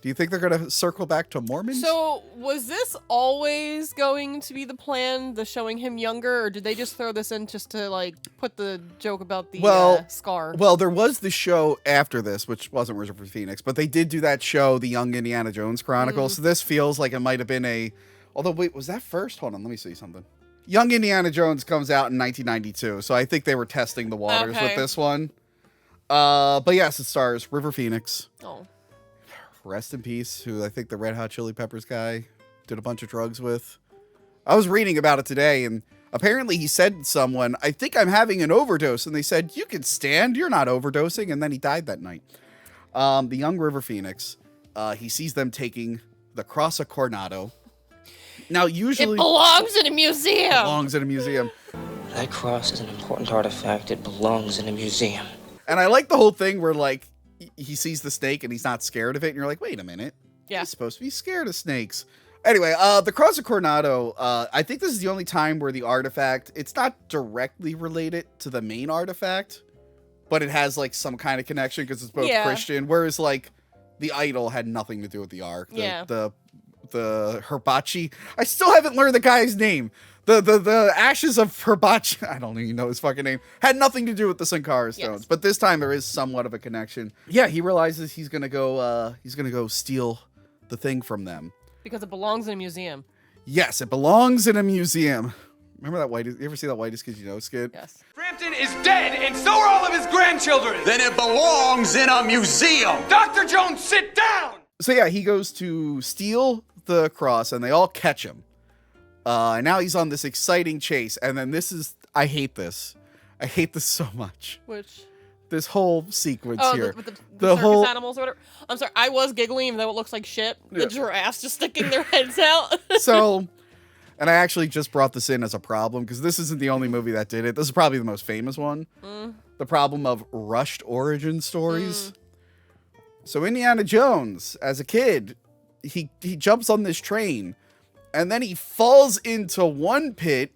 Do you think they're going to circle back to Mormons? So, was this always going to be the plan, the showing him younger, or did they just throw this in just to, like, put the joke about the scar? Well, there was the show after this, which wasn't River Phoenix, but they did do that show, The Young Indiana Jones Chronicles. So this feels like it might have been a... Although, wait, was that first? Hold on, let me see something. Young Indiana Jones comes out in 1992, so I think they were testing the waters with this one. But yes, it stars River Phoenix. Oh. Rest in peace, who I think the Red Hot Chili Peppers guy did a bunch of drugs with. I was reading about it today, and apparently he said to someone, I think I'm having an overdose. And they said, you can stand, you're not overdosing. And then he died that night. The young River Phoenix, he sees them taking the Cross of Coronado. Now, usually... It belongs in a museum! Belongs in a museum. That cross is an important artifact. It belongs in a museum. And I like the whole thing where, like, he sees the snake and he's not scared of it. And you're like, wait a minute. Yeah. He's supposed to be scared of snakes. Anyway, the Cross of Coronado, I think this is the only time where the artifact, it's not directly related to the main artifact, but it has, like, some kind of connection because it's both Christian. Whereas, like, the idol had nothing to do with the Ark. The Herbachi. I still haven't learned the guy's name. The ashes of Herbachi, I don't even know his fucking name, had nothing to do with the Sankara stones. But this time there is somewhat of a connection. Yeah, he realizes he's gonna go steal the thing from them. Because it belongs in a museum. Yes, it belongs in a museum. Remember that Whitest? You ever see that Whitest Kid You Know skit? Yes. Frampton is dead, and so are all of his grandchildren. Then it belongs in a museum. Dr. Jones, sit down. So yeah, he goes to steal the cross, and they all catch him. Now he's on this exciting chase, and then I hate this. I hate this so much. Which? This whole sequence here. With the circus animals or whatever. I'm sorry, I was giggling even though it looks like shit. The giraffes just sticking their heads out. So, and I actually just brought this in as a problem, because this isn't the only movie that did it. This is probably the most famous one. The problem of rushed origin stories. So Indiana Jones, as a kid, he jumps on this train, and then he falls into one pit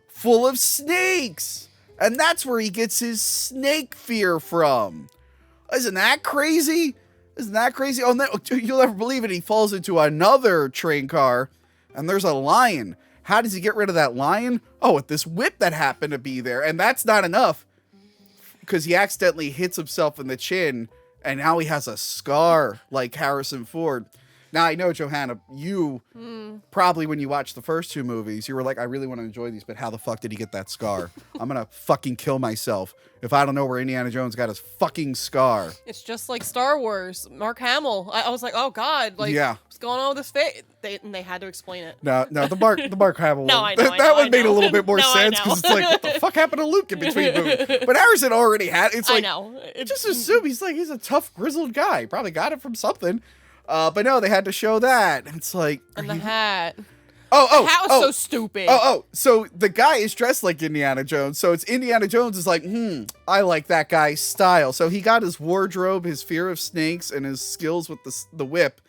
full of snakes. And that's where he gets his snake fear from. Isn't that crazy? Isn't that crazy? Oh, you'll never believe it. He falls into another train car, and there's a lion. How does he get rid of that lion? Oh, with this whip that happened to be there. And that's not enough, because he accidentally hits himself in the chin, and now he has a scar like Harrison Ford. Now, I know, Johanna, you probably, when you watched the first two movies, you were like, I really want to enjoy these, but how the fuck did he get that scar? I'm going to fucking kill myself if I don't know where Indiana Jones got his fucking scar. It's just like Star Wars. Mark Hamill. I was like, oh, God. Like, what's going on with his face? They had to explain it. No, the Mark Hamill no, one. I know, that one made a little bit more sense, because it's like, what the fuck happened to Luke in between movies? But Harrison already had it. It's like, I know. Just assume he's a tough, grizzled guy. Probably got it from something. But no, they had to show that. And it's like... And the hat. The hat was so stupid. So the guy is dressed like Indiana Jones. So it's Indiana Jones is like, I like that guy's style. So he got his wardrobe, his fear of snakes, and his skills with the whip.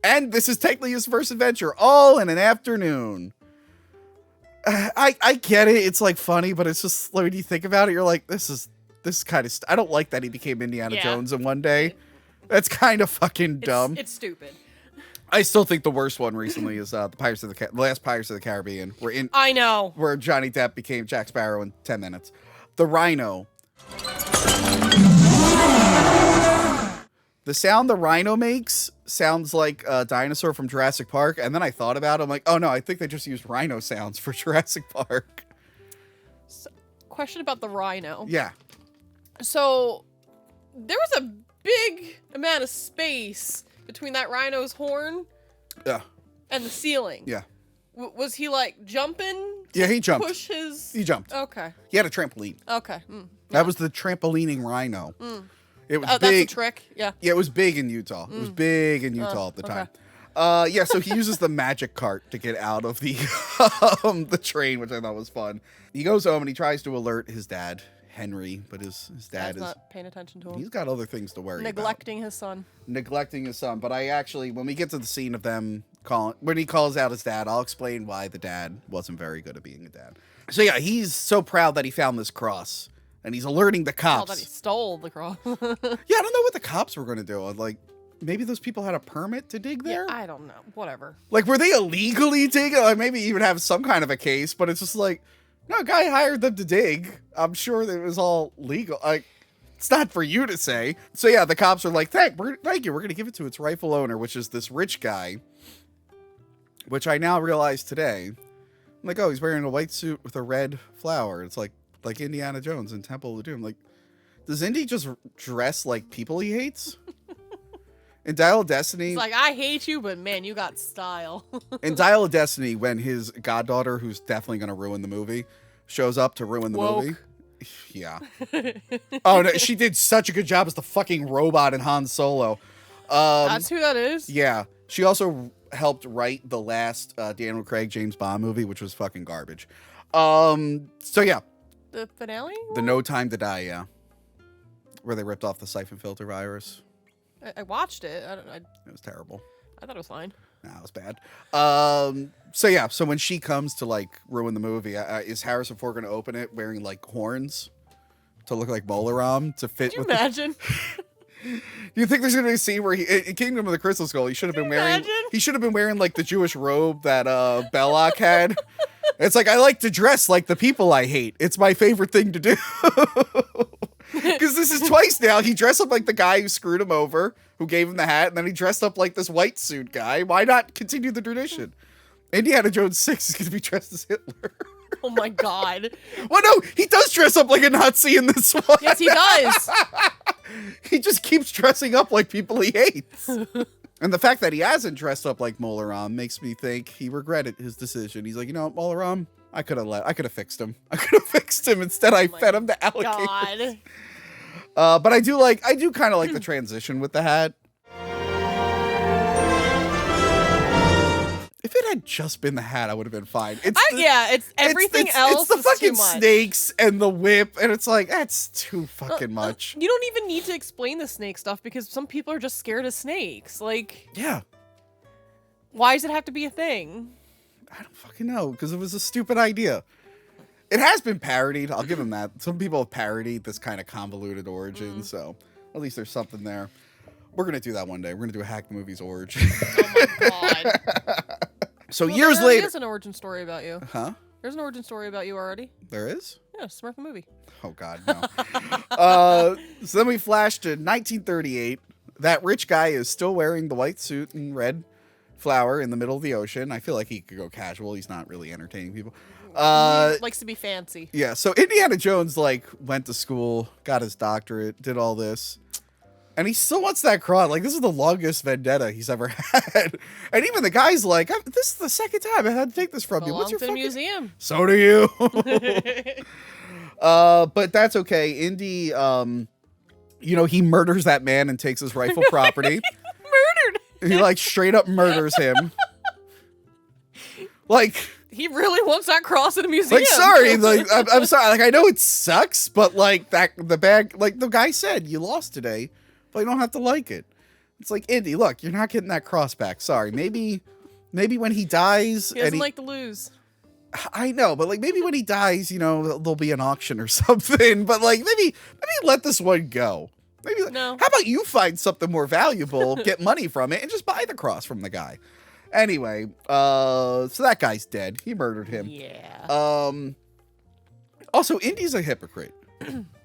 And this is technically his first adventure, all in an afternoon. I get it. It's like funny, but it's just, when you think about it, you're like, this is kind of... I don't like that he became Indiana Jones in one day. That's kind of fucking dumb. It's stupid. I still think the worst one recently is the last Pirates of the Caribbean. I know. Where Johnny Depp became Jack Sparrow in 10 minutes. The rhino. The sound the rhino makes sounds like a dinosaur from Jurassic Park. And then I thought about it. I'm like, oh no, I think they just used rhino sounds for Jurassic Park. Question about the rhino. Yeah. So there was a big amount of space between that rhino's horn and the ceiling. Yeah. Was he like jumping? Yeah, he jumped. Push his... He jumped. Okay. He had a trampoline. Okay. That was the trampolining rhino. It was big. That's a trick. Yeah. Yeah, it was big in Utah. It was big in Utah at the time. Yeah, so he uses the magic cart to get out of the the train, which I thought was fun. He goes home and he tries to alert his dad, Henry, but his dad is not paying attention to him. He's got other things to worry Neglecting his son. Neglecting his son. But I actually, when we get to the scene of them when he calls out his dad, I'll explain why the dad wasn't very good at being a dad. So yeah, he's so proud that he found this cross, and he's alerting the cops. Oh, that he stole the cross. Yeah, I don't know what the cops were going to do. Like, maybe those people had a permit to dig there. I don't know. Whatever. Like, were they illegally digging? Like, maybe even have some kind of a case, but it's just like, no, a guy hired them to dig. I'm sure that it was all legal. Like, it's not for you to say. So yeah, the cops are like, thank you. We're going to give it to its rightful owner, which is this rich guy, which I now realize today. I'm like, oh, he's wearing a white suit with a red flower. It's like Indiana Jones in Temple of the Doom. Like, does Indy just dress like people he hates? In Dial of Destiny... It's like, I hate you, but man, you got style. In Dial of Destiny, when his goddaughter, who's definitely going to ruin the movie, shows up to ruin the movie... Yeah. Oh, no, she did such a good job as the fucking robot in Han Solo. That's who that is? Yeah. She also helped write the last Daniel Craig James Bond movie, which was fucking garbage. So yeah. The finale? The No Time to Die, yeah. Where they ripped off the siphon filter virus. I watched it. It was terrible. I thought it was fine. Nah, it was bad. So yeah, so when she comes to like ruin the movie, is Harrison Ford going to open it wearing like horns to look like Bolaram to fit? Could you imagine? Do you think there's going to be a scene where in Kingdom of the Crystal Skull, he should have been wearing? He should have been wearing like the Jewish robe that Belloc had. It's like, I like to dress like the people I hate. It's my favorite thing to do. Because this is twice now. He dressed up like the guy who screwed him over, who gave him the hat, and then he dressed up like this white suit guy. Why not continue the tradition? Indiana Jones 6 is going to be dressed as Hitler. Oh my god. Well, no, he does dress up like a Nazi in this one. Yes, he does. He just keeps dressing up like people he hates. And the fact that he hasn't dressed up like Molaram makes me think he regretted his decision. He's like, you know what, Molaram? I could have fixed him. Instead, I fed him to alligators. God. But I do kind of like the transition with the hat. If it had just been the hat, I would have been fine. It's everything else. It's the is fucking too much. snakes and the whip, and it's like, that's too fucking much. You don't even need to explain the snake stuff because some people are just scared of snakes. Like, yeah. Why does it have to be a thing? I don't fucking know, because it was a stupid idea. It has been parodied. I'll give him that. Some people have parodied this kind of convoluted origin, so at least there's something there. We're going to do that one day. We're going to do a Hack the Movies origin. Oh my god. So years later... There's an origin story about you. Huh? There's an origin story about you already. There is? Yeah, Smurf the movie. Oh god, no. So then we flash to 1938. That rich guy is still wearing the white suit and red flower in the middle of the ocean. I feel like he could go casual. He's not really entertaining people. He likes to be fancy. Yeah, so Indiana Jones like went to school, got his doctorate, did all this, and he still wants that cross. Like, this is the longest vendetta he's ever had. And even the guy's like, this is the second time I had to take this from you. What's your fucking museum? So do you. But that's okay. Indy, he murders that man and takes his rightful property. Murdered. He like straight up murders him. Like, he really wants that cross in a museum. Like, sorry, like I'm sorry. Like, I know it sucks, but like the guy said, you lost today, but you don't have to like it. It's like, Indy, look, you're not getting that cross back. Sorry, maybe when he dies, he doesn't like to lose. I know, but like maybe when he dies, there'll be an auction or something. But like maybe let this one go. Maybe no. How about you find something more valuable, get money from it, and just buy the cross from the guy? Anyway, so that guy's dead. He murdered him. Yeah. Also, Indy's a hypocrite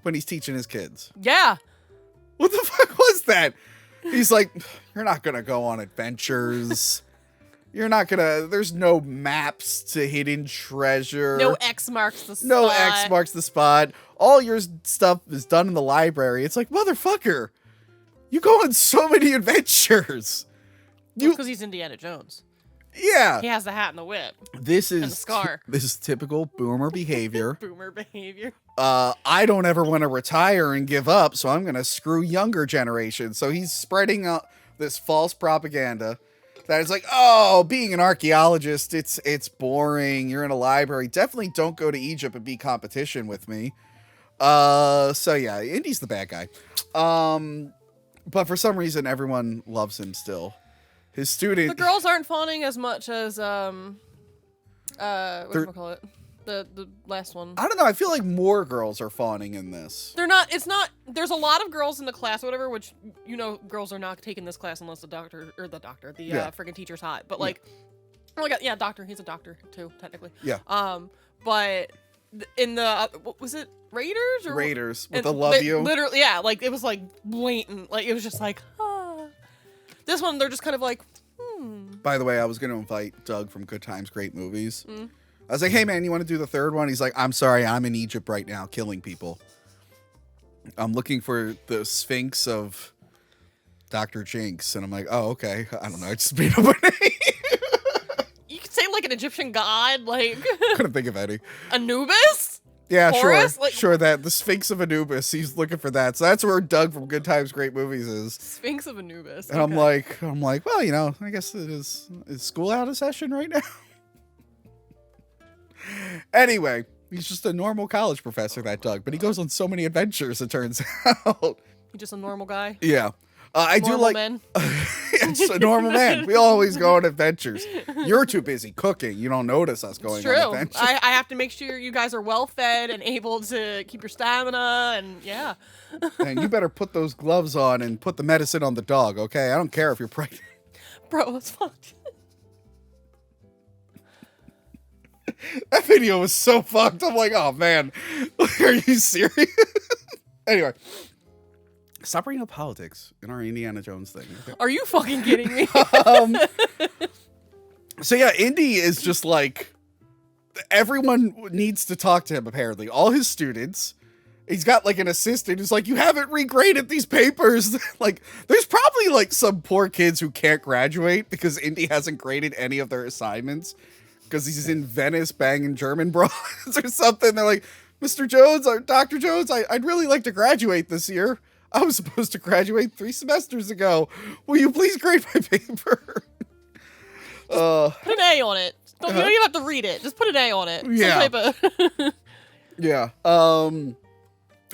when he's teaching his kids. Yeah. What the fuck was that? He's like, you're not gonna go on adventures. You're not gonna, there's no maps to hidden treasure. No X marks the spot. No X marks the spot. All your stuff is done in the library. It's like, motherfucker, you go on so many adventures. Because he's Indiana Jones. Yeah. He has the hat and the whip. This is and the scar. This is typical boomer behavior. Boomer behavior. I don't ever want to retire and give up, so I'm going to screw younger generations. So he's spreading this false propaganda that is like, oh, being an archaeologist, it's boring. You're in a library. Definitely don't go to Egypt and be competition with me. So yeah, Indy's the bad guy. But for some reason, everyone loves him still. His student. The girls aren't fawning as much as whatchamacallit? The last one. I don't know. I feel like more girls are fawning in this. They're not. It's not. There's a lot of girls in the class, or whatever. Which girls are not taking this class unless the friggin' teacher's hot. But like, oh my god, yeah, doctor. He's a doctor too, technically. Yeah. But in the what was it, Raiders or Raiders with the love you? Literally, yeah. Like it was like blatant. Like it was just like, ah. This one, they're just kind of like. By the way, I was going to invite Doug from Good Times, Great Movies. I was like, hey, man, you want to do the third one? He's like, I'm sorry, I'm in Egypt right now killing people. I'm looking for the Sphinx of Dr. Jinx. And I'm like, oh, okay. I don't know. I just made up a name. You could say like an Egyptian god, like. Couldn't think of any. Anubis? Yeah, Horus? sure. Like, sure, that the Sphinx of Anubis. He's looking for that. So that's where Doug from Good Times, Great Movies is. Sphinx of Anubis. And okay. I'm like, well, I guess it is school out of session right now? Anyway, he's just a normal college professor, that Doug, but he goes on so many adventures, it turns out. He's just a normal guy. Yeah. I do like men. It's a normal man. We always go on adventures. You're too busy cooking. You don't notice us going on adventures. I have to make sure you guys are well fed and able to keep your stamina, and yeah. And you better put those gloves on and put the medicine on the dog, okay? I don't care if you're pregnant. Bro, it's fucked. That video was so fucked. I'm like, oh man, are you serious? Anyway. Stop bringing up politics in our Indiana Jones thing. Okay? Are you fucking kidding me? So yeah, Indy is just like, everyone needs to talk to him apparently. All his students. He's got like an assistant who's like, you haven't regraded these papers. Like, there's probably like some poor kids who can't graduate because Indy hasn't graded any of their assignments because he's in Venice banging German bras or something. They're like, Mr. Jones or Dr. Jones, I'd really like to graduate this year. I was supposed to graduate 3 semesters ago. Will you please grade my paper? Put an A on it. You don't even have to read it. Just put an A on it. Yeah. Yeah. And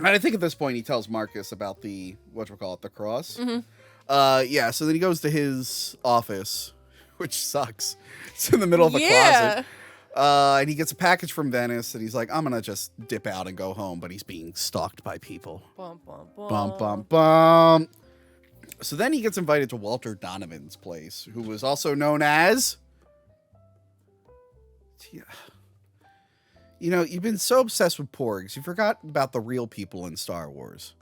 I think at this point he tells Marcus about the, the cross. Yeah, so then he goes to his office, which sucks. It's in the middle of a closet. And he gets a package from Venice, and he's like, I'm gonna just dip out and go home, but he's being stalked by people. Bum, bum, bum. Bum, bum, bum. So then he gets invited to Walter Donovan's place, who was also known as... You know, you've been so obsessed with porgs, you forgot about the real people in Star Wars.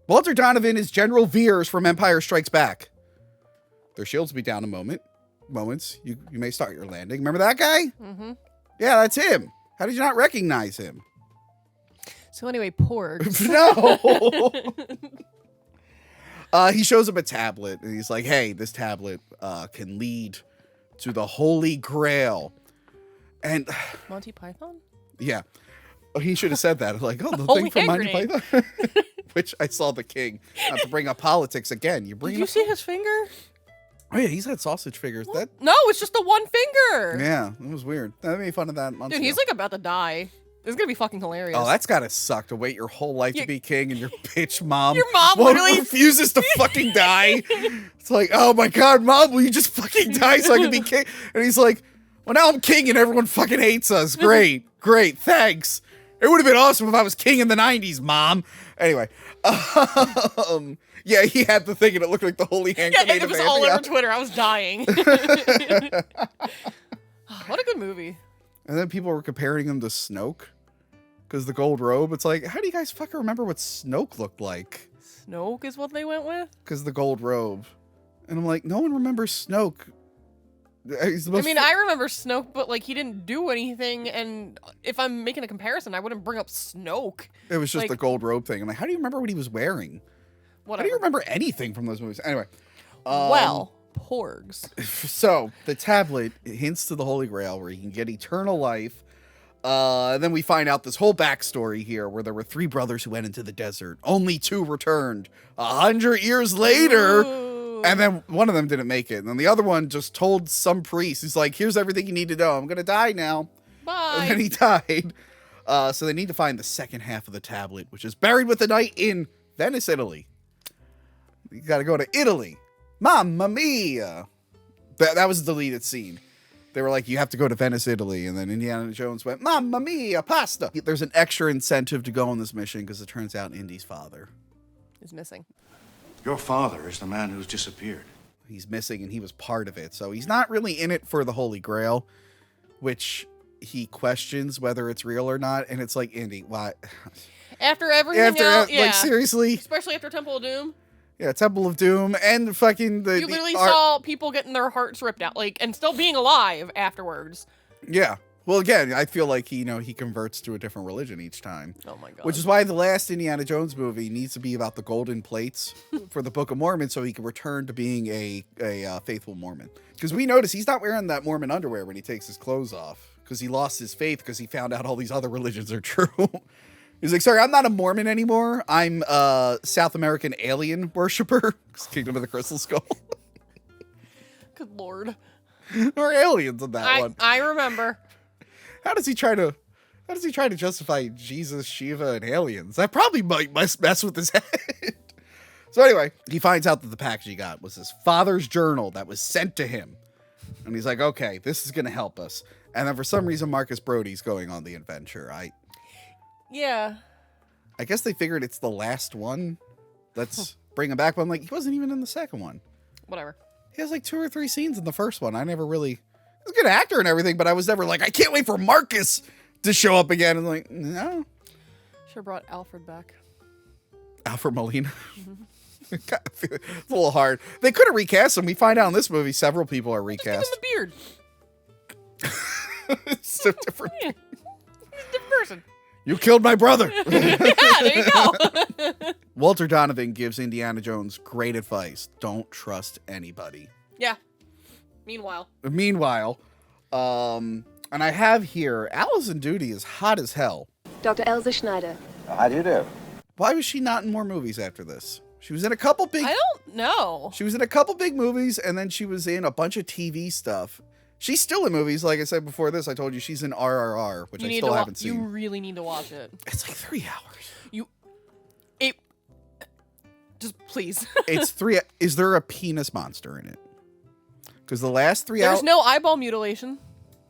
Walter Donovan is General Veers from Empire Strikes Back. Their shields will be down in moments. You may start your landing. Remember that guy? Mm-hmm. Yeah, that's him. How did you not recognize him? So anyway, porgs. No. He shows him a tablet, and he's like, hey, this tablet can lead to the Holy Grail. And Monty Python? Yeah. He should have said that. Like, oh, the Holy thing from Monty hand Python. Which I saw The King. Not to bring up politics again. Did you see his finger? Oh, yeah, he's had sausage figures. That No, it's just the one finger. Yeah, it was weird. I made fun of that months Dude, he's ago. like about to die. It's gonna be fucking hilarious. Oh, that's gotta suck to wait your whole life to be king and your bitch mom. Your mom literally refuses to fucking die. It's like, oh my god, mom, will you just fucking die so I can be king? And he's like, well, now I'm king and everyone fucking hates us. Great, thanks. It would have been awesome if I was king in the 90s, mom. Anyway, yeah, he had the thing and it looked like the holy hand. Yeah, it was all over Twitter. I was dying. What a good movie. And then people were comparing him to Snoke because the gold robe. It's like, how do you guys fucking remember what Snoke looked like? Snoke is what they went with? Because the gold robe. And I'm like, no one remembers Snoke. He's the most I remember Snoke, but like he didn't do anything. And if I'm making a comparison, I wouldn't bring up Snoke. It was just like, the gold robe thing. I'm like, how do you remember what he was wearing? Whatever. How do you remember anything from those movies? Anyway. Well, porgs. So the tablet hints to the Holy Grail where you can get eternal life. And then we find out this whole backstory here where there were 3 brothers who went into the desert. Only 2 returned 100 years later. Ooh. And then one of them didn't make it. And then the other one just told some priest, he's like, here's everything you need to know. I'm going to die now. Bye. And then he died. So they need to find the second half of the tablet, which is buried with the knight in Venice, Italy. You got to go to Italy. Mamma mia. That was a deleted scene. They were like, you have to go to Venice, Italy. And then Indiana Jones went, Mamma mia, pasta. There's an extra incentive to go on this mission because it turns out Indy's father is missing. Your father is the man who's disappeared. He's missing, and he was part of it. So he's not really in it for the Holy Grail, which he questions whether it's real or not. And it's like, Indy, why? After everything else, yeah. Like, seriously? Especially after Temple of Doom. Yeah, Temple of Doom and fucking You literally saw people getting their hearts ripped out, like, and still being alive afterwards. Yeah. Well, again, I feel like he converts to a different religion each time. Oh my god. Which is why the last Indiana Jones movie needs to be about the golden plates for the Book of Mormon, so he can return to being a faithful Mormon. Because we notice he's not wearing that Mormon underwear when he takes his clothes off, because he lost his faith because he found out all these other religions are true. He's like, sorry, I'm not a Mormon anymore. I'm a South American alien worshiper. Kingdom of the Crystal Skull. Good lord. Or aliens in that one. I remember. How does he try to justify Jesus, Shiva, and aliens? That probably might mess with his head. So anyway, he finds out that the package he got was his father's journal that was sent to him. And he's like, okay, this is going to help us. And then for some reason, Marcus Brody's going on the adventure. Yeah. I guess they figured it's the last one. Let's bring him back. But I'm like, he wasn't even in the second one. Whatever. He has like 2 or 3 scenes in the first one. I never really... He's a good actor and everything, but I was never like, I can't wait for Marcus to show up again. And like, no. Should have brought Alfred back. Alfred Molina. Mm-hmm. It's a little hard. They could have recast him. We find out in this movie several people are recast. Just give him the beard. It's so different. Yeah. He's a different person. You killed my brother. Yeah, there you go. Walter Donovan gives Indiana Jones great advice. Don't trust anybody. Yeah. Meanwhile, and I have here, Allison Duty is hot as hell. Dr. Elsa Schneider. How do you do? Why was she not in more movies after this? She was in a couple big... I don't know. She was in a couple big movies, and then she was in a bunch of TV stuff. She's still in movies, like I said before this. I told you she's in RRR, which I still haven't seen. You really need to watch it. It's like 3 hours. Just please. It's 3... Is there a penis monster in it? Because the last 3 hours... There's no eyeball mutilation.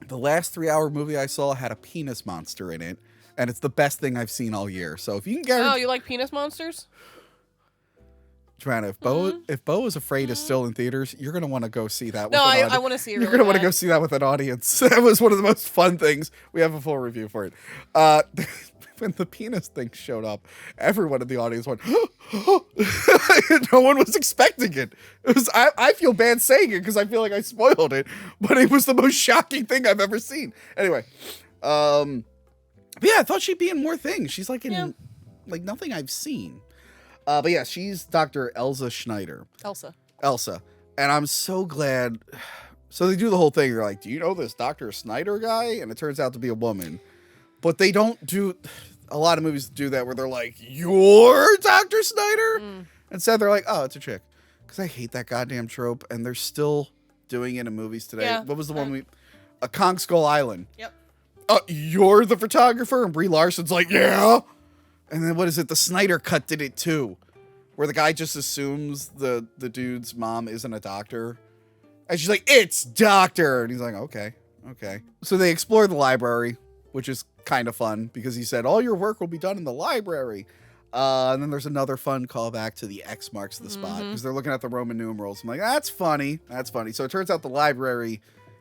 The last 3-hour movie I saw had a penis monster in it, and it's the best thing I've seen all year. So if you can get... Oh, you like penis monsters? Johanna, if Bo is Afraid is still in theaters, you're going to want to go see that. No, I want to see it. You're going to want to go see that with an audience. That was one of the most fun things. We have a full review for it. When the penis thing showed up, everyone in the audience went, no one was expecting it. It was, I feel bad saying it because I feel like I spoiled it, but it was the most shocking thing I've ever seen. Anyway, but yeah, I thought she'd be in more things. She's like in like nothing I've seen. But yeah, she's Dr. Elsa Schneider. Elsa. And I'm so glad. So they do the whole thing. They're like, do you know this Dr. Snyder guy? And it turns out to be a woman. But they don't do... A lot of movies do that where they're like, you're Dr. Snyder? Instead, they're like, oh, it's a chick. Because I hate that goddamn trope. And they're still doing it in movies today. Yeah. What was the one Kong Skull Island. Yep. You're the photographer? And Brie Larson's like, yeah. And then what is it? The Snyder Cut did it too. Where the guy just assumes the dude's mom isn't a doctor. And she's like, it's doctor. And he's like, okay. So they explore the library, which is kind of fun because he said, all your work will be done in the library. And then there's another fun callback to the X marks the spot because they're looking at the Roman numerals. I'm like, that's funny. So it turns out the library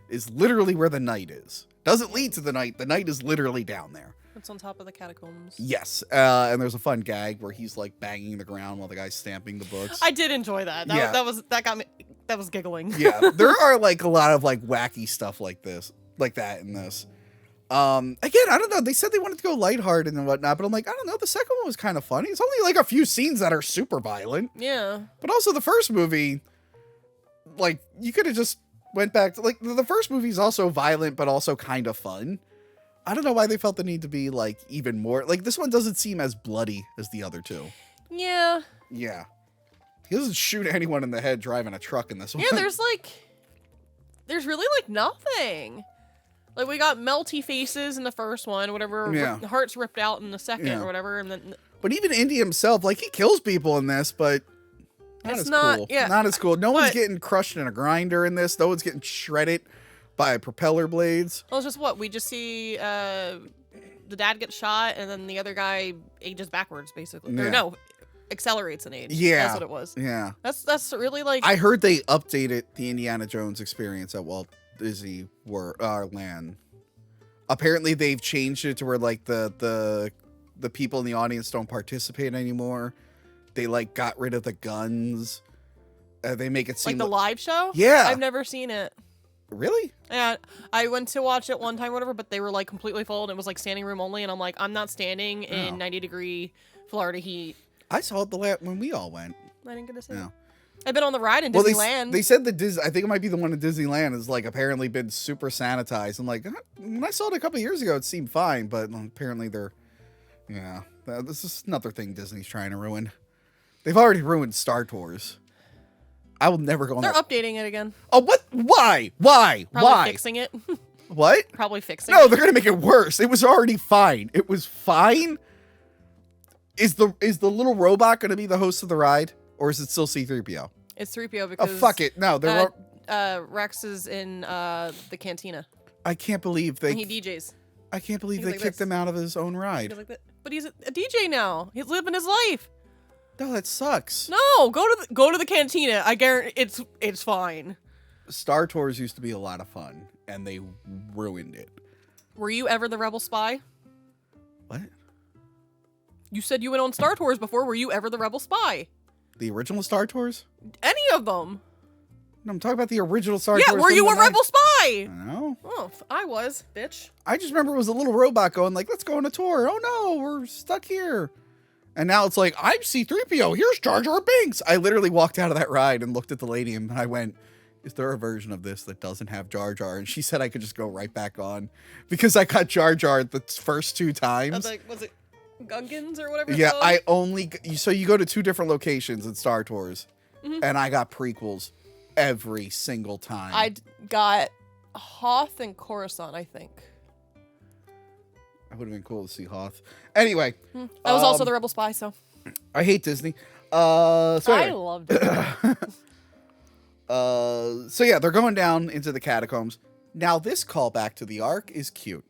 is literally where the knight is. Doesn't lead to the knight. The knight is literally down there. It's on top of the catacombs. Yes. And there's a fun gag where he's like banging the ground while the guy's stamping the books. I did enjoy that. That got me. That was giggling. Yeah. There are like a lot of like wacky stuff like that in this. Again, I don't know. They said they wanted to go lighthearted and whatnot, but I'm like, I don't know. The second one was kind of funny. It's only like a few scenes that are super violent. Yeah. But also the first movie, like you could have just went back to like the first movie is also violent, but also kind of fun. I don't know why they felt the need to be like even more like this one doesn't seem as bloody as the other two. Yeah. Yeah. He doesn't shoot anyone in the head driving a truck in this one. Yeah, there's really like nothing. Like we got melty faces in the first one, whatever. Yeah. Hearts ripped out in the second or whatever, and then. But even Indy himself, like he kills people in this, but not as cool. Yeah. Not as cool. No one's getting crushed in a grinder in this. No one's getting shredded. by propeller blades. Well, it's just what we just see. The dad gets shot, and then the other guy ages backwards, basically. Yeah. Or no, accelerates in age. Yeah. That's what it was. Yeah. That's really like. I heard they updated the Indiana Jones experience at Walt Disney Land. Apparently, they've changed it to where like the people in the audience don't participate anymore. They like got rid of the guns. They make it seem like the live show. Yeah. I've never seen it. Really? Yeah, I went to watch it one time, or whatever, but they were like completely full, and it was like standing room only, and I'm like, I'm not standing in 90-degree Florida heat. I saw it when we all went. I didn't get to see No. it. I've been on the ride in Well, Disneyland. they said I think it might be the one in Disneyland is like apparently been super sanitized. I'm like, when I saw it a couple of years ago, it seemed fine, but apparently this is another thing Disney's trying to ruin. They've already ruined Star Tours. I will never go on They're that. updating it again. Oh, what? Why? Probably Why? fixing it. What? Probably fixing No, it. they're gonna make it worse. It was already fine. It was fine. Is the little robot gonna be the host of the ride, or is it still C-3PO? It's 3PO because... Oh, fuck it. No, they're... Rex is in the cantina. I can't believe And he DJs. I can't believe He's they like kicked this. him out of his own ride. Like that. But he's a DJ now. He's living his life. No, that sucks. No, go to the cantina. I guarantee it's fine. Star Tours used to be a lot of fun, and they ruined it. Were you ever the Rebel Spy? What? You said you went on Star Tours before. Were you ever the Rebel Spy? The original Star Tours? Any of them? No, I'm talking about the original Star Yeah, Tours. were you from a the Rebel Spy? No. Oh, I was, bitch. I just remember it was a little robot going like, let's go on a tour. Oh no, we're stuck here. And now it's like, I'm C-3PO. Here's Jar Jar Binks. I literally walked out of that ride and looked at the lady and I went, is there a version of this that doesn't have Jar Jar? And she said I could just go right back on because I got Jar Jar the first 2 times. Was it Gungans or whatever it's Yeah, called? so you go to 2 different locations in Star Tours, and I got prequels every single time. I got Hoth and Coruscant, I think. It would have been cool to see Hoth. Anyway. I was also the Rebel Spy, so. I hate Disney. So I anyway. loved it. So yeah, they're going down into the catacombs. Now this callback to the Ark is cute.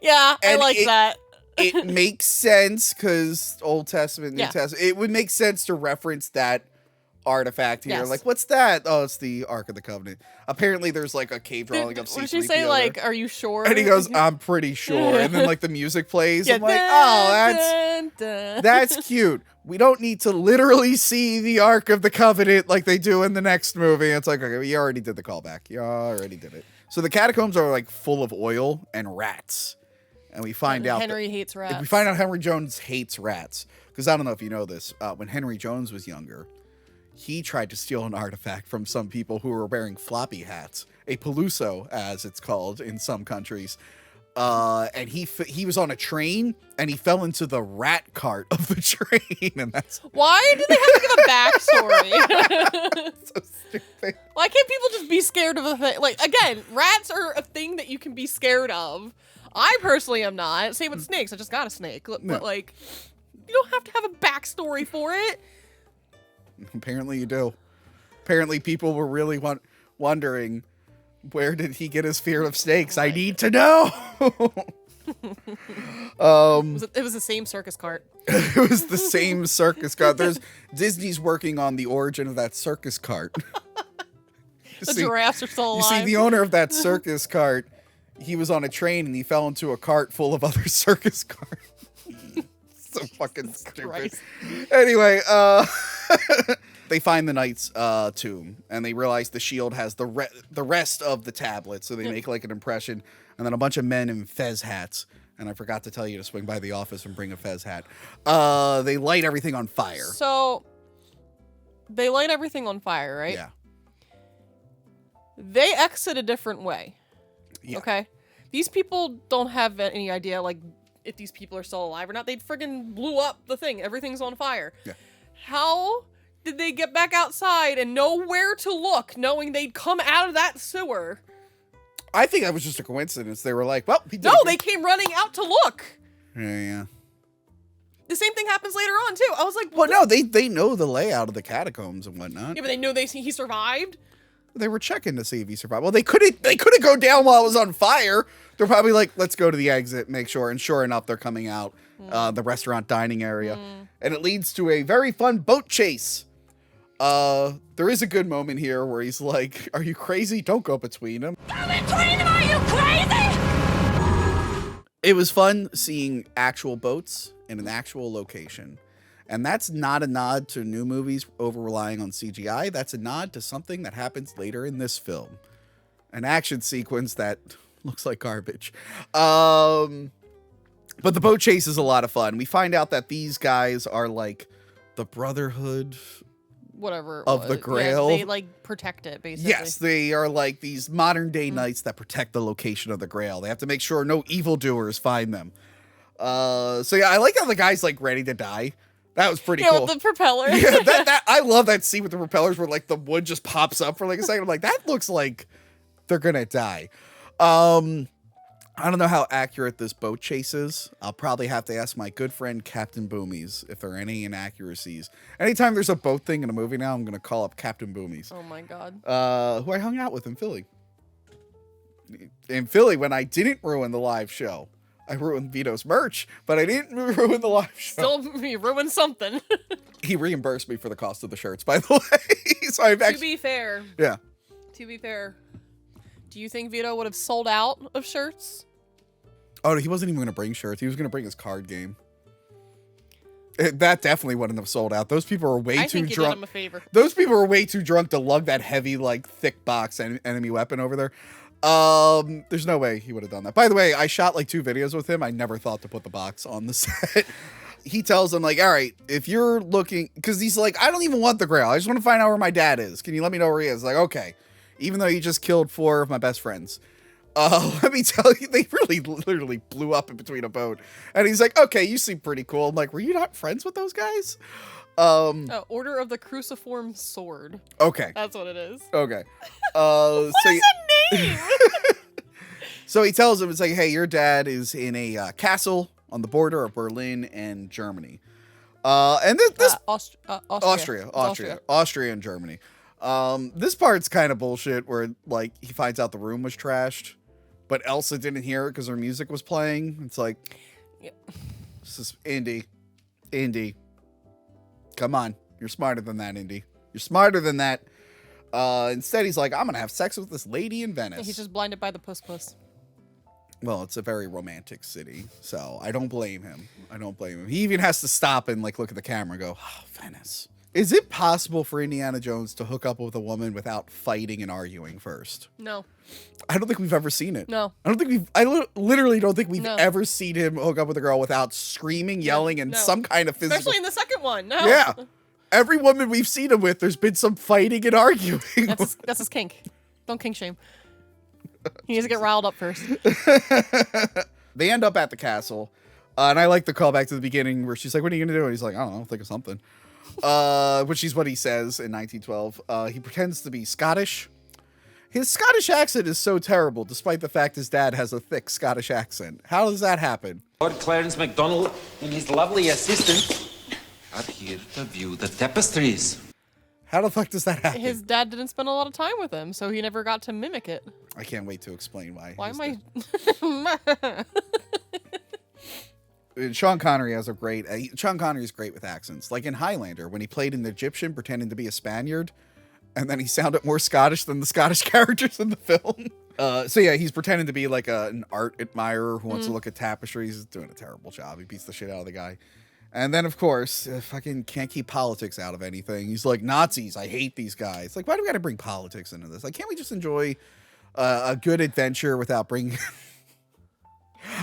Yeah, I like that. It makes sense because Old Testament, New Yeah. Testament. It would make sense to reference that artifact here. Yes. Like, what's that? Oh, it's the Ark of the Covenant. Apparently, there's like a cave drawing of C-3PO. What did she say? Like, are you sure? And he goes, "I'm pretty sure." And then like the music plays. Yeah, I'm like, that's cute. We don't need to literally see the Ark of the Covenant like they do in the next movie. It's like, okay, you already did the callback. You already did it. So the catacombs are like full of oil and rats. And we find out Henry hates rats. We find out Henry Jones hates rats. Because I don't know if you know this. When Henry Jones was younger, he tried to steal an artifact from some people who were wearing floppy hats. A peluso, as it's called in some countries. And he was on a train and he fell into the rat cart of the train. And that's why do they have to give a backstory? so stupid. Why can't people just be scared of a thing? Like, again, rats are a thing that you can be scared of. I personally am not. Same with snakes. I just got a snake. But like, you don't have to have a backstory for it. Apparently you do. Apparently people were really wondering, where did he get his fear of snakes? I need to know. It was the same circus cart. It was the same circus cart. Disney's working on the origin of that circus cart. Giraffes are still alive. You see, the owner of that circus cart, he was on a train and he fell into a cart full of other circus carts. So fucking stupid. Christ. Anyway, they find the knight's tomb and they realize the shield has the rest of the tablet. So they make like an impression, and then a bunch of men in fez hats. And I forgot to tell you to swing by the office and bring a fez hat. They light everything on fire. So they light everything on fire, right? Yeah. They exit a different way. Yeah. Okay. These people don't have any idea, like, if these people are still alive or not. They friggin' blew up the thing. Everything's on fire. Yeah. How did they get back outside and know where to look, knowing they'd come out of that sewer? I think that was just a coincidence. They were like, well, he did No, it. they came running out to look. Yeah. The same thing happens later on, too. I was like, Well, no, they know the layout of the catacombs and whatnot. Yeah, but they know he survived? They were checking to see if he survived. Well, they couldn't go down while it was on fire. They're probably like, let's go to the exit, make sure. And sure enough, they're coming out the restaurant dining area. And it leads to a very fun boat chase. There is a good moment here where he's like, are you crazy? Don't go between them. Go between them, are you crazy? It was fun seeing actual boats in an actual location. And that's not a nod to new movies over relying on CGI. That's a nod to something that happens later in this film. An action sequence that looks like garbage. But the boat chase is a lot of fun. We find out that these guys are like the Brotherhood whatever it of was. the Grail. Yeah, they like protect it, basically. Yes, they are like these modern day knights that protect the location of the Grail. They have to make sure no evildoers find them. So yeah, I like how the guy's like ready to die. That was pretty cool. Yeah, with the propeller. Yeah, that I love that scene with the propellers where like the wood just pops up for like a second. I'm like, that looks like they're gonna die. I don't know how accurate this boat chase is. I'll probably have to ask my good friend Captain Boomies if there are any inaccuracies. Anytime there's a boat thing in a movie now, I'm gonna call up Captain Boomies. Oh my god. Who I hung out with in Philly. In Philly, when I didn't ruin the live show. I ruined Vito's merch, but I didn't ruin the live show. Still, you ruined something. He reimbursed me for the cost of the shirts, by the way. So I've actually, to be fair. Yeah. To be fair. Do you think Vito would have sold out of shirts? Oh, he wasn't even going to bring shirts. He was going to bring his card game. That definitely wouldn't have sold out. Those people were way I too think you drunk. did him a favor. Those people were way too drunk to lug that heavy, like, thick box enemy weapon over there. There's no way he would have done that. By the way, I shot like 2 videos with him. I never thought to put the box on the set. He tells them like, all right, if you're looking, because he's like, I don't even want the Grail. I just want to find out where my dad is. Can you let me know where he is? Like, okay. Even though you just killed 4 of my best friends. Let me tell you, they really literally blew up in between a boat. And he's like, okay, you seem pretty cool. I'm like, were you not friends with those guys? Order of the Cruciform Sword. Okay. That's what it is. Okay. What so is a name? So he tells him, it's like, hey, your dad is in a castle on the border of Berlin and Germany. And this Austria. Austria and Germany. This part's kind of bullshit where like he finds out the room was trashed, but Elsa didn't hear it because her music was playing. It's like, this is Indy. Come on. You're smarter than that, Indy. You're smarter than that. Instead, he's like, I'm going to have sex with this lady in Venice. He's just blinded by the puss. Well, it's a very romantic city, so I don't blame him. He even has to stop and like look at the camera and go, oh, Venice. Is it possible for Indiana Jones to hook up with a woman without fighting and arguing first? No. I don't think we've ever seen it. No. I literally don't think we've No. ever seen him hook up with a girl without screaming, yelling, and some kind of physical. Especially in the second one. No. Yeah. Every woman we've seen him with, there's been some fighting and arguing. That's his kink. Don't kink shame. He needs to get riled up first. They end up at the castle, and I like the callback to the beginning where she's like, what are you going to do? And he's like, I don't know, think of something. Which is what he says in 1912. He pretends to be Scottish. His Scottish accent is so terrible, despite the fact his dad has a thick Scottish accent. How does that happen? Lord Clarence MacDonald and his lovely assistant are here to view the tapestries. How the fuck does that happen? His dad didn't spend a lot of time with him, so he never got to mimic it. I can't wait to explain why. Why am I... Sean Connery has a great... Sean Connery's great with accents. Like in Highlander, when he played an Egyptian pretending to be a Spaniard, and then he sounded more Scottish than the Scottish characters in the film. So yeah, he's pretending to be like an art admirer who wants to look at tapestries. He's doing a terrible job. He beats the shit out of the guy. And then, of course, fucking can't keep politics out of anything. He's like, Nazis, I hate these guys. Like, why do we got to bring politics into this? Like, can't we just enjoy a good adventure without bringing...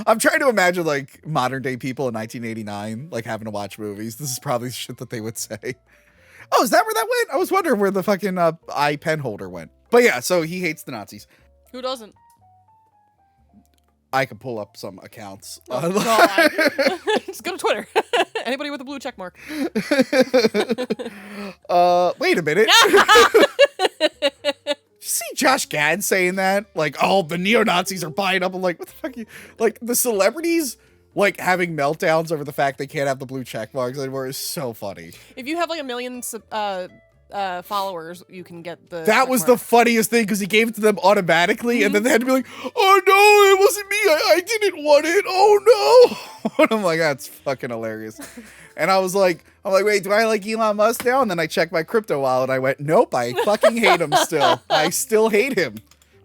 I'm trying to imagine, like, modern day people in 1989, like, having to watch movies. This is probably shit that they would say. Oh, is that where that went? I was wondering where the fucking eye pen holder went. But yeah, so he hates the Nazis. Who doesn't? I could pull up some accounts. Oh, God. Just go to Twitter. Anybody with a blue check mark. Wait a minute. You see Josh Gad saying that? Like, oh, the neo-Nazis are buying up. I'm like, what the fuck? Like, the celebrities, like, having meltdowns over the fact they can't have the blue check marks anymore is so funny. If you have, like, a million followers, you can get the. That was the funniest thing because he gave it to them automatically, and then they had to be like, "Oh no, it wasn't me. I didn't want it. Oh no!" And I'm like, "That's fucking hilarious." And I was like, "Wait, do I like Elon Musk now?" And then I checked my crypto wallet. And I went, "Nope, I fucking hate him still. I still hate him."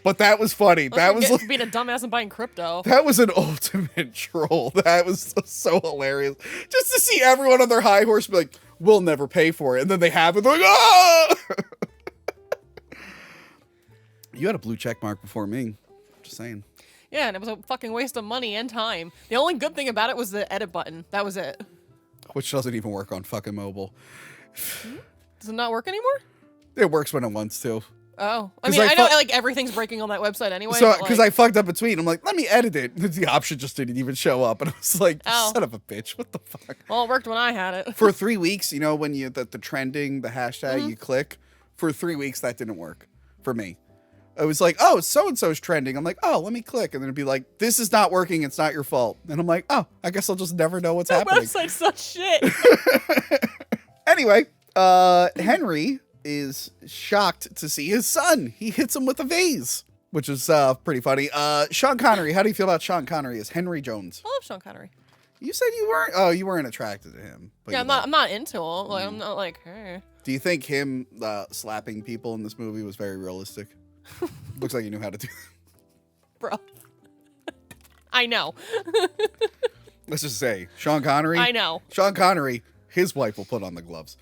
But that was funny. That was like being a dumbass and buying crypto. That was an ultimate troll. That was so hilarious. Just to see everyone on their high horse be like, "We'll never pay for it," and then they have it. They're like, "Ah!" You had a blue check mark before me. Just saying. Yeah, and it was a fucking waste of money and time. The only good thing about it was the edit button. That was it. Which doesn't even work on fucking mobile. Does it not work anymore? It works when it wants to. Oh, I mean, I know like everything's breaking on that website anyway. So, because I fucked up a tweet, I'm like, let me edit it. The option just didn't even show up, and I was like, son of a bitch, what the fuck? Well, it worked when I had it. For 3 weeks, you know, when you the trending, the hashtag, you click. For 3 weeks, that didn't work for me. It was like, oh, so and so's trending. I'm like, oh, let me click, and then it'd be like, this is not working. It's not your fault. And I'm like, oh, I guess I'll just never know what's happening. Website's such shit. Anyway, Henry is shocked to see his son. He hits him with a vase, which is pretty funny. Sean Connery, how do you feel about Sean Connery as Henry Jones? I love Sean Connery. You said you weren't. Oh, you weren't attracted to him. But yeah, I'm not into him. Like I'm not like, hey. Do you think him slapping people in this movie was very realistic? Looks like he knew how to do that. Bro. I know. Let's just say, Sean Connery. I know. Sean Connery, his wife will put on the gloves.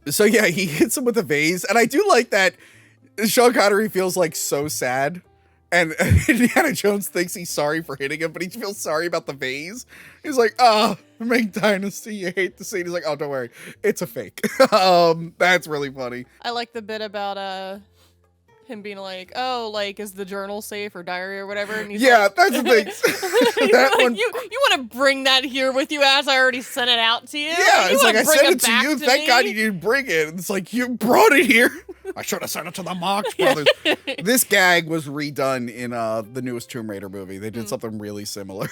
So yeah, he hits him with a vase, and I do like that Sean Connery feels like so sad, and Indiana Jones thinks he's sorry for hitting him, but he feels sorry about the vase. He's like, Ming Dynasty, you hate to see it. He's like, oh, don't worry, it's a fake. That's really funny. I like the bit about him being like, oh, like, is the journal safe or diary or whatever? And he's yeah, like, that's the thing. That like, one, you want to bring that here with you as I already sent it out to you? yeah, it's like I sent it to you. To Thank me? God you didn't bring it. It's like you brought it here. I should have sent it to the Marx Brothers. This gag was redone in the newest Tomb Raider movie. They did something really similar,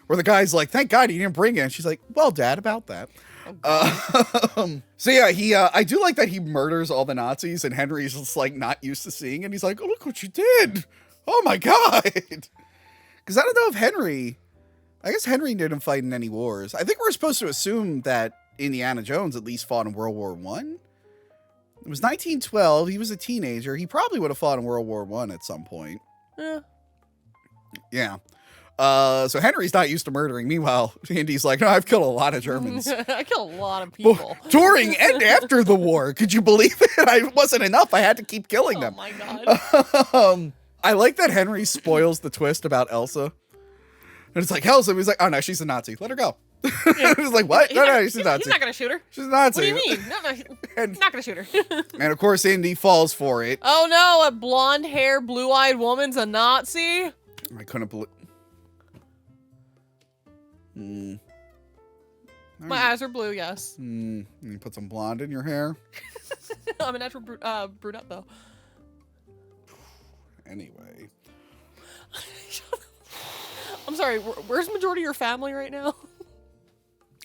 where the guy's like, "Thank God you didn't bring it." And she's like, "Well, Dad, about that." So yeah, I do like that he murders all the Nazis, and Henry's just like not used to seeing, and he's like, "Oh, look what you did! Oh my God!" Because I don't know if Henry, I guess Henry didn't fight in any wars. I think we're supposed to assume that Indiana Jones at least fought in World War I. It was 1912. He was a teenager. He probably would have fought in World War I at some point. Yeah. So Henry's not used to murdering. Meanwhile, Indy's like, no, I've killed a lot of Germans. I killed a lot of people. During and after the war. Could you believe it? It wasn't enough. I had to keep killing them. Oh my God. I like that Henry spoils the twist about Elsa. And it's like, Elsa, he's like, oh no, she's a Nazi. Let her go. He's like, what? No, she's a Nazi. He's not going to shoot her. She's a Nazi. What do you mean? No, he's not going to shoot her. And of course, Indy falls for it. Oh no, a blonde hair, blue-eyed woman's a Nazi? I couldn't believe... My eyes are blue, yes. You put some blonde in your hair? I'm a natural brunette, though. Anyway. I'm sorry, where's majority of your family right now?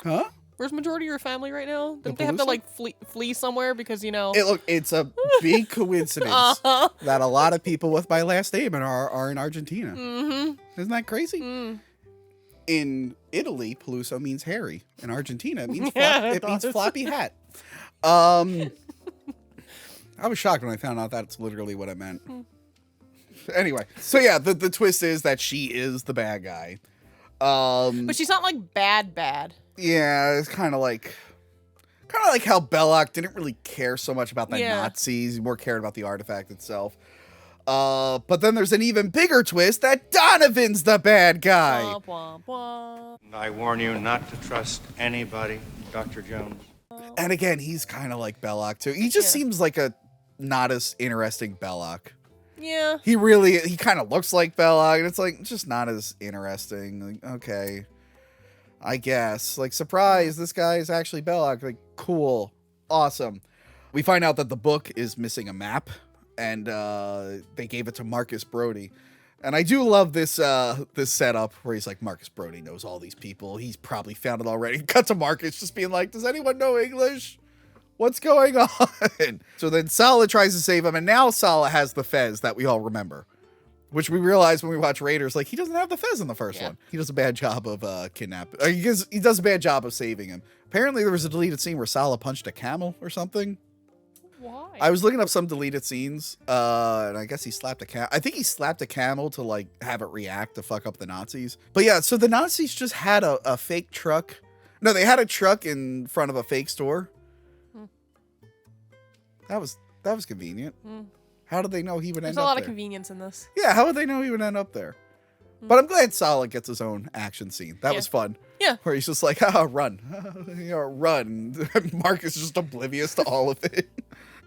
Huh? Where's majority of your family right now? Didn't they have to, like, flee somewhere because, you know... It's a big coincidence that a lot of people with my last name are in Argentina. Mm-hmm. Isn't that crazy? Mm. In Italy, Peluso means hairy. In Argentina, it means means floppy hat. I was shocked when I found out that's literally what it meant. Anyway, so yeah, the twist is that she is the bad guy. But she's not like bad. Yeah, it's kind of like how Belloc didn't really care so much about the Nazis. He more cared about the artifact itself. But then there's an even bigger twist that Donovan's the bad guy. Wah, wah, wah. I warn you not to trust anybody, Dr. Jones. And again, he's kind of like Belloc too. He just seems like a not as interesting Belloc. Yeah. He kind of looks like Belloc, and it's like just not as interesting. Like, okay, I guess. Like, surprise, this guy is actually Belloc. Like, cool, awesome. We find out that the book is missing a map, and they gave it to Marcus Brody. And I do love this this setup where he's like, Marcus Brody knows all these people. He's probably found it already. Cut to Marcus just being like, does anyone know English? What's going on? So then Sala tries to save him, and now Sala has the fez that we all remember. Which we realize when we watch Raiders, like, he doesn't have the fez in the first one. He does a bad job of kidnapping. He does a bad job of saving him. Apparently, there was a deleted scene where Sala punched a camel or something. Why? I was looking up some deleted scenes, and I guess he slapped a camel. I think he slapped a camel to, like, have it react to fuck up the Nazis. But yeah, so the Nazis just had a fake truck. No, they had a truck in front of a fake store. That was convenient. How did they know he would end up there? There's a lot of convenience in this. Yeah, how would they know he would end up there? But I'm glad Sala gets his own action scene. That was fun. Yeah. Where he's just like, run. Run. Mark is just oblivious to all of it.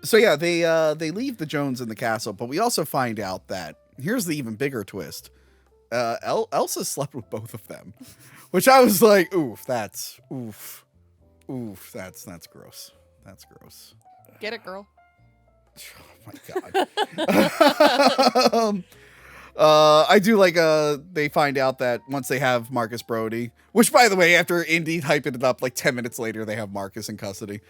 So yeah, they leave the Jones in the castle, but we also find out that, here's the even bigger twist. Elsa slept with both of them. Which I was like, that's gross. That's gross. Get it, girl. Oh my God. I do like they find out that once they have Marcus Brody, which by the way, after Indy hyping it up, like 10 minutes later, they have Marcus in custody.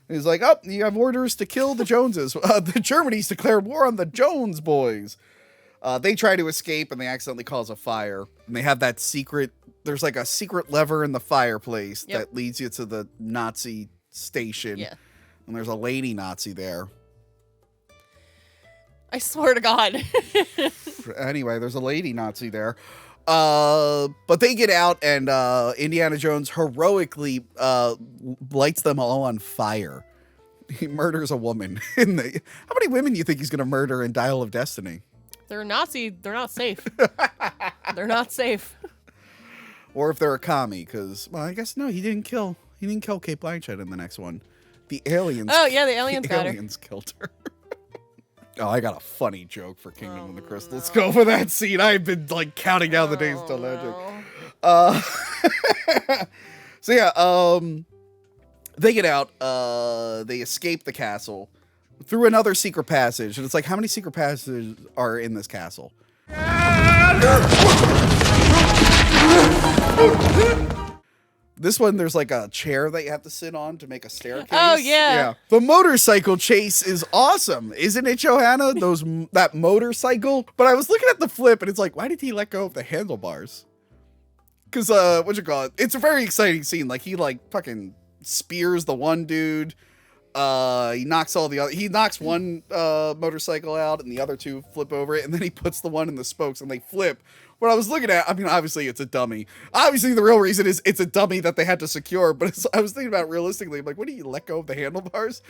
And he's like, oh, you have orders to kill the Joneses. The Germany's declared war on the Jones boys. They try to escape and they accidentally cause a fire. And they have that secret, there's like a secret lever in the fireplace that leads you to the Nazi station. Yeah. And there's a lady Nazi there. I swear to God. Anyway, there's a lady Nazi there. But they get out and Indiana Jones heroically lights them all on fire. He murders a woman. How many women do you think he's going to murder in Dial of Destiny? They're Nazi. They're not safe. They're not safe. Or if they're a commie, because, well, I guess, no, he didn't kill Kate Blanchett in the next one. The aliens. Oh, yeah, the aliens got her. The aliens killed her. Oh, I got a funny joke for Kingdom of the Crystal. Let's go for that scene. I've been like counting down the days till magic. So yeah, they get out. They escape the castle through another secret passage, and it's like, how many secret passages are in this castle? This one, there's like a chair that you have to sit on to make a staircase. Oh, yeah. The motorcycle chase is awesome. Isn't it, Johanna? That motorcycle? But I was looking at the flip and it's like, why did he let go of the handlebars? Because, it's a very exciting scene. Like, he like fucking spears the one dude. He knocks one motorcycle out and the other two flip over it. And then he puts the one in the spokes and they flip. What I was looking at, I mean, obviously it's a dummy. Obviously the real reason is it's a dummy that they had to secure, but I was thinking about realistically, like, what do you let go of the handlebars?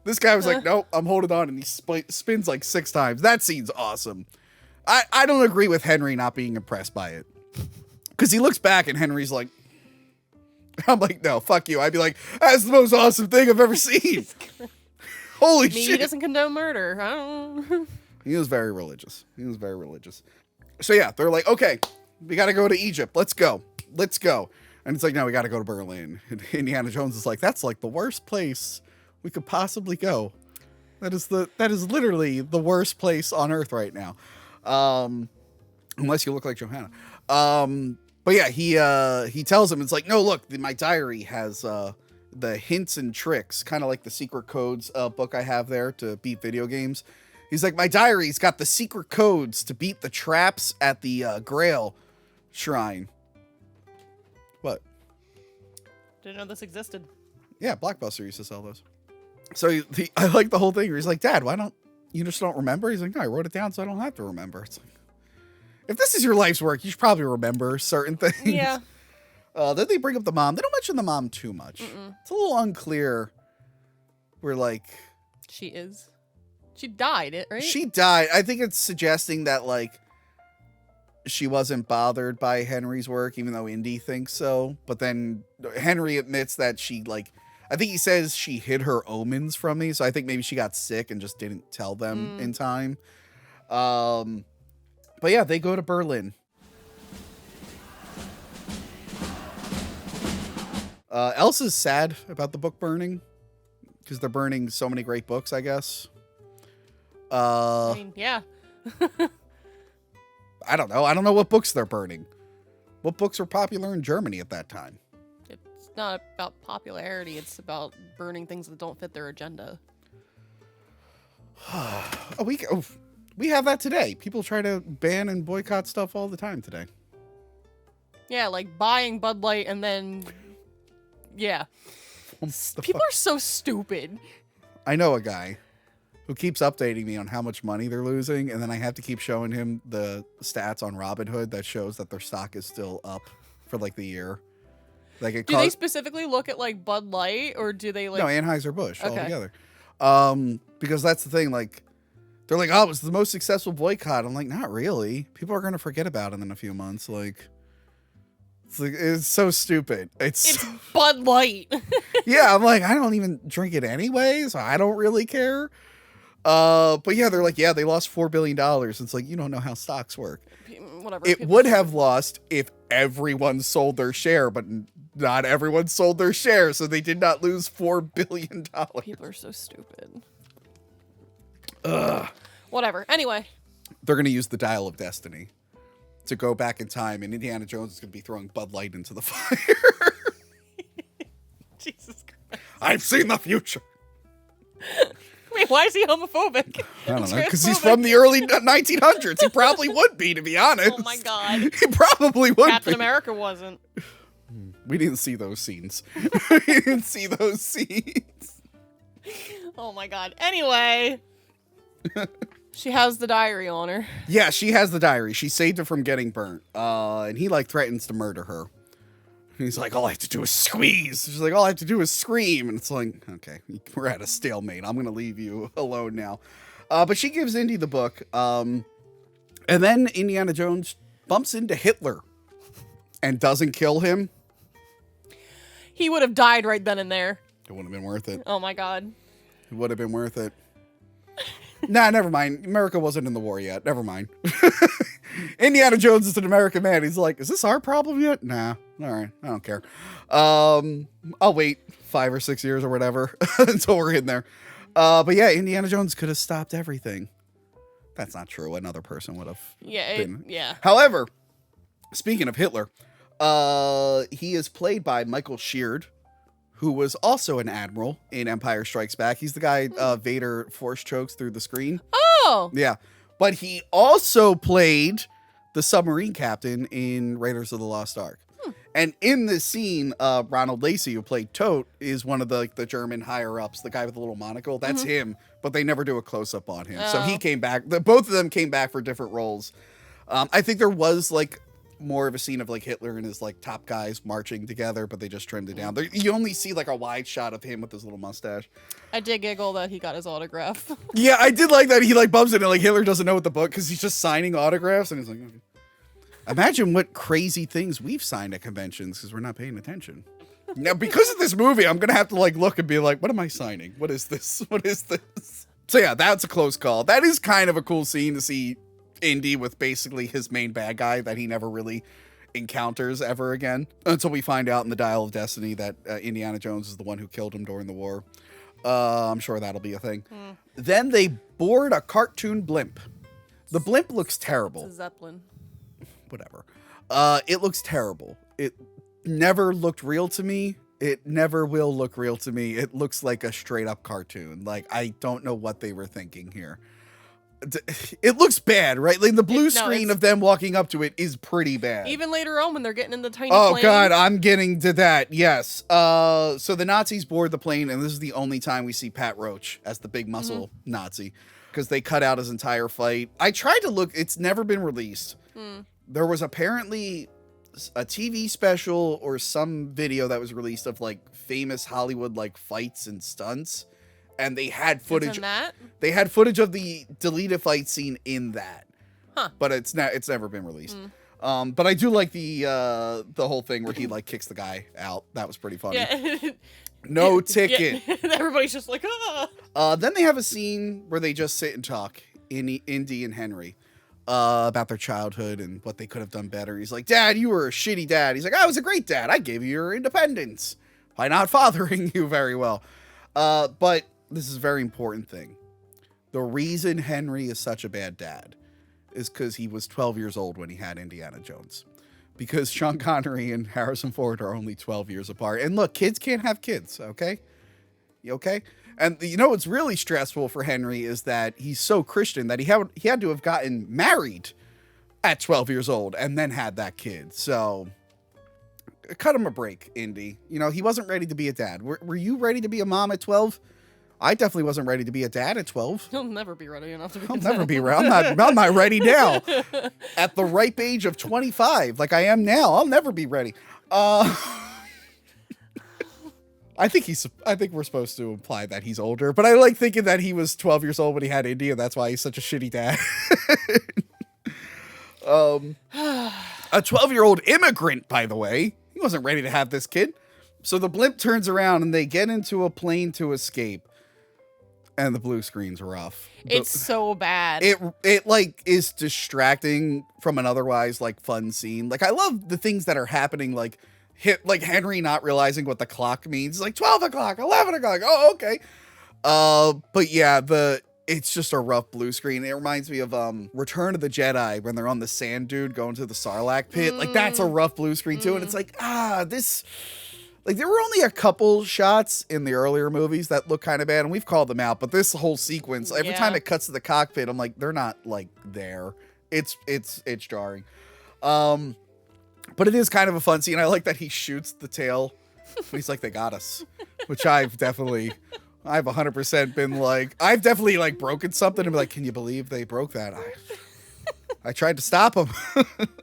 This guy was like, nope, I'm holding on, and he spins like 6 times. That scene's awesome. I don't agree with Henry not being impressed by it. Because he looks back and Henry's like, I'm like, no, fuck you. I'd be like, that's the most awesome thing I've ever seen. Holy shit. He doesn't condone murder. I don't know. He was very religious. So yeah, they're like, okay, we got to go to Egypt. Let's go. And it's like, no, we got to go to Berlin. And Indiana Jones is like, that's like the worst place we could possibly go. That is literally the worst place on earth right now. Unless you look like Johanna. But yeah, he tells him, it's like, no, look, my diary has the hints and tricks, kind of like the secret codes book I have there to beat video games. He's like, my diary's got the secret codes to beat the traps at the Grail shrine. What? Didn't know this existed. Yeah, Blockbuster used to sell those. So I like the whole thing where he's like, Dad, why don't you just don't remember? He's like, no, I wrote it down so I don't have to remember. It's like, if this is your life's work, you should probably remember certain things. Yeah. Then they bring up the mom. They don't mention the mom too much. It's a little unclear. We're like, she died, right? She died. I think it's suggesting that, like, she wasn't bothered by Henry's work, even though Indy thinks so. But then Henry admits that she, like, I think he says she hid her omens from me. So I think maybe she got sick and just didn't tell them in time. But yeah, they go to Berlin. Elsa's sad about the book burning because they're burning so many great books, I guess. I mean, yeah. I don't know. I don't know what books they're burning. What books were popular in Germany at that time? It's not about popularity. It's about burning things that don't fit their agenda. We have that today. People try to ban and boycott stuff all the time today. Yeah, like buying Bud Light and then, yeah. People are so stupid. I know a guy who keeps updating me on how much money they're losing, and then I have to keep showing him the stats on Robinhood that shows that their stock is still up for like the year. Like do they specifically look at like Bud Light, or do they like? No, Anheuser-Busch Okay. altogether. Because that's the thing. Like, they're like, oh, it was the most successful boycott. I'm like, not really. People are gonna forget about it in a few months. Like, it's so stupid. It's Bud Light. Yeah, I'm like, I don't even drink it anyway, so I don't really care. But yeah, they're like, yeah, they lost $4 billion. It's like, you don't know how stocks work. Whatever. It would have lost if everyone sold their share, but not everyone sold their share, so they did not lose $4 billion. People are so stupid. Ugh. Whatever. Anyway. They're going to use the Dial of Destiny to go back in time, and Indiana Jones is going to be throwing Bud Light into the fire. Jesus Christ. I've seen the future. Wait, why is he homophobic? I don't know, because he's from the early 1900s. He probably would be, to be honest. Oh my God. He probably would Captain be. America wasn't. We didn't see those scenes. We didn't see those scenes. Oh my God. Anyway. She has the diary on her. Yeah, she has the diary. She saved it from getting burnt. And he like threatens to murder her. He's like, all I have to do is squeeze. She's like, all I have to do is scream. And it's like, okay, we're at a stalemate. I'm going to leave you alone now. But she gives Indy the book. And then Indiana Jones bumps into Hitler and doesn't kill him. He would have died right then and there. It would have been worth it. Oh my God. It would have been worth it. Nah, never mind. America wasn't in the war yet. Never mind. Indiana Jones is an American man. He's like, is this our problem yet? Nah. All right. I don't care. I'll wait 5 or 6 years or whatever until we're in there. But yeah, Indiana Jones could have stopped everything. That's not true. Another person would have been. Yeah. However, speaking of Hitler, he is played by Michael Sheard, who was also an admiral in Empire Strikes Back. He's the guy Vader force chokes through the screen. Oh! Yeah. But he also played the submarine captain in Raiders of the Lost Ark. And in this scene, Ronald Lacey, who played Tote, is one of the German higher-ups, the guy with the little monocle. That's him, but they never do a close-up on him. So he came back. Both of them came back for different roles. I think there was, like, more of a scene of like Hitler and his like top guys marching together, but they just trimmed it down. You only see like a wide shot of him with his little mustache. I did giggle that he got his autograph. Yeah, I did like that. He like bumps it and like Hitler doesn't know what the book because he's just signing autographs and he's like, okay. Imagine what crazy things we've signed at conventions because we're not paying attention. Now, because of this movie, I'm gonna have to like look and be like, what am I signing? What is this? What is this? So yeah, that's a close call. That is kind of a cool scene to see Indy with basically his main bad guy that he never really encounters ever again until we find out in the Dial of Destiny that Indiana Jones is the one who killed him during the war. I'm sure that'll be a thing. Then they board a cartoon blimp. The blimp looks terrible. It's a Zeppelin. Whatever. It looks terrible. It never looked real to me. It never will look real to me. It looks like a straight up cartoon. Like, I don't know what they were thinking here. It looks bad, right? Like the blue screen of them walking up to it is pretty bad. Even later on when they're getting in the tiny plane. plane. God, I'm getting to that. Yes. So the Nazis board the plane, and this is the only time we see Pat Roach as the big muscle Nazi because they cut out his entire fight. I tried to look. It's never been released. There was apparently a TV special or some video that was released of like famous Hollywood like fights and stunts. And they had footage. They had footage of the deleted fight scene in that, but it's never been released. But I do like the whole thing where he like kicks the guy out. That was pretty funny. Yeah. No ticket. Yeah. Everybody's just like, ah. Then they have a scene where they just sit and talk, Indy and Henry, about their childhood and what they could have done better. He's like, Dad, you were a shitty dad. He's like, I was a great dad. I gave you your independence by not fathering you very well. But this is a very important thing. The reason Henry is such a bad dad is because he was 12 years old when he had Indiana Jones. because Sean Connery and Harrison Ford are only 12 years apart. And look, kids can't have kids, okay? You okay? And you know what's really stressful for Henry is that he's so Christian that he had to have gotten married at 12 years old and then had that kid. So cut him a break, Indy. You know, he wasn't ready to be a dad. Were you ready to be a mom at 12? I definitely wasn't ready to be a dad at 12. He'll never be ready enough to be. I'll never be ready. I'm not ready now. At the ripe age of 25, like I am now, I'll never be ready. I think we're supposed to imply that he's older, but I like thinking that he was 12 years old when he had Indy, and that's why he's such a shitty dad. A 12-year-old immigrant, by the way. He wasn't ready to have this kid. So the blimp turns around and they get into a plane to escape. And the blue screen's rough. It's so bad. It like is distracting from an otherwise like fun scene. Like I love the things that are happening, like Henry not realizing what the clock means. It's like 12 o'clock, 11 o'clock. Oh, okay. But yeah, it's just a rough blue screen. It reminds me of Return of the Jedi when they're on the sand dude going to the Sarlacc pit. Like that's a rough blue screen too. And it's like, this. Like, there were only a couple shots in the earlier movies that look kind of bad, and we've called them out, but this whole sequence, every time it cuts to the cockpit, I'm like, they're not, like, there. It's jarring. But it is kind of a fun scene. I like that he shoots the tail. He's like, they got us. Which I've 100% been like, I've definitely, like, broken something and be like, can you believe they broke that? I tried to stop him.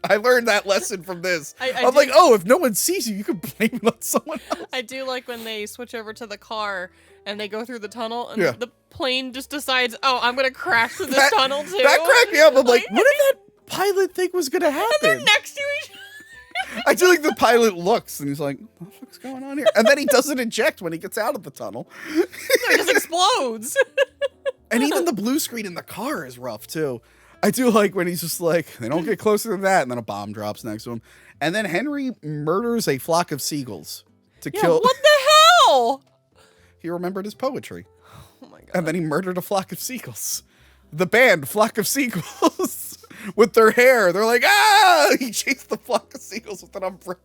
I learned that lesson from this. I'm like, if no one sees you, you can blame it on someone else. I do like when they switch over to the car and they go through the tunnel and the plane just decides, I'm going to crash through this tunnel too. That cracked me up. I'm like, what did that pilot think was going to happen? And they're next to each other. I do like the pilot looks and he's like, what the fuck's going on here? And then he doesn't eject when he gets out of the tunnel. It just explodes. And even the blue screen in the car is rough too. I do like when he's just like, they don't get closer than that, and then a bomb drops next to him. And then Henry murders a flock of seagulls to kill. What the hell? He remembered his poetry. Oh my god. And then he murdered a flock of seagulls. The band, Flock of Seagulls, with their hair. They're like, he chased the flock of seagulls with an umbrella.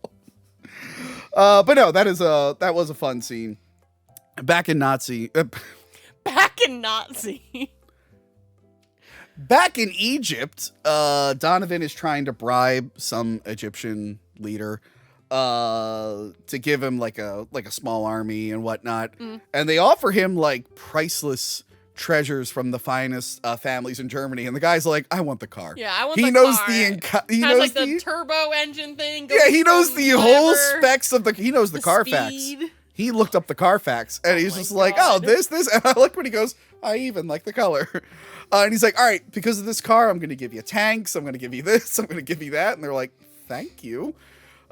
But no, that was a fun scene. Back in Nazi. Back in Egypt, Donovan is trying to bribe some Egyptian leader to give him like a small army and whatnot. And they offer him like priceless treasures from the finest families in Germany. And the guy's like, I want the car. Yeah, I want he the knows car. He has knows like the turbo engine thing. He knows the whole specs of he knows the Carfax. Speed. He looked up the Carfax and he's just like, this. And I like when he goes, I even like the color. And he's like, all right, because of this car, I'm going to give you tanks. I'm going to give you this. I'm going to give you that. And they're like, thank you.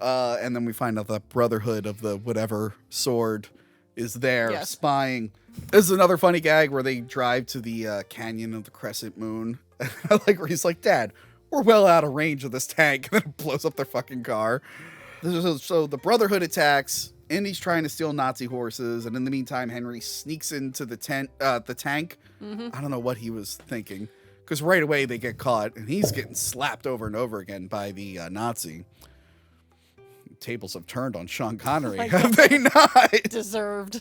And then we find out the Brotherhood of the whatever sword is there spying. This is another funny gag where they drive to the canyon of the crescent moon. I like where he's like, Dad, we're well out of range of this tank. And then it blows up their fucking car. So the Brotherhood attacks. Indy's trying to steal Nazi horses, and in the meantime, Henry sneaks into the tank. I don't know what he was thinking, because right away they get caught, and he's getting slapped over and over again by the Nazi. Tables have turned on Sean Connery, have they not? Deserved.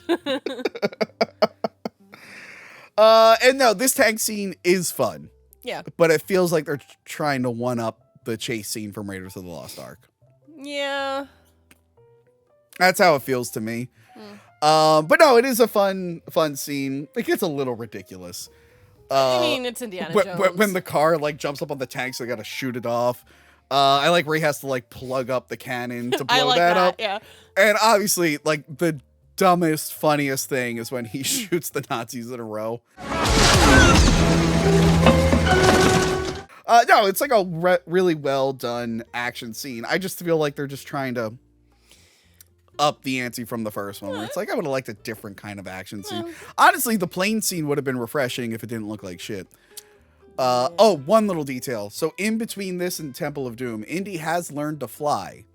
And no, this tank scene is fun. Yeah. But it feels like they're trying to one-up the chase scene from Raiders of the Lost Ark. Yeah. That's how it feels to me. But no, it is a fun scene. It gets a little ridiculous. I mean, it's Indiana Jones. When the car like jumps up on the tank, so they got to shoot it off. I like where he has to like plug up the cannon to blow that up. Yeah. And obviously, like the dumbest, funniest thing is when he shoots the Nazis in a row. No, it's like a really well done action scene. I just feel like they're just trying to up the ante from the first one. Where it's like I would have liked a different kind of action scene. Honestly, the plane scene would have been refreshing if it didn't look like shit. One little detail. So in between this and Temple of Doom, Indy has learned to fly,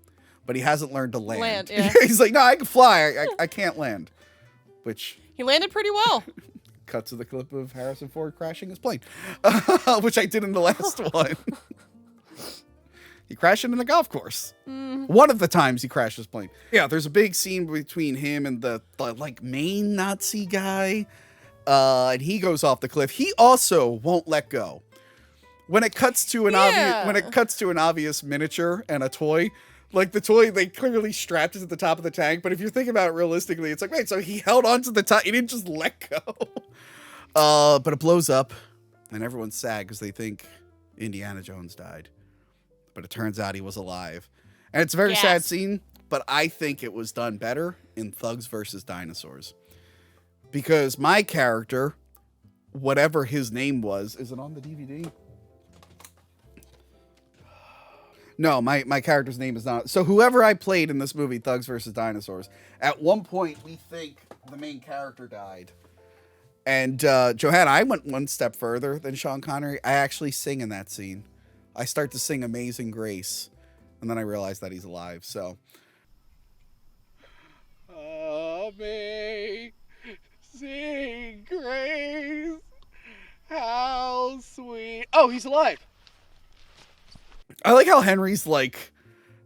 but he hasn't learned to land. Yeah. He's like, no, I can fly. I can't land. Which he landed pretty well. Cut to the clip of Harrison Ford crashing his plane, which I did in the last one. He crashed into the golf course. One of the times he crashed his plane. Yeah, there's a big scene between him and the like main Nazi guy. And he goes off the cliff. He also won't let go. When it cuts to an obvious miniature and a toy, like the toy, they clearly strapped it to the top of the tank. But if you're thinking about it realistically, it's like, wait, so he held onto the top. He didn't just let go. But it blows up, and everyone's sad because they think Indiana Jones died. But it turns out he was alive. And it's a very sad scene, but I think it was done better in Thugs versus Dinosaurs. Because my character, whatever his name was, is it on the DVD? No, my character's name is not. So whoever I played in this movie, Thugs versus Dinosaurs, at one point we think the main character died. And Johanna, I went one step further than Sean Connery. I actually sing in that scene. I start to sing Amazing Grace. And then I realize that he's alive, so. Amazing Grace, how sweet. Oh, he's alive. I like how Henry's like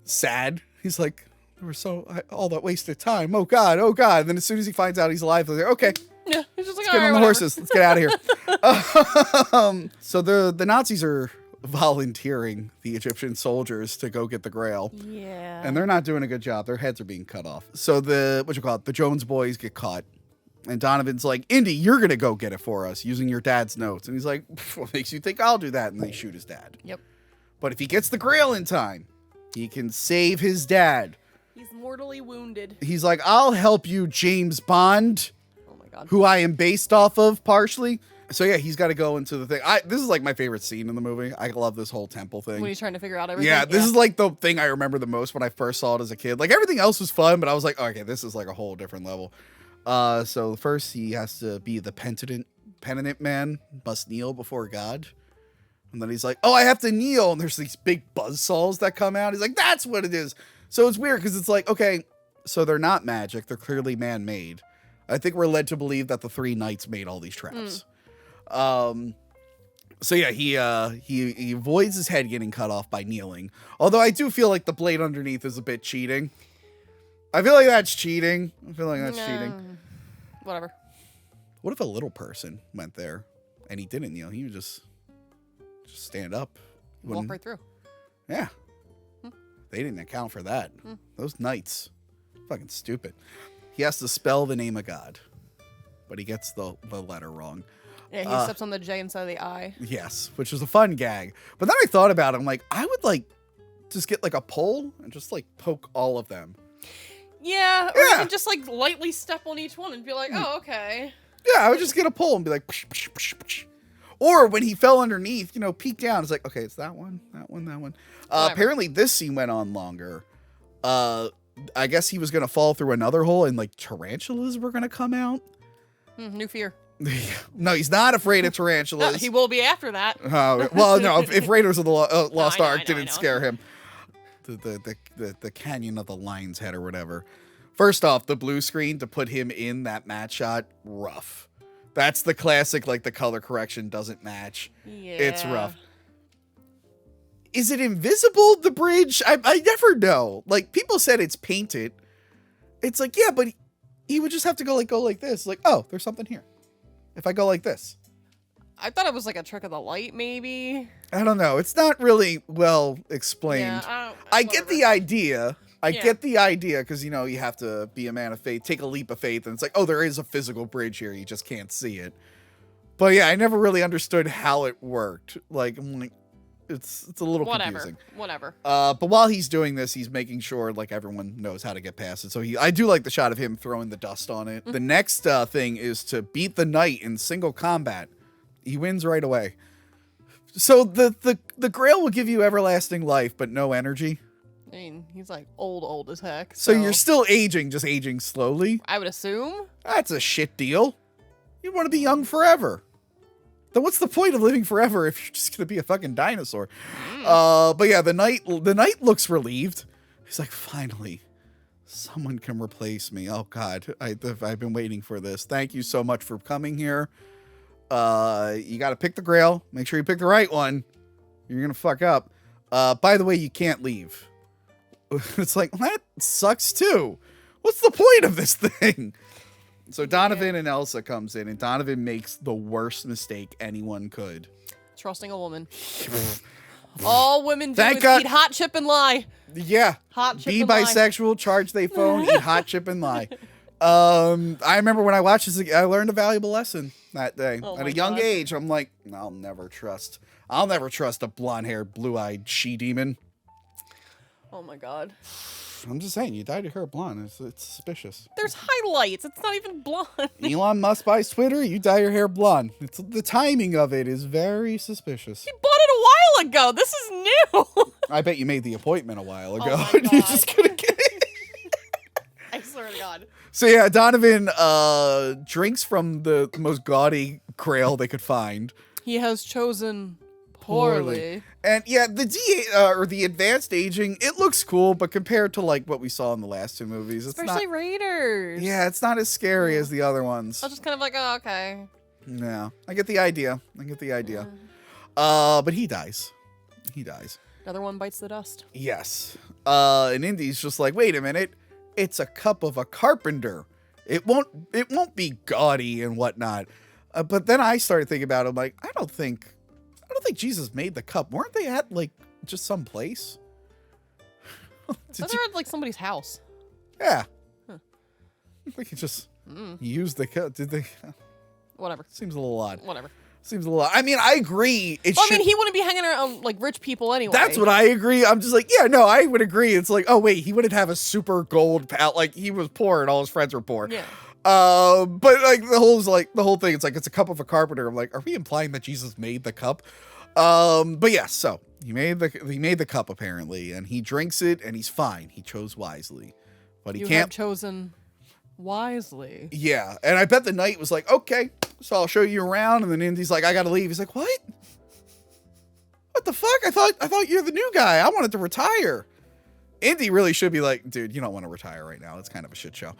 sad. He's like, there was all that wasted time. Oh God. And then as soon as he finds out he's alive, they're like, okay. Yeah, he's just like, let's get on the horses. Let's get out of here. So the Nazis are volunteering the Egyptian soldiers to go get the Grail. Yeah. And they're not doing a good job. Their heads are being cut off. So the Jones boys get caught. And Donovan's like, Indy, you're going to go get it for us using your dad's notes. And he's like, what makes you think I'll do that? And they shoot his dad. Yep. But if he gets the Grail in time, he can save his dad. He's mortally wounded. He's like, I'll help you, James Bond. Oh my God. Who I am based off of partially. So yeah, he's got to go into the thing. This is like my favorite scene in the movie. I love this whole temple thing. When he's trying to figure out everything. Yeah, this is like the thing I remember the most when I first saw it as a kid. Like everything else was fun, but I was like, okay, this is like a whole different level. So first he has to be the penitent man, must kneel before God. And then he's like, oh, I have to kneel. And there's these big buzzsaws that come out. He's like, that's what it is. So it's weird because it's like, okay, so they're not magic. They're clearly man-made. I think we're led to believe that the three knights made all these traps. So yeah, he avoids his head getting cut off by kneeling. Although I do feel like the blade underneath is a bit cheating. I feel like that's cheating. Cheating. Whatever. What if a little person went there and he didn't kneel? He would just stand up. Walk right through. Yeah. They didn't account for that. Those knights. Fucking stupid. He has to spell the name of God. But he gets the letter wrong. Yeah, he steps on the J instead of the I. Yes, which is a fun gag. But then I thought about it. I'm like, I would like just get like a pole and just like poke all of them. Yeah, or you can just like lightly step on each one and be like, oh, okay. Yeah, I would just get a pole and be like, psh, psh, psh, psh. Or when he fell underneath, peek down. It's like, okay, it's that one. Apparently this scene went on longer. I guess he was going to fall through another hole and like tarantulas were going to come out. New fear. No, he's not afraid of tarantulas. No, he will be after that. Well, no, if Raiders of the Lost Ark didn't scare him. The Canyon of the Lion's Head or whatever. First off, the blue screen to put him in that match shot, rough. That's the classic, like the color correction doesn't match. Yeah. It's rough. Is it invisible, the bridge? I never know. Like, people said it's painted. It's like, yeah, but he would just have to go like this. Like, oh, there's something here. If I go like this. I thought it was like a trick of the light, maybe. I don't know. It's not really well explained. Yeah, I get the idea. I get the idea because, you have to be a man of faith, take a leap of faith. And it's like, oh, there is a physical bridge here. You just can't see it. But yeah, I never really understood how it worked. Like, I'm like, it's a little confusing. Whatever. But while he's doing this, he's making sure like everyone knows how to get past it. So I do like the shot of him throwing the dust on it. The next thing is to beat the knight in single combat. He wins right away. So the Grail will give you everlasting life, but no energy. I mean, he's like old as heck. So you're still aging, just aging slowly. I would assume. That's a shit deal. You want to be young forever. Then what's the point of living forever if you're just gonna be a fucking dinosaur? But yeah, the knight looks relieved. He's like, finally, someone can replace me. Oh God, I've been waiting for this. Thank you so much for coming here. You got to pick the Grail. Make sure you pick the right one. You're gonna fuck up. By the way, you can't leave. It's like, that sucks too. What's the point of this thing? So Donovan and Elsa comes in, and Donovan makes the worst mistake anyone could. Trusting a woman. All women do Thank is God. eat hot chip and lie. Yeah. Hot chip Be and lie. bisexual, charge they phone, eat hot chip and lie. I remember when I watched this, I learned a valuable lesson that day. At a young age, I'm like, I'll never trust a blonde-haired, blue-eyed she-demon. Oh my god. I'm just saying, you dyed your hair blonde. It's suspicious. There's highlights. It's not even blonde. Elon Musk buys Twitter, you dye your hair blonde. It's the timing of it is very suspicious. You bought it a while ago. This is new. I bet you made the appointment a while ago. Oh my God. You're just gonna get it. I swear to God. So yeah, Donovan drinks from the most gaudy grail they could find. He has chosen poorly. And yeah, the advanced aging, it looks cool, but compared to like what we saw in the last two movies, it's Especially not, Raiders. Yeah, it's not as scary as the other ones. I was just kind of like, oh, okay. Yeah, I get the idea. But he dies. Another one bites the dust. Yes. And Indy's just like, wait a minute, it's a cup of a carpenter. It won't be gaudy and whatnot. But then I started thinking about it. I'm like, I don't think Jesus made the cup. Weren't they at like just some place? They're at like somebody's house. Yeah. Huh. We could just use the cup. Did they? Whatever. Seems a little odd. Whatever. Seems a little odd. I mean, I agree. He wouldn't be hanging around like rich people anyway. That's what I agree. I'm just like, yeah, no, I would agree. It's like, oh wait, he wouldn't have a super gold pal. Like he was poor and all his friends were poor. Yeah. But like the whole thing, it's like it's a cup of a carpenter. I'm like, are we implying that Jesus made the cup? But yeah, so he made the cup apparently, and he drinks it, and he's fine. He chose wisely, but he You can't. have chosen wisely. Yeah, and I bet the knight was like, okay, so I'll show you around, and then Indy's like, I gotta leave. He's like, what? What the fuck? I thought you're the new guy. I wanted to retire. Indy really should be like, dude, you don't want to retire right now. It's kind of a shit show.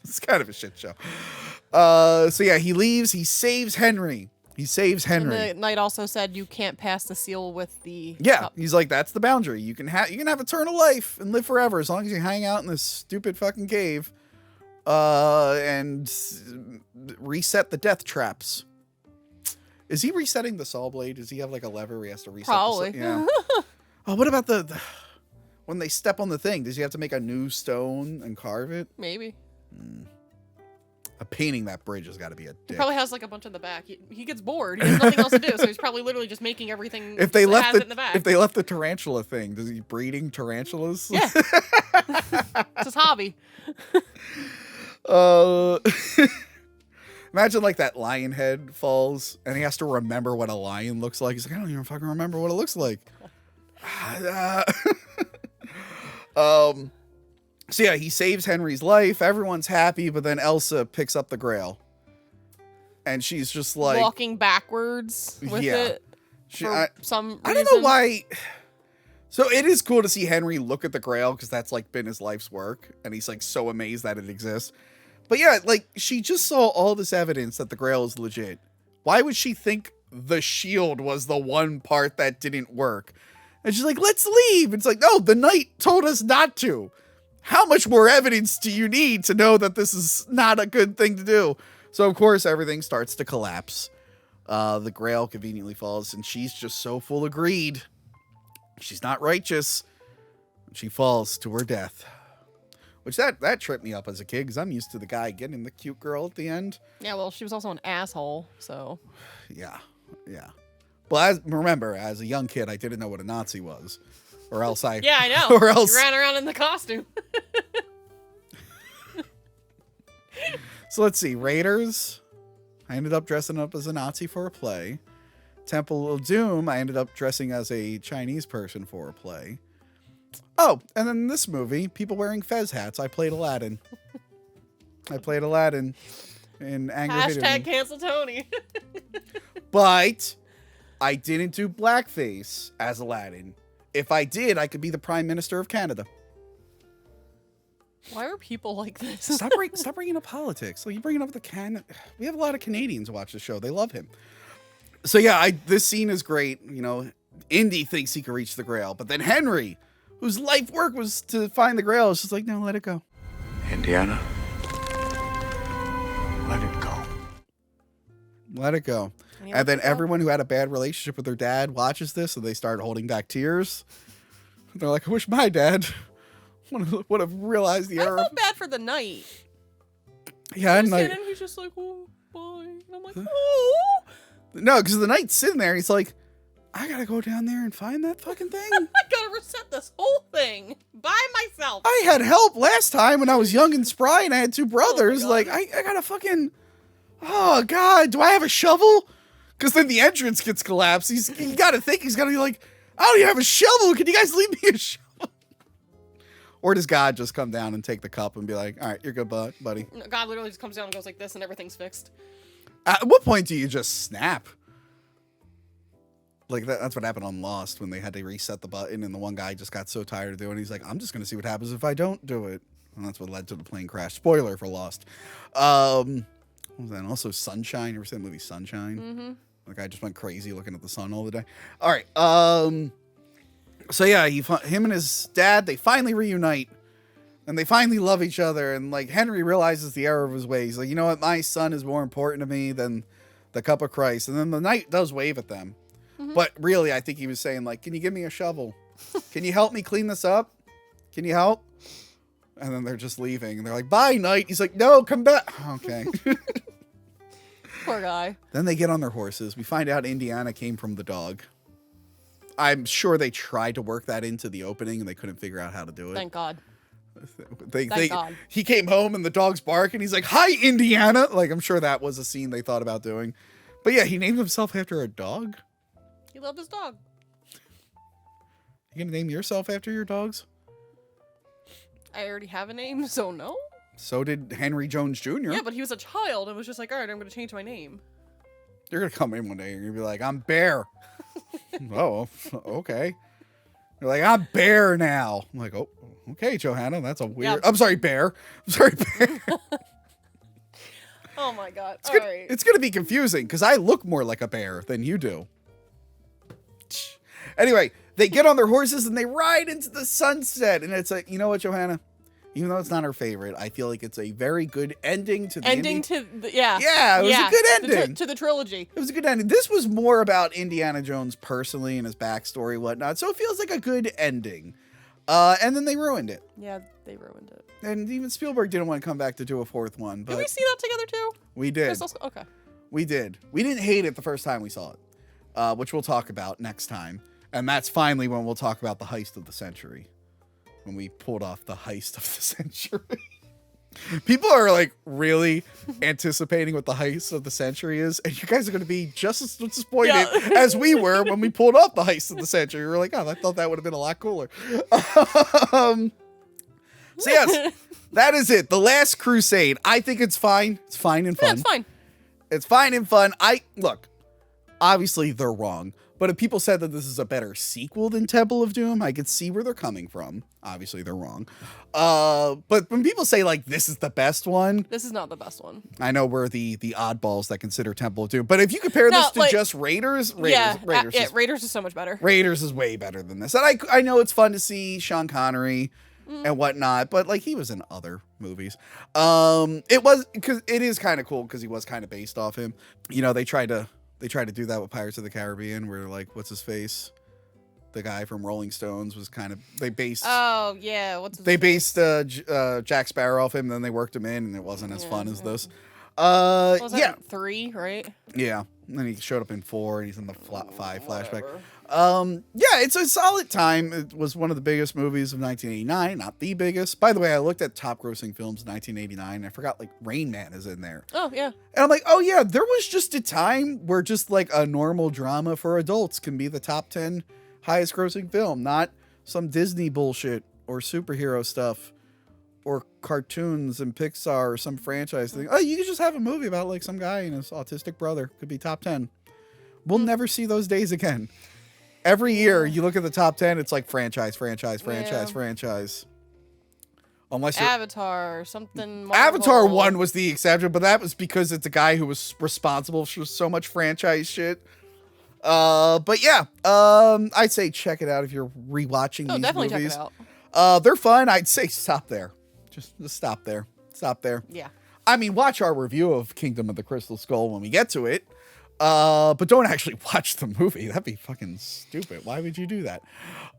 It's kind of a shit show. So yeah, he leaves. He saves Henry. And the knight also said you can't pass the seal with the cup. He's like, that's the boundary. You can have eternal life and live forever as long as you hang out in this stupid fucking cave, and reset the death traps. Is he resetting the saw blade? Does he have like a lever where he has to reset? Probably. Yeah. Oh, what about the when they step on the thing? Does he have to make a new stone and carve it? Maybe. Painting that bridge has got to be a He dick. probably has like a bunch in the back. He gets bored. He has nothing else to do, so he's probably literally just making everything. If they left it in the back. if they left the tarantula thing, does he breeding tarantulas? Yeah. It's his hobby. Imagine like that lion head falls and he has to remember what a lion looks like. He's like, I don't even fucking remember what it looks like. So yeah, he saves Henry's life. Everyone's happy, but then Elsa picks up the Grail, and she's just like walking backwards with it. I don't know why. So it is cool to see Henry look at the Grail because that's like been his life's work, and he's like so amazed that it exists. But yeah, like she just saw all this evidence that the Grail is legit. Why would she think the shield was the one part that didn't work? And she's like, let's leave. It's like, no, the knight told us not to. How much more evidence do you need to know that this is not a good thing to do? So, of course, everything starts to collapse. The Grail conveniently falls, and she's just so full of greed. She's not righteous. She falls to her death. Which, that tripped me up as a kid, because I'm used to the guy getting the cute girl at the end. Yeah, well, she was also an asshole, so... Yeah. But remember, as a young kid, I didn't know what a Nazi was. Or else I... Yeah, I know. Or else... You ran around in the costume. So let's see. Raiders. I ended up dressing up as a Nazi for a play. Temple of Doom. I ended up dressing as a Chinese person for a play. Oh, and then this movie, people wearing fez hats. I played Aladdin. In Angry Video. Hashtag cancel Tony. But I didn't do blackface as Aladdin. If I did, I could be the Prime Minister of Canada. Why are people like this? Stop bringing up politics. Like, you bringing up we have a lot of Canadians who watch the show. They love him. So yeah, this scene is great. You know, Indy thinks he can reach the Grail, but then Henry, whose life work was to find the Grail, is just like, no, let it go. Indiana, let it go. Let it go. And then everyone who had a bad relationship with their dad watches this, and they start holding back tears. They're like, I wish my dad would have realized the error. I felt bad for the knight. Yeah, and like, and he's just like, oh, bye. And I'm like, oh. No, because the knight's sitting there, and he's like, I gotta go down there and find that fucking thing. I gotta reset this whole thing by myself. I had help last time when I was young and spry, and I had two brothers. Like, I gotta fucking, oh God, do I have a shovel? Because then the entrance gets collapsed. You gotta think he's gonna be like, I don't even have a shovel. Can you guys leave me a shovel? Or does God just come down and take the cup and be like, all right, you're good, buddy? No, God literally just comes down and goes like this, and everything's fixed. At what point do you just snap? Like, that's what happened on Lost when they had to reset the button, and the one guy just got so tired of doing it. He's like, I'm just going to see what happens if I don't do it. And that's what led to the plane crash. Spoiler for Lost. What was that? Also, Sunshine. You ever seen the movie Sunshine? Mm-hmm. The guy just went crazy looking at the sun all the day. All right. So, yeah, him and his dad, they finally reunite. And they finally love each other. And, like, Henry realizes the error of his ways. Like, you know what? My son is more important to me than the cup of Christ. And then the knight does wave at them. But really, I think he was saying, like, can you give me a shovel? Can you help me clean this up? Can you help? And then they're just leaving. And they're like, bye, knight. He's like, no, come back. Okay. Poor guy. Then they get on their horses. We find out Indiana came from the dog. I'm sure they tried to work that into the opening, and they couldn't figure out how to do it. Thank God. Thank God. He came home, and the dog's bark, and he's like, hi, Indiana. Like, I'm sure that was a scene they thought about doing. But yeah, he named himself after a dog. He loved his dog. You gonna name yourself after your dogs? I already have a name, so no. So did Henry Jones Jr. Yeah, but he was a child and was just like, all right, I'm going to change my name. You're gonna come in one day and you're gonna be like, I'm Bear. Oh, okay. You're like, I'm Bear now. I'm like, oh, okay, Johanna, that's a weird. Yep. I'm sorry, Bear. I'm sorry, Bear. Oh my God. It's gonna be confusing because I look more like a bear than you do. Anyway, they get on their horses and they ride into the sunset. And it's like, you know what, Johanna? Even though it's not our favorite, I feel like it's a very good ending to the yeah. Yeah, it was a good ending. To the trilogy. It was a good ending. This was more about Indiana Jones personally and his backstory and whatnot. So it feels like a good ending. And then they ruined it. Yeah, they ruined it. And even Spielberg didn't want to come back to do a fourth one. But did we see that together too? We did. Okay. We did. We didn't hate it the first time we saw it, which we'll talk about next time. And that's finally when we'll talk about the heist of the century. When we pulled off the heist of the century. People are like really anticipating what the heist of the century is. And you guys are going to be just as disappointed as we were when we pulled off the heist of the century. We were like, oh, I thought that would have been a lot cooler. So yes, that is it. The Last Crusade. I think it's fine. It's fine and fun. Yeah, it's fine. It's fine and fun. Look, obviously they're wrong. But if people said that this is a better sequel than Temple of Doom, I could see where they're coming from. Obviously, they're wrong. But when people say, like, this is the best one... This is not the best one. I know we're the oddballs that consider Temple of Doom. But if you compare this to just Raiders... Raiders is so much better. Raiders is way better than this. And I know it's fun to see Sean Connery and whatnot, but, like, he was in other movies. It was... because it is kind of cool because he was kind of based off him. You know, they tried to do that with Pirates of the Caribbean, where like, what's his face? The guy from Rolling Stones was kind of Oh yeah, they based Jack Sparrow off him, then they worked him in, and it wasn't as fun as this. Was that 3, right? Yeah, and then he showed up in 4, and he's in the 5 flashback. Yeah, it's a solid time. It was one of the biggest movies of 1989, not the biggest. By the way, I looked at top grossing films in 1989. I forgot like Rain Man is in there. Oh, yeah. And I'm like, oh yeah, there was just a time where just like a normal drama for adults can be the top 10 highest grossing film, not some Disney bullshit or superhero stuff or cartoons and Pixar or some franchise thing. Oh, you could just have a movie about like some guy and his autistic brother. Could be top 10. We'll never see those days again. Every year, you look at the top 10, it's like franchise. Unless Avatar or something. Marvel. Avatar 1 was the exception, but that was because it's a guy who was responsible for so much franchise shit. But yeah, I'd say check it out if you're rewatching these definitely movies. check it out. They're fun. I'd say stop there. Just stop there. Stop there. Yeah. I mean, watch our review of Kingdom of the Crystal Skull when we get to it. But don't actually watch the movie. That'd be fucking stupid. Why would you do that?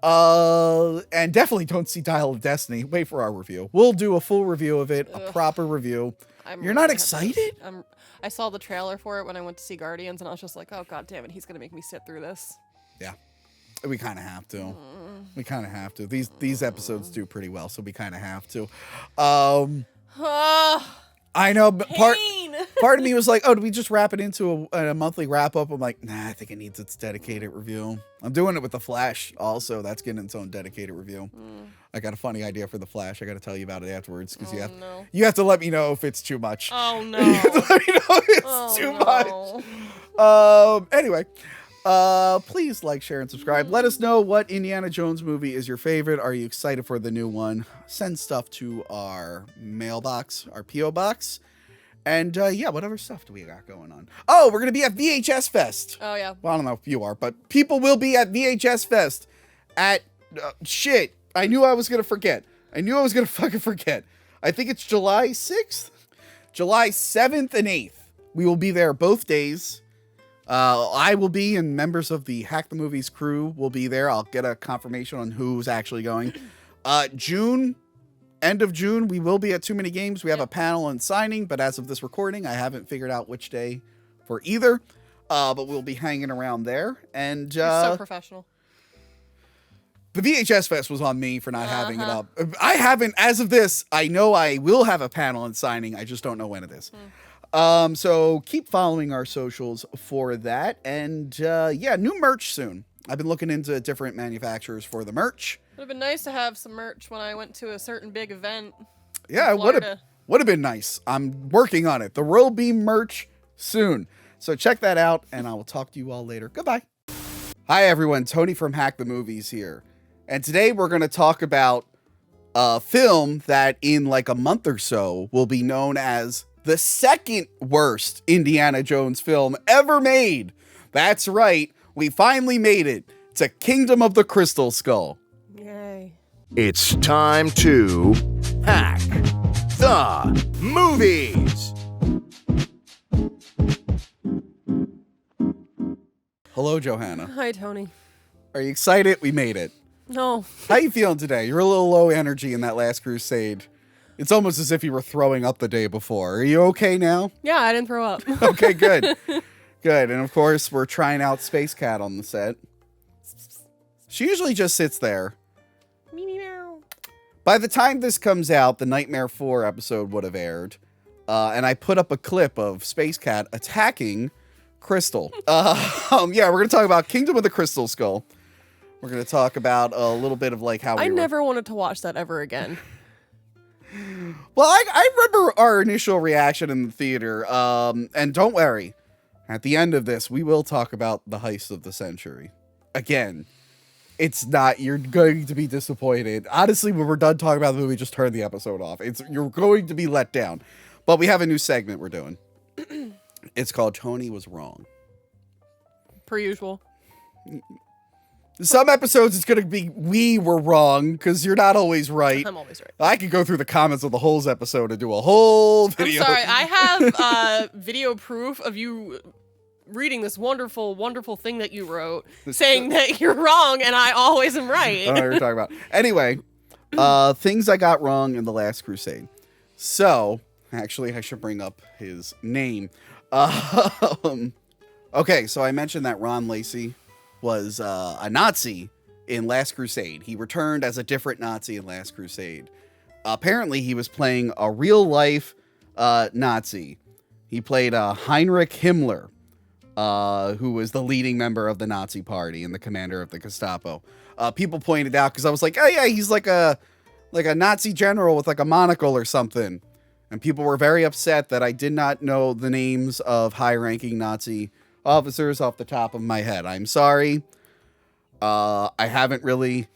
And definitely don't see Dial of Destiny. Wait for our review. We'll do a full review of it, a proper review. You're not excited? I saw the trailer for it when I went to see Guardians, and I was just like, oh, god damn it, he's going to make me sit through this. Yeah. We kind of have to. We kind of have to. These episodes do pretty well, so we kind of have to. I know, but part of me was like, oh, do we just wrap it into a monthly wrap up? I'm like, nah, I think it needs its dedicated review. I'm doing it with The Flash also. That's getting its own dedicated review. I got a funny idea for The Flash. I got to tell you about it afterwards because you have to let me know if it's too much. Oh, no. You have to let me know if it's too much. Anyway. Please like, share, and subscribe. Let us know what Indiana Jones movie is your favorite. Are you excited for the new one? Send stuff to our mailbox, our P.O. box. And yeah, whatever stuff do we got going on? Oh, we're going to be at VHS Fest. Oh, yeah. Well, I don't know if you are, but people will be at VHS Fest at, shit, I knew I was going to forget. I knew I was going to fucking forget. I think it's July 6th, July 7th and 8th. We will be there both days. I will be, and members of the Hack the Movies crew will be there. I'll get a confirmation on who's actually going. End of June, we will be at Too Many Games. We have a panel and signing, but as of this recording, I haven't figured out which day for either. But we'll be hanging around there. And You're so professional. The VHS Fest was on me for not having it up. I haven't, as of this, I know I will have a panel and signing. I just don't know when it is. So keep following our socials for that. And yeah, new merch soon. I've been looking into different manufacturers for the merch. Would have been nice to have some merch when I went to a certain big event. Yeah, it would have been nice. I'm working on it. There will be merch soon. So check that out, and I will talk to you all later. Goodbye. Hi, everyone. Tony from Hack the Movies here. And today we're going to talk about a film that in like a month or so will be known as the second worst Indiana Jones film ever made. That's right. We finally made it to Kingdom of the Crystal Skull. Yay. It's time to hack the movies. Hello, Johanna. Hi, Tony. Are you excited? We made it. No. How you feeling today? You're a little low energy in that last Crusade. It's almost as if you were throwing up the day before. Are you okay now? Yeah, I didn't throw up. Okay, good. Good. And of course, we're trying out Space Cat on the set. She usually just sits there. Meow. By the time this comes out, the Nightmare 4 episode would have aired. And I put up a clip of Space Cat attacking Crystal. Yeah, we're going to talk about Kingdom of the Crystal Skull. We're going to talk about a little bit of like how I never wanted to watch that ever again. Well, I remember our initial reaction in the theater. And don't worry, at the end of this, we will talk about the heist of the century. Again, it's not, you're going to be disappointed. Honestly, when we're done talking about the movie, just turn the episode off. You're going to be let down. But we have a new segment we're doing. It's called Tony Was Wrong. Per usual. Some episodes it's going to be we were wrong because you're not always right. I'm always right. I could go through the comments of the Holes episode and do a whole video. I'm sorry. I have video proof of you reading this wonderful, wonderful thing that you wrote saying that you're wrong and I always am right. I don't know what you're talking about. Anyway, things I got wrong in The Last Crusade. So, actually, I should bring up his name. Okay, so I mentioned that Ron Lacey was a Nazi in Last Crusade. He returned as a different Nazi in Last Crusade. Apparently, he was playing a real-life Nazi. He played Heinrich Himmler, who was the leading member of the Nazi Party and the commander of the Gestapo. People pointed out, because I was like, oh yeah, he's like a Nazi general with like a monocle or something. And people were very upset that I did not know the names of high-ranking Nazi officers off the top of my head. I'm sorry. I haven't really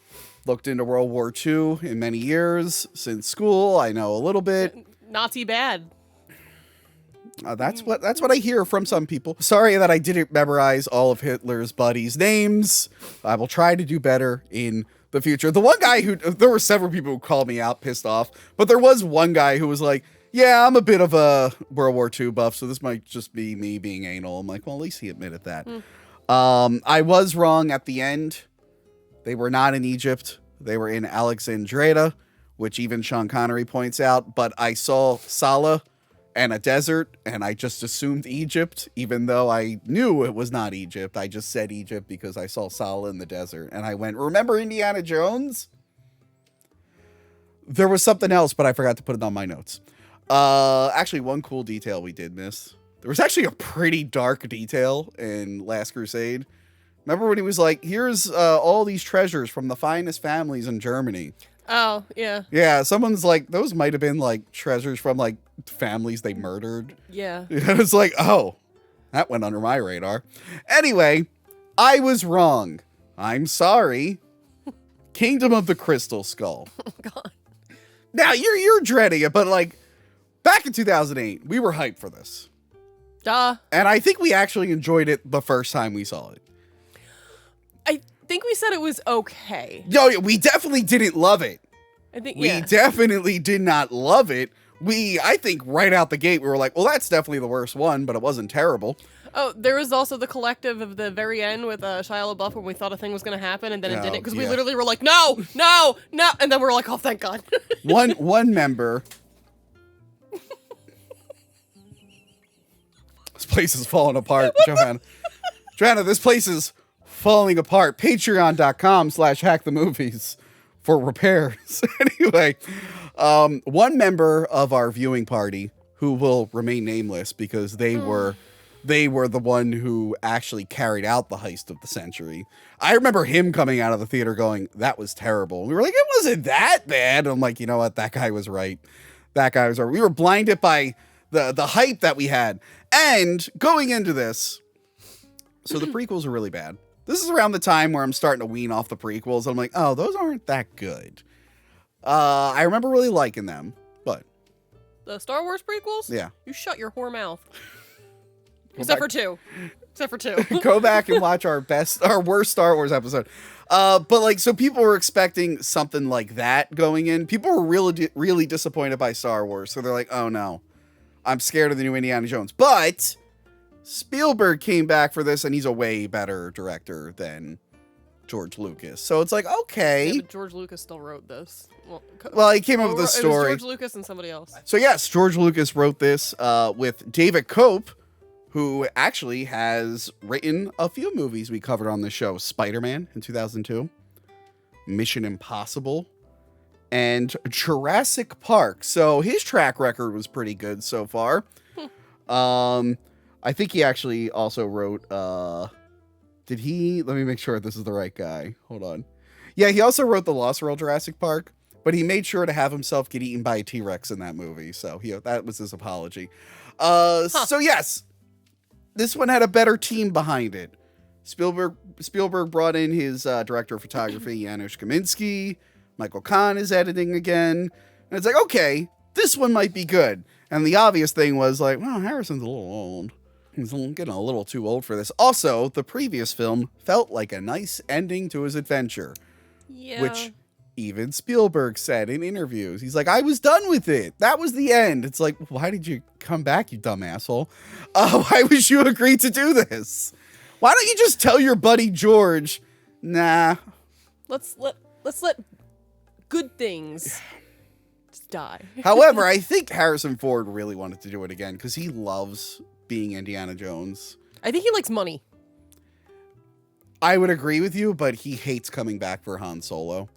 looked into World War II in many years since school. I know a little bit. Nazi bad. That's what I hear from some people. Sorry that I didn't memorize all of Hitler's buddies' names. I will try to do better in the future. The one guy there were several people who called me out, pissed off, but there was one guy who was like, yeah, I'm a bit of a World War II buff, so this might just be me being anal. I'm like, well, at least he admitted that. I was wrong at the end. They were not in Egypt. They were in Alexandria, which even Sean Connery points out, but I saw Salah and a desert, and I just assumed Egypt, even though I knew it was not Egypt. I just said Egypt because I saw Salah in the desert, and I went, remember Indiana Jones? There was something else, but I forgot to put it on my notes. Actually, one cool detail we did miss. There was actually a pretty dark detail in Last Crusade. Remember when he was like, here's all these treasures from the finest families in Germany. Oh, yeah. Yeah, someone's like, those might have been like treasures from like families they murdered. Yeah. And it's like, oh, that went under my radar. Anyway, I was wrong. I'm sorry. Kingdom of the Crystal Skull. Oh, God. Now, you're dreading it, but like, back in 2008, we were hyped for this. Duh. And I think we actually enjoyed it the first time we saw it. I think we said it was okay. Yo, we definitely didn't love it. I think, We definitely did not love it. I think right out the gate, we were like, well, that's definitely the worst one, but it wasn't terrible. Oh, there was also the collective of the very end with Shia LaBeouf when we thought a thing was going to happen and then it didn't because we literally were like, no, no, no. And then we were like, oh, thank God. One member. This place is falling apart, Johanna. Johanna, this place is falling apart. Patreon.com/hackthemovies for repairs. Anyway, one member of our viewing party who will remain nameless because they were the one who actually carried out the heist of the century. I remember him coming out of the theater going, that was terrible. And we were like, it wasn't that bad. And I'm like, you know what? That guy was right. That guy was right. We were blinded by the hype that we had. And going into this, so the prequels are really bad. This is around the time where I'm starting to wean off the prequels. I'm like, oh, those aren't that good. I remember really liking them, but The Star Wars prequels? Yeah. You shut your whore mouth. Except for two. Go back and watch our worst Star Wars episode. But like, so people were expecting something like that going in. People were really disappointed by Star Wars. So they're like, oh no, I'm scared of the new Indiana Jones. But Spielberg came back for this and he's a way better director than George Lucas. So it's like, okay. Yeah, but George Lucas still wrote this. Well, he came up with the story. It was George Lucas and somebody else. So yes, George Lucas wrote this with David Cope, who actually has written a few movies we covered on the show. Spider-Man in 2002, Mission Impossible, and Jurassic Park. So his track record was pretty good so far. I think he actually also wrote, let me make sure this is the right guy. Hold on. Yeah, he also wrote the Lost World Jurassic Park, but he made sure to have himself get eaten by a T-Rex in that movie. So that was his apology. So yes, this one had a better team behind it. Spielberg brought in his director of photography, Janusz Kaminski. Michael Kahn is editing again. And it's like, okay, this one might be good. And the obvious thing was like, well, Harrison's a little old. He's getting a little too old for this. Also, the previous film felt like a nice ending to his adventure. Yeah. Which even Spielberg said in interviews. He's like, I was done with it. That was the end. It's like, why did you come back, you dumb asshole? Why would you agree to do this? Why don't you just tell your buddy George, nah. Let's let good things just die. However, I think Harrison Ford really wanted to do it again because he loves being Indiana Jones. I think he likes money. I would agree with you, but he hates coming back for Han Solo.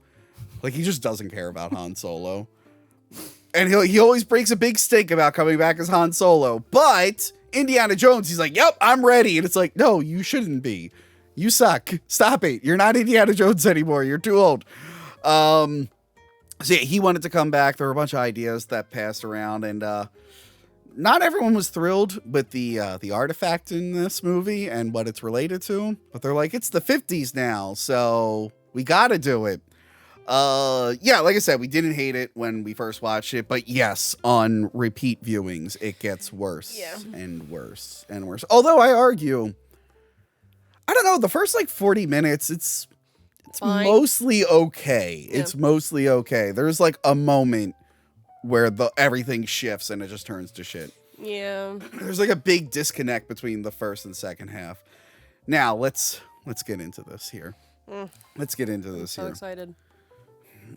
Like, he just doesn't care about Han Solo. And he always breaks a big stink about coming back as Han Solo. But Indiana Jones, he's like, yep, I'm ready. And it's like, no, you shouldn't be. You suck. Stop it. You're not Indiana Jones anymore. You're too old. So yeah, he wanted to come back. There were a bunch of ideas that passed around, and not everyone was thrilled with the artifact in this movie and what it's related to. But they're like, it's the 50s now, so we got to do it. Yeah, like I said, we didn't hate it when we first watched it, but yes, on repeat viewings, it gets worse and worse and worse. Although I argue, I don't know, the first like 40 minutes, it's Fine. mostly okay. Yeah. It's mostly okay. There's like a moment where everything shifts and it just turns to shit. Yeah. There's like a big disconnect between the first and second half. Now let's get into this here. Let's get into this So here. excited.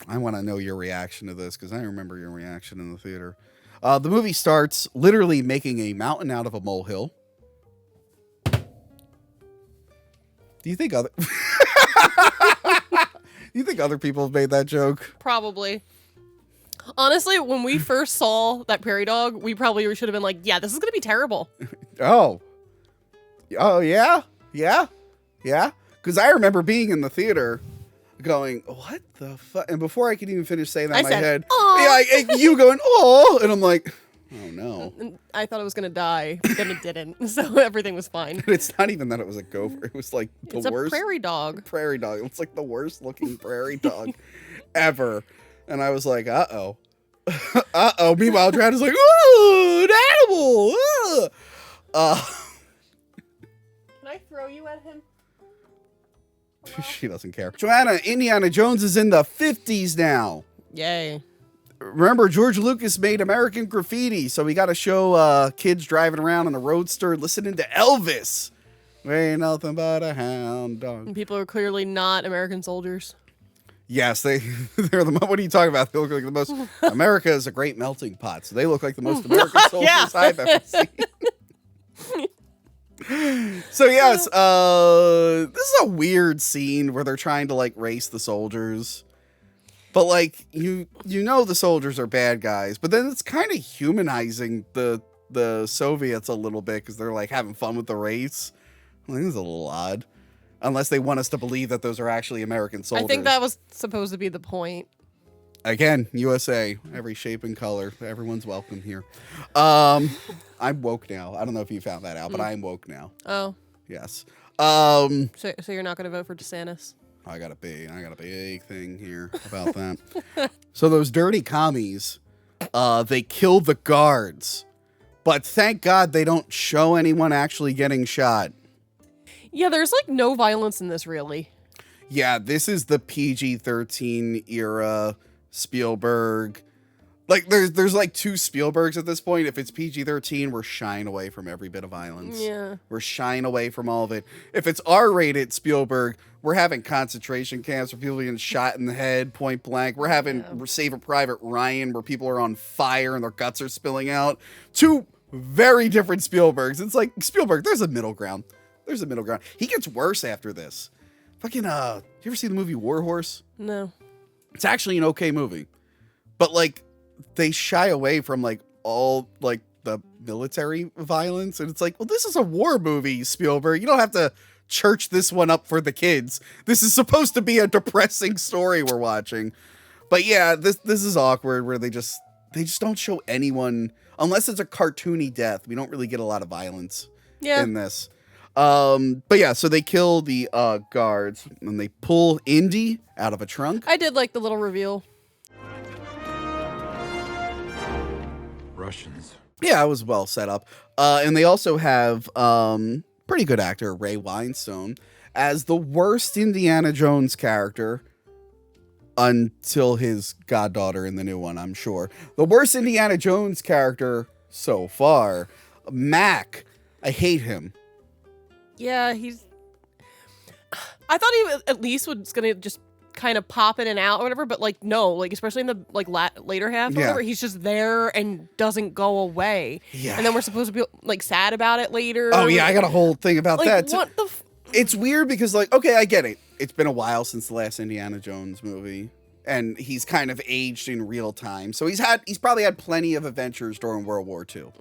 I want to know your reaction to this because I remember your reaction in the theater. The movie starts literally making a mountain out of a molehill. Do you think other people have made that joke? Probably. Honestly, when we first saw that prairie dog, we probably should have been like, yeah, this is going to be terrible. Oh, yeah. Because I remember being in the theater going, what the fuck? And before I could even finish saying that in my head, you going, oh, and I'm like, oh no. And I thought I was going to die, but then it didn't. So everything was fine. It's not even that it was a gopher. It was like the worst. It's a prairie dog. Prairie dog. It's like the worst looking prairie dog ever. And I was like, uh-oh. Uh-oh. Meanwhile, Drat is like, ooh, an animal. Can I throw you at him? She doesn't care. Johanna, Indiana Jones is in the 50s now. Yay. Remember, George Lucas made American Graffiti, so we got to show kids driving around in a roadster listening to Elvis. Ain't nothing but a hound dog. And people are clearly not American soldiers. Yes, they're the. What are you talking about? They look like the most. America is a great melting pot, so they look like the most American soldiers I've ever seen. So yes, this is a weird scene where they're trying to like race the soldiers, but like you know the soldiers are bad guys, but then it's kind of humanizing the Soviets a little bit because they're like having fun with the race. I think it's a little odd. Unless they want us to believe that those are actually American soldiers. I think that was supposed to be the point. Again, USA, every shape and color. Everyone's welcome here. I'm woke now. I don't know if you found that out, but I'm woke now. Oh. Yes. So you're not going to vote for DeSantis? I got a big thing here about that. So those dirty commies, they kill the guards. But thank God they don't show anyone actually getting shot. Yeah, there's like no violence in this, really. Yeah, this is the PG-13 era Spielberg. Like, there's like two Spielbergs at this point. If it's PG-13, we're shying away from every bit of violence. Yeah. We're shying away from all of it. If it's R-rated Spielberg, we're having concentration camps where people are getting shot in the head, point blank. We're having Saving Private Ryan where people are on fire and their guts are spilling out. Two very different Spielbergs. It's like, Spielberg, there's a middle ground. He gets worse after this. Fucking, you ever see the movie War Horse? No. It's actually an okay movie. But, like, they shy away from, like, all, like, the military violence. And it's like, well, this is a war movie, Spielberg. You don't have to church this one up for the kids. This is supposed to be a depressing story we're watching. But, yeah, this is awkward where they just don't show anyone. Unless it's a cartoony death, we don't really get a lot of violence in this. But yeah, so they kill the guards and they pull Indy out of a trunk. I did like the little reveal. Russians. Yeah, it was well set up. And they also have pretty good actor Ray Winstone as the worst Indiana Jones character until his goddaughter in the new one, I'm sure. The worst Indiana Jones character so far. Mac, I hate him. Yeah, I thought he at least was gonna just kind of pop in and out or whatever, but like no, like especially in the like later half or whatever, he's just there and doesn't go away. Yeah, and then we're supposed to be like sad about it later. Oh yeah, I got a whole thing about like, that. What the? It's weird because like okay, I get it. It's been a while since the last Indiana Jones movie, and he's kind of aged in real time, so he's probably had plenty of adventures during World War II.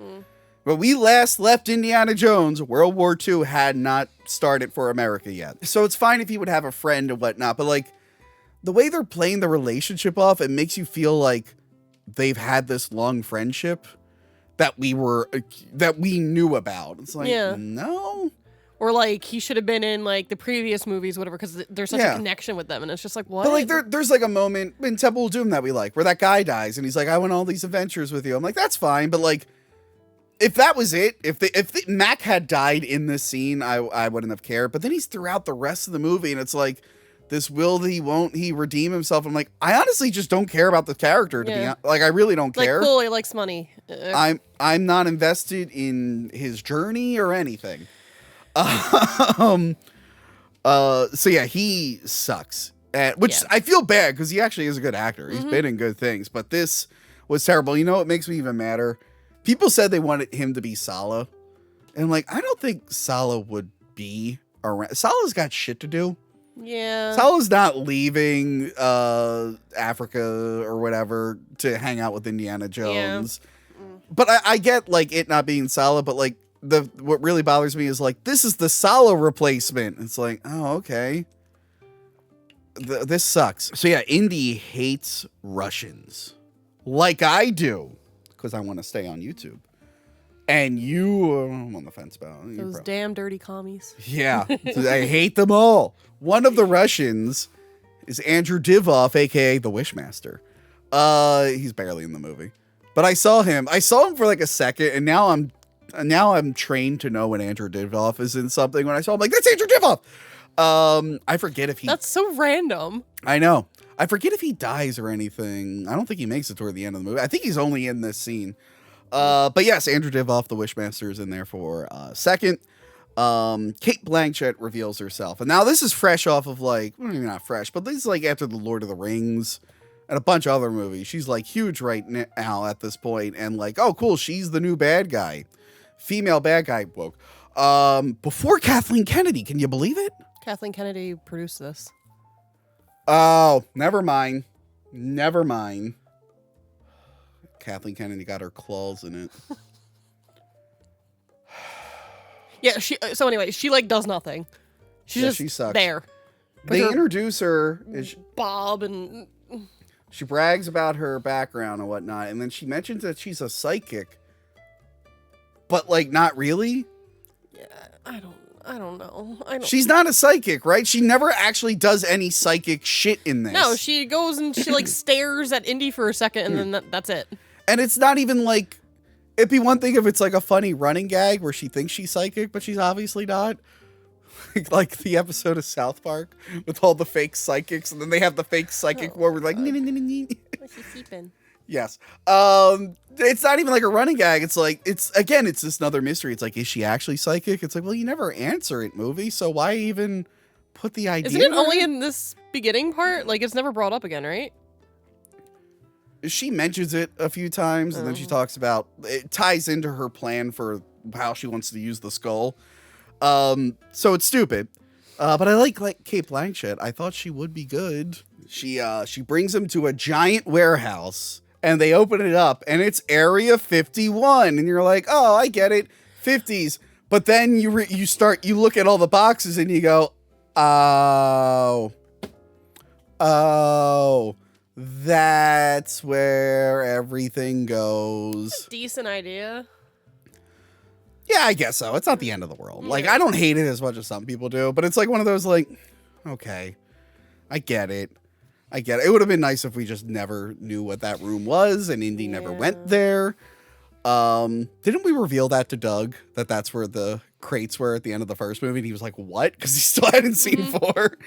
When we last left Indiana Jones, World War II had not started for America yet. So it's fine if he would have a friend and whatnot, but like the way they're playing the relationship off, it makes you feel like they've had this long friendship that we knew about. It's like, no. Or like he should have been in like the previous movies, whatever, because there's such a connection with them, and it's just like what? But like there's like a moment in Temple of Doom that we like where that guy dies and he's like, I went on all these adventures with you. I'm like, that's fine, but like if that was it, if Mac had died in this scene, I wouldn't have cared. But then he's throughout the rest of the movie, and it's like this will he won't he redeem himself. I'm like, I honestly just don't care about the character to be honest. Like I really don't care. Like cool, he likes money. I'm not invested in his journey or anything. So yeah, he sucks. Which I feel bad because he actually is a good actor. He's been in good things, but this was terrible. You know what makes me even madder? People said they wanted him to be Sala, and like I don't think Sala would be around. Sala's got shit to do. Yeah, Sala's not leaving Africa or whatever to hang out with Indiana Jones. Yeah. But I get like it not being Sala, but like what really bothers me is like this is the Sala replacement. It's like, oh, okay. This sucks. So yeah, Indy hates Russians like I do because I want to stay on YouTube. And I'm on the fence about those damn dirty commies. Yeah, I hate them all. One of the Russians is Andrew Divoff, aka the Wishmaster. He's barely in the movie, but I saw him for like a second, and now I'm trained to know when Andrew Divoff is in something. When I saw him, like, that's Andrew Divoff. I forget if he. That's so random. I know. I forget if he dies or anything. I don't think he makes it toward the end of the movie. I think he's only in this scene. But yes, Andrew Divoff, the Wishmaster, is in there for a second. Kate Blanchett reveals herself. And now this is fresh off of like, well, maybe not fresh, but this is like after the Lord of the Rings and a bunch of other movies. She's like huge right now at this point, and like, oh cool, she's the new bad guy. Female bad guy woke. Before Kathleen Kennedy, can you believe it? Kathleen Kennedy produced this. Oh, never mind. Never mind. Kathleen Kennedy got her claws in it. Yeah, so anyway, she like does nothing. She sucks. There. They introduce her as Bob, and she brags about her background and whatnot, and then she mentions that she's a psychic. But like not really? Yeah, I don't know. She's not a psychic, right? She never actually does any psychic shit in this. No, she goes and she like stares at Indy for a second, and then that's it. And it's not even like, it'd be one thing if it's like a funny running gag where she thinks she's psychic, but she's obviously not. Like the episode of South Park with all the fake psychics, and then they have the fake psychic where we're like, what's she sleeping? Yes. It's not even like a running gag. It's like, it's just another mystery. It's like, is she actually psychic? It's like, well, you never answer it, movie, so why even put the idea? Isn't it only in this beginning part? Like, it's never brought up again, right? She mentions it a few times, and then she talks about, it ties into her plan for how she wants to use the skull. So it's stupid. But I like Kate Blanchett. I thought she would be good. She brings him to a giant warehouse, and they open it up, and it's Area 51, and you're like, oh, I get it, 50s. But then you look at all the boxes, and you go, oh, that's where everything goes. Decent idea. Yeah, I guess so. It's not the end of the world. Like, I don't hate it as much as some people do, but it's like one of those, like, okay, I get it. It would have been nice if we just never knew what that room was and Indy never went there. Didn't we reveal that to Doug, that that's where the crates were at the end of the first movie? And he was like, what? Because he still hadn't seen 4.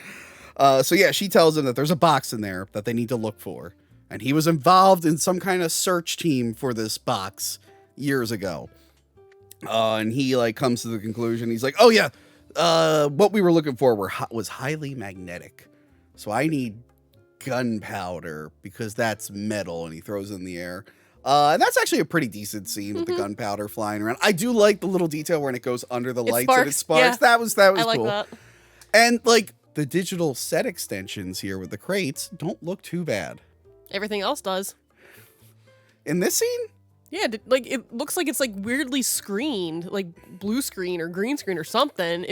So yeah, she tells him that there's a box in there that they need to look for. And he was involved in some kind of search team for this box years ago. And he like comes to the conclusion. He's like, oh yeah, what we were looking for was highly magnetic. So I need gunpowder because that's metal. And he throws it in the air. And that's actually a pretty decent scene with the gunpowder flying around. I do like the little detail when it goes under the lights and it sparks. Yeah. That was I like cool. That. And like the digital set extensions here with the crates don't look too bad. Everything else does. In this scene? Yeah, like it looks like it's like weirdly screened, like blue screen or green screen or something.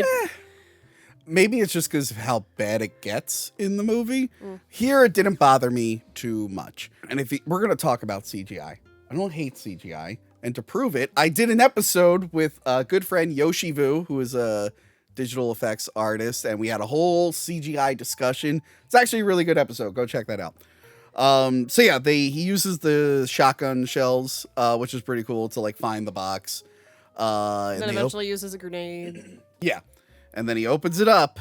Maybe it's just because of how bad it gets in the movie. Here, it didn't bother me too much. And we're going to talk about CGI. I don't hate CGI. And to prove it, I did an episode with a good friend Yoshi Vu, who is a digital effects artist, and we had a whole CGI discussion. It's actually a really good episode. Go check that out. So yeah, he uses the shotgun shells, which is pretty cool, to like find the box. And then eventually uses a grenade. Yeah. And then he opens it up.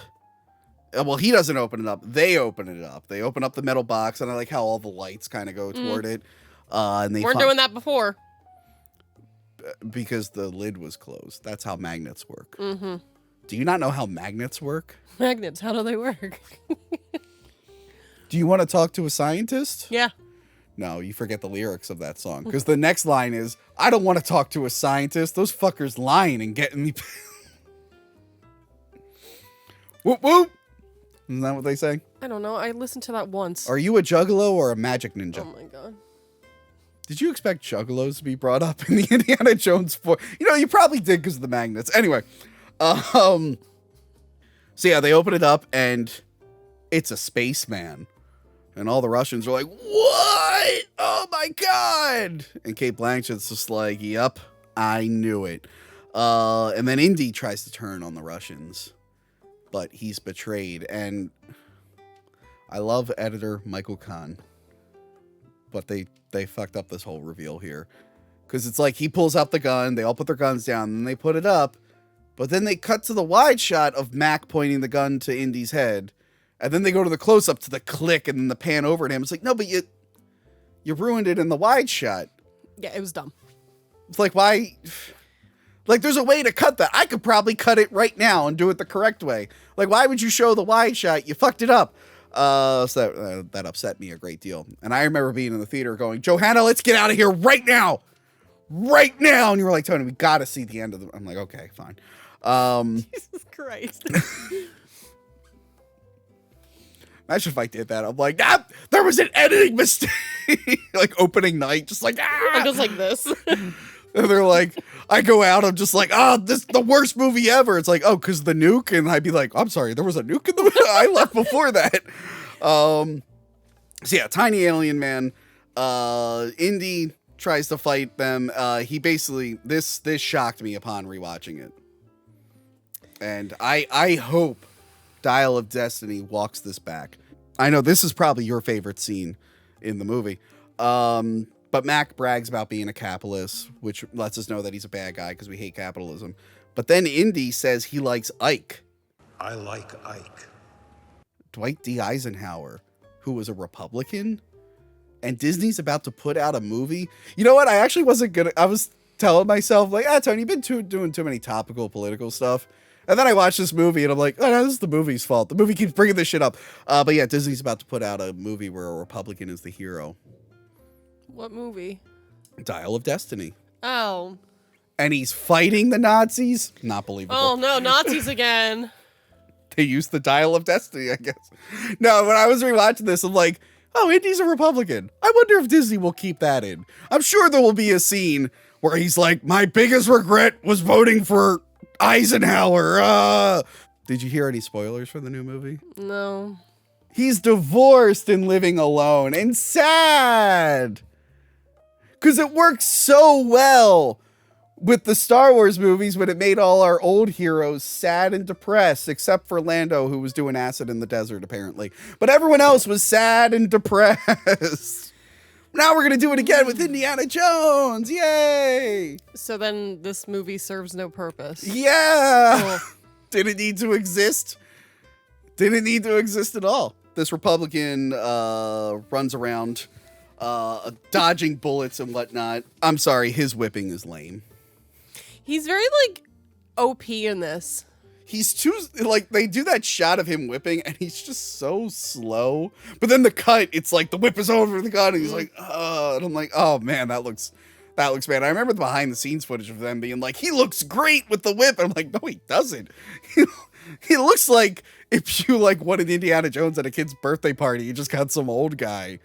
Well, he doesn't open it up. They open it up. They open up the metal box, and I like how all the lights kind of go toward it. And they weren't doing that before. Because the lid was closed. That's how magnets work. Mm-hmm. Do you not know how magnets work? Magnets, how do they work? Do you want to talk to a scientist? Yeah. No, you forget the lyrics of that song. Because the next line is, I don't want to talk to a scientist. Those fuckers lying and getting me. Whoop whoop. Isn't that what they say? I don't know. I listened to that once. Are you a juggalo or a magic ninja? Oh my god. Did you expect juggalos to be brought up in the Indiana Jones 4? You know, you probably did because of the magnets. Anyway. So yeah, they open it up and it's a spaceman. And all the Russians are like, what? Oh my god. And Kate Blanchett's just like, yep, I knew it. And then Indy tries to turn on the Russians. But he's betrayed. And I love editor Michael Kahn. But they fucked up this whole reveal here. Because it's like he pulls out the gun. They all put their guns down. And they put it up. But then they cut to the wide shot of Mac pointing the gun to Indy's head. And then they go to the close-up to the click. And then the pan over at him. It's like, no, but you ruined it in the wide shot. Yeah, it was dumb. It's like, why... Like, there's a way to cut that. I could probably cut it right now and do it the correct way. Like, why would you show the wide shot? You fucked it up. So that upset me a great deal. And I remember being in the theater going, Johanna, let's get out of here right now. Right now. And you were like, Tony, we got to see the end of the... I'm like, okay, fine. Jesus Christ. Imagine if I did that. I'm like, there was an editing mistake. Like, opening night, just like, I'm just like this. And they're like, I go out, I'm just like, this is the worst movie ever. It's like, because the nuke. And I'd be like, I'm sorry, there was a nuke in the movie? I left before that. So yeah, tiny alien man. Indy tries to fight them. He basically, this shocked me upon rewatching it. And I hope Dial of Destiny walks this back. I know this is probably your favorite scene in the movie. But Mac brags about being a capitalist, which lets us know that he's a bad guy because we hate capitalism. But then Indy says he likes Ike. I like Ike. Dwight D. Eisenhower, who was a Republican. And Disney's about to put out a movie. You know what? I actually wasn't good. I was telling myself, like, Tony, you've been doing too many topical political stuff. And then I watched this movie and I'm like, no, this is the movie's fault. The movie keeps bringing this shit up. But yeah, Disney's about to put out a movie where a Republican is the hero. What movie? Dial of Destiny. Oh. And he's fighting the Nazis? Not believable. Oh, no, Nazis again. They used the Dial of Destiny, I guess. No, when I was rewatching this, I'm like, Indy's a Republican. I wonder if Disney will keep that in. I'm sure there will be a scene where he's like, my biggest regret was voting for Eisenhower. Did you hear any spoilers for the new movie? No. He's divorced and living alone and sad. Because it works so well with the Star Wars movies when it made all our old heroes sad and depressed, except for Lando, who was doing acid in the desert, apparently. But everyone else was sad and depressed. Now we're going to do it again with Indiana Jones. Yay! So then this movie serves no purpose. Yeah! Cool. Didn't need to exist. Didn't need to exist at all. This Republican runs around dodging bullets and whatnot. I'm sorry, his whipping is lame. He's very, OP in this. He's too, they do that shot of him whipping, and he's just so slow. But then the cut, it's like the whip is over the gun, and he's like, and I'm like, oh man, that looks bad. I remember the behind the scenes footage of them being like, he looks great with the whip. And I'm like, no, he doesn't. He looks like if you wanted Indiana Jones at a kid's birthday party, you just got some old guy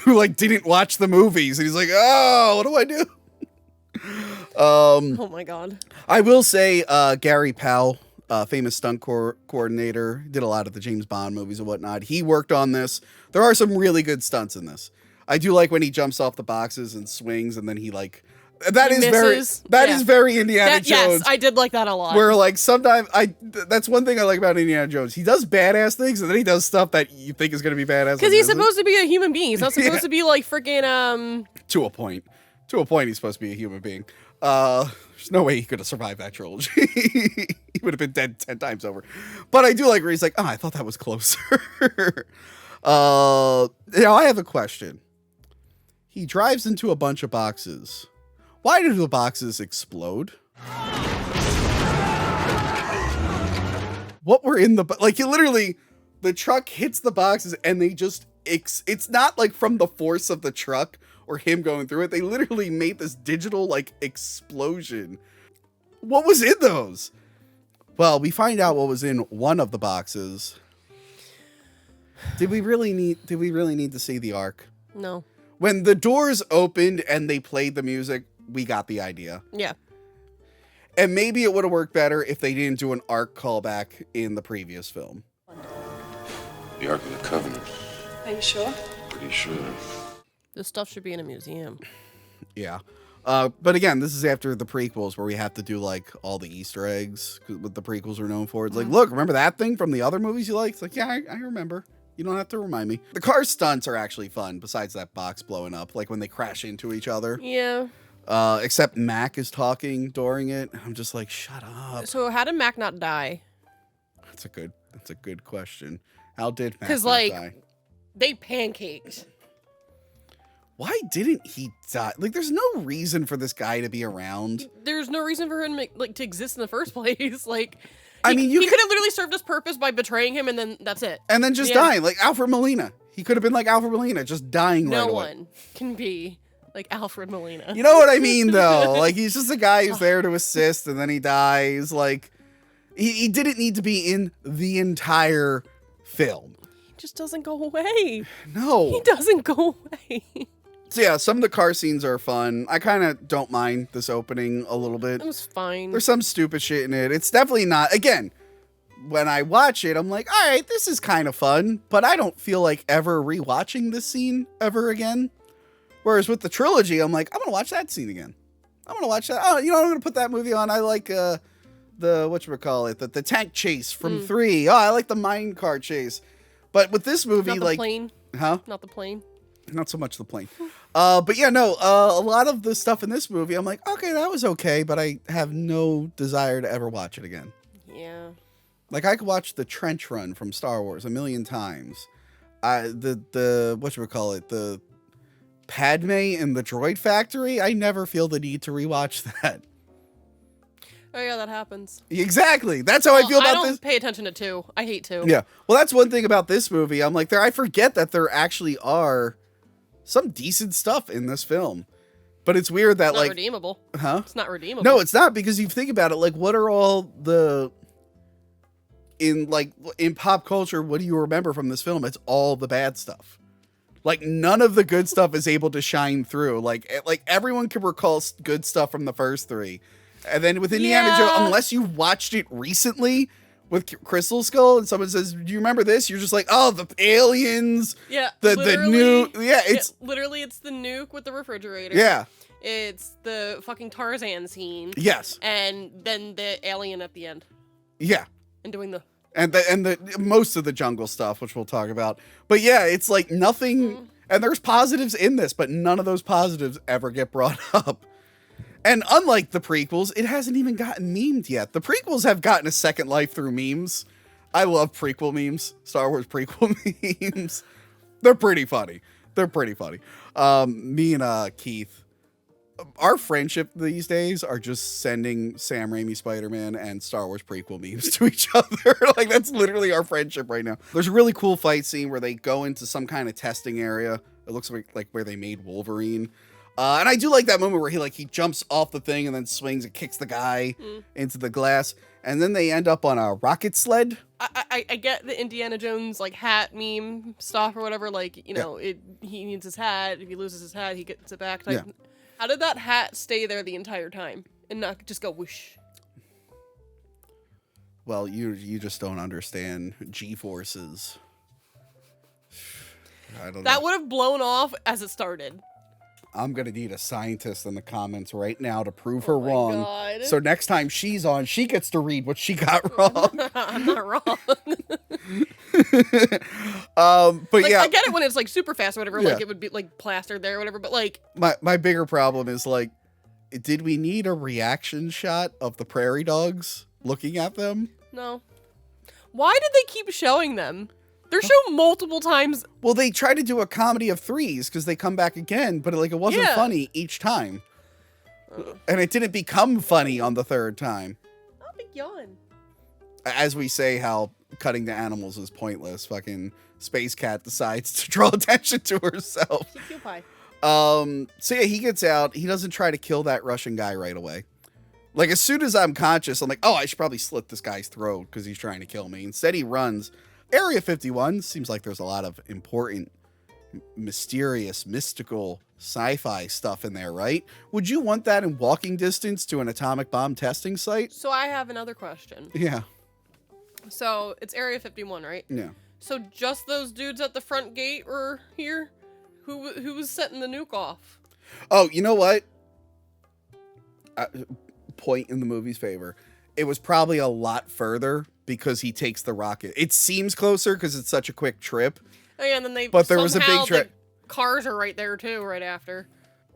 who didn't watch the movies, and he's like, oh, what do I do? Oh my god. I will say Gary Powell, famous stunt coordinator, did a lot of the James Bond movies and whatnot. He worked on this. There are some really good stunts in this. I do like when he jumps off the boxes and swings, and then he That is very Indiana Jones. Yes, I did like that a lot. Where like sometimes that's one thing I like about Indiana Jones. He does badass things and then he does stuff that you think is going to be badass. Because he's supposed to be a human being. He's not supposed to be like freaking To a point, he's supposed to be a human being. There's no way he could have survived that trilogy. He would have been dead 10 times over. But I do like where he's like, oh, I thought that was closer. Now I have a question. He drives into a bunch of boxes. Why do the boxes explode? What were in the like? You literally, the truck hits the boxes and they just it's not like from the force of the truck or him going through it. They literally made this digital like explosion. What was in those? Well, we find out what was in one of the boxes. Did we really need to see the Ark? No. When the doors opened and they played the music, we got the idea. Yeah. And maybe it would have worked better if they didn't do an Ark callback in the previous film. The Ark of the Covenant. Are you sure? Pretty sure. This stuff should be in a museum. Yeah. But again, this is after the prequels where we have to do like all the Easter eggs, what the prequels are known for. It's like, look, remember that thing from the other movies you like? It's like, yeah, I remember. You don't have to remind me. The car stunts are actually fun, besides that box blowing up, like when they crash into each other. Yeah. Except Mac is talking during it. I'm just like, shut up. So how did Mac not die? That's a good question. How did Mac Because not like die? they pancaked. Why didn't he die? Like, there's no reason for this guy to be around. There's no reason for him to exist in the first place. Like, I mean, he could have literally served his purpose by betraying him, and then that's it. And then just dying, like Alfred Molina. He could have been like Alfred Molina, just dying right away. No one can be like Alfred Molina. You know what I mean, though? Like, he's just a guy who's there to assist, and then he dies. Like, he didn't need to be in the entire film. He just doesn't go away. No. He doesn't go away. So yeah, some of the car scenes are fun. I kind of don't mind this opening a little bit. It was fine. There's some stupid shit in it. It's definitely not, again, when I watch it, I'm like, all right, this is kind of fun, but I don't feel like ever rewatching this scene ever again. Whereas with the trilogy, I'm like, I'm going to watch that scene again. I'm going to watch that. Oh, you know, I'm going to put that movie on. I like the whatchamacallit, the tank chase from 3. Oh, I like the mine car chase. But with this movie, Not the like, plane. Huh? Not the plane. Not so much the plane. But yeah, no, a lot of the stuff in this movie, I'm like, okay, that was okay, but I have no desire to ever watch it again. Yeah. Like, I could watch the trench run from Star Wars a million times. The whatchamacallit, the Padme in the droid factory, I never feel the need to rewatch that. Oh yeah, that happens. Exactly. That's how I feel about this. I don't pay attention to 2. I hate 2. Yeah. Well, that's one thing about this movie. I'm like, I forget that there actually are some decent stuff in this film. But it's weird that, It's not like, redeemable. Huh? It's not redeemable. No, it's not, because you think about it, like, what are all in pop culture, what do you remember from this film? It's all the bad stuff. Like, none of the good stuff is able to shine through. Like everyone can recall good stuff from the first 3. And then with Indiana Jones, unless you watched it recently with Crystal Skull and someone says, do you remember this? You're just like, oh, the aliens. Yeah. The nuke. Yeah, it's literally it's the nuke with the refrigerator. Yeah. It's the fucking Tarzan scene. Yes. And then the alien at the end. Yeah. And doing the most of the jungle stuff, which we'll talk about. But yeah, it's like nothing, and there's positives in this, but none of those positives ever get brought up. And unlike the prequels, it hasn't even gotten memed yet. The prequels have gotten a second life through memes. I love prequel memes, Star Wars prequel memes. They're pretty funny. Me and Keith, our friendship these days are just sending Sam Raimi Spider-Man and Star Wars prequel memes to each other. Like, that's literally our friendship right now. There's a really cool fight scene where they go into some kind of testing area. It looks like where they made Wolverine. And I do like that moment where he jumps off the thing and then swings and kicks the guy into the glass. And then they end up on a rocket sled. I get the Indiana Jones like hat meme stuff or whatever. Like, you know, he needs his hat. If he loses his hat, he gets it back. Type. Yeah. How did that hat stay there the entire time and not just go whoosh? Well, you just don't understand G-forces. I don't know. That would have blown off as it started. I'm going to need a scientist in the comments right now to prove her wrong. God. So next time she's on, she gets to read what she got wrong. I'm not wrong. But like, yeah. I get it when it's like super fast or whatever, Yeah. like it would be like plastered there or whatever, but like My bigger problem is like, did we need a reaction shot of the prairie dogs looking at them? no. Why did they keep showing them? They're shown multiple times. Well, they try to do a comedy of threes because they come back again, but like it wasn't Yeah. funny each time. And it didn't become funny on the third time. Oh, big yawn. As we say how cutting the animals is pointless, fucking Space Cat decides to draw attention to herself. CQ pie. So yeah, he gets out. He doesn't try to kill that Russian guy right away. Like as soon as I'm conscious, I'm like, oh, I should probably slit this guy's throat because he's trying to kill me. Instead, he runs. Area 51 seems like there's a lot of important, mysterious, mystical sci-fi stuff in there, right? Would you want that in walking distance to an atomic bomb testing site? So I have another question. Yeah. So it's Area 51, right? Yeah. So just those dudes at the front gate were here? Who was setting the nuke off? Oh, you know what? Point in the movie's favor. It was probably a lot further because he takes the rocket. It seems closer because it's such a quick trip. Oh yeah, and then they But there was a big trip. The cars are right there too, right after.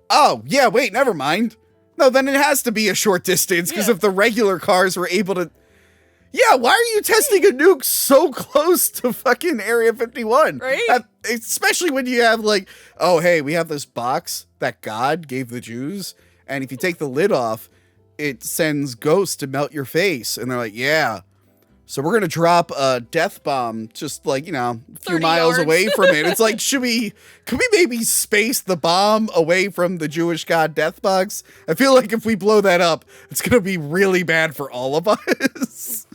Oh, yeah, wait, never mind. No, then it has to be a short distance because Yeah. if the regular cars were able to... Yeah, why are you testing a nuke so close to fucking Area 51? Right? Especially when you have like, oh, hey, we have this box that God gave the Jews, and if you take the lid off, it sends ghosts to melt your face. And they're like, yeah. So we're going to drop a death bomb just like, you know, a few 30 miles yards. away from it. It's like, could we maybe space the bomb away from the Jewish God death box? I feel like if we blow that up, it's going to be really bad for all of us.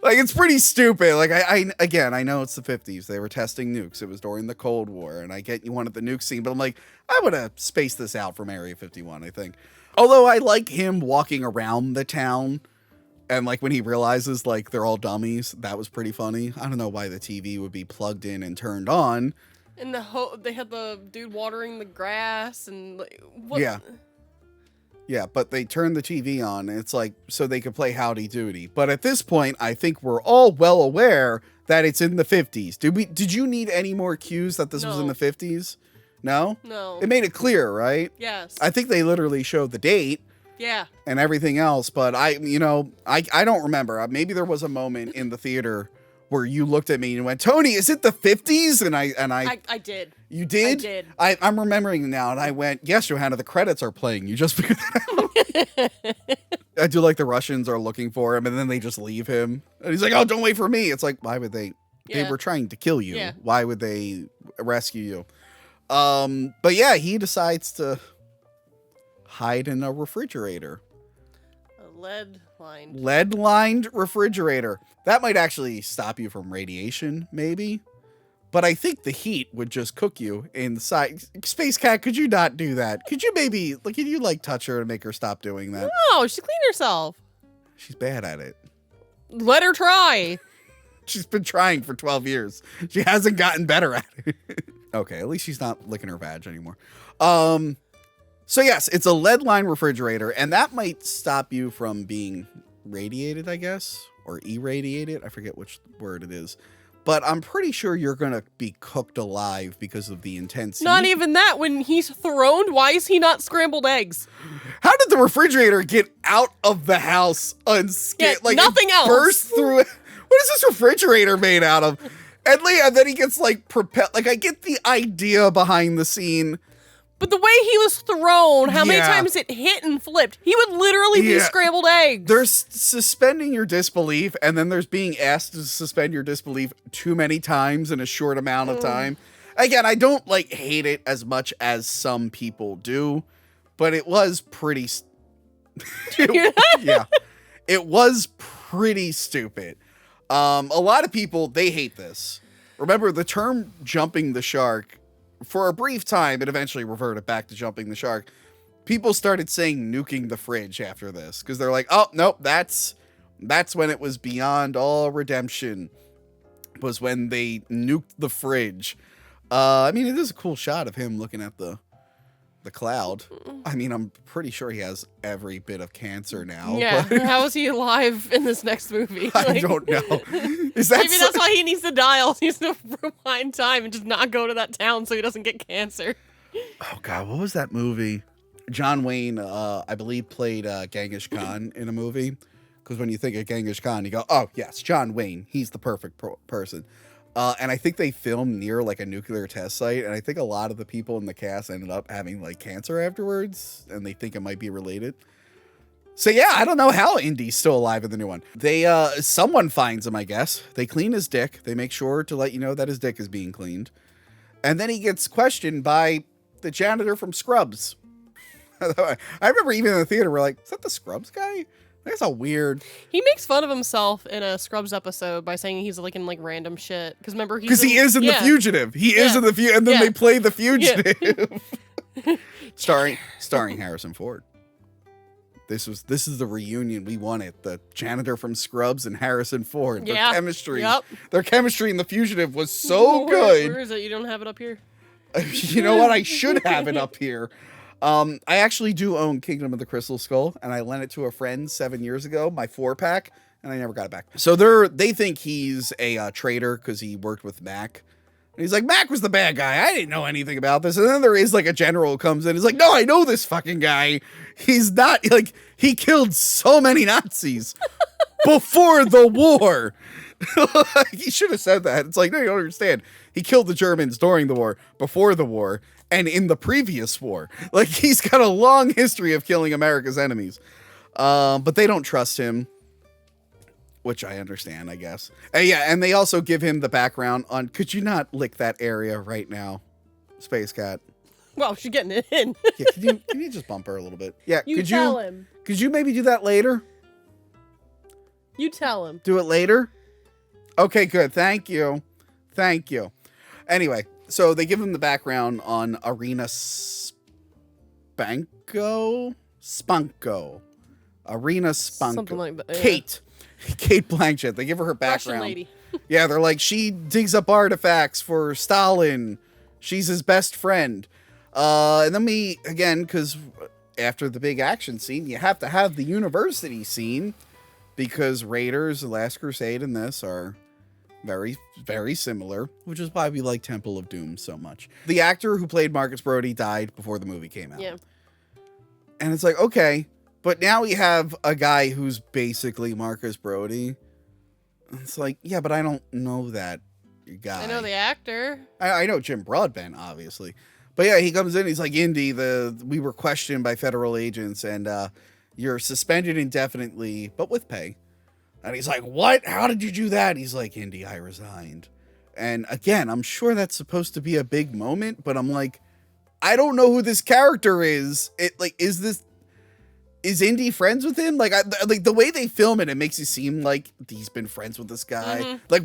Like, it's pretty stupid. Like, I know it's the 50s. They were testing nukes. It was during the Cold War. And I get you wanted the nuke scene, but I'm like, I would have spaced this out from Area 51, I think. Although I like him walking around the town. And like when he realizes like they're all dummies, that was pretty funny. I don't know why the TV would be plugged in and turned on. And they had the dude watering the grass and like what? Yeah. Yeah, but they turned the TV on and it's like so they could play Howdy Doody. But at this point, I think we're all well aware that it's in the 50s. Did you need any more cues that this was in the 50s? No? No. It made it clear, right? Yes. I think they literally showed the date. Yeah. And everything else, but I don't remember. Maybe there was a moment in the theater where you looked at me and went, "Tony, is it the 50s?" And I did. You did? I did. I'm remembering now, and I went, "Yes, Johanna, the credits are playing. You just figured that out." I do like the Russians are looking for him, and then they just leave him, and he's like, "Oh, don't wait for me." It's like, why would they? They Yeah. were trying to kill you. Yeah. Why would they rescue you? But yeah, he decides to hide in a refrigerator. A lead-lined. Lead-lined refrigerator. That might actually stop you from radiation, maybe. But I think the heat would just cook you inside. Space Cat, could you not do that? Could you maybe, like, could you, like, touch her and make her stop doing that? No, she cleaned herself. She's bad at it. Let her try. She's been trying for 12 years. She hasn't gotten better at it. Okay, at least she's not licking her badge anymore. So yes, it's a lead-lined refrigerator, and that might stop you from being radiated, I guess, or irradiated. I forget which word it is. But I'm pretty sure you're going to be cooked alive because of the intense Not heat. even that. When he's thrown, why is he not scrambled eggs? How did the refrigerator get out of the house unscathed? Yeah, nothing else. Burst through it. What is this refrigerator made out of? And then he gets like propelled. Like, I get the idea behind the scene. But the way he was thrown, how many Yeah. times it hit and flipped, he would literally be Yeah. scrambled eggs. There's suspending your disbelief, and then there's being asked to suspend your disbelief too many times in a short amount of time. Again, I don't like hate it as much as some people do, but it was pretty. Yeah, it was pretty stupid. A lot of people, they hate this. Remember the term "jumping the shark." For a brief time, it eventually reverted back to jumping the shark. People started saying nuking the fridge after this because they're like, oh, nope, that's when it was beyond all redemption, was when they nuked the fridge. I mean, it is a cool shot of him looking at the the Cloud. I mean, I'm pretty sure he has every bit of cancer now. Yeah, but how is he alive in this next movie? I don't know. Is that Maybe that's why he needs to die. He needs to rewind time and just not go to that town so he doesn't get cancer. Oh God, what was that movie? John Wayne, I believe, played Genghis Khan in a movie. Because when you think of Genghis Khan, you go, "Oh yes, John Wayne. He's the perfect person." And I think they filmed near like a nuclear test site, and I think a lot of the people in the cast ended up having like cancer afterwards, and they think it might be related. So yeah, I don't know how Indy's still alive in the new one. They someone finds him, I guess. They clean his dick. They make sure to let you know that his dick is being cleaned, and then he gets questioned by the janitor from Scrubs. I remember even in the theater, we're like, "Is that the Scrubs guy?" That's a weird. He makes fun of himself in a Scrubs episode by saying he's like in like random shit. Because remember, because he is in The Fugitive. He is in The Fugitive, and then they play The Fugitive, starring Harrison Ford. This is the reunion we wanted. The janitor from Scrubs and Harrison Ford. Their chemistry. Yep. Their chemistry in The Fugitive was so good. Where is it? You don't have it up here? You know what? I should have it up here. I actually do own Kingdom of the Crystal Skull, and I lent it to a friend 7 years ago, my 4-pack, and I never got it back. So they think he's a traitor because he worked with Mac. And he's like, Mac was the bad guy. I didn't know anything about this. And then there is like a general who comes in. He's like, no, I know this fucking guy. He's not like, he killed so many Nazis before the war. He should have said that. It's like, no, you don't understand. He killed the Germans during the war, before the war, and in the previous war. Like, he's got a long history of killing America's enemies. But they don't trust him, which I understand, I guess. And they also give him the background on, could you not lick that area right now, Space Cat? Well, she's getting it in. Yeah, can you just bump her a little bit? Yeah, You tell him. Could you maybe do that later? You tell him. Do it later? Okay, good. Thank you. Anyway, so they give him the background on Arena Spunko. Arena Spunko. Something like that. Yeah. Kate Blanchett. They give her background. Russian lady. Yeah, they're like, she digs up artifacts for Stalin. She's his best friend. And then because after the big action scene, you have to have the university scene, because Raiders, The Last Crusade, and this are very, very similar, which is why we like Temple of Doom so much. The actor who played Marcus Brody died before the movie came out. Yeah. And it's like, okay, but now we have a guy who's basically Marcus Brody. It's like, yeah, but I don't know that guy. I know the actor. I know Jim Broadbent, obviously. But yeah, he comes in, he's like, Indy, we were questioned by federal agents, and you're suspended indefinitely, but with pay. And he's like, what? How did you do that? He's like, Indy, I resigned. And again, I'm sure that's supposed to be a big moment, but I'm like, I don't know who this character is. Is Indy friends with him? Like the way they film it, it makes it seem like he's been friends with this guy. Mm-hmm. Like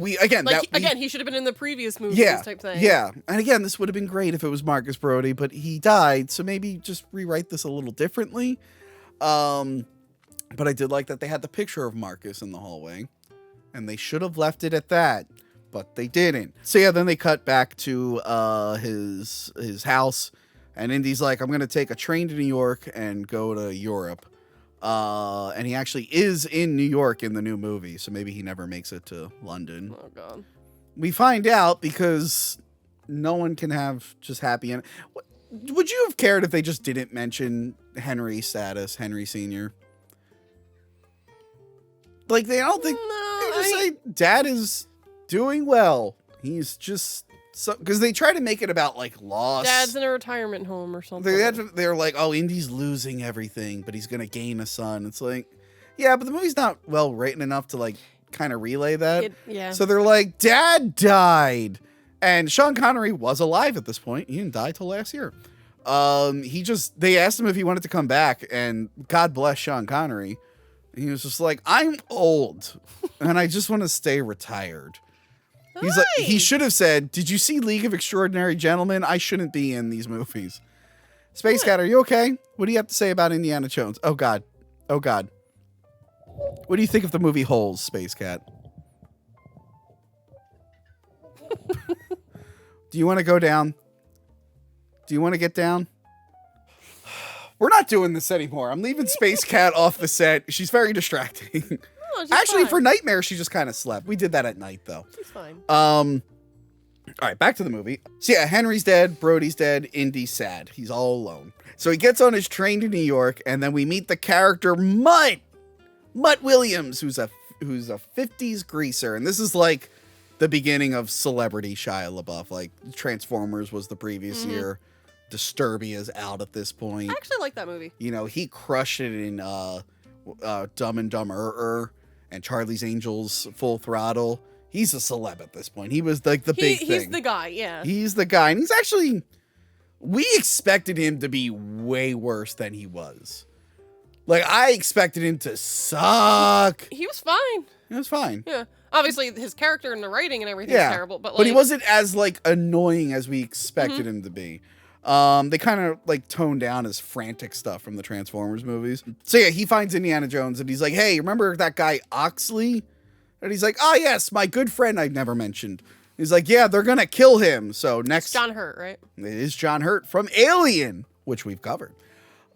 he should have been in the previous movies type thing. Yeah. And again, this would have been great if it was Marcus Brody, but he died. So maybe just rewrite this a little differently. But I did like that they had the picture of Marcus in the hallway, and they should have left it at that, but they didn't. So yeah, then they cut back to his house, and Indy's like, I'm going to take a train to New York and go to Europe. And he actually is in New York in the new movie, so maybe he never makes it to London. Oh, God. We find out because no one can have just happy end. Would you have cared if they just didn't mention Henry's status, Henry Sr.? Like, they don't think, they just say, Dad is doing well. He's just, because they try to make it about, like, loss. Dad's in a retirement home or something. They're like, oh, Indy's losing everything, but he's going to gain a son. It's like, yeah, but the movie's not well written enough to, like, kind of relay that. Yeah. So they're like, Dad died. And Sean Connery was alive at this point. He didn't die till last year. They asked him if he wanted to come back, and God bless Sean Connery. He was just like, I'm old and I just want to stay retired. He's like, he should have said, did you see League of Extraordinary Gentlemen? I shouldn't be in these movies. Space Cat, are you okay? What do you have to say about Indiana Jones? Oh, God. Oh, God. What do you think of the movie Holes, Space Cat? Do you want to go down? Do you want to get down? We're not doing this anymore. I'm leaving Space Cat off the set. She's very distracting. Oh, she's Actually, fine. for Nightmare, she just kind of slept. We did that at night, though. She's fine. All right, back to the movie. So yeah, Henry's dead, Brody's dead, Indy's sad. He's all alone. So he gets on his train to New York, and then we meet the character Mutt Williams, who's a 50s greaser, and this is like the beginning of celebrity Shia LaBeouf. Like Transformers was the previous year. Disturbia's out at this point. I actually like that movie. You know, he crushed it in Dumb and Dumber and Charlie's Angels Full Throttle. He's a celeb at this point. He was like the big thing. He's the guy, yeah. He's the guy. And he's actually, we expected him to be way worse than he was. Like, I expected him to suck. He was fine. He was fine. Yeah. Obviously, his character and the writing and everything is terrible. But, he wasn't as, like, annoying as we expected him to be. They kind of like toned down his frantic stuff from the Transformers movies. So yeah, he finds Indiana Jones and he's like, hey, remember that guy Oxley? And he's like, oh yes, my good friend I've never mentioned. He's like, yeah, they're gonna kill him. So next, it's John Hurt, right? It is John Hurt from Alien, which we've covered.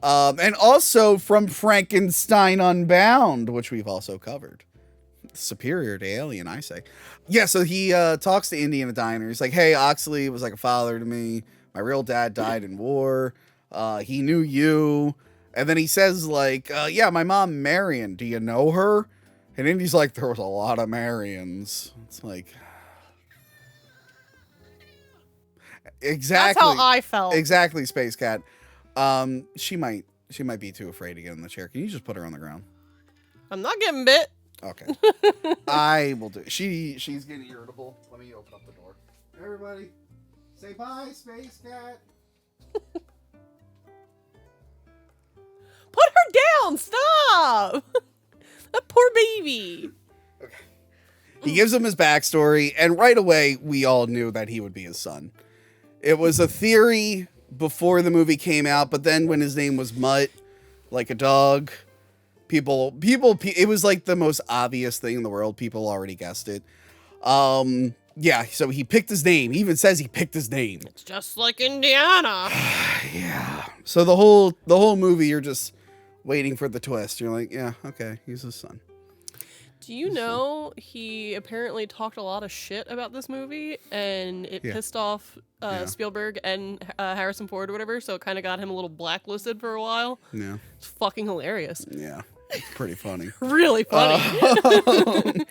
And also from Frankenstein Unbound, which we've also covered. Superior to Alien, I say. Yeah, so he talks to Indy in a diner. He's like, hey, Oxley was like a father to me. My real dad died in war. He knew you. And then he says, like, yeah, my mom, Marion, do you know her? And Indy's like, there was a lot of Marions. It's like... Exactly. That's how I felt. Exactly, Space Cat. She might be too afraid to get in the chair. Can you just put her on the ground? I'm not getting bit. Okay. I will do it. She's getting irritable. Let me open up the door. Everybody, say bye, Space Cat. Put her down! Stop! That poor baby. Okay. He gives him his backstory, and right away, we all knew that he would be his son. It was a theory before the movie came out, but then when his name was Mutt, like a dog, people, it was like the most obvious thing in the world. People already guessed it. Yeah, so he picked his name. He even says he picked his name. It's just like Indiana. Yeah. So the whole movie, you're just waiting for the twist. You're like, yeah, okay, he's his son. Do you know he apparently talked a lot of shit about this movie, and it pissed off Spielberg and Harrison Ford or whatever, so it kind of got him a little blacklisted for a while. Yeah. It's fucking hilarious. Yeah. It's pretty funny. Really funny.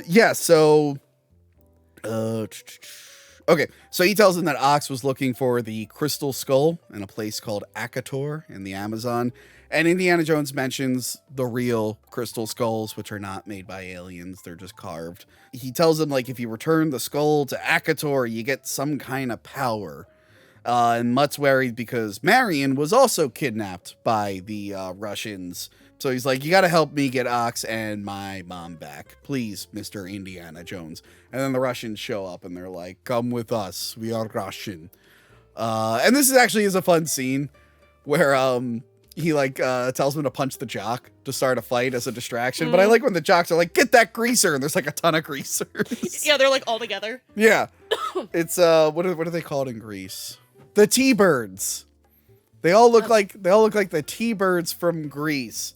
Yeah, so... okay, so he tells him that Ox was looking for the Crystal Skull in a place called Akator in the Amazon. And Indiana Jones mentions the real crystal skulls, which are not made by aliens. They're just carved. He tells him, like, if you return the skull to Akator, you get some kind of power. And Mutt's worried because Marion was also kidnapped by the Russians. So he's like, you got to help me get Ox and my mom back. Please, Mr. Indiana Jones. And then the Russians show up and they're like, come with us. We are Russian. And this is a fun scene where he tells him to punch the jock to start a fight as a distraction. But I like when the jocks are like, get that greaser. And there's like a ton of greasers. Yeah, they're like all together. Yeah. It's, what are they called in Greece? The T-Birds. They all look like the T-Birds from Greece.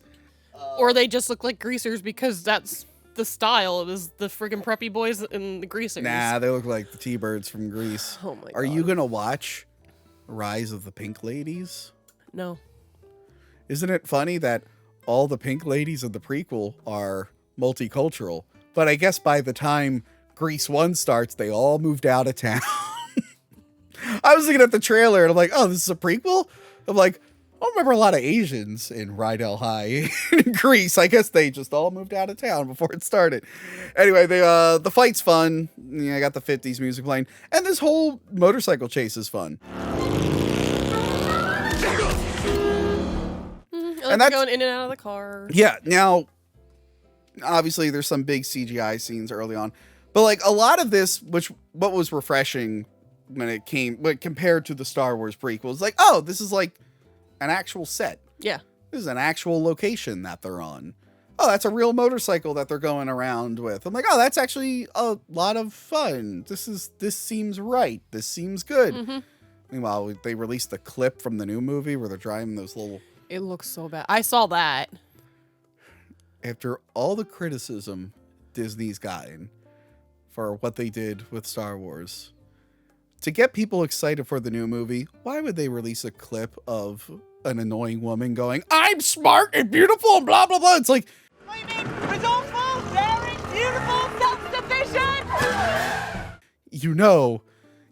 Or they just look like greasers because that's the style. It was the friggin' preppy boys and the greasers. Nah, they look like the T-Birds from Greece. Oh my god. Are you gonna watch Rise of the Pink Ladies? No. Isn't it funny that all the Pink Ladies of the prequel are multicultural? But I guess by the time Grease 1 starts, they all moved out of town. I was looking at the trailer and I'm like, oh, this is a prequel? I'm like, I don't remember a lot of Asians in Rydell High in Greece. I guess they just all moved out of town before it started. Anyway, the fight's fun. I got the 50s music playing. And this whole motorcycle chase is fun. And that's going in and out of the car. Yeah. Now, obviously, there's some big CGI scenes early on. But like a lot of this, what was refreshing when compared to the Star Wars prequels, like, oh, this is like an actual set. Yeah. This is an actual location that they're on. Oh, that's a real motorcycle that they're going around with. I'm like, oh, that's actually a lot of fun. This seems right. This seems good. Mm-hmm. Meanwhile, they released the clip from the new movie where they're driving those little... It looks so bad. I saw that. After all the criticism Disney's gotten for what they did with Star Wars, to get people excited for the new movie, why would they release a clip of an annoying woman going, I'm smart and beautiful and blah, blah, blah? It's like... Resourceful, daring, beautiful, self-sufficient! You know,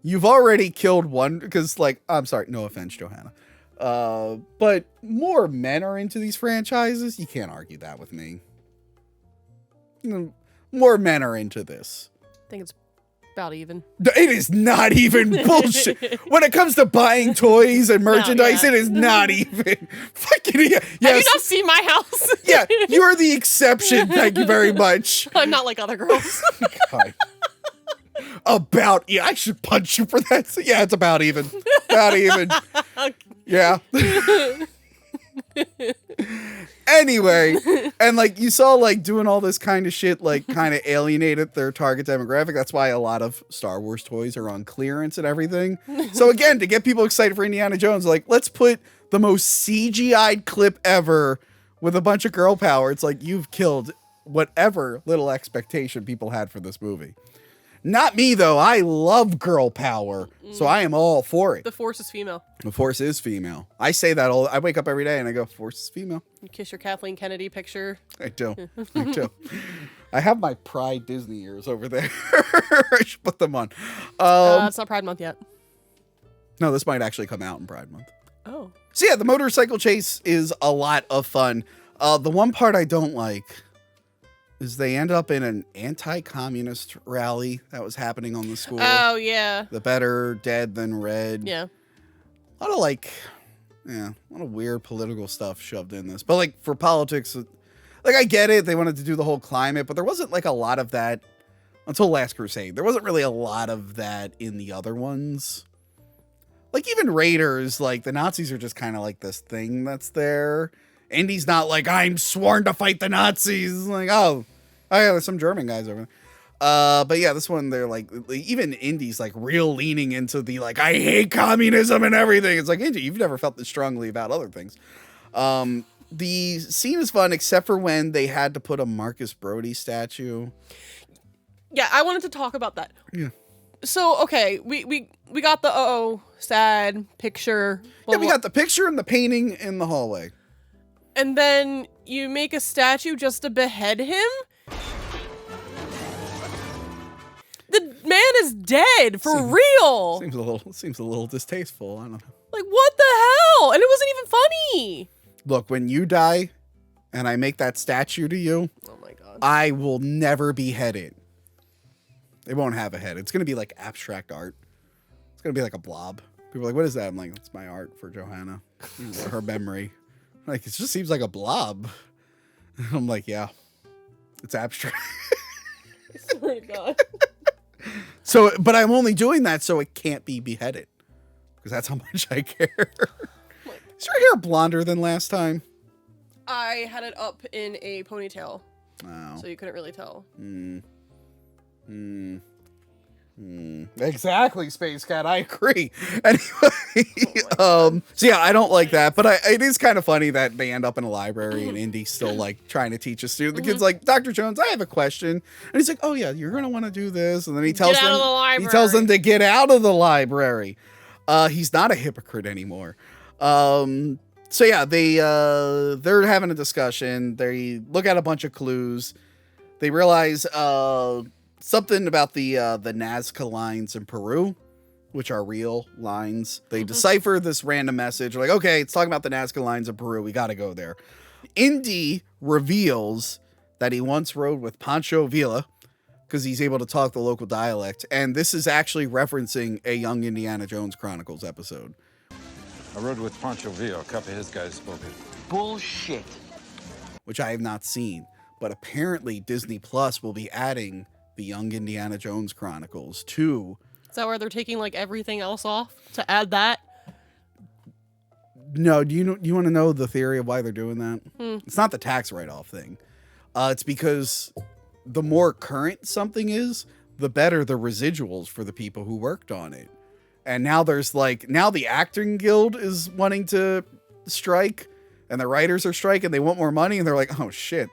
you've already killed one, because, like, I'm sorry, no offense, Johanna. But more men are into these franchises. You can't argue that with me. More men are into this. I think it's about even. It is not even bullshit. When it comes to buying toys and merchandise, it is not even. Fucking yes. Have you not seen my house? Yeah, you're the exception. Thank you very much. I'm not like other girls. God. I should punch you for that. So, yeah, it's about even. About even. Yeah. Anyway, and like you saw, like doing all this kind of shit, like kind of alienated their target demographic. That's why a lot of Star Wars toys are on clearance and everything. So again, to get people excited for Indiana Jones, like let's put the most CGI'd clip ever with a bunch of girl power. It's like you've killed whatever little expectation people had for this movie. Not me, though. I love girl power, so I am all for it. The Force is female. The Force is female. I say that I wake up every day and I go, Force is female. You kiss your Kathleen Kennedy picture. I do. I do. I have my Pride Disney ears over there. I should put them on. It's not Pride Month yet. No, this might actually come out in Pride Month. Oh. So yeah, the motorcycle chase is a lot of fun. The one part I don't like is they end up in an anti-communist rally that was happening on the school. Oh, yeah. The better dead than red. Yeah. A lot of a lot of weird political stuff shoved in this. But like for politics, like I get it. They wanted to do the whole climate, but there wasn't like a lot of that until Last Crusade. There wasn't really a lot of that in the other ones. Like even Raiders, like the Nazis are just kind of like this thing that's there. Indy's not like, I'm sworn to fight the Nazis. It's like, oh yeah, there's some German guys over there. But yeah, this one, they're like, even Indy's like real leaning into the like, I hate communism and everything. It's like, Indy, you've never felt this strongly about other things. The scene is fun, except for when they had to put a Marcus Brody statue. Yeah, I wanted to talk about that. Yeah. So, okay, we got the sad picture. Yeah, we got the picture and the painting in the hallway. And then you make a statue just to behead him? The man is dead for real. Seems a little distasteful. I don't know. Like, what the hell? And it wasn't even funny. Look, when you die and I make that statue to you, oh my God, I will never behead it. It won't have a head. It's going to be like abstract art. It's going to be like a blob. People are like, what is that? I'm like, it's my art for Johanna. Her memory. Like, it just seems like a blob. I'm like, yeah, it's abstract. I swear to God. So, but I'm only doing that so it can't be beheaded. Because that's how much I care. Is your hair blonder than last time? I had it up in a ponytail. Oh. So you couldn't really tell. Exactly, Space Cat. I agree. Anyway, so yeah, I don't like that, but it is kind of funny that they end up in a library and Indy's still like trying to teach a student. The kid's like, Dr. Jones, I have a question, and he's like, oh yeah, you're gonna want to do this, and then he tells them to get out of the library. He's not a hypocrite anymore. So yeah, they're having a discussion. They look at a bunch of clues. They realize something about the Nazca lines in Peru, which are real lines. They decipher this random message. They're like, okay, it's talking about the Nazca lines in Peru. We got to go there. Indy reveals that he once rode with Pancho Villa because he's able to talk the local dialect. And this is actually referencing a Young Indiana Jones Chronicles episode. I rode with Pancho Villa. A couple of his guys spoke it. Bullshit. Which I have not seen. But apparently Disney Plus will be adding the Young Indiana Jones Chronicles to... Is that where they're taking like everything else off to add that? No, do you want to know the theory of why they're doing that? It's not the tax write-off thing. It's because the more current something is, the better the residuals for the people who worked on it. And now there's like, now the acting guild is wanting to strike and the writers are striking. They want more money and they're like, oh shit.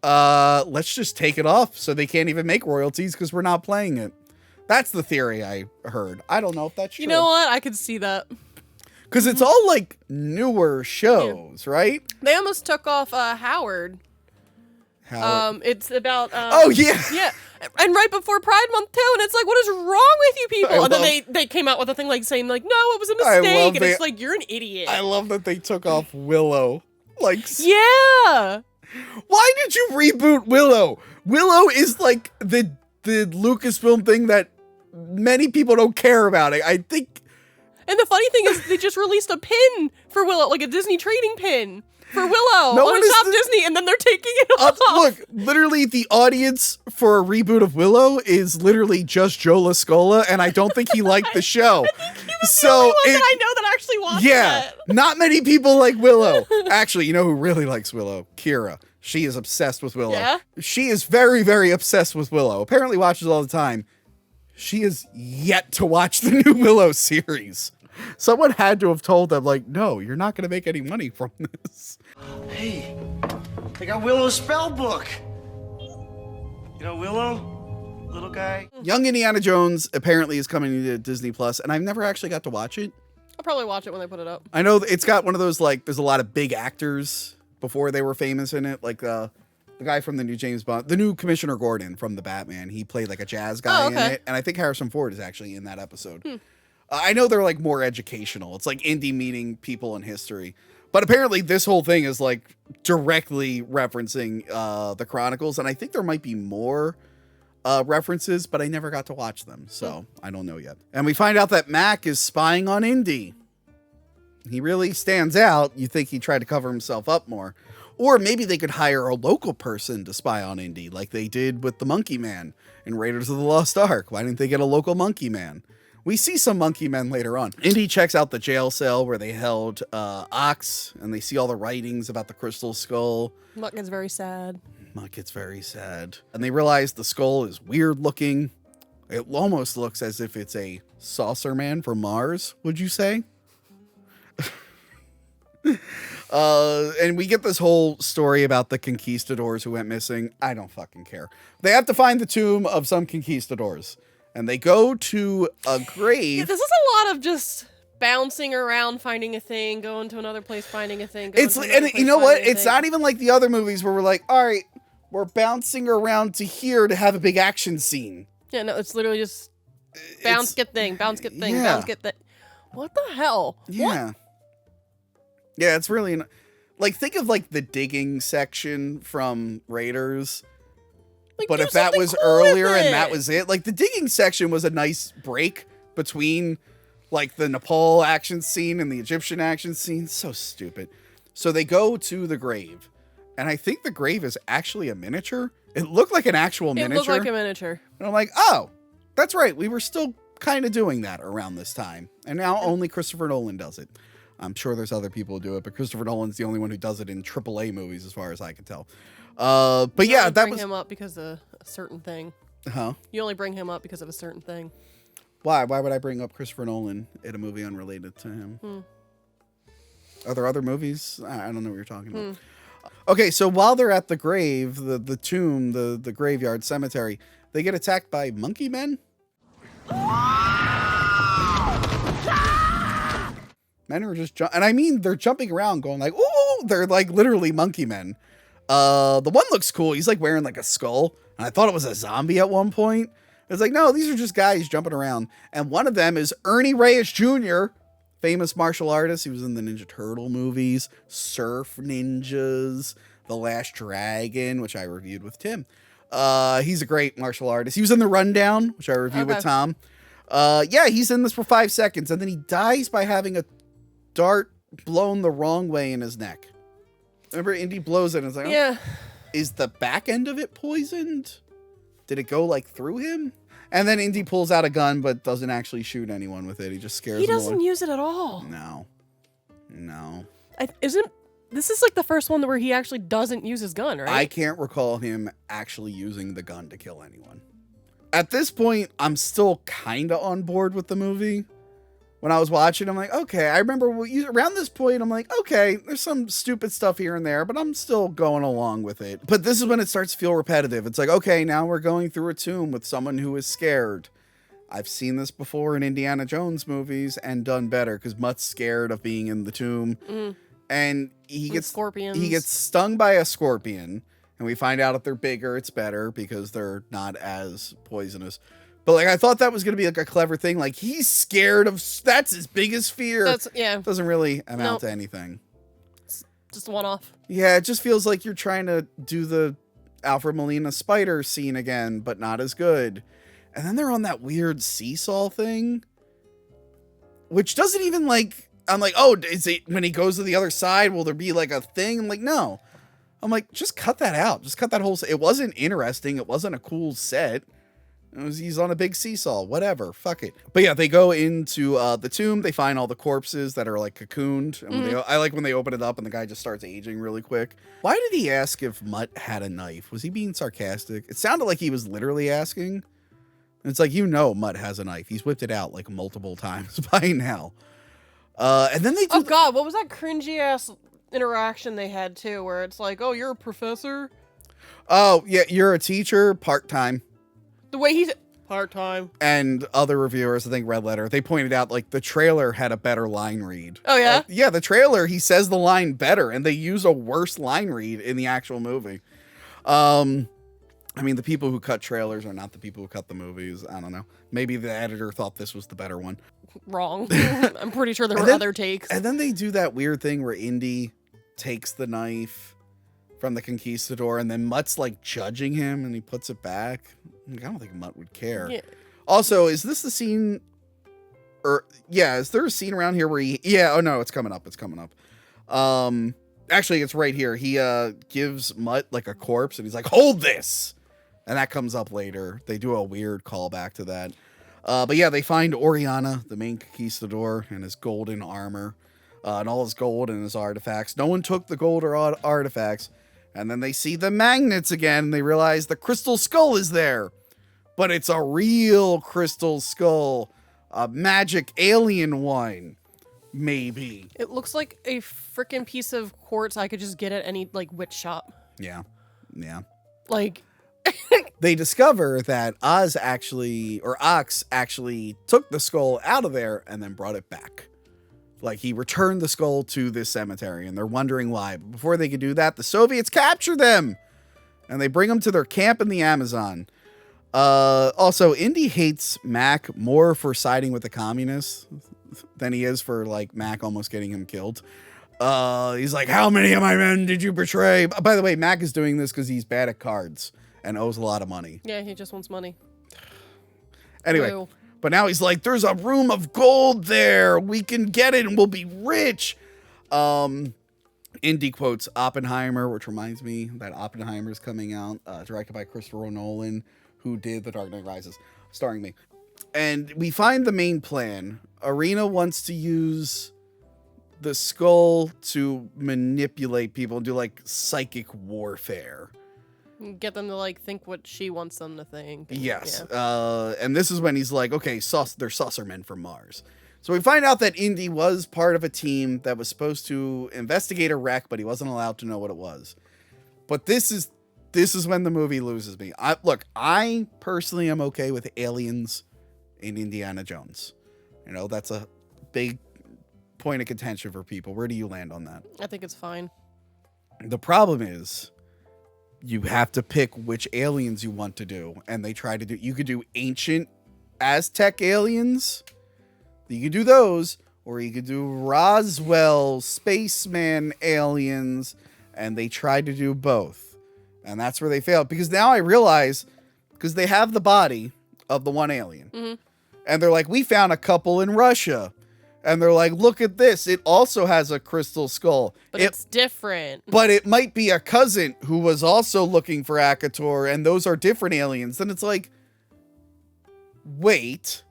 Let's just take it off so they can't even make royalties because we're not playing it. That's the theory I heard. I don't know if that's true. You know what? I could see that. Because it's all like newer shows, right? They almost took off Howard. It's about oh yeah. Yeah. And right before Pride Month too, and it's like, what is wrong with you people? And then they came out with a thing like saying like, no, it was a mistake, and it's like, you're an idiot. I love that they took off Willow. Like, yeah. Why did you reboot Willow? Willow is like the Lucasfilm thing that many people don't care about. I think. And the funny thing is, they just released a pin for Willow, like a Disney trading pin for Willow on Shop Disney, and then they're taking it off. Look, literally, the audience for a reboot of Willow is literally just Joe Lascola, and I don't think he liked the show. I think he was the only one that I know that actually watched that. Not many people like Willow. Actually, you know who really likes Willow? Kira. She is obsessed with Willow. Yeah? She is very, very obsessed with Willow. Apparently watches all the time. She is yet to watch the new Willow series. Someone had to have told them, like, no, you're not going to make any money from this. Hey, they got Willow's spell book. You know Willow? Little guy? Young Indiana Jones apparently is coming to Disney Plus, and I've never actually got to watch it. I'll probably watch it when they put it up. I know it's got one of those, like, there's a lot of big actors before they were famous in it. Like, the guy from the new James Bond, the new Commissioner Gordon from the Batman, he played like a jazz guy in it. And I think Harrison Ford is actually in that episode. I know they're like more educational. It's like Indy meeting people in history. But apparently this whole thing is like directly referencing the Chronicles. And I think there might be more references, but I never got to watch them. So I don't know yet. And we find out that Mac is spying on Indy. He really stands out. You think he tried to cover himself up more. Or maybe they could hire a local person to spy on Indy like they did with the Monkey Man in Raiders of the Lost Ark. Why didn't they get a local Monkey Man? We see some monkey men later on. Indy checks out the jail cell where they held Ox, and they see all the writings about the crystal skull. Mutt gets very sad. Mutt gets very sad. And they realize the skull is weird looking. It almost looks as if it's a saucer man from Mars, would you say? And we get this whole story about the conquistadors who went missing. I don't fucking care. They have to find the tomb of some conquistadors. And they go to a grave. Yeah, this is a lot of just bouncing around, finding a thing, going to another place, finding a thing. And you know what? It's not even like the other movies where we're like, all right, we're bouncing around to here to have a big action scene. Yeah, no, it's literally just bounce, get thing, bounce, get thing, bounce, get thing. What the hell? Yeah. What? Yeah, it's really like, think of like the digging section from Raiders. Like, but if that was earlier and that was it, like the digging section was a nice break between like the Nepal action scene and the Egyptian action scene. So stupid. So they go to the grave, and I think the grave is actually a miniature. It looked like an actual miniature. It looked like a miniature. And I'm like, oh, that's right. We were still kind of doing that around this time. And now only Christopher Nolan does it. I'm sure there's other people who do it, but Christopher Nolan's the only one who does it in AAA movies, as far as I can tell. But yeah, that was. Bring him up because of a certain thing. Huh? You only bring him up because of a certain thing. Why? Why would I bring up Christopher Nolan in a movie unrelated to him? Are there other movies? I don't know what you're talking about. Okay, so while they're at the grave, the tomb, the graveyard cemetery, they get attacked by monkey men. Men are just and I mean they're jumping around, going like, "Ooh!" They're like literally monkey men. The one looks cool. He's like wearing like a skull, and I thought it was a zombie at one point. It's like, no, these are just guys jumping around. And one of them is Ernie Reyes Jr., famous martial artist. He was in the Ninja Turtle movies, Surf Ninjas, The Last Dragon, which I reviewed with Tim. He's a great martial artist. He was in The Rundown, which I reviewed with Tom. Yeah, he's in this for 5 seconds, and then he dies by having a dart blown the wrong way in his neck. Remember, Indy blows it and it's like, yeah. Is the back end of it poisoned? Did it go like through him? And then Indy pulls out a gun, but doesn't actually shoot anyone with it. He just scares them. He doesn't use it at all. No. This is like the first one where he actually doesn't use his gun, right? I can't recall him actually using the gun to kill anyone. At this point, I'm still kind of on board with the movie. when I was watching, I'm like, okay, I remember around this point, I'm like, okay, there's some stupid stuff here and there, but I'm still going along with it. But this is when it starts to feel repetitive. It's like, okay, now we're going through a tomb with someone who is scared. I've seen this before in Indiana Jones movies and done better because Mutt's scared of being in the tomb. And he gets scorpions. He gets stung by a scorpion, and we find out if they're bigger, it's better because they're not as poisonous. But like, I thought that was gonna be like a clever thing. Like, he's scared of, that's his biggest fear. Doesn't really amount to anything. It's just a one-off. Yeah, it just feels like you're trying to do the Alfred Molina spider scene again, but not as good. And then they're on that weird seesaw thing, which doesn't even like. I'm like, oh, is it when he goes to the other side? Will there be like a thing? I'm like, no. I'm like, just cut that out. Just cut that whole. It wasn't interesting. It wasn't a cool set. He's on a big seesaw, whatever, fuck it. But yeah, they go into the tomb. They find all the corpses that are like cocooned. And when I like when they open it up and the guy just starts aging really quick. Why did he ask if Mutt had a knife? Was he being sarcastic? It sounded like he was literally asking. And it's like, Mutt has a knife. He's whipped it out like multiple times by now. And then they do. Oh God, what was that cringy ass interaction they had too, where it's like, oh, you're a professor? Oh yeah, you're a teacher, part-time. The way he's part-time. And other reviewers, I think Red Letter, they pointed out like the trailer had a better line read. Oh yeah? Yeah, the trailer, he says the line better, and they use a worse line read in the actual movie. I mean, the people who cut trailers are not the people who cut the movies. I don't know. Maybe the editor thought this was the better one. Wrong. I'm pretty sure there were other takes. And then they do that weird thing where Indy takes the knife from the conquistador, and then Mutt's like judging him, and he puts it back. I don't think Mutt would care. Yeah. Also, is this the scene? Is there a scene around here where he? Yeah. Oh no, it's coming up. It's coming up. Actually, it's right here. He gives Mutt like a corpse, and he's like, "Hold this," and that comes up later. They do a weird callback to that. But yeah, they find Oriana, the main conquistador, and his golden armor, and all his gold and his artifacts. No one took the gold or artifacts. And then they see the magnets again, and they realize the crystal skull is there. But it's a real crystal skull. A magic alien one. Maybe. It looks like a freaking piece of quartz I could just get at any, like, witch shop. Yeah. Yeah. Like... They discover that Ox actually took the skull out of there and then brought it back. Like, he returned the skull to this cemetery, and they're wondering why. But before they could do that, the Soviets capture them, and they bring them to their camp in the Amazon. Also, Indy hates Mac more for siding with the communists than he is for, like, Mac almost getting him killed. He's like, how many of my men did you betray? By the way, Mac is doing this because he's bad at cards and owes a lot of money. Yeah, he just wants money. Anyway. Ew. But now he's like, there's a room of gold there. We can get it and we'll be rich. Indy quotes Oppenheimer, which reminds me that Oppenheimer is coming out, directed by Christopher Nolan, who did The Dark Knight Rises, starring me. And we find the main plan. Arena wants to use the skull to manipulate people and do like psychic warfare. Get them to like think what she wants them to think. Yes. Yeah. And this is when he's like, okay, they're saucer men from Mars. So we find out that Indy was part of a team that was supposed to investigate a wreck, but he wasn't allowed to know what it was. But this is when the movie loses me. I personally am okay with aliens in Indiana Jones. You know, that's a big point of contention for people. Where do you land on that? I think it's fine. The problem is, you have to pick which aliens you want to do. And they try to do... You could do ancient Aztec aliens. You could do those. Or you could do Roswell spaceman aliens. And they tried to do both. And that's where they failed. Because now I realize... Because they have the body of the one alien. Mm-hmm. And they're like, we found a couple in Russia. And they're like, look at this. It also has a crystal skull. But it's different. But it might be a cousin who was also looking for Akator, and those are different aliens. Then it's like, wait.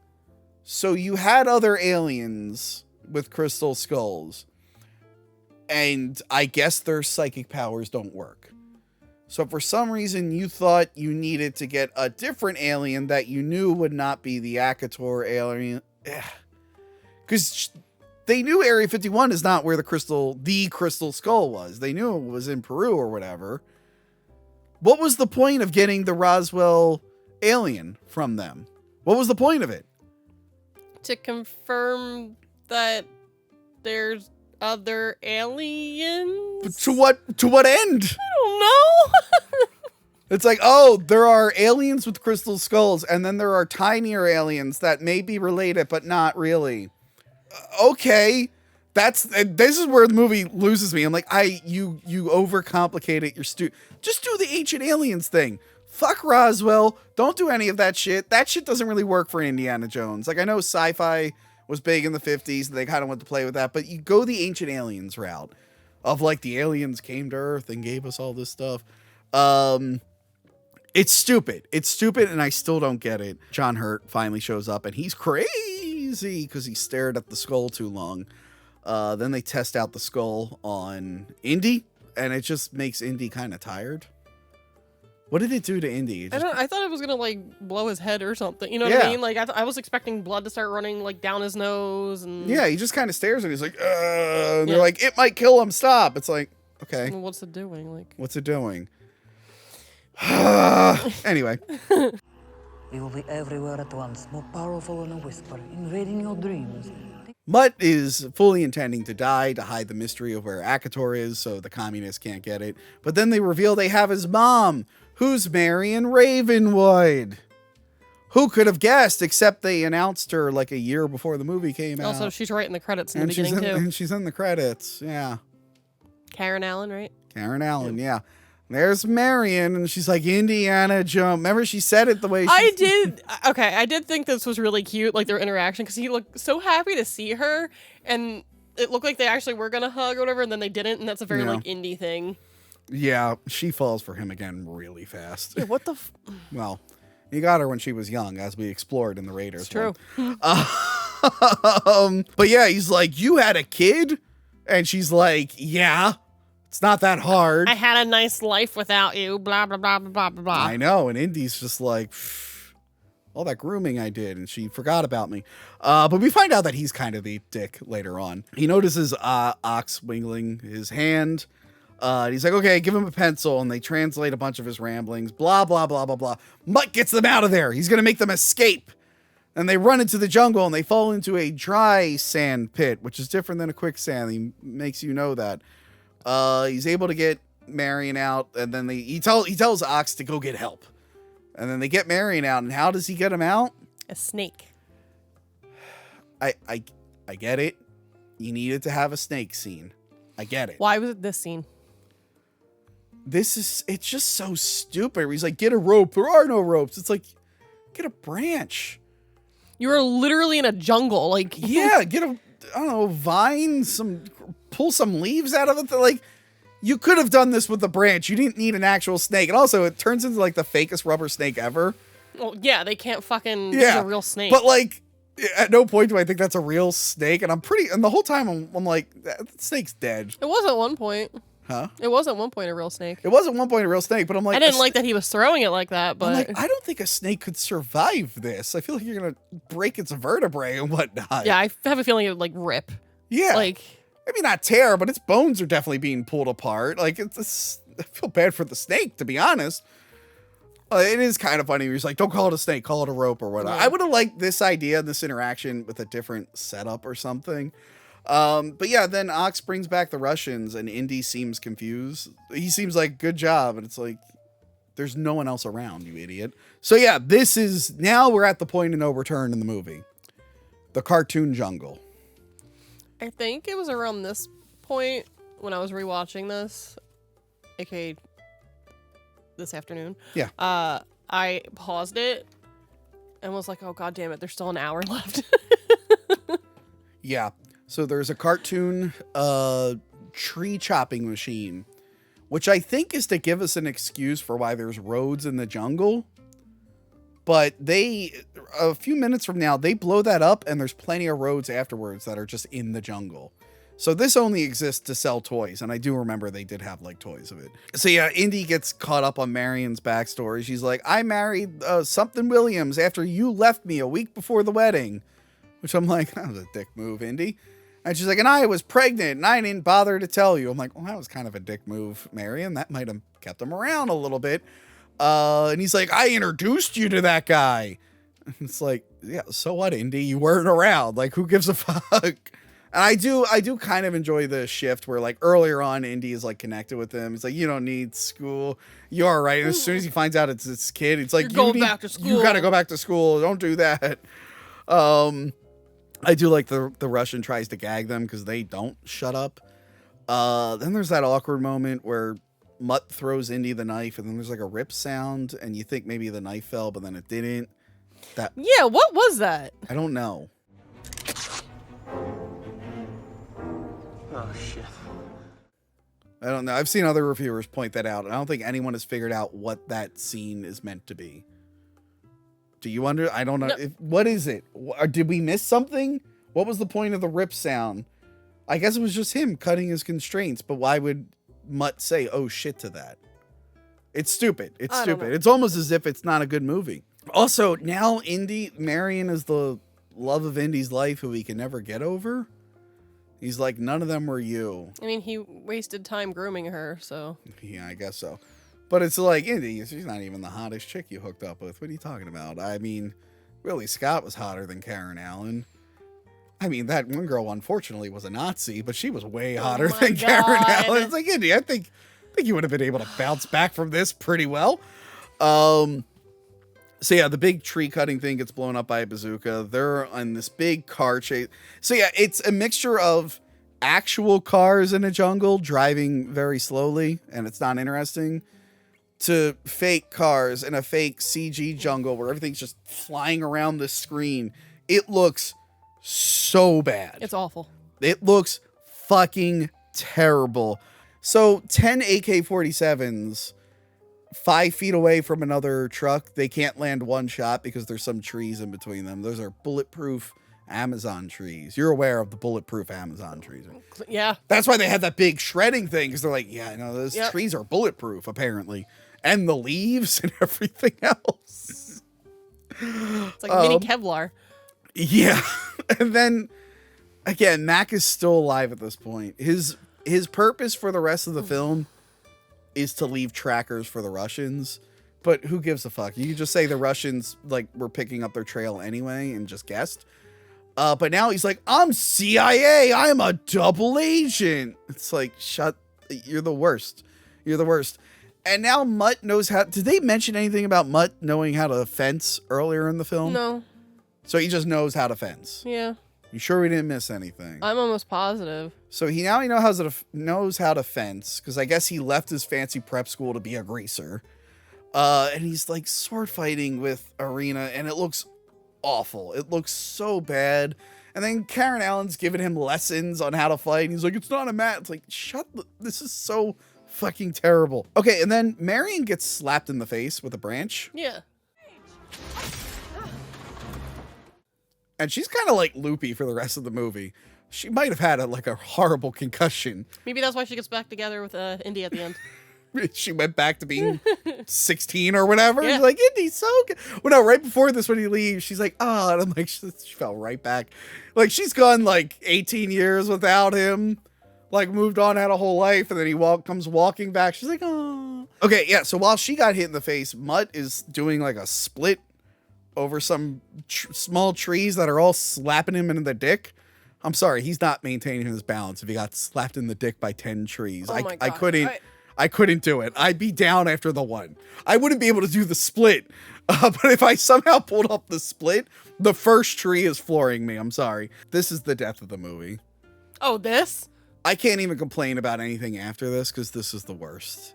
So you had other aliens with crystal skulls. And I guess their psychic powers don't work. So for some reason you thought you needed to get a different alien that you knew would not be the Akator alien. Because they knew Area 51 is not where the crystal skull was. They knew it was in Peru or whatever. What was the point of getting the Roswell alien from them? What was the point of it? To confirm that there's other aliens? To what end? I don't know. It's like, oh, there are aliens with crystal skulls, and then there are tinier aliens that may be related, but not really. Okay. This is where the movie loses me. I'm like, you overcomplicate it. Just do the ancient aliens thing. Fuck Roswell. Don't do any of that shit. That shit doesn't really work for Indiana Jones. Like, I know sci-fi was big in the 50s and they kind of went to play with that, but you go the ancient aliens route of like the aliens came to Earth and gave us all this stuff. It's stupid. It's stupid, and I still don't get it. John Hurt finally shows up, and he's crazy because he stared at the skull too long. Then they test out the skull on Indy, and it just makes Indy kind of tired. What did it do to Indy? I thought it was gonna like blow his head or something. You know what I mean? Like I was expecting blood to start running like down his nose, and yeah, he just kind of stares and he's like, and they're like, it might kill him. Stop. It's like, okay, well, what's it doing? Like, what's it doing? Anyway. We will be everywhere at once, more powerful than a whisper, invading your dreams. Mutt is fully intending to die to hide the mystery of where Akator is so the communists can't get it. But then they reveal they have his mom, who's Marion Ravenwood. Who could have guessed, except they announced her like a year before the movie came out. Also, she's right in the credits in the beginning, too. And she's in the credits, yeah. Karen Allen, right? Karen Allen, yeah. There's Marion, and she's like, Indiana Jones. Remember, she said it the way she... I did think this was really cute, like their interaction, because he looked so happy to see her, and it looked like they actually were going to hug or whatever, and then they didn't, and that's a very, like, indie thing. Yeah, she falls for him again really fast. Yeah, what the... Well, he got her when she was young, as we explored in the Raiders. It's true. But yeah, he's like, you had a kid? And she's like, yeah. It's not that hard. I had a nice life without you, blah, blah, blah, blah, blah, blah. I know, and Indy's just like, all that grooming I did, and she forgot about me. But we find out that he's kind of the dick later on. He notices Ox wiggling his hand. He's like, okay, give him a pencil, and they translate a bunch of his ramblings, blah, blah, blah, blah, blah. Mutt gets them out of there. He's going to make them escape. And they run into the jungle, and they fall into a dry sand pit, which is different than a quicksand. He makes you know that. He's able to get Marion out, and then he tells Ox to go get help. And then they get Marion out, and how does he get him out? A snake. I get it. You needed to have a snake scene. I get it. Why was it this scene? It's just so stupid. He's like, get a rope. There are no ropes. It's like, get a branch. You were literally in a jungle. Like, yeah, get a, I don't know, vine, pull some leaves out of it. Like, you could have done this with a branch. You didn't need an actual snake. And also, it turns into like the fakest rubber snake ever. Well, yeah, they can't fucking use a real snake. But like, at no point do I think that's a real snake. And the whole time I'm like, that snake's dead. It was at one point. Huh? It was at one point a real snake. It was at one point a real snake, but I'm like... I didn't like that he was throwing it like that, but... I'm like, I don't think a snake could survive this. I feel like you're going to break its vertebrae and whatnot. Yeah, I have a feeling it would, like, rip. Yeah. Like... Maybe not tear, but its bones are definitely being pulled apart. Like, I feel bad for the snake, to be honest. It is kind of funny. He's like, don't call it a snake, call it a rope or whatnot. Yeah. I would have liked this idea, this interaction with a different setup or something. But yeah, then Ox brings back the Russians and Indy seems confused. He seems like, good job. And it's like, there's no one else around, you idiot. So yeah, now we're at the point of no return in the movie. The cartoon jungle. I think it was around this point when I was rewatching this, aka this afternoon. Yeah. I paused it and was like, oh, God damn it, there's still an hour left. Yeah. So there's a cartoon tree chopping machine, which I think is to give us an excuse for why there's roads in the jungle. But a few minutes from now, they blow that up and there's plenty of roads afterwards that are just in the jungle. So this only exists to sell toys. And I do remember they did have like toys of it. So yeah, Indy gets caught up on Marion's backstory. She's like, I married something Williams after you left me a week before the wedding. which I'm like, that was a dick move, Indy. And she's like, and I was pregnant and I didn't bother to tell you. I'm like, well, that was kind of a dick move, Marion. That might have kept him around a little bit. And he's like, I introduced you to that guy. And it's like, yeah, so what, Indy? You weren't around. Like, who gives a fuck? And I do kind of enjoy the shift where, like, earlier on, Indy is like connected with him. He's like, you don't need school. You're all right. And as soon as he finds out it's his kid, it's like, You're going back to school. You gotta go back to school. Don't do that. I do like the Russian tries to gag them because they don't shut up. Then there's that awkward moment where Mutt throws Indy the knife, and then there's like a rip sound, and you think maybe the knife fell, but then it didn't. Yeah, what was that? I don't know. Oh, shit. I don't know. I've seen other reviewers point that out, and I don't think anyone has figured out what that scene is meant to be. Do you I don't know. No. What is it? Did we miss something? What was the point of the rip sound? I guess it was just him cutting his constraints, but why would Mutt say, oh shit, to that? It's stupid. It's stupid. It's almost as if it's not a good movie. Also, now Marion is the love of Indy's life who he can never get over. He's like, none of them were you. I mean, he wasted time grooming her, so. Yeah, I guess so. But it's like, Indy, she's not even the hottest chick you hooked up with. What are you talking about? I mean, Willie Scott was hotter than Karen Allen. I mean, that one girl, unfortunately, was a Nazi, but she was way hotter than Karen Allen. It's like, Indy, I think you would have been able to bounce back from this pretty well. So yeah, the big tree cutting thing gets blown up by a bazooka. They're on this big car chase. So yeah, it's a mixture of actual cars in a jungle driving very slowly, and it's not interesting, to fake cars in a fake CG jungle where everything's just flying around the screen. It looks so bad. It's awful. It looks fucking terrible. So 10 AK-47s 5 feet away from another truck, they can't land one shot because there's some trees in between them. Those are bulletproof Amazon trees. You're aware of the bulletproof Amazon trees. Yeah. That's why they had that big shredding thing, because they're like, yeah, I know those trees are bulletproof, apparently. And the leaves and everything else. It's like mini Kevlar. Yeah. And then, again, Mac is still alive at this point. His purpose for the rest of the film is to leave trackers for the Russians, but who gives a fuck? You could just say the Russians like were picking up their trail anyway and just guessed. But now he's like, I'm CIA. I'm a double agent. It's like, you're the worst. You're the worst. And now Mutt knows how. Did they mention anything about Mutt knowing how to fence earlier in the film? No. So he just knows how to fence. Yeah. You sure we didn't miss anything? I'm almost positive. So he knows how to fence, because I guess he left his fancy prep school to be a greaser. And he's like sword fighting with Arena, and it looks awful. It looks so bad. And then Karen Allen's giving him lessons on how to fight. And he's like, it's not a mat. It's like, this is so fucking terrible. Okay, and then Marion gets slapped in the face with a branch. Yeah. And she's kind of like loopy for the rest of the movie. She might have had a horrible concussion. Maybe that's why she gets back together with Indy at the end. She went back to being 16 or whatever. Yeah. She's like, Indy's so good. Well, no, right before this, when he leaves, she's like, oh, and I'm like, she fell right back. Like, she's gone like 18 years without him, like moved on, had a whole life, and then he comes walking back. She's like, oh. Okay, yeah, so while she got hit in the face, Mutt is doing like a split over some small trees that are all slapping him in the dick. I'm sorry, he's not maintaining his balance if he got slapped in the dick by 10 trees. Oh my God. I couldn't do it. I'd be down after the one. I wouldn't be able to do the split. But if I somehow pulled up the split, the first tree is flooring me. I'm sorry. This is the death of the movie. Oh, this? I can't even complain about anything after this because this is the worst.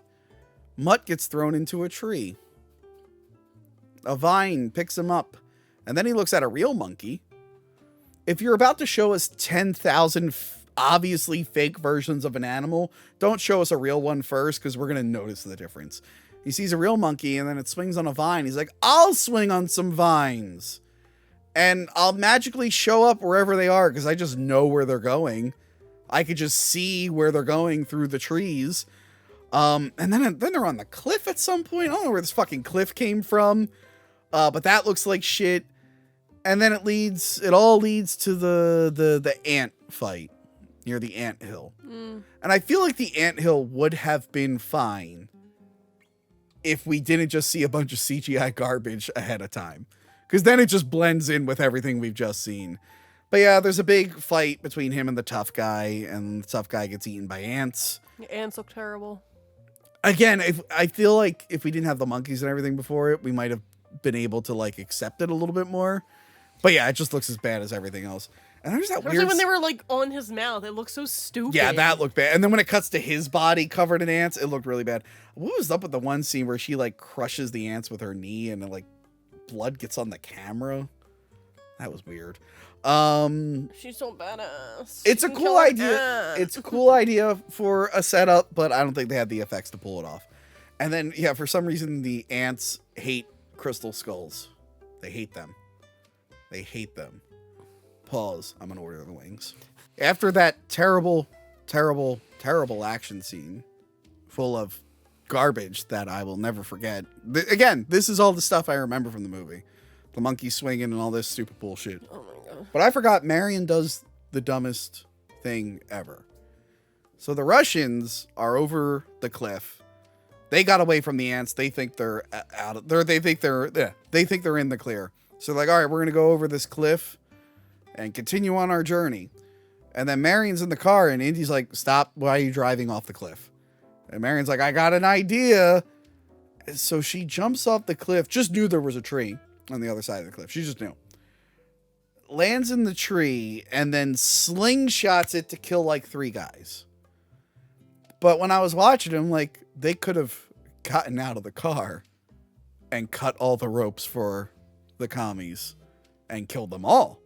Mutt gets thrown into a tree. A vine picks him up, and then he looks at a real monkey. If you're about to show us 10,000 obviously fake versions of an animal, don't show us a real one first, because we're going to notice the difference. He sees a real monkey, and then it swings on a vine. He's like, I'll swing on some vines, and I'll magically show up wherever they are, because I just know where they're going. I could just see where they're going through the trees. And then they're on the cliff at some point. I don't know where this fucking cliff came from. But that looks like shit. And then it all leads to the ant fight near the ant hill. And I feel like the ant hill would have been fine if we didn't just see a bunch of CGI garbage ahead of time. Because then it just blends in with everything we've just seen. But yeah, there's a big fight between him and the tough guy, and the tough guy gets eaten by ants. The ants look terrible. Again, I feel like if we didn't have the monkeys and everything before it, we might have been able to like accept it a little bit more. But yeah, it just looks as bad as everything else. And there's that Especially weird... when they were like on his mouth. It looked so stupid. Yeah, that looked bad. And then when it cuts to his body covered in ants, it looked really bad. What was up with the one scene where she like crushes the ants with her knee and like blood gets on the camera? That was weird. She's so badass. It's She a can cool kill an idea. ant. It's a cool idea for a setup, but I don't think they had the effects to pull it off. And then, yeah, for some reason, the ants hate crystal skulls. They hate them. They hate them. Pause. I'm gonna order the wings. After that terrible, terrible, terrible action scene full of garbage that I will never forget. Again, this is all the stuff I remember from the movie. The monkey swinging and all this stupid bullshit. Oh my god. But I forgot Marion does the dumbest thing ever. So the Russians are over the cliff. They got away from the ants. They think they're out of there. They think they're in the clear. So they're like, all right, we're going to go over this cliff and continue on our journey. And then Marion's in the car and Indy's like, stop. Why are you driving off the cliff? And Marion's like, I got an idea. And so she jumps off the cliff. Just knew there was a tree on the other side of the cliff. She just knew. Lands in the tree and then slingshots it to kill like 3 guys. But when I was watching them, like, they could have gotten out of the car and cut all the ropes for the commies and killed them all.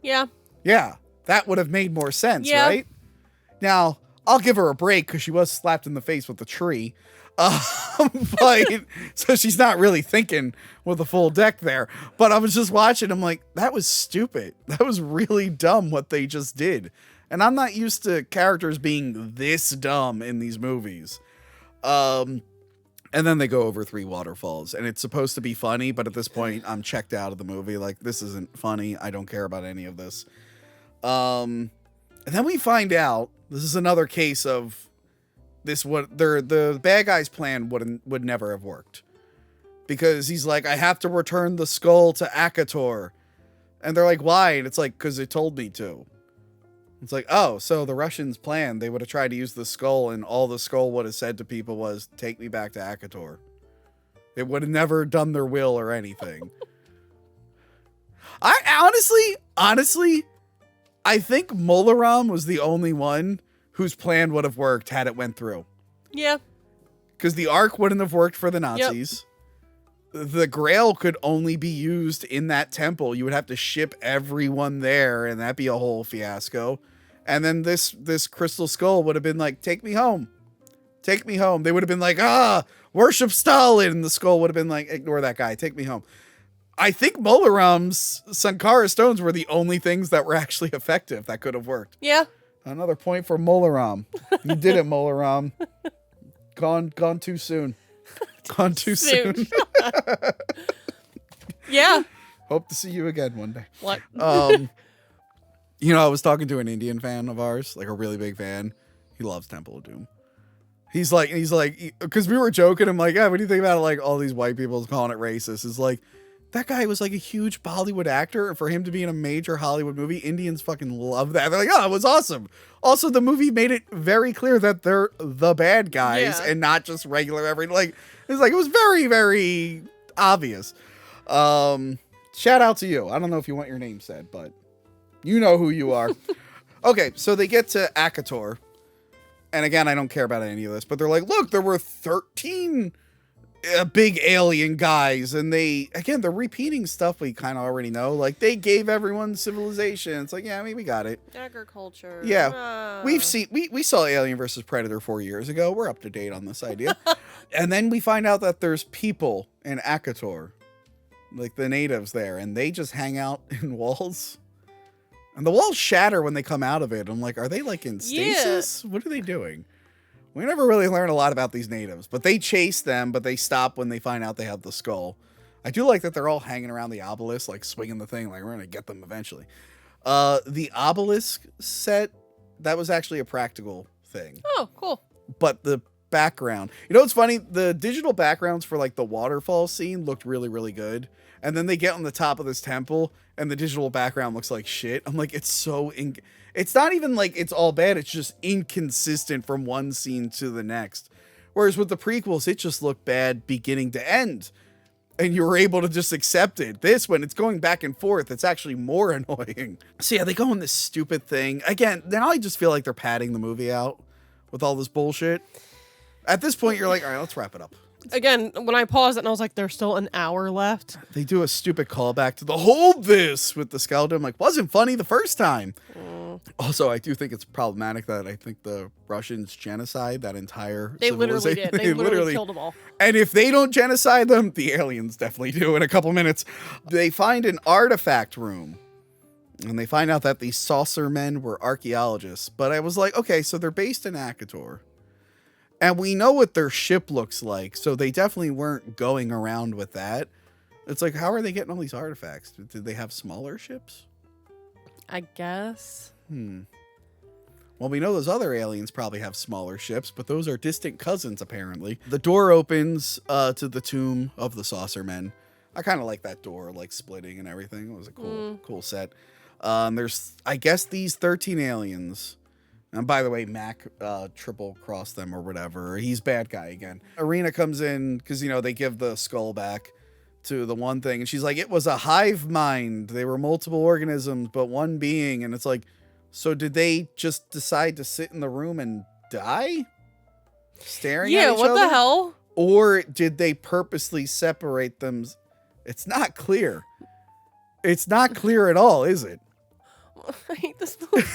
Yeah. Yeah, that would have made more sense, Yeah. right? Now, I'll give her a break because she was slapped in the face with a tree. But so she's not really thinking with a full deck there. But I was just watching. I'm like, that was stupid. That was really dumb what they just did. And I'm not used to characters being this dumb in these movies. And then they go over 3 waterfalls. And it's supposed to be funny, but at this point, I'm checked out of the movie. Like, this isn't funny. I don't care about any of this. And then we find out, this is another case of this, what the bad guy's plan would never have worked. Because he's like, I have to return the skull to Akator. And they're like, why? And it's like, because it told me to. It's like, oh, so the Russians' plan, they would have tried to use the skull, and all the skull would have said to people was, take me back to Akator. It would have never done their will or anything. I honestly, I think Molaram was the only one whose plan would have worked had it went through. Yeah. Because the Ark wouldn't have worked for the Nazis. Yep. The Grail could only be used in that temple. You would have to ship everyone there, and that'd be a whole fiasco. And then this crystal skull would have been like, take me home. Take me home. They would have been like, worship Stalin. And the skull would have been like, ignore that guy. Take me home. I think Molaram's Sankara stones were the only things that were actually effective that could have worked. Yeah. Another point for Molaram. You did it, Molaram. Gone too soon. Gone too soon. Yeah. Hope to see you again one day. What? You know, I was talking to an Indian fan of ours, like a really big fan. He loves Temple of Doom. He's like, because we were joking. I'm like, yeah, what do you think about like all these white people calling it racist? It's like, that guy was like a huge Bollywood actor, and for him to be in a major Hollywood movie, Indians fucking love that. They're like, oh, it was awesome. Also, the movie made it very clear that they're the bad guys and not just regular it was very, very obvious. Shout out to you. I don't know if you want your name said, but you know who you are. Okay, so they get to Akator. And again, I don't care about any of this, but they're like, look, there were 13 big alien guys. And they're repeating stuff we kind of already know. Like, they gave everyone civilization. It's like, yeah, I mean, we got it. Agriculture. Yeah. We saw Alien versus Predator 4 years ago. We're up to date on this idea. And then we find out that there's people in Akator, like the natives there, and they just hang out in walls. And the walls shatter when they come out of it. I'm like, are they like in stasis? Yeah. What are they doing? We never really learn a lot about these natives, but they chase them, but they stop when they find out they have the skull. I do like that they're all hanging around the obelisk, like swinging the thing, like we're gonna get them eventually. The obelisk set, that was actually a practical thing. Oh, cool. But the background, you know what's funny? The digital backgrounds for like the waterfall scene looked really, really good. And then they get on the top of this temple and the digital background looks like shit. I'm like, it's so, it's not even like it's all bad. It's just inconsistent from one scene to the next. Whereas with the prequels, it just looked bad beginning to end. And you were able to just accept it. This, when it's going back and forth, it's actually more annoying. So yeah, they go on this stupid thing. Again, now I just feel like they're padding the movie out with all this bullshit. At this point, you're like, all right, let's wrap it up. Again, when I paused it and I was like, there's still an hour left. They do a stupid callback to the hold this with the skeleton. I'm like, wasn't funny the first time. Also, I do think it's problematic that I think the Russians genocide that entire They literally civilization. did. They literally killed them all. And if they don't genocide them, the aliens definitely do in a couple minutes. They find an artifact room. And they find out that these saucer men were archaeologists. But I was like, okay, so they're based in Akator. And we know what their ship looks like, so they definitely weren't going around with that. It's like, how are they getting all these artifacts? Did they have smaller ships? I guess. Well, we know those other aliens probably have smaller ships, but those are distant cousins, apparently. The door opens to the tomb of the saucer men. I kind of like that door, like splitting and everything. It was a cool set. There's, I guess, these 13 aliens. And by the way, Mac triple crossed them or whatever. He's bad guy again. Irina comes in because, you know, they give the skull back to the one thing. And she's like, it was a hive mind. They were multiple organisms, but one being. And it's like, so did they just decide to sit in the room and die? Staring at each other? Yeah, what the hell? Or did they purposely separate them? It's not clear. It's not clear at all, is it? I hate this movie.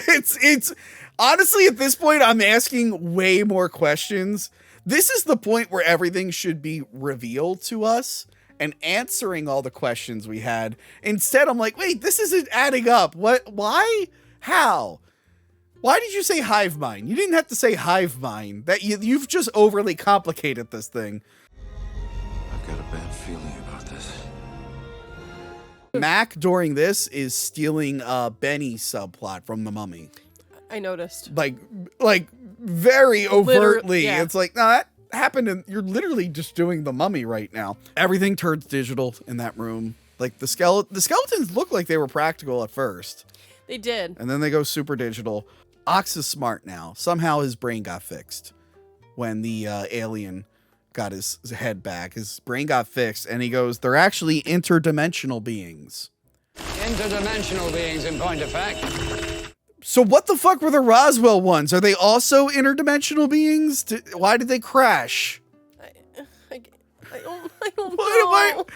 It's honestly, at this point, I'm asking way more questions. This is the point where everything should be revealed to us and answering all the questions we had. Instead, I'm like, wait, this isn't adding up. What? Why? How? Why did you say hive mind? You didn't have to say hive mind. That you've just overly complicated this thing. I've got a bad feeling about this. Mac during this is stealing Benny's subplot from The Mummy. I noticed. Like very overtly. Yeah. It's like, no, that happened and you're literally just doing The Mummy right now. Everything turns digital in that room. Like the skeletons look like they were practical at first. They did. And then they go super digital. Ox is smart now. Somehow his brain got fixed when the alien got his head back. His brain got fixed, and he goes, they're actually interdimensional beings. Interdimensional beings, in point of fact. So what the fuck were the Roswell ones? Are they also interdimensional beings? Why did they crash? I don't know.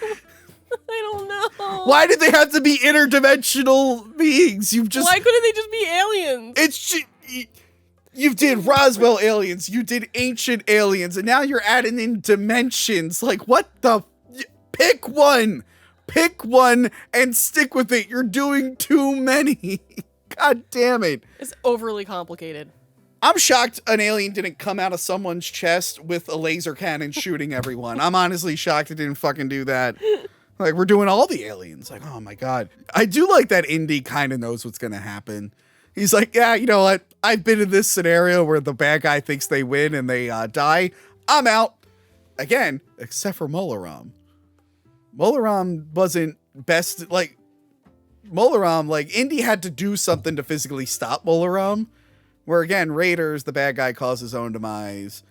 I don't know. Why did they have to be interdimensional beings? Why couldn't they just be aliens? You did Roswell aliens, you did ancient aliens, and now you're adding in dimensions. Like, what the? Pick one and stick with it. You're doing too many. God damn it. It's overly complicated. I'm shocked an alien didn't come out of someone's chest with a laser cannon shooting everyone. I'm honestly shocked it didn't fucking do that. Like, we're doing all the aliens. Like, oh my God. I do like that Indy kind of knows what's going to happen. He's like, yeah, you know what? I've been in this scenario where the bad guy thinks they win and they die. I'm out. Again, except for Molaram. Molaram wasn't best. Like, Molaram, like, Indy had to do something to physically stop Molaram. Where, again, Raiders, the bad guy caused his own demise.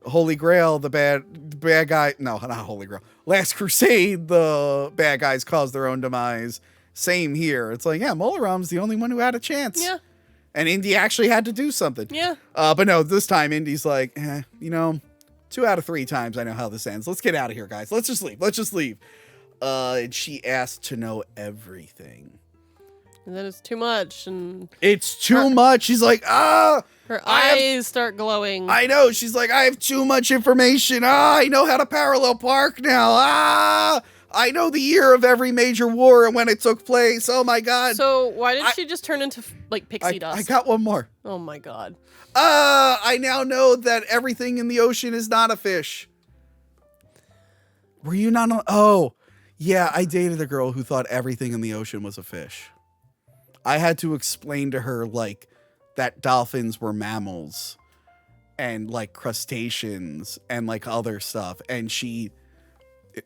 Holy Grail, the bad guy. No, not Holy Grail. Last Crusade, the bad guys caused their own demise. Same here. It's like, yeah, Molaram's the only one who had a chance. Yeah. And Indy actually had to do something. Yeah. But no, this time Indy's like, you know, 2 out of 3 times I know how this ends. Let's get out of here, guys. Let's just leave. And she asked to know everything. And then it's too much. And it's too much. She's like, her eyes start glowing. I know. She's like, I have too much information. I know how to parallel park now. I know the year of every major war and when it took place. Oh my God. So why did she just turn into like pixie dust? I got one more. Oh my God. I now know that everything in the ocean is not a fish. Were you not? Yeah, I dated a girl who thought everything in the ocean was a fish. I had to explain to her, like, that dolphins were mammals and, like, crustaceans and, like, other stuff. And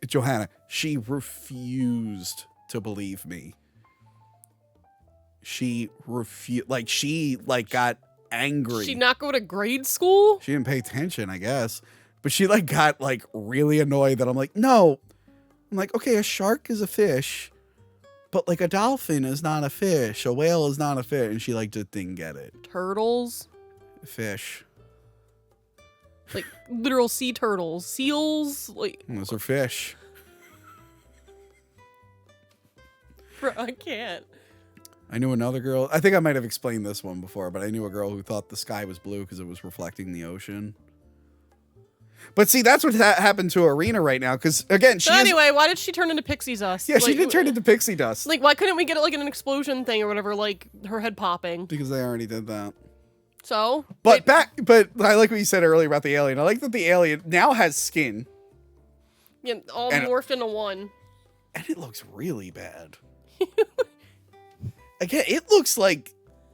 Johanna, she refused to believe me. She got angry. She not go to grade school? She didn't pay attention, I guess. But she, like, got, like, really annoyed that I'm like, no. I'm like, okay, a shark is a fish, but, like, a dolphin is not a fish. A whale is not a fish. And she, like, just didn't get it. Turtles? Fish. Like, literal sea turtles. Seals? Like, Those are fish. bro, I can't. I knew another girl. I think I might have explained this one before, but I knew a girl who thought the sky was blue because it was reflecting the ocean. But see, that's what happened to Arena right now. Because again, anyway, why did she turn into pixie dust? Yeah, she did turn into pixie dust. Like, why couldn't we get it like an explosion thing or whatever? Like her head popping. Because they already did that. So, but I like what you said earlier about the alien. I like that the alien now has skin. Yeah, all morphed into one. And it looks really bad. Again, it looks like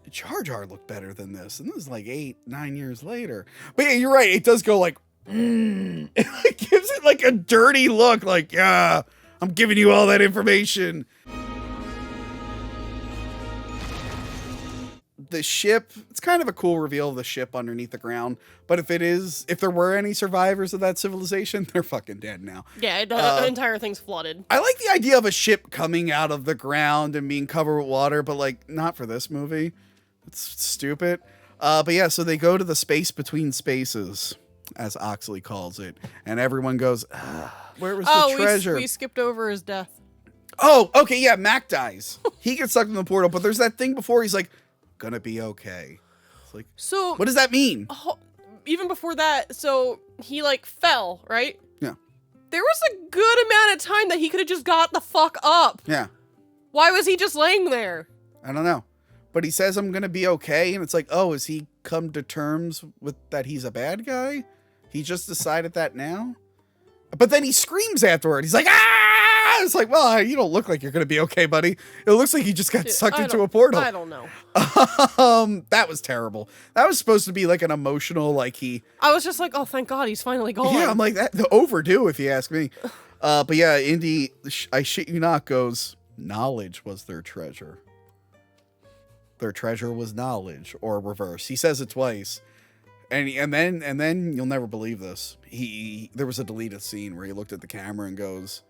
Jar Jar looked better than this. And this is like 8-9 years later. But yeah, you're right. It does go like, It gives it like a dirty look. Like, yeah, I'm giving you all that information. The ship, it's kind of a cool reveal of the ship underneath the ground. But if there were any survivors of that civilization, they're fucking dead now. Yeah, the entire thing's flooded. I like the idea of a ship coming out of the ground and being covered with water, but like not for this movie. It's stupid. But yeah, so they go to the space between spaces, as Oxley calls it. And everyone goes, where was the treasure? We skipped over his death. Oh, okay, yeah, Mac dies. He gets sucked in the portal, but there's that thing before he's like, gonna be okay. It's like, so what does that mean? Even before that, so he like fell, right? Yeah. There was a good amount of time that he could have just got the fuck up. Yeah. Why was he just laying there? I don't know. But he says, I'm gonna be okay. And it's like, oh, has he come to terms with that he's a bad guy? He just decided that now? But then he screams afterward. He's like, ah! It's like, well, you don't look like you're going to be okay, buddy. It looks like you just got sucked into a portal. I don't know. That was terrible. That was supposed to be like an emotional, like I was just like, oh, thank God, he's finally gone. Yeah, I'm like, that overdue, if you ask me. But yeah, Indy, I shit you not, goes, knowledge was their treasure. Their treasure was knowledge, or reverse. He says it twice. And then you'll never believe this. There was a deleted scene where he looked at the camera and goes,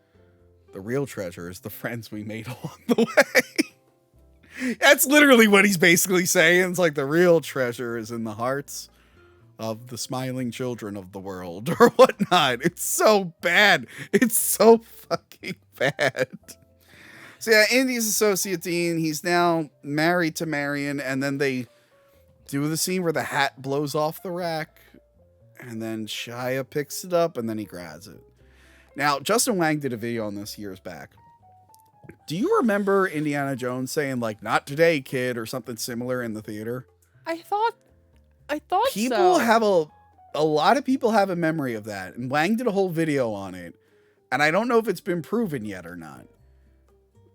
the real treasure is the friends we made along the way. That's literally what he's basically saying. It's like the real treasure is in the hearts of the smiling children of the world or whatnot. It's so bad. It's so fucking bad. So yeah, Indy's associate dean. He's now married to Marion, and then they do the scene where the hat blows off the rack, and then Shia picks it up, and then he grabs it. Now, Justin Wang did a video on this years back. Do you remember Indiana Jones saying, like, not today, kid, or something similar in the theater? I thought people have a lot of people have a memory of that, and Wang did a whole video on it, and I don't know if it's been proven yet or not.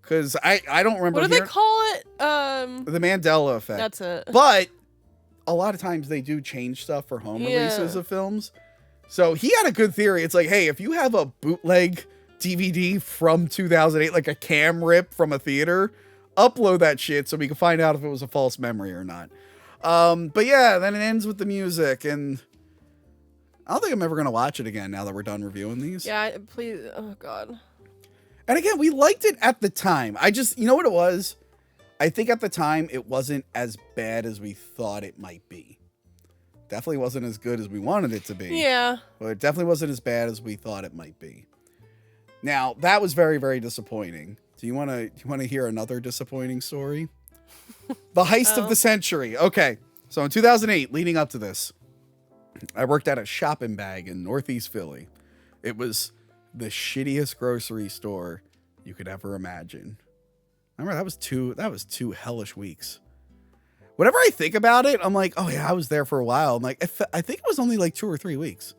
Because I don't remember. What do they call it? The Mandela effect. That's it. But a lot of times they do change stuff for home releases of films. So he had a good theory. It's like, hey, if you have a bootleg DVD from 2008, like a cam rip from a theater, upload that shit so we can find out if it was a false memory or not. But yeah, then it ends with the music, and I don't think I'm ever going to watch it again now that we're done reviewing these. Yeah, please. Oh, God. And again, we liked it at the time. You know what it was? I think at the time it wasn't as bad as we thought it might be. Definitely wasn't as good as we wanted it to be. Yeah. But it definitely wasn't as bad as we thought it might be. Now, that was very, very disappointing. Do you want to hear another disappointing story? The heist of the century. Okay. So in 2008, leading up to this, I worked at a shopping bag in Northeast Philly. It was the shittiest grocery store you could ever imagine. Remember, that was two hellish weeks. Whenever I think about it, I'm like, oh yeah, I was there for a while. I'm like, I think it was only like 2 or 3 weeks.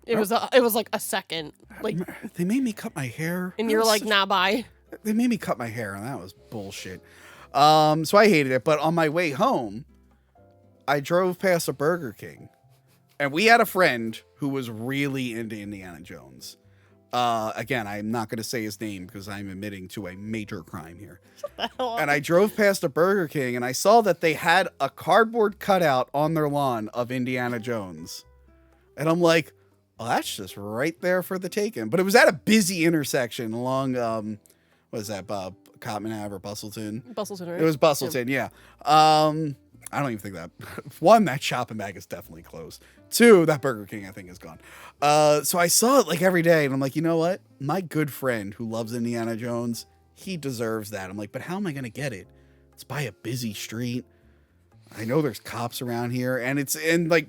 It was like a second. Like they made me cut my hair. And you're like, nah, bye. They made me cut my hair, and that was bullshit. So I hated it. But on my way home, I drove past a Burger King, and we had a friend who was really into Indiana Jones. Again, I'm not going to say his name because I'm admitting to a major crime here. And I drove past a Burger King, and I saw that they had a cardboard cutout on their lawn of Indiana Jones. And I'm like, well, that's just right there for the taking. But it was at a busy intersection along, what is that, Cotman Ave or Bustleton? Bustleton, right? It was Bustleton, yeah. I don't even think that. One, that shopping bag is definitely closed. Two, that Burger King, I think, is gone. So I saw it like every day, and I'm like, you know what? My good friend who loves Indiana Jones, he deserves that. I'm like, but how am I going to get it? It's by a busy street. I know there's cops around here, and it's in like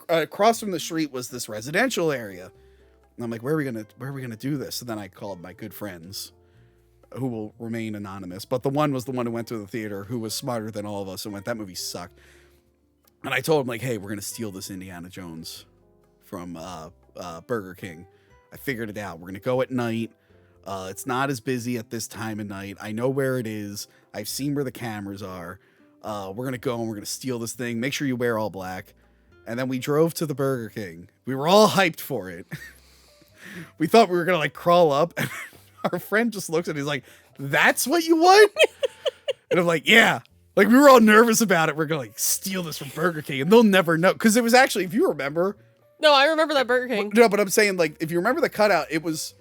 across from the street was this residential area. And I'm like, where are we gonna do this? And then I called my good friends, who will remain anonymous, but the one was the one who went to the theater, who was smarter than all of us, and went, that movie sucked. And I told him, like, hey, we're gonna steal this Indiana Jones from Burger King. I figured it out. We're gonna go at night. It's not as busy at this time of night. I know where it is. I've seen where the cameras are. We're going to go and we're going to steal this thing. Make sure you wear all black. And then we drove to the Burger King. We were all hyped for it. We thought we were going to like crawl up. And our friend just looks at it. He's like, that's what you want? And I'm like, yeah. Like we were all nervous about it. We're going to like steal this from Burger King and they'll never know. Cause it was actually, if you remember. No, I remember that Burger King. No, but I'm saying like, if you remember the cutout, it was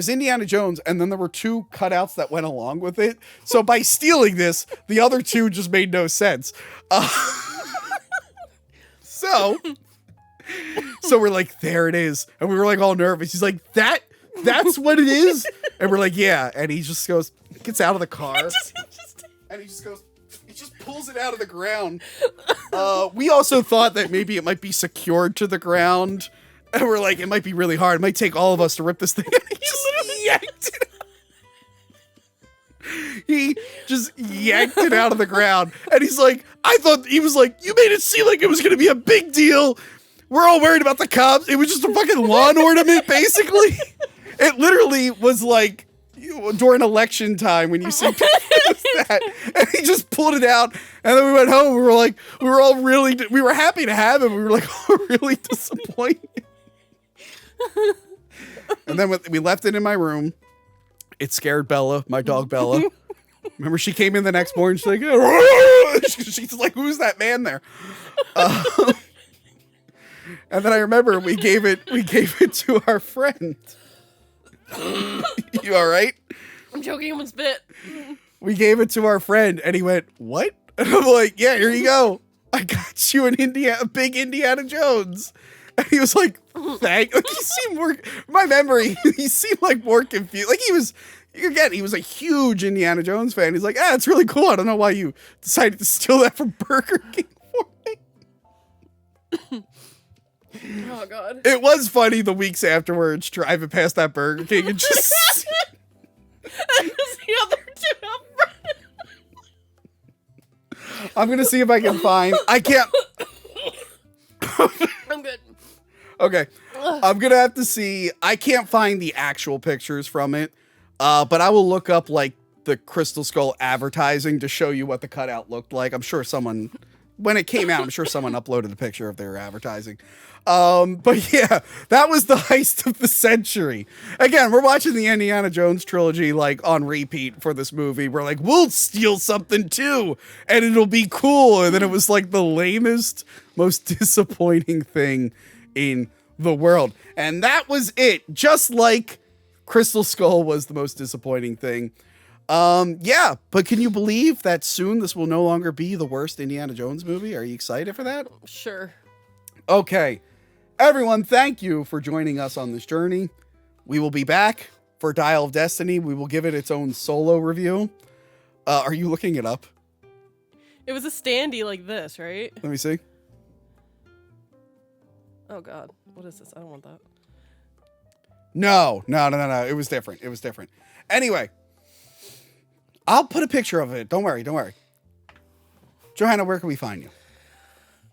Indiana Jones, and then there were two cutouts that went along with it. So by stealing this, the other two just made no sense. So we're like, there it is. And we were like all nervous. He's like, that's what it is? And we're like, yeah. And he just goes, gets out of the car. And he just pulls it out of the ground. We also thought that maybe it might be secured to the ground. And we're like, it might be really hard. It might take all of us to rip this thing. He just yanked it out of the ground. And he's like, he was like, you made it seem like it was going to be a big deal. We're all worried about the cops. It was just a fucking lawn ornament, basically. It literally was like during election time when you see that. And he just pulled it out. And then we went home. We were like, we were happy to have him. We were like, really disappointed. And then we left it in my room. It scared Bella, my dog Bella. Remember, she came in the next morning. She's like, she's like, who's that man there? And then I remember we gave it to our friend. You all right? I'm choking on spit. We gave it to our friend, and he went, "What?" And I'm like, "Yeah, here you go. I got you a big Indiana Jones." And he was like, thank. Like, he seemed more, my memory, he seemed like more confused. Like he was a huge Indiana Jones fan. He's like, it's really cool. I don't know why you decided to steal that from Burger King for me. Oh, God. It was funny the weeks afterwards, driving past that Burger King and just the other two up front. I'm going to see if I can find, I can't. I'm good. Okay. I'm going to have to see. I can't find the actual pictures from it, but I will look up like the Crystal Skull advertising to show you what the cutout looked like. I'm sure someone, when it came out, I'm sure someone uploaded a picture of their advertising. But yeah, that was the heist of the century. Again, we're watching the Indiana Jones trilogy like on repeat for this movie. We're like, we'll steal something too, and it'll be cool. And then it was like the lamest, most disappointing thing in the world. And that was it. Just like Crystal Skull was the most disappointing thing. Yeah, but can you believe that soon this will no longer be the worst Indiana Jones movie? Are you excited for that? Sure. Okay. Everyone, thank you for joining us on this journey. We will be back for Dial of Destiny. We will give it its own solo review. Are you looking it up? It was a standee like this, right? Let me see. Oh, God. What is this? I don't want that. No. It was different. Anyway, I'll put a picture of it. Don't worry. Johanna, where can we find you?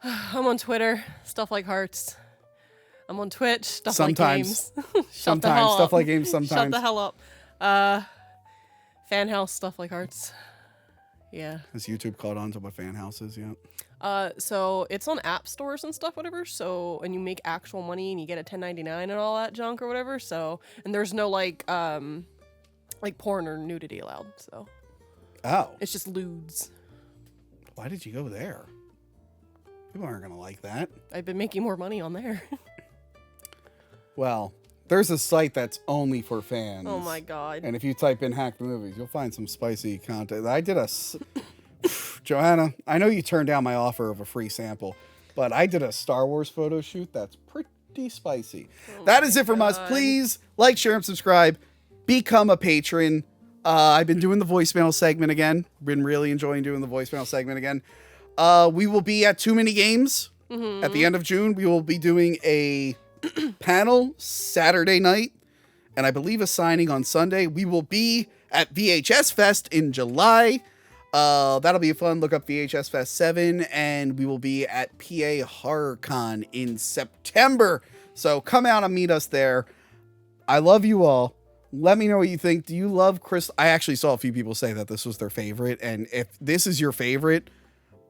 I'm on Twitter. Stuff like hearts. I'm on Twitch. Stuff Sometimes. like games. Sometimes. Stuff like games Shut sometimes. the hell up. Fan house, stuff like hearts. Yeah. Has YouTube caught on to what fan house is yet? So it's on app stores and stuff, whatever. So, and you make actual money and you get a 1099 and all that junk or whatever. So, and there's no like porn or nudity allowed. So. Oh. It's just lewds. Why did you go there? People aren't gonna like that. I've been making more money on there. Well, there's a site that's only for fans. Oh my god. And if you type in Hack the Movies, you'll find some spicy content. I did a... Johanna, I know you turned down my offer of a free sample, but I did a Star Wars photo shoot that's pretty spicy. That is it from us. Please like, share, and subscribe. Become a patron. I've been doing the voicemail segment again. Been really enjoying doing the voicemail segment again. We will be at Too Many Games at the end of June. We will be doing a panel Saturday night, and I believe a signing on Sunday. We will be at VHS Fest in July. That'll be fun. Look up VHS Fest 7, and we will be at PA HorrorCon in September. So come out and meet us there. I love you all. Let me know what you think. Do you love Crystal? I actually saw a few people say that this was their favorite, and if this is your favorite,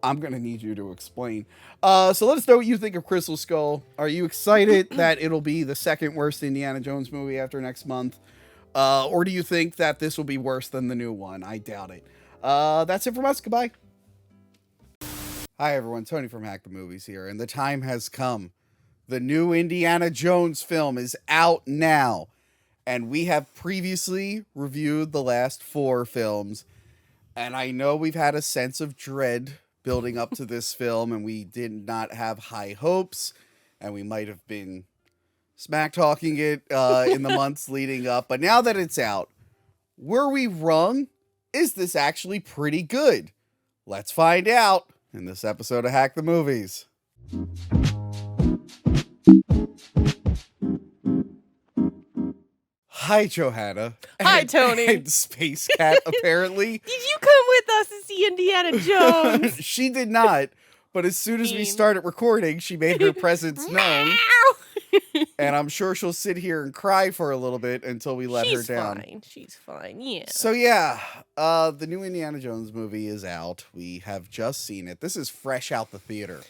I'm going to need you to explain. So let us know what you think of Crystal Skull. Are you excited that it'll be the second worst Indiana Jones movie after next month? Or do you think that this will be worse than the new one? I doubt it. That's it from us. Goodbye. Hi, everyone. Tony from Hack the Movies here, and the time has come. The new Indiana Jones film is out now, and we have previously reviewed the last 4 films, and I know we've had a sense of dread building up to this film, and we did not have high hopes, and we might have been smack talking it in the months leading up. But now that it's out, were we wrong? Is this actually pretty good? Let's find out in this episode of Hack the Movies. Hi, Johanna. Hi, Tony. And Space Cat, apparently. Did you come with us to see Indiana Jones? She did not, but as soon as we started recording, she made her presence known. And I'm sure she'll sit here and cry for a little bit until we let her down. She's fine, yeah. So yeah, the new Indiana Jones movie is out. We have just seen it. This is fresh out the theater.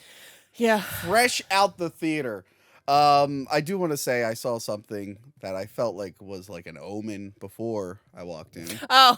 Yeah. Fresh out the theater. I do want to say I saw something that I felt like was like an omen before I walked in. Oh.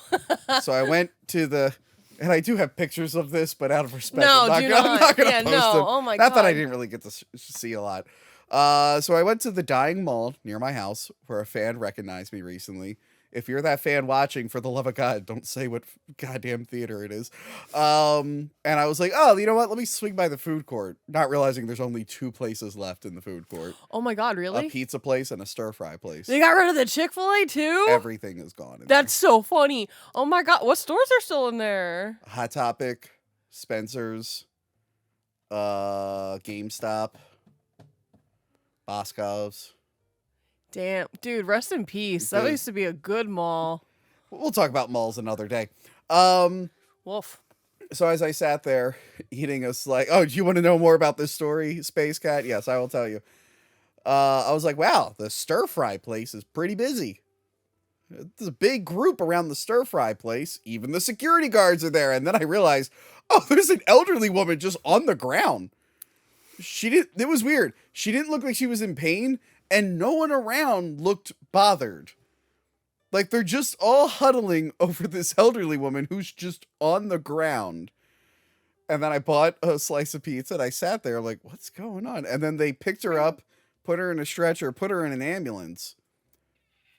So I went to and I do have pictures of this, but out of respect, No, I'm not do going to not. post Yeah, them. no. Oh my Not that I God. didn't really get to see a lot. So I went to the Dying Mall near my house where a fan recognized me recently. If you're that fan watching, for the love of God, don't say what goddamn theater it is. And I was like, oh, you know what? Let me swing by the food court. Not realizing there's only 2 places left in the food court. Oh my God, really? A pizza place and a stir-fry place. They got rid of the Chick-fil-A too? Everything is gone. That's so funny. Oh my God, what stores are still in there? Hot Topic, Spencer's, GameStop, Boscov's. Damn, dude, rest in peace. That used to be a good mall. We'll talk about malls another day. Wolf. So as I sat there eating a oh, do you want to know more about this story, Space Cat? Yes, I will tell you. I was like, wow, the stir-fry place is pretty busy. There's a big group around the stir-fry place. Even the security guards are there. And then I realized, oh, there's an elderly woman just on the ground. It was weird. She didn't look like she was in pain, and no one around looked bothered. Like, they're just all huddling over this elderly woman who's just on the ground. And then I bought a slice of pizza, and I sat there like, what's going on? And then they picked her up, put her in a stretcher, put her in an ambulance.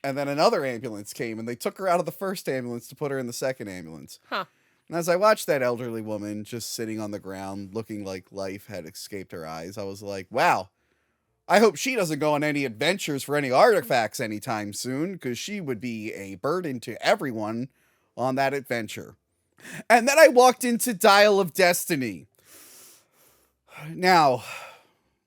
And then another ambulance came, and they took her out of the first ambulance to put her in the second ambulance. Huh. And as I watched that elderly woman just sitting on the ground, looking like life had escaped her eyes, I was like, wow. I hope she doesn't go on any adventures for any artifacts anytime soon, because she would be a burden to everyone on that adventure. And then I walked into Dial of Destiny. Now,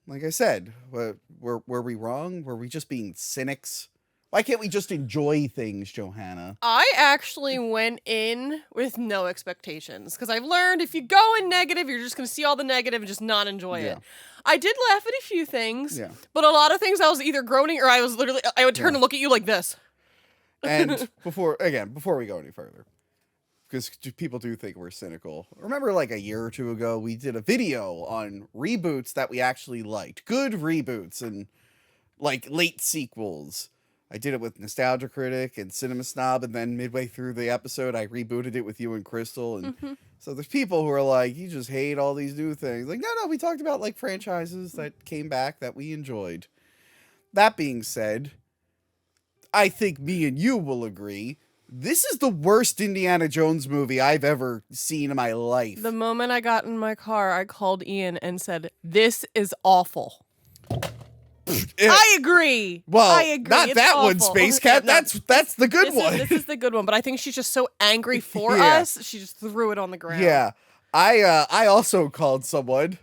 like I said, were we wrong? Were we just being cynics? Why can't we just enjoy things, Johanna? I actually went in with no expectations because I've learned if you go in negative, you're just going to see all the negative and just not enjoy it. I did laugh at a few things, but a lot of things I was either groaning or I would turn and look at you like this. And before we go any further, because people do think we're cynical. Remember like a year or two ago, we did a video on reboots that we actually liked. Good reboots and like late sequels. I did it with Nostalgia Critic and Cinema Snob, and then midway through the episode, I rebooted it with you and Crystal. And so there's people who are like, you just hate all these new things. Like, no, we talked about like franchises that came back that we enjoyed. That being said, I think me and you will agree, this is the worst Indiana Jones movie I've ever seen in my life. The moment I got in my car, I called Ian and said, "This is awful." I agree. Well, I agree. not It's that awful. one, Space Cat. No, That's the good one. This is the good one, but I think she's just so angry for us, she just threw it on the ground. Yeah. I also called someone.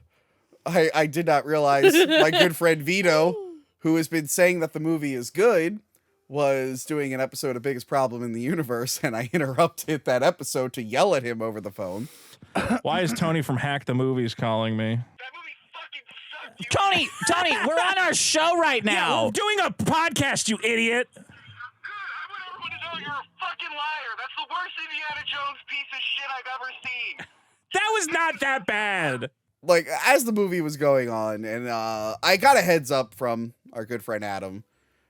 I did not realize my good friend Vito, who has been saying that the movie is good, was doing an episode of Biggest Problem in the Universe, and I interrupted that episode to yell at him over the phone. Why is Tony from Hack the Movies calling me? Tony, we're on our show right now. Yeah, we're doing a podcast, you idiot. Good. I want everyone to know you're a fucking liar. That's the worst Indiana Jones piece of shit I've ever seen. That was not that bad. Like, as the movie was going on, and I got a heads up from our good friend Adam,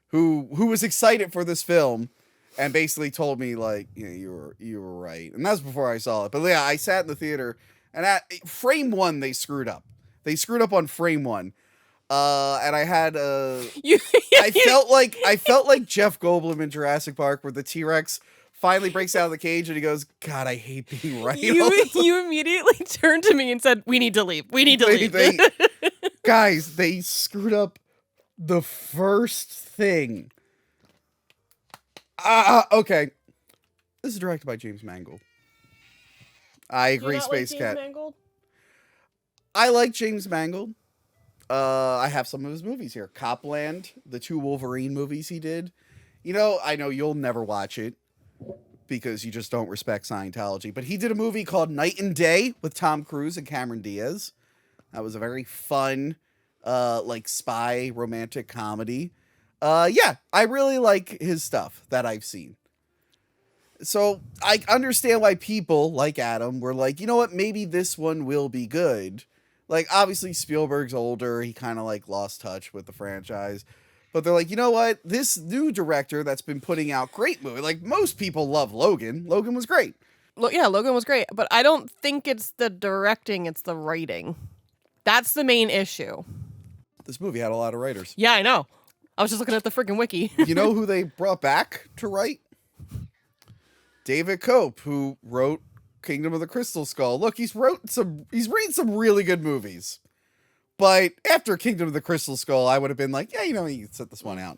who was excited for this film, and basically told me, like, yeah, you were right. And that was before I saw it. But yeah, I sat in the theater, and at frame 1, they screwed up. They screwed up on frame 1. And I had I felt like Jeff Goldblum in Jurassic Park, where the T-Rex finally breaks out of the cage and he goes, God, I hate being right. You immediately turned to me and said, "We need to leave. We need to leave." Guys, they screwed up the first thing. Okay. This is directed by James Mangold. I agree, Space Cat. I like James Mangold. I have some of his movies here. Copland, the 2 Wolverine movies he did. You know, I know you'll never watch it because you just don't respect Scientology, but he did a movie called Night and Day with Tom Cruise and Cameron Diaz. That was a very fun, like spy romantic comedy. Yeah, I really like his stuff that I've seen. So I understand why people like Adam were like, you know what, maybe this one will be good. Like, obviously, Spielberg's older. He kind of, like, lost touch with the franchise. But they're like, you know what? This new director that's been putting out great movies. Like, most people love Logan. Logan was great. Yeah, Logan was great. But I don't think it's the directing, it's the writing. That's the main issue. This movie had a lot of writers. Yeah, I know. I was just looking at the freaking wiki. You know who they brought back to write? David Cope, who wrote Kingdom of the Crystal Skull. Look, he's written some really good movies. But after Kingdom of the Crystal Skull, I would have been like, yeah, you know, you can set this one out.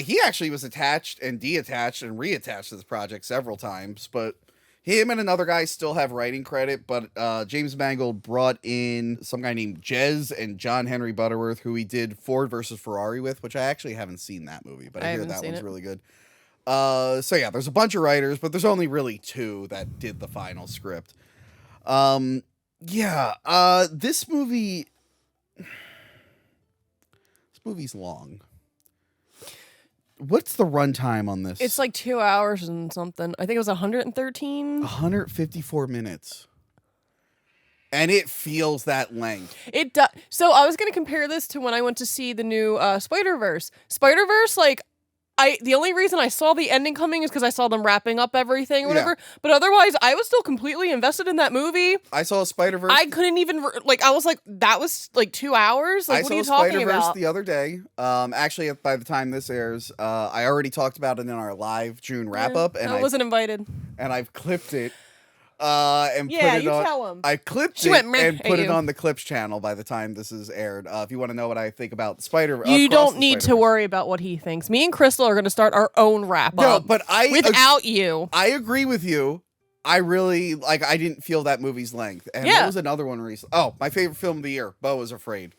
He actually was attached and deattached and reattached to this project several times, but him and another guy still have writing credit, but James Mangold brought in some guy named Jez and John Henry Butterworth, who he did Ford versus Ferrari with, which I actually haven't seen that movie, but I hear that one's really good. So yeah, there's a bunch of writers, but there's only really 2 that did the final script. This movie's long. What's the runtime on this? It's like 2 hours and something. I think it was 113. 154 minutes. And it feels that length. It does. So I was going to compare this to when I went to see the new Spider-Verse. Spider-Verse, like, the only reason I saw the ending coming is because I saw them wrapping up everything or whatever. Yeah. But otherwise, I was still completely invested in that movie. I saw Spider-Verse. I couldn't even, I was like, that was like 2 hours? Like, what are you talking about? I saw Spider-Verse the other day. Actually, by the time this airs, I already talked about it in our live June wrap-up. And I wasn't invited. And I've clipped it. And put it on. Tell him. I clipped it and put it on the Clips channel by the time this is aired. If you want to know what I think about Spider-Verse. You don't need to worry about what he thinks. Me and Crystal are going to start our own wrap-up. No, but without you. I agree with you. I really, I didn't feel that movie's length. And what was another one recently? Oh, my favorite film of the year, Beau is Afraid.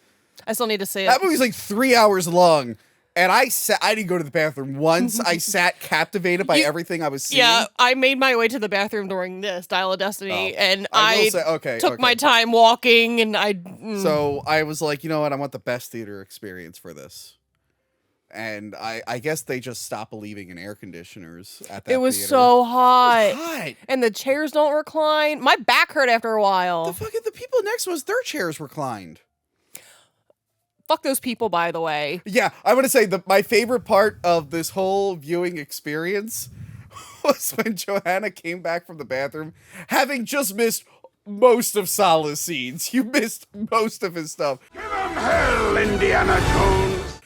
I still need to see it. That movie's like 3 hours long. And I didn't go to the bathroom once. I sat captivated by everything I was seeing. Yeah, I made my way to the bathroom during this Dial of Destiny, and I will I say- took my time walking, and So I was like, you know what? I want the best theater experience for this. And I guess they just stopped believing in air conditioners at that it was theater. so hot. It was hot. And the chairs don't recline. My back hurt after a while. The people next to us, their chairs reclined. Fuck those people, by the way. Yeah, I want to say my favorite part of this whole viewing experience was when Johanna came back from the bathroom, having just missed most of Salah's scenes. You missed most of his stuff. Give him hell, Indiana Jones.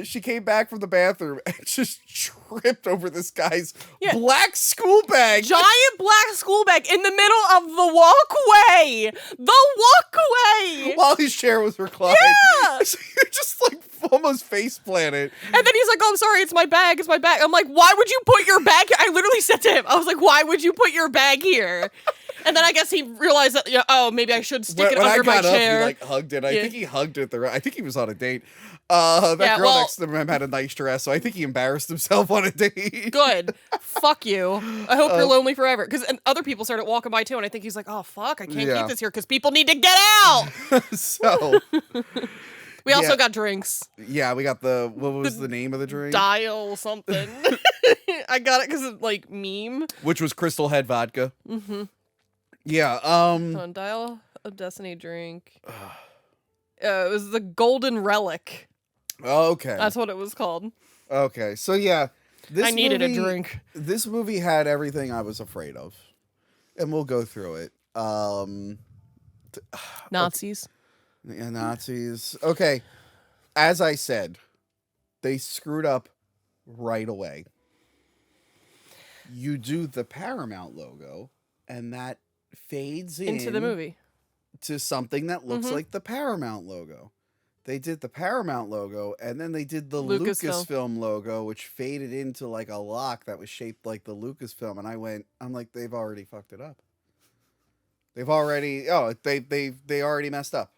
She came back from the bathroom and just tripped over this guy's black school bag. Giant black school bag in the middle of the walkway. The walkway. While his chair was reclined. Yeah. So you're just like almost face planted. And then he's like, oh, I'm sorry, it's my bag. It's my bag. I'm like, why would you put your bag here? I literally said to him, I was like, why would you put your bag here? And then I guess he realized that, oh, maybe I should stick it under my chair. He like hugged it. I think he hugged it. I think he was on a date. That girl next to him had a nice dress, so I think he embarrassed himself on a date. Good. Fuck you. I hope you're lonely forever. Because other people started walking by too, and I think he's like, oh, fuck, I can't keep this here because people need to get out. So... We also got drinks. Yeah, we got what was the name of the drink? Dial something. I got it because it's like meme. Which was Crystal Head vodka. Mm-hmm. Yeah, On Dial of Destiny drink. It was the Golden Relic. Okay. That's what it was called. Okay, so yeah. I needed a drink. This movie had everything I was afraid of. And we'll go through it. Nazis. Yeah, Nazis. Okay, as I said, they screwed up right away. You do the Paramount logo, and that fades into the movie to something that looks like the Paramount logo. They did the Paramount logo, and then they did the Lucasfilm logo, which faded into like a lock that was shaped like the Lucasfilm. And I'm like, they've already fucked it up. They already messed up.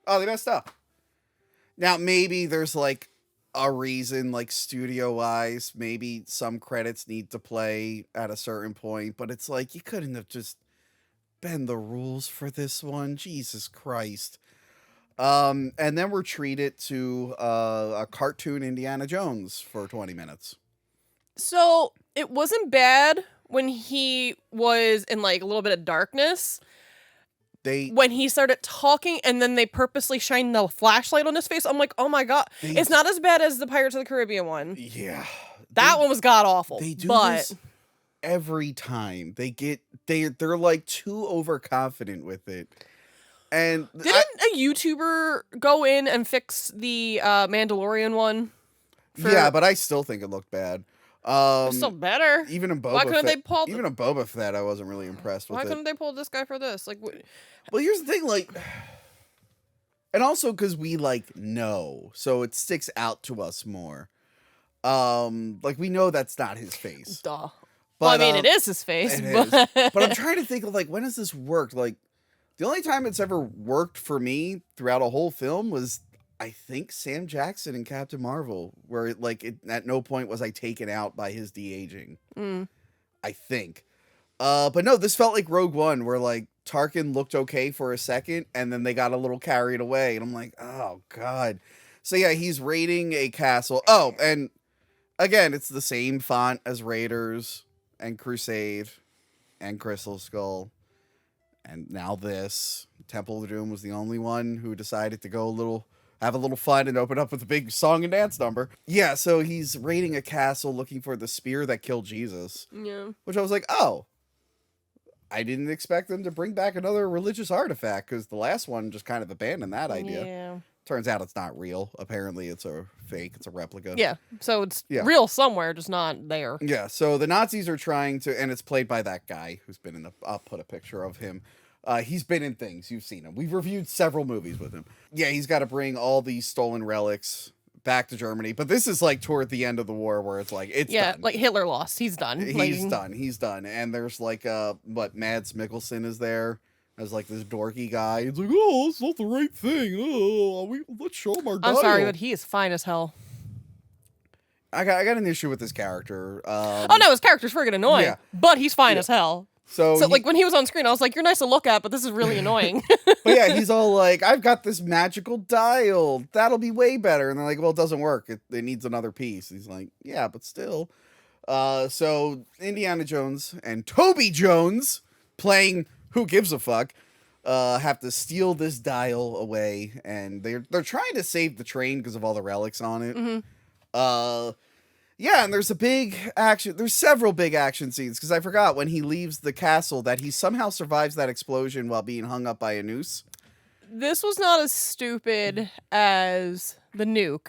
Oh, they messed up. Now, maybe there's like a reason, like studio-wise, maybe some credits need to play at a certain point, but it's like, you couldn't have just bend the rules for this one. Jesus Christ. And then we're treated to a cartoon Indiana Jones for 20 minutes. So, it wasn't bad when he was in like a little bit of darkness. When he started talking and then they purposely shined the flashlight on his face, I'm like, oh my god. It's not as bad as the Pirates of the Caribbean one. Yeah. That one was god awful. They do this every time. They're like too overconfident with it. And didn't a YouTuber go in and fix the Mandalorian one? Yeah, but I still think it looked bad. It's still better. Even in Boba Why couldn't Fett, they pull? Even in Boba Fett, I wasn't really impressed with it. Why couldn't they pull this guy for this? Like, well, here's the thing, like, and also because we like know, so it sticks out to us more. Like we know that's not his face. Duh. But, well, I mean, it is his face. But I'm trying to think of like when has this worked? Like the only time it's ever worked for me throughout a whole film was, I think, Sam Jackson and Captain Marvel, where at no point was I taken out by his de-aging. I think. But no, this felt like Rogue One, where like Tarkin looked okay for a second, and then they got a little carried away, and I'm like, oh god. So yeah, he's raiding a castle. Oh, and again, it's the same font as Raiders and Crusade and Crystal Skull. And now this. Temple of Doom was the only one who decided to have a little fun and open up with a big song and dance number. Yeah, so he's raiding a castle looking for the spear that killed Jesus. Yeah. Which I was like, oh. I didn't expect them to bring back another religious artifact, because the last one just kind of abandoned that idea. Yeah. Turns out it's not real. Apparently it's a fake. It's a replica. Yeah. So it's real somewhere, just not there. Yeah. So the Nazis are trying to, and it's played by that guy who's been in the, I'll put a picture of him. He's been in things. You've seen him. We've reviewed several movies with him. Yeah. He's got to bring all these stolen relics back to Germany. But this is like toward the end of the war where it's like, it's done. Like Hitler lost. He's done. He's done. And there's like, Mads Mikkelsen is there. As like this dorky guy. He's like, oh, it's not the right thing. Oh, let's show him our dial. I'm sorry, but he is fine as hell. I got an issue with this character. Oh no, his character's friggin' annoying, yeah. but he's fine as hell. So like when he was on screen, I was like, "You're nice to look at, but this is really annoying." But yeah, he's all like, "I've got this magical dial. That'll be way better." And they're like, "Well, it doesn't work. It needs another piece." He's like, "Yeah, but still." So Indiana Jones and Toby Jones, playing Who Gives a Fuck, have to steal this dial away, and they're trying to save the train because of all the relics on it. Mm-hmm. Yeah, and there's a big action. There's several big action scenes because I forgot when he leaves the castle that he somehow survives that explosion while being hung up by a noose. This was not as stupid as the nuke,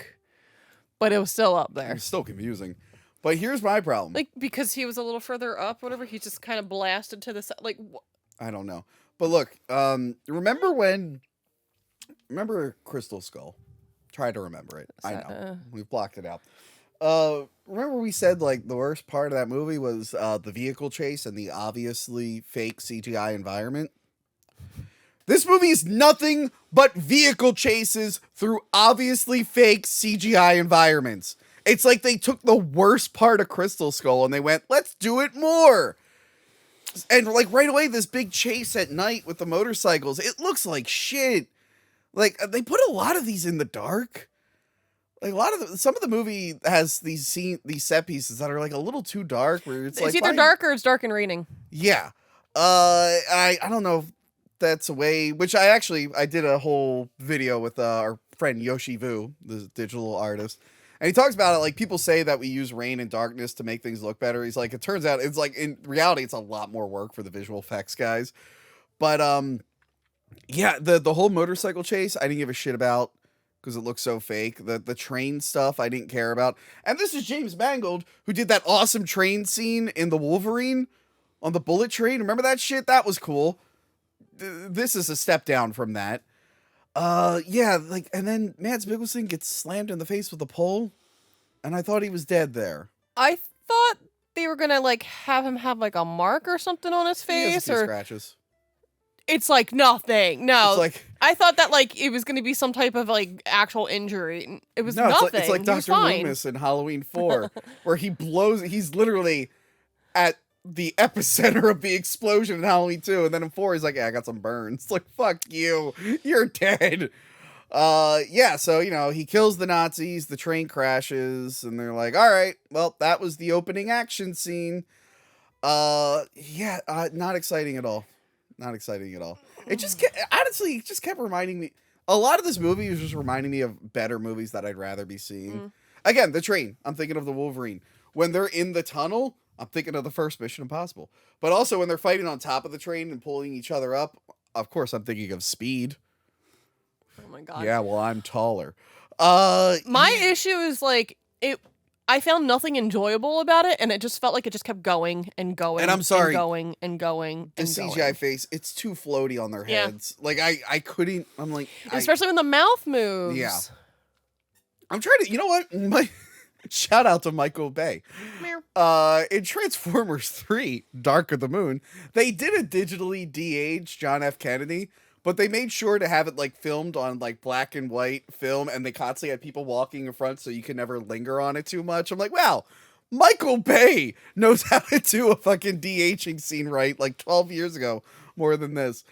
but it was still up there. It's still confusing. But here's my problem. Like, because he was a little further up, whatever, he just kind of blasted to the side. Like, I don't know. But look, remember Crystal Skull? Try to remember it. I know. We've blocked it out. Remember we said, like, the worst part of that movie was the vehicle chase and the obviously fake CGI environment? This movie is nothing but vehicle chases through obviously fake CGI environments. It's like they took the worst part of Crystal Skull and they went, let's do it more. And like right away, this big chase at night with the motorcycles, it looks like shit. Like they put a lot of these in the dark. Like some of the movie has these set pieces that are like a little too dark. Where it's like either dark or it's dark and raining. Yeah. I don't know if that's a way. Which I did a whole video with our friend Yoshi Vu, the digital artist. And he talks about it like people say that we use rain and darkness to make things look better. He's like, it turns out it's like in reality, it's a lot more work for the visual effects guys. But yeah, the whole motorcycle chase, I didn't give a shit about because it looks so fake. The train stuff, I didn't care about. And this is James Mangold, who did that awesome train scene in the Wolverine on the bullet train. Remember that shit? That was cool. This is a step down from that. Yeah, like, and then Mads Mikkelsen gets slammed in the face with a pole, and I thought he was dead there. I thought they were gonna like have him have like a mark or something on his face, He has a few or scratches. It's like nothing. No, It's like, I thought that like it was gonna be some type of like actual injury. It was no, nothing. It's like Dr. Loomis in Halloween 4, where he's literally at the epicenter of the explosion in Halloween 2, and then in 4 he's like, yeah, I got some burns. It's like, fuck you, you're dead. Yeah, so he kills the Nazis, the train crashes, and they're like, all right, well, that was the opening action scene. Yeah, not exciting at all. Not exciting at all. It just honestly kept reminding me, a lot of this movie was just reminding me of better movies that I'd rather be seeing. Again, the train, I'm thinking of the Wolverine. When they're in the tunnel, I'm thinking of the first Mission Impossible. But also when they're fighting on top of the train and pulling each other up, of course I'm thinking of Speed. Oh my god. Yeah, well, I'm taller. My issue is like I found nothing enjoyable about it, and it just felt like it just kept going and going. And I'm sorry, and going and going. The CGI face, it's too floaty on their heads. Like I couldn't. I'm like, especially when the mouth moves. Yeah. I'm trying to. You know what? Shout out to Michael Bay. In Transformers 3, Dark of the Moon, they did a digitally de-aged John F. Kennedy, but they made sure to have it like filmed on like black and white film, and they constantly had people walking in front so you could never linger on it too much. I'm like, wow, Michael Bay knows how to do a fucking de-aging scene right, like 12 years ago, more than this.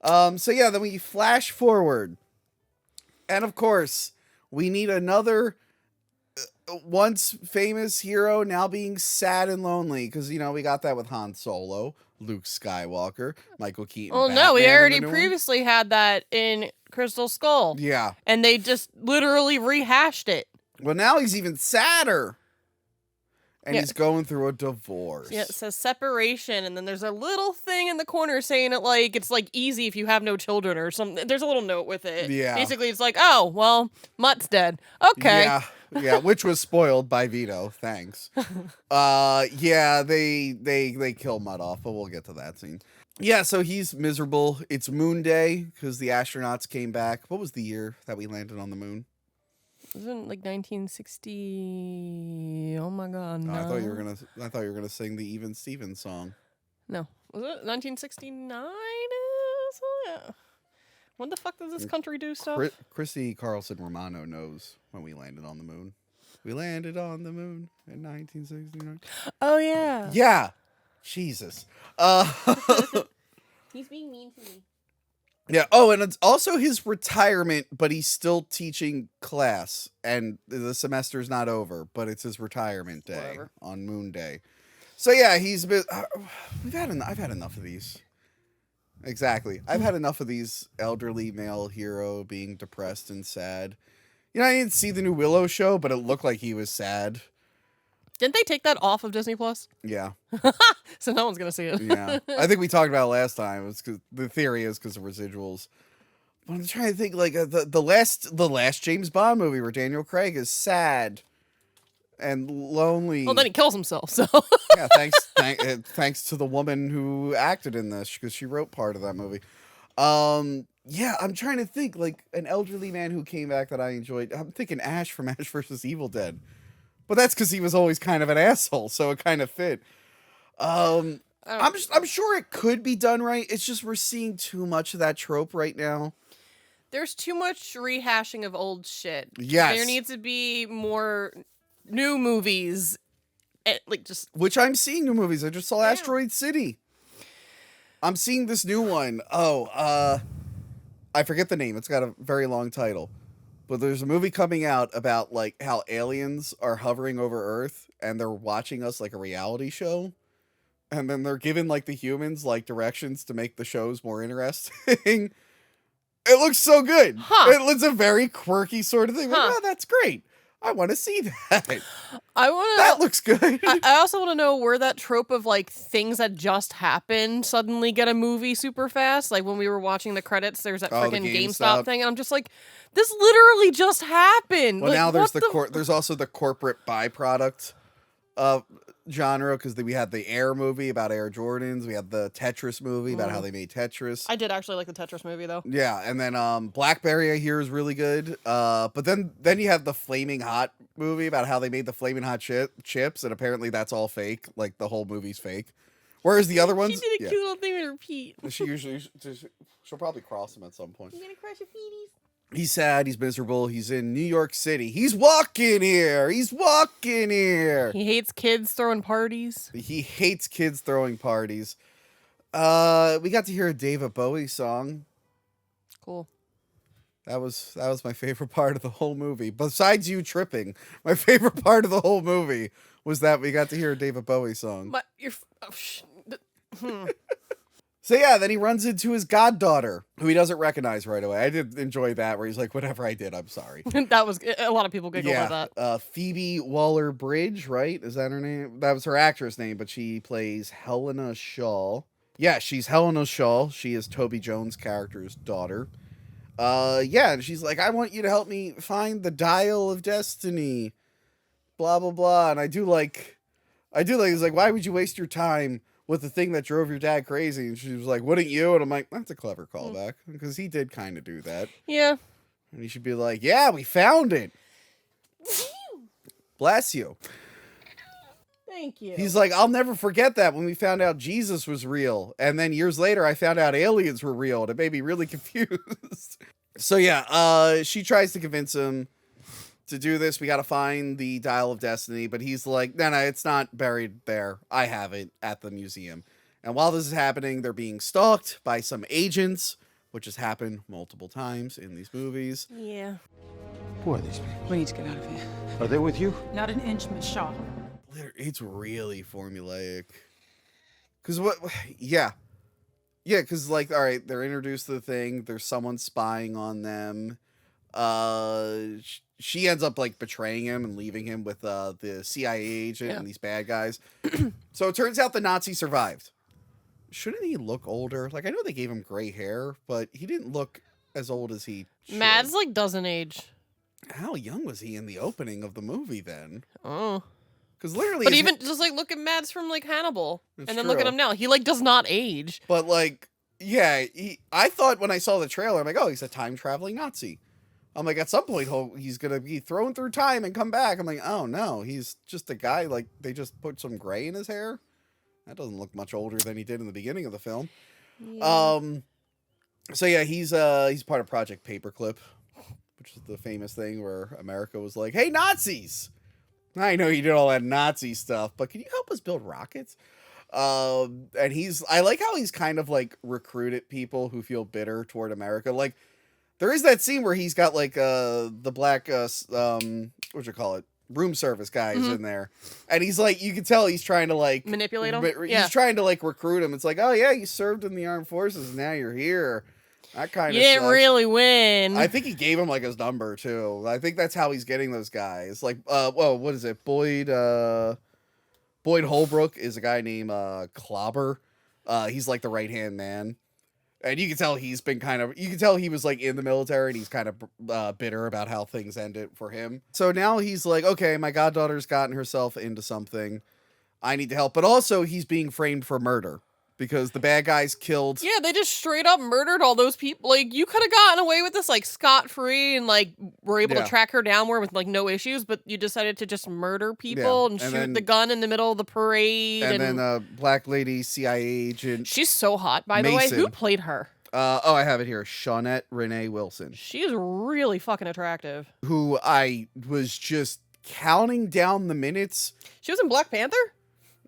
So yeah, then we flash forward, and of course, we need another once famous hero now being sad and lonely, because we got that with Han Solo, Luke Skywalker, Michael Keaton. Well, no, we already previously had that in Crystal Skull. Yeah. And they just literally rehashed it. Well, now he's even sadder. And he's going through a divorce. Yeah, it says separation, and then there's a little thing in the corner saying it like it's like easy if you have no children or something. There's a little note with it. Yeah. Basically, it's like, oh, well, Mutt's dead. Okay. Yeah, which was spoiled by Vito. Thanks. Yeah, they kill Mutt off, but we'll get to that scene. Yeah, so he's miserable. It's Moon Day because the astronauts came back. What was the year that we landed on the moon? Wasn't like 1960? Oh my god! No. I thought you were gonna sing the Even Stevens song. No, was it 1969? Yeah. When the fuck does this country do stuff? Chrissy Carlson Romano knows when we landed on the moon. We landed on the moon in 1969. Oh yeah. Yeah. Jesus. He's being mean to me. Yeah. Oh, and it's also his retirement, but he's still teaching class, and the semester's not over, but it's his retirement day. Whatever. On Moon Day. So yeah, he's a bit. I've had enough of these. Exactly. I've had enough of these elderly male hero being depressed and sad. You know, I didn't see the new Willow show, but it looked like he was sad. Didn't they take that off of Disney Plus? Yeah. So no one's gonna see it. Yeah. I think we talked about it last time. It's 'cause the theory is because of residuals. But I'm trying to think, like the last James Bond movie where Daniel Craig is sad and lonely. Well, then he kills himself. So Yeah, thanks to the woman who acted in this, because she wrote part of that movie. Yeah, I'm trying to think, like, an elderly man who came back that I enjoyed. I'm thinking Ash from Ash vs. Evil Dead. But that's because he was always kind of an asshole, so it kind of fit. I'm sure it could be done right. It's just we're seeing too much of that trope right now. there's too much rehashing of old shit. Yes. There needs to be more new movies. Which I'm seeing new movies. I just saw Asteroid City. I'm seeing this new one. I forget the name. It's got a very long title. But there's a movie coming out about, like, how aliens are hovering over Earth and they're watching us like a reality show. And then they're giving, like, the humans, like, directions to make the shows more interesting. It looks so good. Huh. It's a very quirky sort of thing. Like, oh, that's great. I want to see that. That looks good. I also want to know where that trope of, like, things that just happened suddenly get a movie super fast. Like, when we were watching the credits, there's that freaking the GameStop GameStop thing, and I'm just like, this literally just happened. Well, like, now there's what there's also the corporate byproduct genre, because we had the Air movie about Air Jordans. We had the Tetris movie about how they made Tetris. I did actually like the Tetris movie, though. Yeah, and then Blackberry, I hear, is really good. But then you have the Flaming Hot movie about how they made the Flaming Hot chips, and apparently that's all fake. Like, the whole movie's fake. Whereas the other ones... She did a cute little thing with her feet. She'll probably cross them at some point. You gonna crush your feeties? He's sad. He's miserable. He's in New York City. He's walking here. He hates kids throwing parties. He hates kids throwing parties. We got to hear a David Bowie song. Cool. That was my favorite part of the whole movie. Besides you tripping, my favorite part of the whole movie was that we got to hear a David Bowie song. But you're... So yeah, then he runs into his goddaughter, who he doesn't recognize right away. I did enjoy that, where he's like, whatever I did, I'm sorry. That was... A lot of people giggle at that. Phoebe Waller-Bridge, right? Is that her name? That was her actress name, but she plays Helena Shaw. Yeah, she's Helena Shaw. She is Toby Jones' character's daughter. Yeah, and she's like, I want you to help me find the Dial of Destiny. Blah, blah, blah. And I do like, it's like, why would you waste your time with the thing that drove your dad crazy? And she was like, wouldn't you? And I'm like, that's a clever callback, because he did kind of do that. Yeah. And he should be like, yeah, we found it. Bless you. Thank you. He's like, I'll never forget that when we found out Jesus was real. And then years later, I found out aliens were real. And it made me really confused. So yeah, she tries to convince him to do this. We got to find the Dial of Destiny. But he's like, no, it's not buried there. I have it at the museum. And while this is happening, they're being stalked by some agents, which has happened multiple times in these movies. Yeah. Who are these people? We need to get out of here. Are they with you? Not an inch, Miss Shaw. It's really formulaic. Because what? Yeah. Yeah, because, like, all right, they're introduced to the thing. There's someone spying on them. She ends up, like, betraying him and leaving him with the CIA agent and these bad guys. So it turns out the Nazi survived. Shouldn't he look older? Like, I know they gave him gray hair, but he didn't look as old as he should. Mads, like, doesn't age. How young was he in the opening of the movie, then? Oh. Because literally... But even, just, like, look at Mads from, like, Hannibal. It's And then look at true. him now. He, like, does not age. But, like, yeah, I thought when I saw the trailer, I'm like, oh, he's a time-traveling Nazi. I'm like, at some point, he's going to be thrown through time and come back. I'm like, oh, no, he's just a guy, like, they just put some gray in his hair. That doesn't look much older than he did in the beginning of the film. Yeah. So, yeah, he's part of Project Paperclip, which is the famous thing where America was like, hey, Nazis, I know you did all that Nazi stuff, but can you help us build rockets? And I like how he's kind of like recruited people who feel bitter toward America. Like, there is that scene where he's got like the black what you call it, room service guys in there, and he's like, you can tell he's trying to like manipulate him. He's trying to like recruit him. It's like, oh yeah, you served in the armed forces, now you're here. That kind of. You didn't really win. I think he gave him like his number too. I think that's how he's getting those guys. Like, whoa, what is it? Boyd Holbrook is a guy named Clobber. He's like the right hand man. And you can tell you can tell he was like in the military and he's kind of bitter about how things ended for him. So now he's like, okay, my goddaughter's gotten herself into something. I need to help. But also he's being framed for murder because the bad guys killed. Yeah, they just straight up murdered all those people. Like, you could have gotten away with this like scot-free and like were able to track her down more with like no issues, but you decided to just murder people and shoot the gun in the middle of the parade. And then black lady CIA agent. She's so hot, by the way. Who played her? I have it here. Shawnette Renee Wilson. She is really fucking attractive. Who I was just counting down the minutes. She was in Black Panther?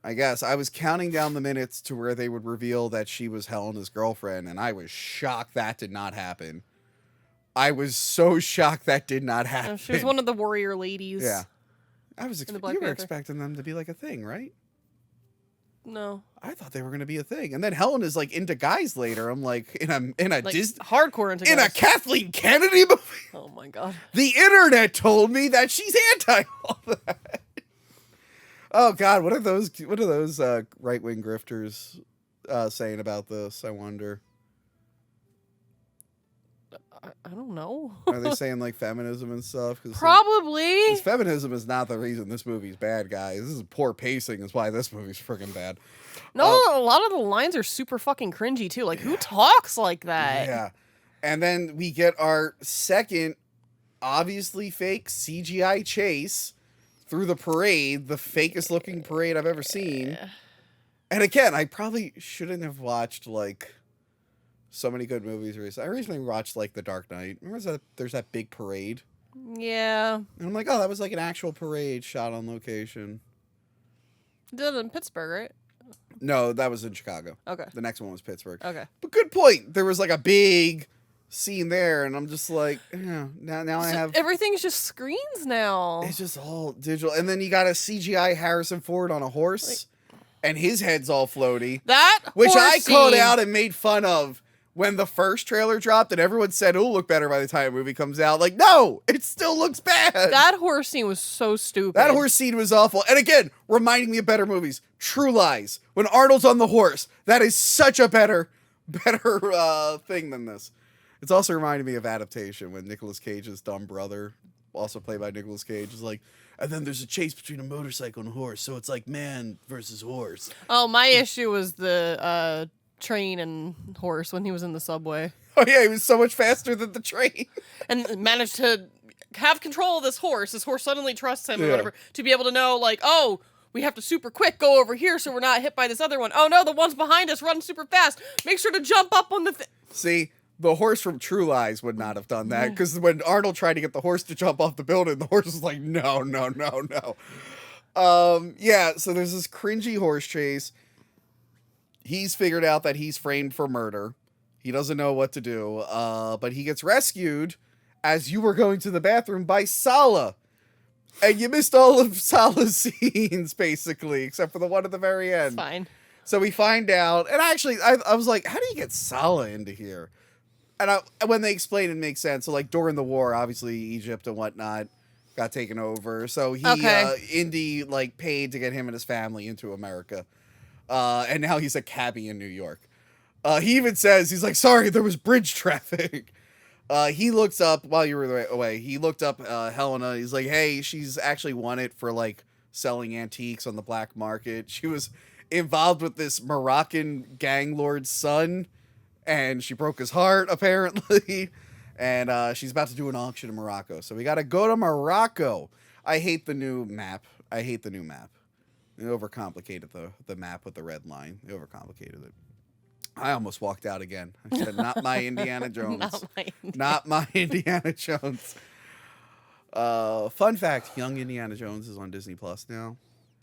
I guess. I was counting down the minutes to where they would reveal that she was Helena's girlfriend, and I was shocked that did not happen. I was so shocked that did not happen. She was one of the warrior ladies. Yeah. I was you were expecting them to be like a thing, right? No. I thought they were going to be a thing. And then Helena's like into guys later. I'm like, in a like, Disney hardcore into in guys. A Kathleen Kennedy movie. Oh my god. The internet told me that she's anti all that. Oh god, what are those right-wing grifters saying about this, I wonder? I don't know. Are they saying like feminism and stuff? Probably. Like, feminism is not the reason this movie's bad, guys. This is poor pacing is why this movie's freaking bad. No, a lot of the lines are super fucking cringy too. Like, who talks like that? Yeah. And then we get our second, obviously fake CGI chase through the parade, the fakest looking parade I've ever seen. And again, I probably shouldn't have watched like so many good movies recently. I recently watched like The Dark Knight. Remember there's that big parade? Yeah. And I'm like, oh, that was like an actual parade shot on location. Did it in Pittsburgh, right? No, that was in Chicago. Okay. The next one was Pittsburgh. Okay. But good point. There was like a big scene there, and I'm just like, yeah, now I have everything's just screens now. It's just all digital, and then you got a CGI Harrison Ford on a horse, and his head's all floaty. Which I called out and made fun of when the first trailer dropped, and everyone said it'll look better by the time the movie comes out. Like, no, it still looks bad. That horse scene was so stupid. That horse scene was awful. And again, reminding me of better movies. True Lies. When Arnold's on the horse, that is such a better thing than this. It's also reminding me of Adaptation when Nicolas Cage's dumb brother, also played by Nicolas Cage, is like, and then there's a chase between a motorcycle and a horse, so it's like man versus horse. Oh, my issue was the train and horse when he was in the subway. Oh yeah, he was so much faster than the train. And managed to have control of this horse. This horse suddenly trusts him or whatever, to be able to know, like, oh, we have to super quick go over here so we're not hit by this other one. Oh no, the one's behind us running super fast. Make sure to jump up on the See, the horse from True Lies would not have done that, because when Arnold tried to get the horse to jump off the building, the horse was like, no. Yeah, so there's this cringy horse chase. He's figured out that he's framed for murder. He doesn't know what to do, but he gets rescued as you were going to the bathroom by Sala. And you missed all of Sala's scenes, basically, except for the one at the very end. It's fine. So we find out, and actually, I was like, how do you get Sala into here? And when they explain it, makes sense. So, like, during the war, obviously, Egypt and whatnot got taken over. So Indy, like, paid to get him and his family into America. And now he's a cabbie in New York. He even says, he's like, sorry, there was bridge traffic. He looks up, while you were away, he looked up Helena. He's like, hey, she's actually won it for, like, selling antiques on the black market. She was involved with this Moroccan gang lord's son, and she broke his heart, apparently. And she's about to do an auction in Morocco. So we got to go to Morocco. I hate the new map. They overcomplicated the map with the red line. They overcomplicated it. I almost walked out again. I said, not my Indiana Jones. Not my Indiana Jones. Fun fact, Young Indiana Jones is on Disney Plus now.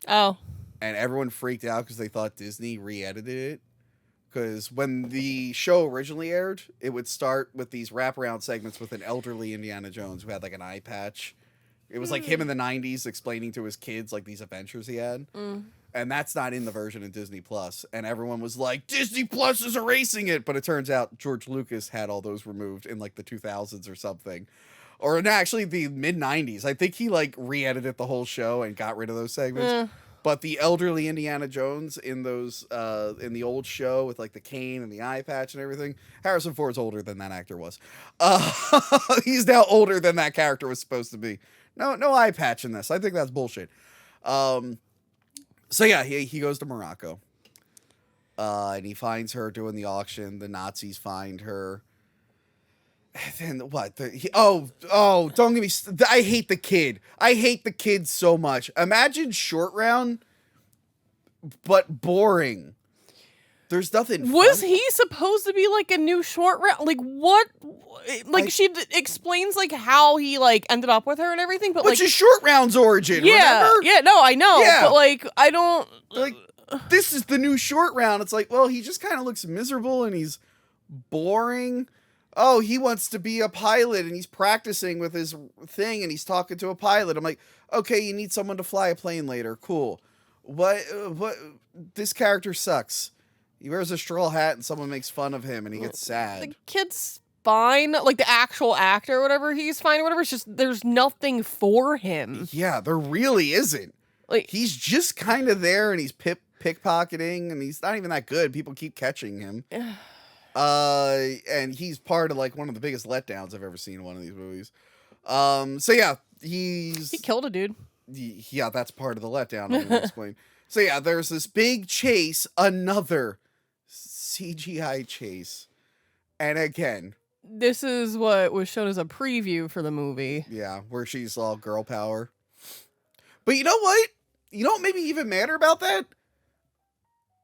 Oh. And everyone freaked out because they thought Disney re-edited it. Because when the show originally aired, it would start with these wraparound segments with an elderly Indiana Jones who had like an eye patch. It was like him in the 90s explaining to his kids like these adventures he had. And that's not in the version of Disney Plus. And everyone was like, Disney Plus is erasing it. But it turns out George Lucas had all those removed in like the 2000s or something. Or no, actually the mid 90s. I think he like re-edited the whole show and got rid of those segments. But the elderly Indiana Jones in those in the old show with like the cane and the eye patch and everything, Harrison Ford's older than that actor was. He's now older than that character was supposed to be. No eye patch in this. I think that's bullshit. So yeah, he goes to Morocco. And he finds her doing the auction. The Nazis find her. And then what? Don't get me. I hate the kid. I hate the kid so much. Imagine Short Round, but boring. There's nothing. Was he supposed to be like a new Short Round? Like what? Like she explains like how he like ended up with her and everything, but which like is Short Round's origin. Yeah, remember? yeah. No, I know. Yeah. But like I don't like. This is the new Short Round. It's like, well, he just kind of looks miserable and he's boring. Oh, he wants to be a pilot and he's practicing with his thing and he's talking to a pilot. I'm like, okay, you need someone to fly a plane later. Cool. What, this character sucks. He wears a straw hat and someone makes fun of him and he gets sad. The kid's fine. Like the actual actor or whatever, he's fine or whatever. It's just, there's nothing for him. Yeah, there really isn't. Like he's just kind of there and he's pickpocketing and he's not even that good. People keep catching him. And he's part of like one of the biggest letdowns I've ever seen in one of these movies. So yeah, he killed a dude. Yeah, that's part of the letdown. I'm gonna explain. So yeah, there's this big chase, another CGI chase, and again, this is what was shown as a preview for the movie. Yeah, where she's all girl power. But you know what? You know what made me even madder about that?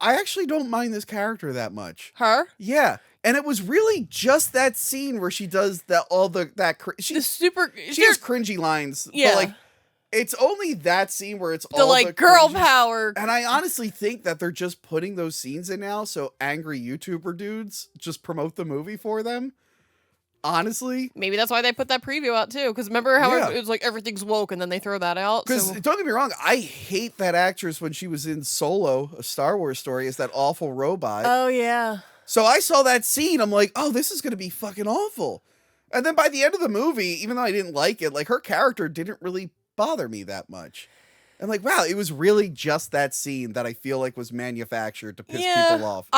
I actually don't mind this character that much. Her? Yeah. And it was really just that scene where she does that she has cringy lines. Yeah. But like it's only that scene where it's the all like the girl cringy. power. And I honestly think that they're just putting those scenes in now so angry YouTuber dudes just promote the movie for them. Honestly, maybe that's why they put that preview out too. Because remember how Yeah. it was like everything's woke, and then they throw that out. Because So don't get me wrong, I hate that actress when she was in Solo, a Star Wars story, as that awful robot. oh yeah, So I saw that scene, I'm like, oh, this is gonna be fucking awful. And then by the end of the movie, even though I didn't like it, like her character didn't really bother me that much. I'm like, wow, it was really just that scene that I feel like was manufactured to piss people off.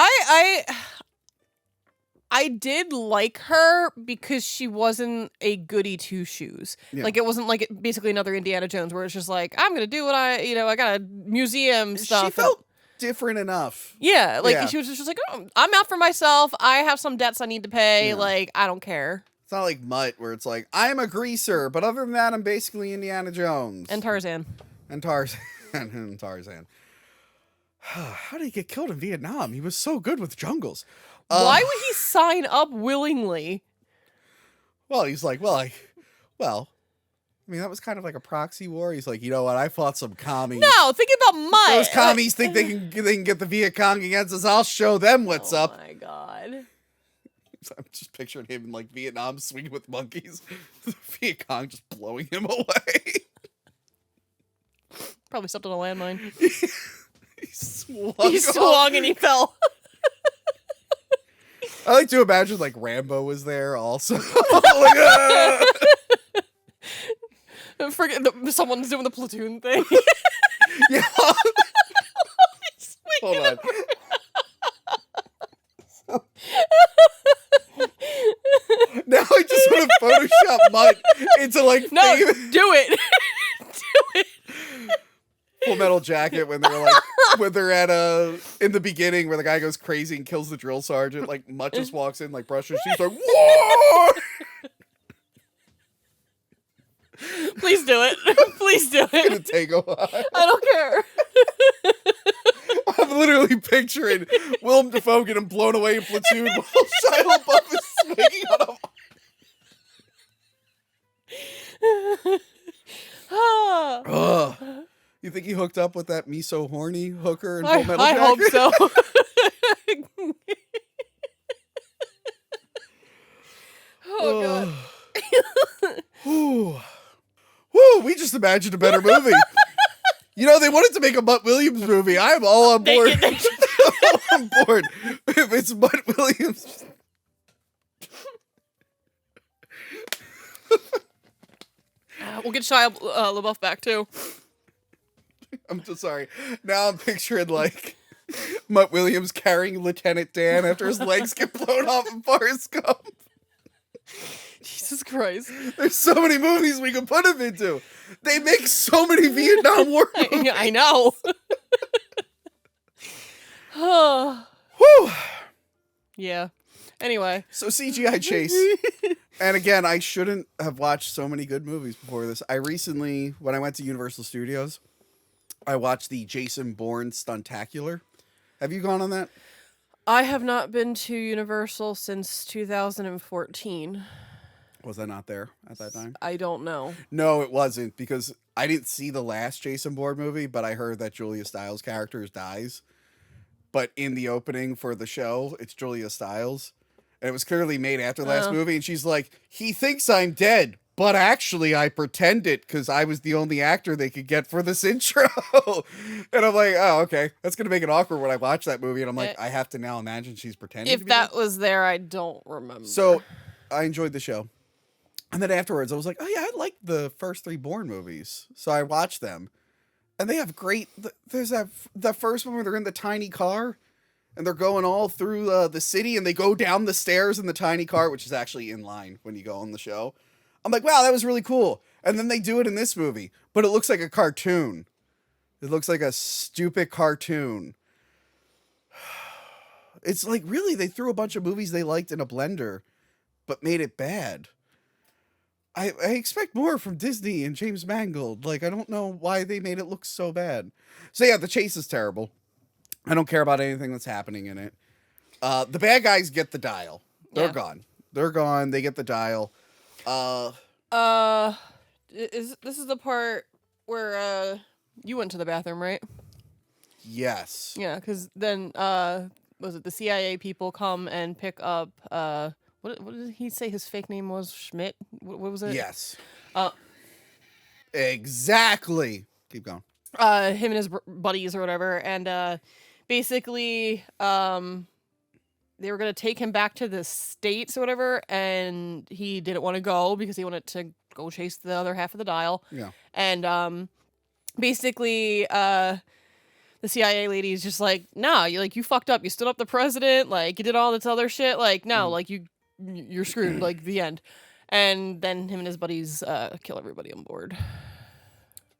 I did like her because she wasn't a goody two shoes. Yeah. Like it wasn't like basically another Indiana Jones where it's just like I'm gonna do what I got a museum stuff. She felt different enough. Yeah, like Yeah. she was just like, oh, I'm out for myself. I have some debts I need to pay. Yeah. Like I don't care. It's not like Mutt where it's like, I'm a greaser, but other than that, I'm basically Indiana Jones. And Tarzan. And Tarzan. And Tarzan. How did he get killed in Vietnam? He was so good with jungles. Why would he sign up willingly? Well, he's like, I mean, that was kind of like a proxy war. He's like, you know what? I fought some commies. No, think about Mutt. Those commies think they can get the Viet Cong against us. I'll show them what's up. Oh my god. I'm just picturing him in like Vietnam swinging with monkeys. The Viet Cong just blowing him away. Probably stepped on a landmine. He swung. He swung and he fell. I like to imagine like Rambo was there also. Like, Someone's doing the platoon thing. Yeah. Hold on. Now I just want to Photoshop Mutt into like no, famous do it. Do it. Full Metal Jacket when they're at in the beginning where the guy goes crazy and kills the drill sergeant. Like Mutt just walks in like brushes. She's like, "War!" Please do it. Please do It's gonna it. take a while. I don't care. I'm literally picturing Willem Dafoe getting blown away in Platoon while Shia LaBeouf is swinging on him. think he hooked up with that Me So Horny hooker in I Full Metal Jacket? hope so. Oh, God. Whew. Whew, we just imagined a better movie. You know, they wanted to make a Mutt Williams movie. I'm all on board. I'm all on board. If it's Mutt Williams. We'll get Shia LaBeouf back, too. I'm so sorry. Now I'm picturing, like, Mutt Williams carrying Lieutenant Dan after his legs get blown off in Forrest Gump. Jesus Christ. There's so many movies we can put him into. They make so many Vietnam War movies. I know. Whew. Yeah. Anyway. So CGI chase. And again, I shouldn't have watched so many good movies before this. I recently, when I went to Universal Studios, I watched the Jason Bourne Stuntacular. Have you gone on that? I have not been to Universal since 2014. Was I not there at that time? I don't know. No, it wasn't, because I didn't see the last Jason Bourne movie, but I heard that Julia Stiles' character dies. But in the opening for the show, it's Julia Stiles. And it was clearly made after the last movie, and she's like, he thinks I'm dead, but actually I pretended because I was the only actor they could get for this intro. And I'm like, oh, okay. That's going to make it awkward when I watch that movie, and I'm like, I have to now imagine she's pretending If to be that dead. was there, I don't remember. So I enjoyed the show. And then afterwards, I was like, oh, yeah, I like the first 3 Bourne movies. So I watched them. And they have great... There's that first one where they're in the tiny car. And they're going all through the city. And they go down the stairs in the tiny car, which is actually in line when you go on the show. I'm like, wow, that was really cool. And then they do it in this movie. But it looks like a cartoon. It looks like a stupid cartoon. It's like, really, they threw a bunch of movies they liked in a blender. But made it bad. I expect more from Disney and James Mangold. Like, I don't know why they made it look so bad. So yeah, the chase is terrible. I don't care about anything that's happening in it. The bad guys get the dial. They're gone. They're gone. They get the dial. This is the part where you went to the bathroom, right? Yes. Yeah, because then was it the CIA people come and pick up what did he say his fake name was? Schmidt? What was it? Yes. Exactly. Keep going. Him and his buddies or whatever, and basically they were gonna take him back to the States or whatever, and he didn't want to go because he wanted to go chase the other half of the dial. Yeah. And basically the CIA lady is just like, nah, you fucked up. You stood up the president, like you did all this other shit. Like, no, like you're screwed, like the end. And then him and his buddies kill everybody on board.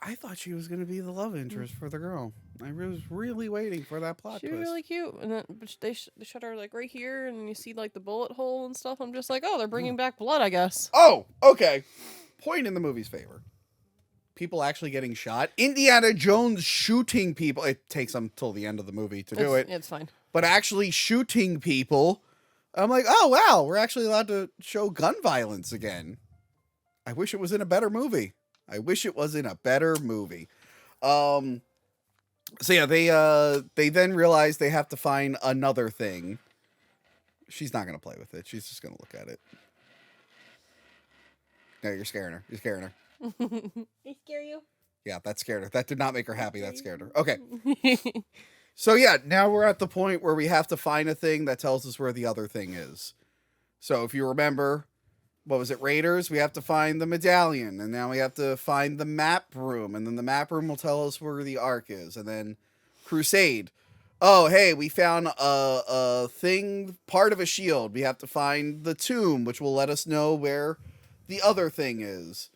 I thought she was going to be the love interest for the girl. I was really waiting for that plot She twist. was really cute. And then but they shot her like right here, and you see like the bullet hole and stuff. I'm just like, oh, they're bringing back blood, I guess. Oh, okay. Point in the movie's favor. People actually getting shot. Indiana Jones shooting people. It takes them till the end of the movie to do it. It's fine. But actually shooting people, I'm like, oh, wow, we're actually allowed to show gun violence again. I wish it was in a better movie. So yeah, they then realize they have to find another thing. She's not going to play with it. She's just going to look at it. No, you're scaring her. I scare you? Yeah, that scared her. That did not make her happy. That scared her. Okay. So yeah, now we're at the point where we have to find a thing that tells us where the other thing is. So if you remember, what was it, Raiders? We have to find the medallion, and now we have to find the map room, and then the map room will tell us where the Ark is, and then Crusade. Oh, hey, we found a thing, part of a shield. We have to find the tomb, which will let us know where the other thing is.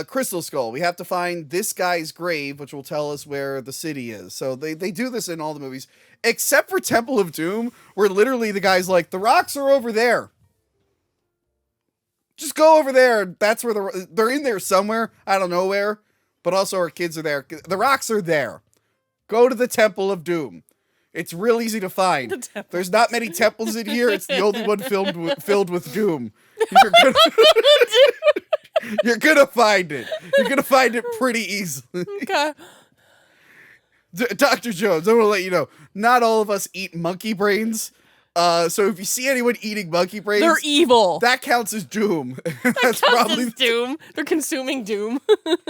Crystal Skull. We have to find this guy's grave, which will tell us where the city is. So they do this in all the movies, except for Temple of Doom, where literally the guy's like, the rocks are over there. Just go over there. That's where they're in there somewhere. I don't know where, but also our kids are there. The rocks are there. Go to the Temple of Doom. It's real easy to find. There's not many temples in here. It's the only one filled with Doom. You're gonna find it. You're gonna find it pretty easily. Okay. Dr. Jones, I want to let you know, not all of us eat monkey brains. So if you see anyone eating monkey brains, They're evil. That counts as doom. That's probably doom. They're consuming doom.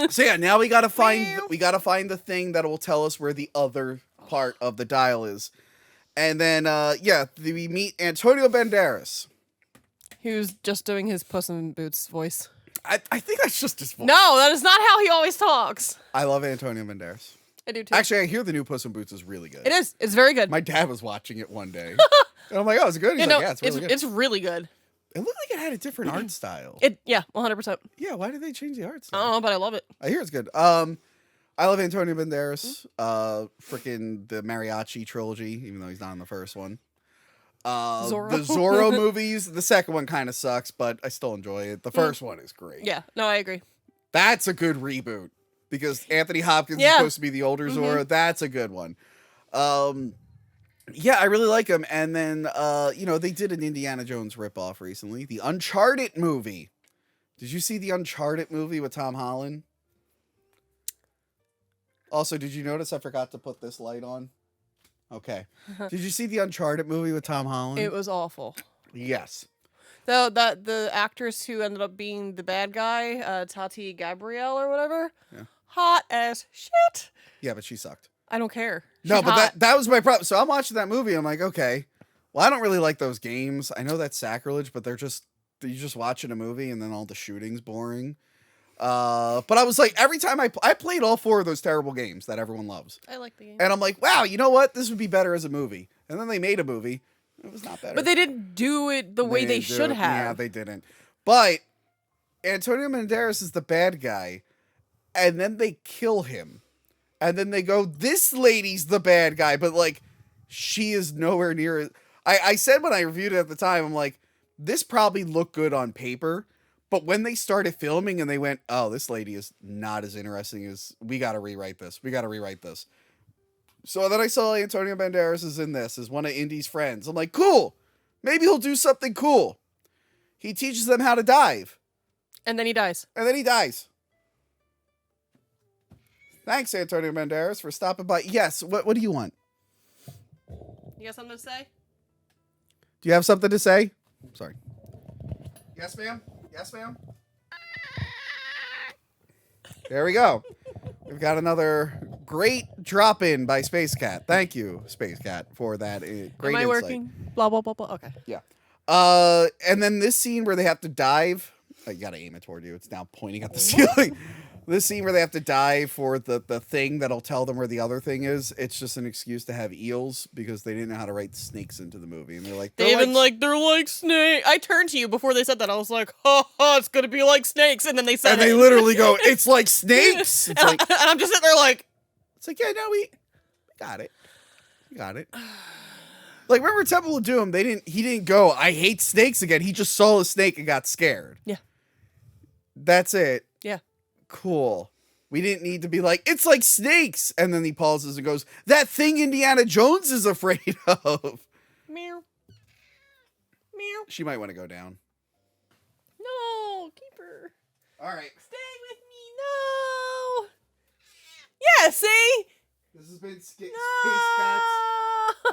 So yeah, now we gotta find the thing that will tell us where the other part of the dial is, and then we meet Antonio Banderas, who's just doing his Puss in Boots voice. I think that's just his voice. No, that is not how he always talks. I love Antonio Banderas. I do too. Actually, I hear the new Puss in Boots is really good. It is. It's very good. My dad was watching it one day, and I'm like, "Oh, is it good?" He's like, "Yeah, it's really good." It's really good. It looked like it had a different art style. 100%. Yeah, why did they change the art style? I don't know, but I love it. I hear it's good. I love Antonio Banderas. Freaking the Mariachi trilogy, even though he's not in the first one. Zorro. The Zorro movies. The second one kind of sucks, but I still enjoy it. The first one is great. Yeah, no, I agree. That's a good reboot because Anthony Hopkins is supposed to be the older Zorro. That's a good one. Yeah, I really like him. And then, they did an Indiana Jones ripoff recently. The Uncharted movie. Did you see the Uncharted movie with Tom Holland? Also, did you notice I forgot to put this light on? Okay. Did you see the Uncharted movie with Tom Holland? It was awful. Yes. The actress who ended up being the bad guy, Tati Gabrielle or whatever, hot as shit. Yeah, but she sucked. I don't care. No, but that was my problem. So I'm watching that movie. I'm like, okay, well, I don't really like those games. I know that's sacrilege, but you're just watching a movie and then all the shooting's boring. But I was like, every time I played all 4 of those terrible games that everyone loves. I like the game. And I'm like, wow, you know what? This would be better as a movie. And then they made a movie. It was not better. But they didn't do it the way they should have. Yeah, they didn't. But Antonio Banderas is the bad guy. And then they kill him. And then they go, this lady's the bad guy. But, like, she is nowhere near... I said when I reviewed it at the time, I'm like, this probably looked good on paper. But when they started filming and they went, oh, this lady is not as interesting as... We got to rewrite this. So then I saw Antonio Banderas is in this as one of Indy's friends. I'm like, cool. Maybe he'll do something cool. He teaches them how to dive. And then he dies. Thanks, Antonio Banderas, for stopping by. Yes, what do you want? You got something to say? Do you have something to say? Sorry. Yes, ma'am? Yes, ma'am? There we go. We've got another great drop-in by Space Cat. Thank you, Space Cat, for that great insight. Am I working? Blah, blah, blah, blah. Okay. Yeah. And then this scene where they have to dive. Oh, you got to aim it toward you. It's now pointing at the ceiling. This scene where they have to dive for the thing that'll tell them where the other thing is, it's just an excuse to have eels because they didn't know how to write snakes into the movie. And they're like, they're like snakes. I turned to you before they said that. I was like, it's going to be like snakes. And then they said and they literally go, it's like snakes. It's and I'm just sitting there like. It's like, yeah, no, we got it. We got it. Like, remember Temple of Doom? He didn't go, I hate snakes again. He just saw a snake and got scared. Yeah. That's it. Yeah. Cool. We didn't need to be like, it's like snakes. And then he pauses and goes, that thing Indiana Jones is afraid of. Meow. Meow. She might want to go down. No, keep her. All right. Stay with me. No. Yeah, see? This has been Space Cat's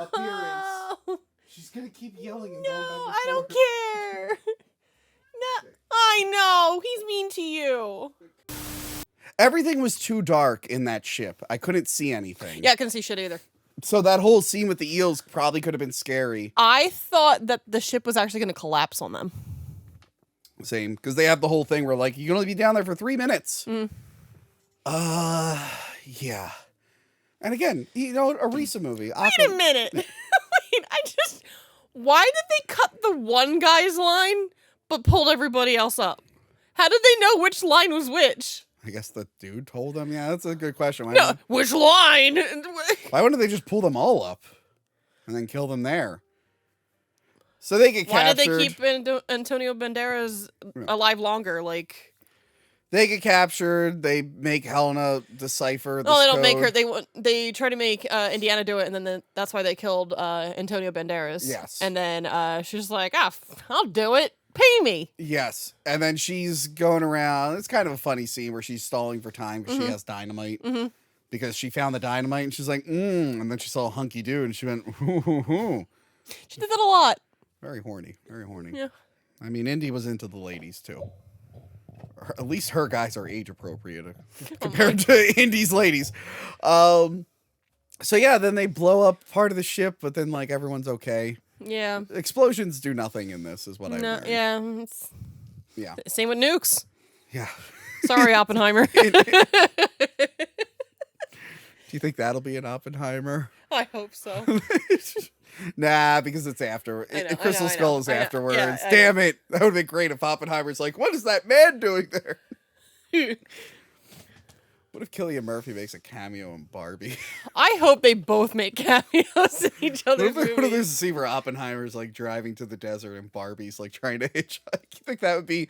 appearance. She's going to keep yelling and going back and forth. I don't care. No, I know. He's mean to you. Everything was too dark in that ship. I couldn't see anything. Yeah, I couldn't see shit either. So that whole scene with the eels probably could have been scary. I thought that the ship was actually going to collapse on them. Same, because they have the whole thing where, like, you can only be down there for 3 minutes. Yeah. And again, a recent movie. Wait a minute. Why did they cut the one guy's line, but pulled everybody else up? How did they know which line was which? I guess the dude told them. Yeah, that's a good question. Which line? Why wouldn't they just pull them all up and then kill them there? So they get captured. Why did they keep Antonio Banderas alive longer? Like, they get captured. They make Helena decipher. No, they don't make her. They try to make Indiana do it, and then that's why they killed Antonio Banderas. Yes, and then she's like, I'll do it. Pay me. Yes. And then she's going around. It's kind of a funny scene where she's stalling for time because she has dynamite. because she found the dynamite and she's like, and then she saw a hunky dude and she went, ooh. She did that a lot. Very horny. Very horny. Yeah. I mean, Indy was into the ladies too. At least her guys are age appropriate compared to Indy's ladies. So yeah, then they blow up part of the ship, but then like everyone's okay. Yeah. Explosions do nothing in this, is what I learned. Yeah. Yeah. Same with nukes. Yeah. Sorry, Oppenheimer. Do you think that'll be an Oppenheimer? I hope so. Nah, because it's after. Crystal Skull is afterwards. Yeah, Damn it. That would have been great if Oppenheimer's like, what is that man doing there? What if Cillian Murphy makes a cameo in Barbie? I hope they both make cameos in each other's What if there's a movies. scene where Oppenheimer's like driving to the desert and Barbie's like trying to hitchhike? You think that would be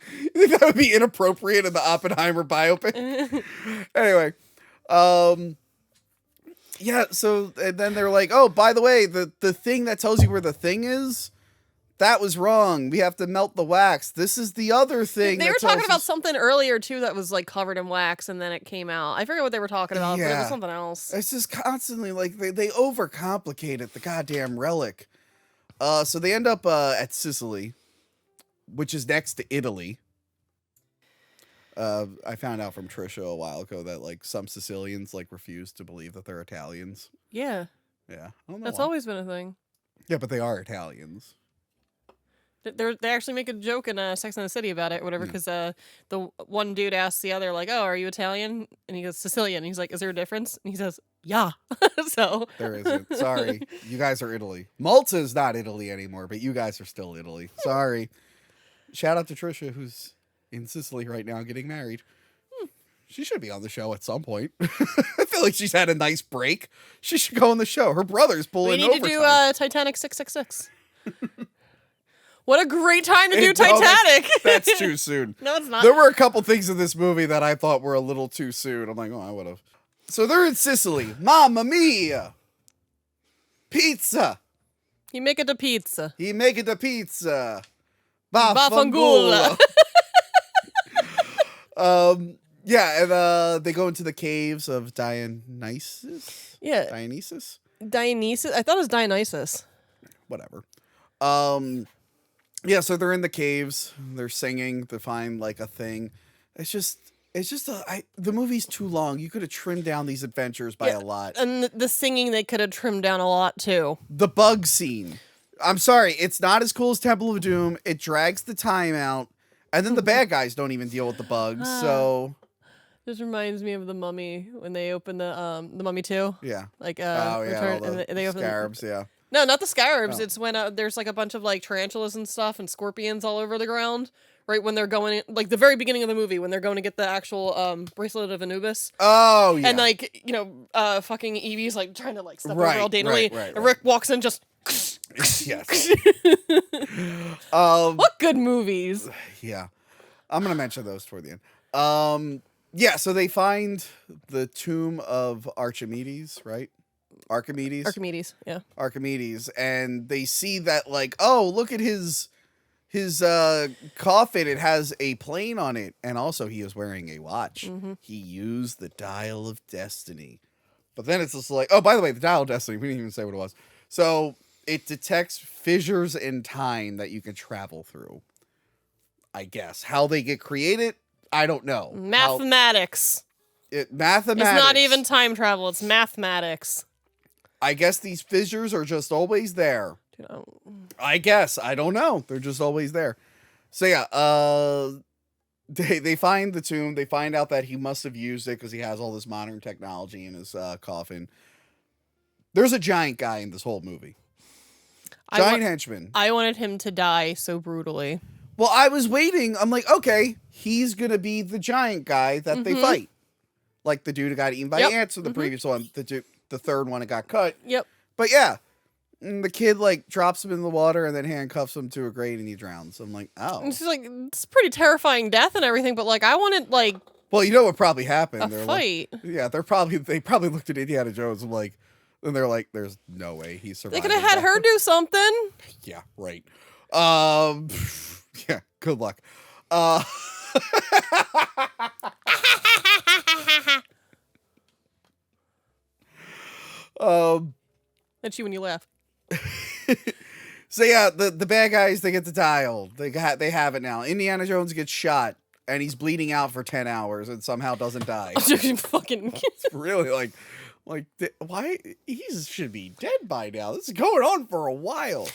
inappropriate in the Oppenheimer biopic? Anyway, yeah. So and then they're like, oh, by the way, the thing that tells you where the thing is, that was wrong. We have to melt the wax. This is the other thing. They were talking about something earlier too that was like covered in wax, and then it came out. I forget what they were talking about, but it was something else. It's just constantly like they overcomplicate it. The goddamn relic. So they end up at Sicily, which is next to Italy. I found out from Trisha a while ago that like some Sicilians like refuse to believe that they're Italians. Yeah. Yeah. I don't know That's why. always been a thing. Yeah, but they are Italians. They actually make a joke in Sex and the City about it, or whatever, because the one dude asks the other, like, "Oh, are you Italian?" And he goes, "Sicilian." And he's like, "Is there a difference?" And he says, "Yeah." So There isn't. Sorry, you guys are Italy. Malta is not Italy anymore, but you guys are still Italy. Sorry. Shout out to Trisha, who's in Sicily right now getting married. She should be on the show at some point. I feel like she's had a nice break. She should go on the show. Her brother's pulling we need overtime. to do Titanic 666. What a great time to do Titanic! That's too soon. No, it's not. There were a couple things in this movie that I thought were a little too soon. I'm like, oh, I would have. So they're in Sicily. Mamma mia! Pizza! He make it a pizza. He make it a pizza. Vaffanculo. Yeah, and they go into the caves of Dionysus. Yeah. Dionysus? Dionysus? I thought it was Dionysus. Whatever. Yeah, so they're in the caves. They're singing to find like a thing. It's just the movie's too long. You could have trimmed down these adventures by a lot. And the singing they could have trimmed down a lot too. The bug scene. I'm sorry, it's not as cool as Temple of Doom. It drags the time out, and then the bad guys don't even deal with the bugs. So this reminds me of the Mummy when they open the Mummy 2. Yeah. Like Return, and they open scarabs. Yeah. No, not the scarabs. Oh. It's when there's like a bunch of like tarantulas and stuff and scorpions all over the ground. Right when they're going, like the very beginning of the movie, when they're going to get the actual bracelet of Anubis. Oh yeah. And like fucking Evie's like trying to like step over all daintily, right. and Rick walks in just. Yes. What good movies? Yeah, I'm gonna mention those toward the end. Yeah, so they find the tomb of Archimedes, right? Archimedes, yeah. Archimedes, and they see that like, oh, look at his coffin. It has a plane on it, and also he is wearing a watch. Mm-hmm. He used the dial of destiny. But then it's just like, oh, by the way, the dial of destiny. We didn't even say what it was. So it detects fissures in time that you can travel through. I guess how they get created, I don't know. Mathematics. Mathematics. It's not even time travel. It's mathematics. I guess these fissures are just always there. I guess. I don't know. They're just always there. So yeah, they find the tomb. They find out that he must have used it because he has all this modern technology in his coffin. There's a giant guy in this whole movie. Giant henchman. I wanted him to die so brutally. Well, I was waiting. I'm like, okay, he's going to be the giant guy that they fight. Like the dude who got eaten by ants in the previous one. The third one that got cut. Yep. But yeah, and the kid like drops him in the water and then handcuffs him to a grate and he drowns. I'm like, oh. It's like, it's a pretty terrifying death and everything, but like I wanted like well, you know what probably happened? a fight. Like, yeah, they probably looked at Indiana Jones and like, and they're like, there's no way he survived. They could have had her do something. Yeah, right. Yeah, good luck. That's you when you laugh. So yeah, the bad guys, they get the dial. They have it now. Indiana Jones gets shot and he's bleeding out for 10 hours and somehow doesn't die. Fucking It's really why he should be dead by now. This is going on for a while.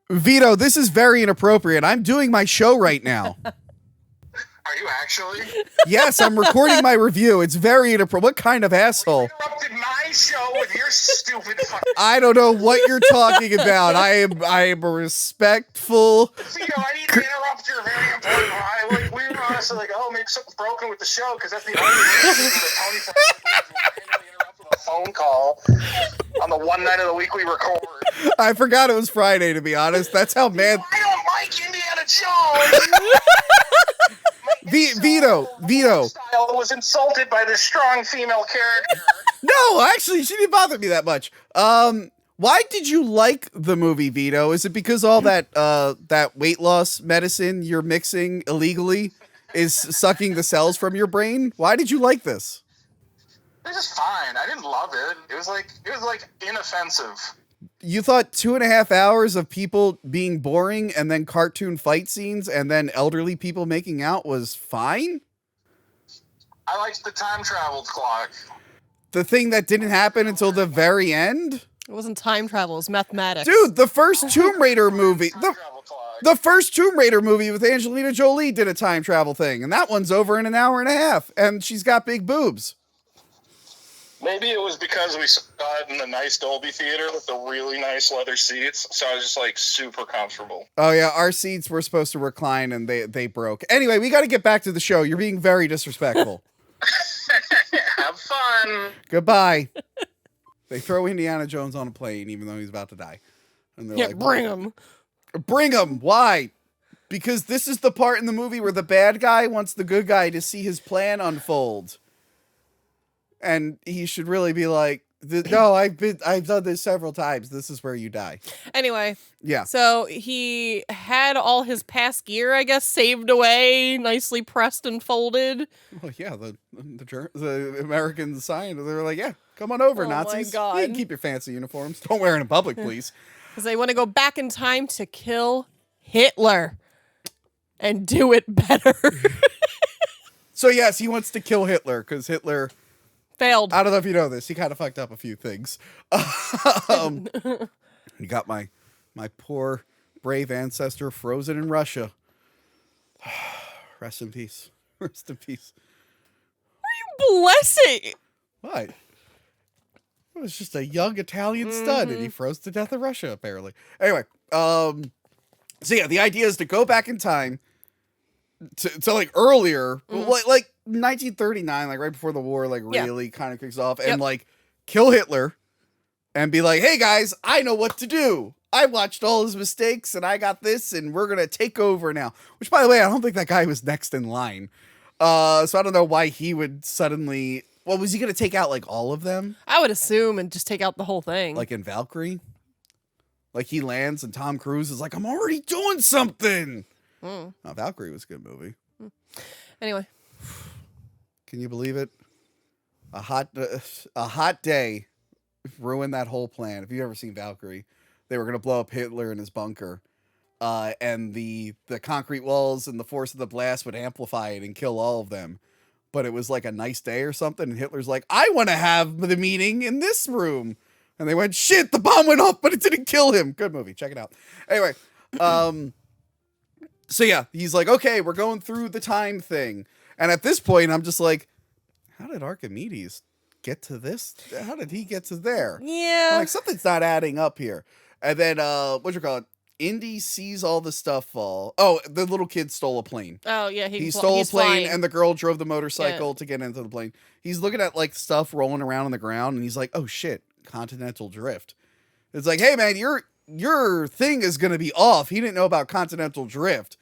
Vito, this is very inappropriate. I'm doing my show right now. Are you actually? Yes, I'm recording my review. It's very inappropriate. What kind of asshole? You interrupted my show with your stupid fucking... I don't know what you're talking about. I am a respectful... Vito, I need to interrupt your very important... we were honestly like, oh, maybe something's broken with the show, because that's the only reason that Tony randomly interrupted a phone call on the one night of the week we record. I forgot it was Friday, to be honest. That's how mad... I don't like Indiana Jones! Vito. Style was insulted by this strong female character. No, actually, she didn't bother me that much. Why did you like the movie, Vito? Is it because all that weight loss medicine you're mixing illegally is sucking the cells from your brain? Why did you like this? It was just fine. I didn't love it. It was like inoffensive. You thought 2.5 hours of people being boring and then cartoon fight scenes and then elderly people making out was fine? I liked the time travel clock. The thing that didn't happen until the very end? It wasn't time travel, it was mathematics. Dude, the first Tomb Raider movie... The first Tomb Raider movie with Angelina Jolie did a time travel thing, and that one's over in an hour and a half, and she's got big boobs. Maybe it was because we saw it in the nice Dolby Theater with the really nice leather seats, so I was just like super comfortable. Oh yeah, our seats were supposed to recline and they broke. Anyway, we got to get back to the show. You're being very disrespectful. Have fun. Goodbye. They throw Indiana Jones on a plane even though he's about to die. And they're like, bring him. Bring him. Why? Because this is the part in the movie where the bad guy wants the good guy to see his plan unfold. And he should really be like, no, I've done this several times. This is where you die. Anyway. Yeah. So he had all his past gear, I guess, saved away, nicely pressed and folded. Well, yeah, the American signed. They were like, yeah, come on over, Nazis. My God. You can keep your fancy uniforms. Don't wear it in public, please. Because they want to go back in time to kill Hitler and do it better. So yes, he wants to kill Hitler because Hitler... failed. I don't know if you know this. He kind of fucked up a few things. You got my poor, brave ancestor frozen in Russia. Rest in peace. Rest in peace. What are you blessing? What? It was just a young Italian stud, and he froze to death in Russia, apparently. Anyway, so yeah, the idea is to go back in time to like earlier, like 1939, like right before the war, like really kind of kicks off, and like kill Hitler and be like, hey guys, I know what to do. I watched all his mistakes and I got this and we're going to take over now. Which, by the way, I don't think that guy was next in line. So I don't know why he would suddenly, well, was he going to take out like all of them? I would assume and just take out the whole thing. Like in Valkyrie? Like he lands and Tom Cruise is like, I'm already doing something. Oh, Valkyrie was a good movie. Anyway. Can you believe it? A hot day ruined that whole plan. If you've ever seen Valkyrie, they were going to blow up Hitler in his bunker. And the concrete walls and the force of the blast would amplify it and kill all of them. But it was like a nice day or something. And Hitler's like, I want to have the meeting in this room. And they went, shit, the bomb went off, but it didn't kill him. Good movie. Check it out. Anyway. So yeah, he's like, okay, we're going through the time thing. And at this point, I'm just like, how did Archimedes get to this? How did he get to there? Yeah. I'm like, something's not adding up here. And then, Indy sees all the stuff fall. Oh, the little kid stole a plane. Oh, yeah. He stole a plane, flying. and the girl drove the motorcycle to get into the plane. He's looking at, like, stuff rolling around on the ground, and he's like, oh, shit, continental drift. It's like, hey, man, your thing is going to be off. He didn't know about continental drift.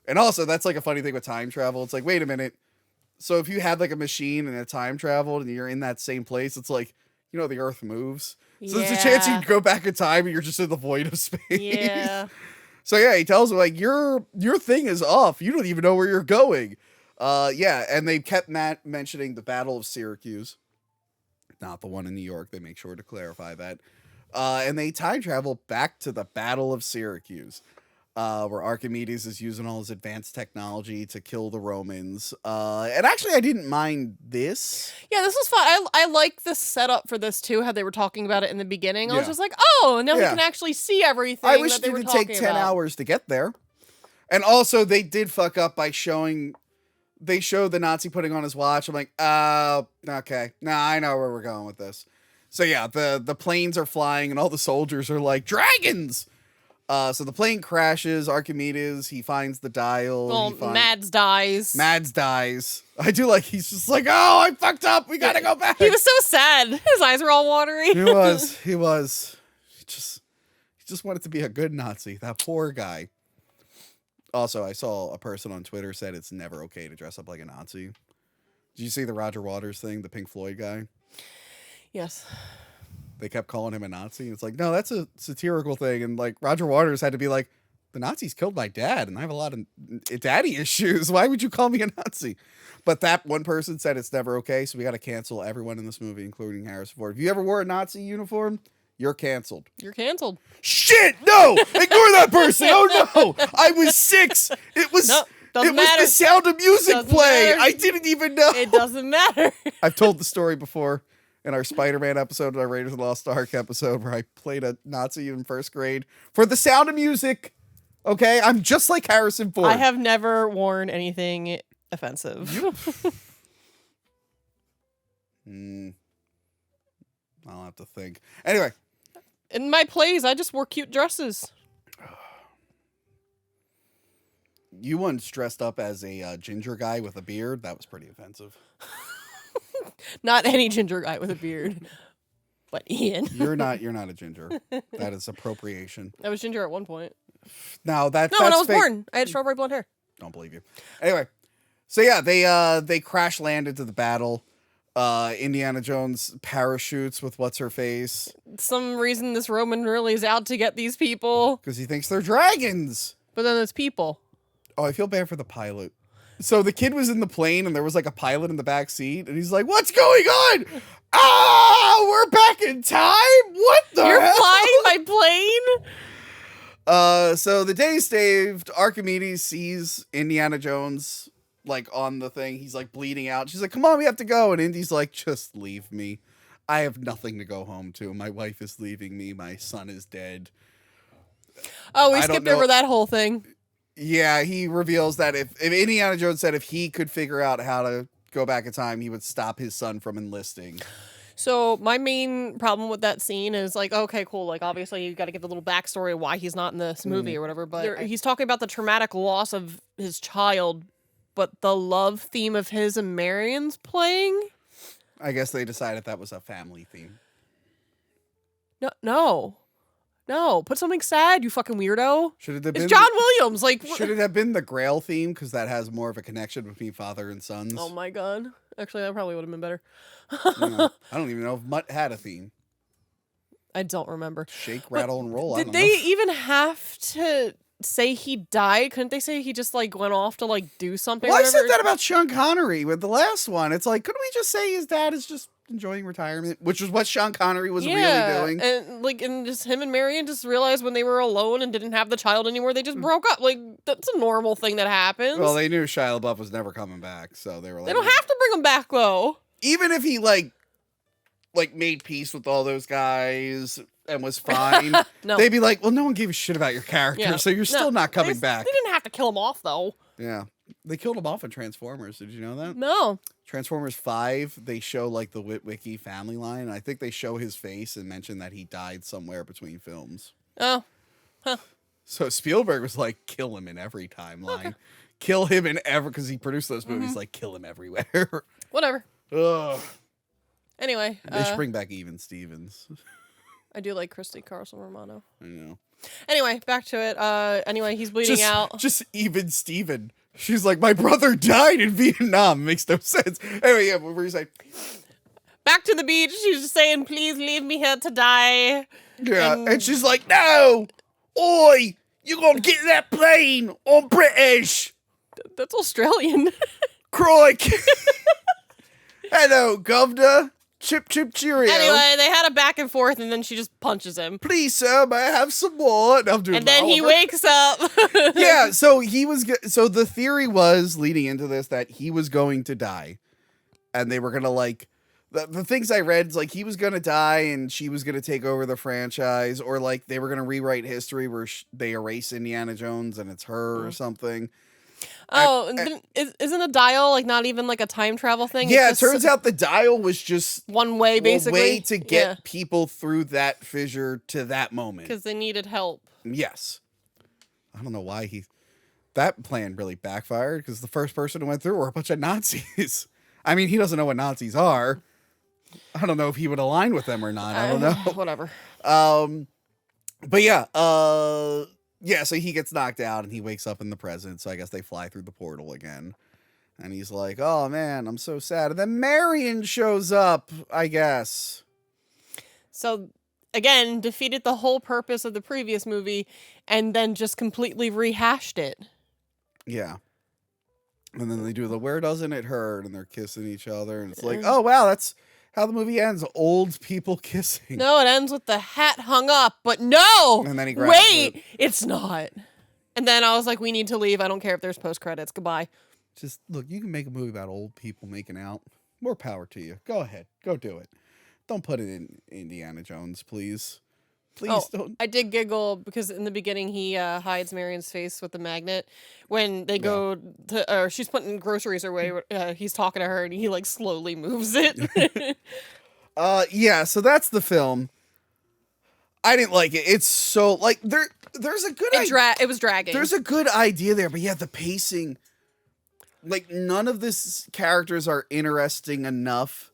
And also, that's like a funny thing with time travel. It's like, wait a minute. So if you had like a machine and it time traveled and you're in that same place, it's like, you know, the earth moves. So there's a chance you can go back in time and you're just in the void of space. Yeah. So yeah, he tells him like, your thing is off. You don't even know where you're going. Yeah. And they kept mentioning the Battle of Syracuse. not the one in New York. They make sure to clarify that. And they time travel back to the Battle of Syracuse, where Archimedes is using all his advanced technology to kill the Romans. And actually, I didn't mind this. Yeah, this was fun. I like the setup for this too. How they were talking about it in the beginning. I was Yeah. just like, oh, now we can actually see everything. I wish that they it were didn't talking take 10 about. hours to get there. And also, they did fuck up by showing. They showed the Nazi putting on his watch. I'm like, oh, okay. Nah, I know where we're going with this. So yeah, the planes are flying and all the soldiers are like, dragons! So the plane crashes. Archimedes, he finds the dial. Well, Mads dies. Mads dies. I do like, he's just like, oh, I fucked up. We gotta go back. He was so sad. His eyes were all watery. He was. He just wanted to be a good Nazi. That poor guy. Also, I saw a person on Twitter said it's never okay to dress up like a Nazi. Did you see the Roger Waters thing, the Pink Floyd guy? Yes. They kept calling him a Nazi. It's like, no, that's a satirical thing. And like Roger Waters had to be like, the Nazis killed my dad, and I have a lot of daddy issues. Why would you call me a Nazi? But that one person said it's never okay, so we got to cancel everyone in this movie, including Harrison Ford. If you ever wore a Nazi uniform, you're canceled. You're canceled. Shit! No! Ignore that person! Oh no! I was 6. It was. No, doesn't it was matter. the Sound of Music Doesn't play. matter. I didn't even know. It doesn't matter. I've told the story before in our Spider-Man episode, our Raiders of the Lost Ark episode, where I played a Nazi in first grade for the Sound of Music. Okay, I'm just like Harrison Ford. I have never worn anything offensive. I'll have to think. Anyway. In my plays, I just wore cute dresses. You once dressed up as a ginger guy with a beard. That was pretty offensive. Not any ginger guy with a beard, but Ian. You're not a ginger. That is appropriation. I was ginger at one point. No, that's when I was fake. born, I had strawberry blonde hair. Don't believe you. Anyway, so yeah, they crash land into the battle. Indiana Jones parachutes with what's her face. Some reason this Roman really is out to get these people because he thinks they're dragons. But then it's people. Oh, I feel bad for the pilot. So the kid was in the plane and there was like a pilot in the back seat and he's like, "What's going on? Ah, we're back in time. What the You're hell? flying my plane?" So the day's saved. Archimedes sees Indiana Jones like on the thing. He's like bleeding out. She's like, "Come on, we have to go." And Indy's like, "Just leave me. I have nothing to go home to. My wife is leaving me. My son is dead." Oh, we skipped over that whole thing. Yeah, he reveals that if Indiana Jones said if he could figure out how to go back in time, he would stop his son from enlisting. So my main problem with that scene is like, okay, cool. Like, obviously you got to give the little backstory of why he's not in this movie or whatever. But he's talking about the traumatic loss of his child, but the love theme of his and Marion's playing. I guess they decided that was a family theme. No. Put something sad, you fucking weirdo. Should it have It's been John Williams. Like, should it have been the Grail theme because that has more of a connection between father and sons? Oh my god. Actually, that probably would have been better. I don't even know if Mutt had a theme. I don't remember. Shake, rattle, and roll. Did they even have to say he died? Couldn't they say he just like went off to like do something? Well, I said that about Sean Connery with the last one. It's like, couldn't we just say his dad is just enjoying retirement, which is what Sean Connery was really doing? And just him and Marion just realized when they were alone and didn't have the child anymore, they just broke up. Like, that's a normal thing that happens. Well, they knew Shia LaBeouf was never coming back, so they were like, they don't have to bring him back though. Even if he like made peace with all those guys and was fine, No. they'd be like, well, no one gave a shit about your character, so you're still not coming back. They didn't have to kill him off though. Yeah. They killed him off in Transformers. Did you know that? No. Transformers 5, they show like the Witwicky family line. And I think they show his face and mention that he died somewhere between films. Oh. Huh. So Spielberg was like, kill him in every timeline. Okay. Kill him in every, because he produced those movies, like kill him everywhere. Whatever. Ugh. Anyway. They should bring back Even Stevens. I do like Christy Carlson Romano. I know. Anyway, back to it. Anyway, he's bleeding out. Just Even Steven. She's like, my brother died in Vietnam. Makes no sense. Anyway, yeah, what were you saying? Back to the beach. She's just saying, please leave me here to die. Yeah, and she's like, no! Oi! You gotta get that plane! I'm British! That's Australian. Crike! Hello, governor. Chip, chip, cheerio. Anyway, they had a back and forth, and then she just punches him. Please, sir, may I have some more? And then he wakes up. Yeah, so so the theory was leading into this that he was going to die. And they were going to like, the things I read, is like he was going to die and she was going to take over the franchise, or like they were going to rewrite history where they erase Indiana Jones and it's her or something. Oh, isn't the dial like not even like a time travel thing? Yeah, it turns out the dial was just one way, basically. A way to get people through that fissure to that moment. Because they needed help. Yes. I don't know why that plan really backfired, because the first person who went through were a bunch of Nazis. I mean, he doesn't know what Nazis are. I don't know if he would align with them or not. I don't know. Whatever. But yeah, so he gets knocked out and he wakes up in the present. So I guess they fly through the portal again. And he's like, oh man, I'm so sad. And then Marion shows up, I guess. So again, defeated the whole purpose of the previous movie and then just completely rehashed it. Yeah. And then they do the where doesn't it hurt? And they're kissing each other. And it's like, oh wow, that's how the movie ends. Old people kissing. No, it ends with the hat hung up, but no! And then he grabs it. It's not. And then I was like, we need to leave. I don't care if there's post-credits. Goodbye. Just, look, you can make a movie about old people making out. More power to you. Go ahead. Go do it. Don't put it in Indiana Jones, please. Please don't. I did giggle because in the beginning he hides Marion's face with the magnet. When they go to, or she's putting groceries away, he's talking to her and he like slowly moves it. Yeah, so that's the film. I didn't like it. It's so like there's a good it was dragging. There's a good idea there, but yeah, the pacing, like none of these characters are interesting enough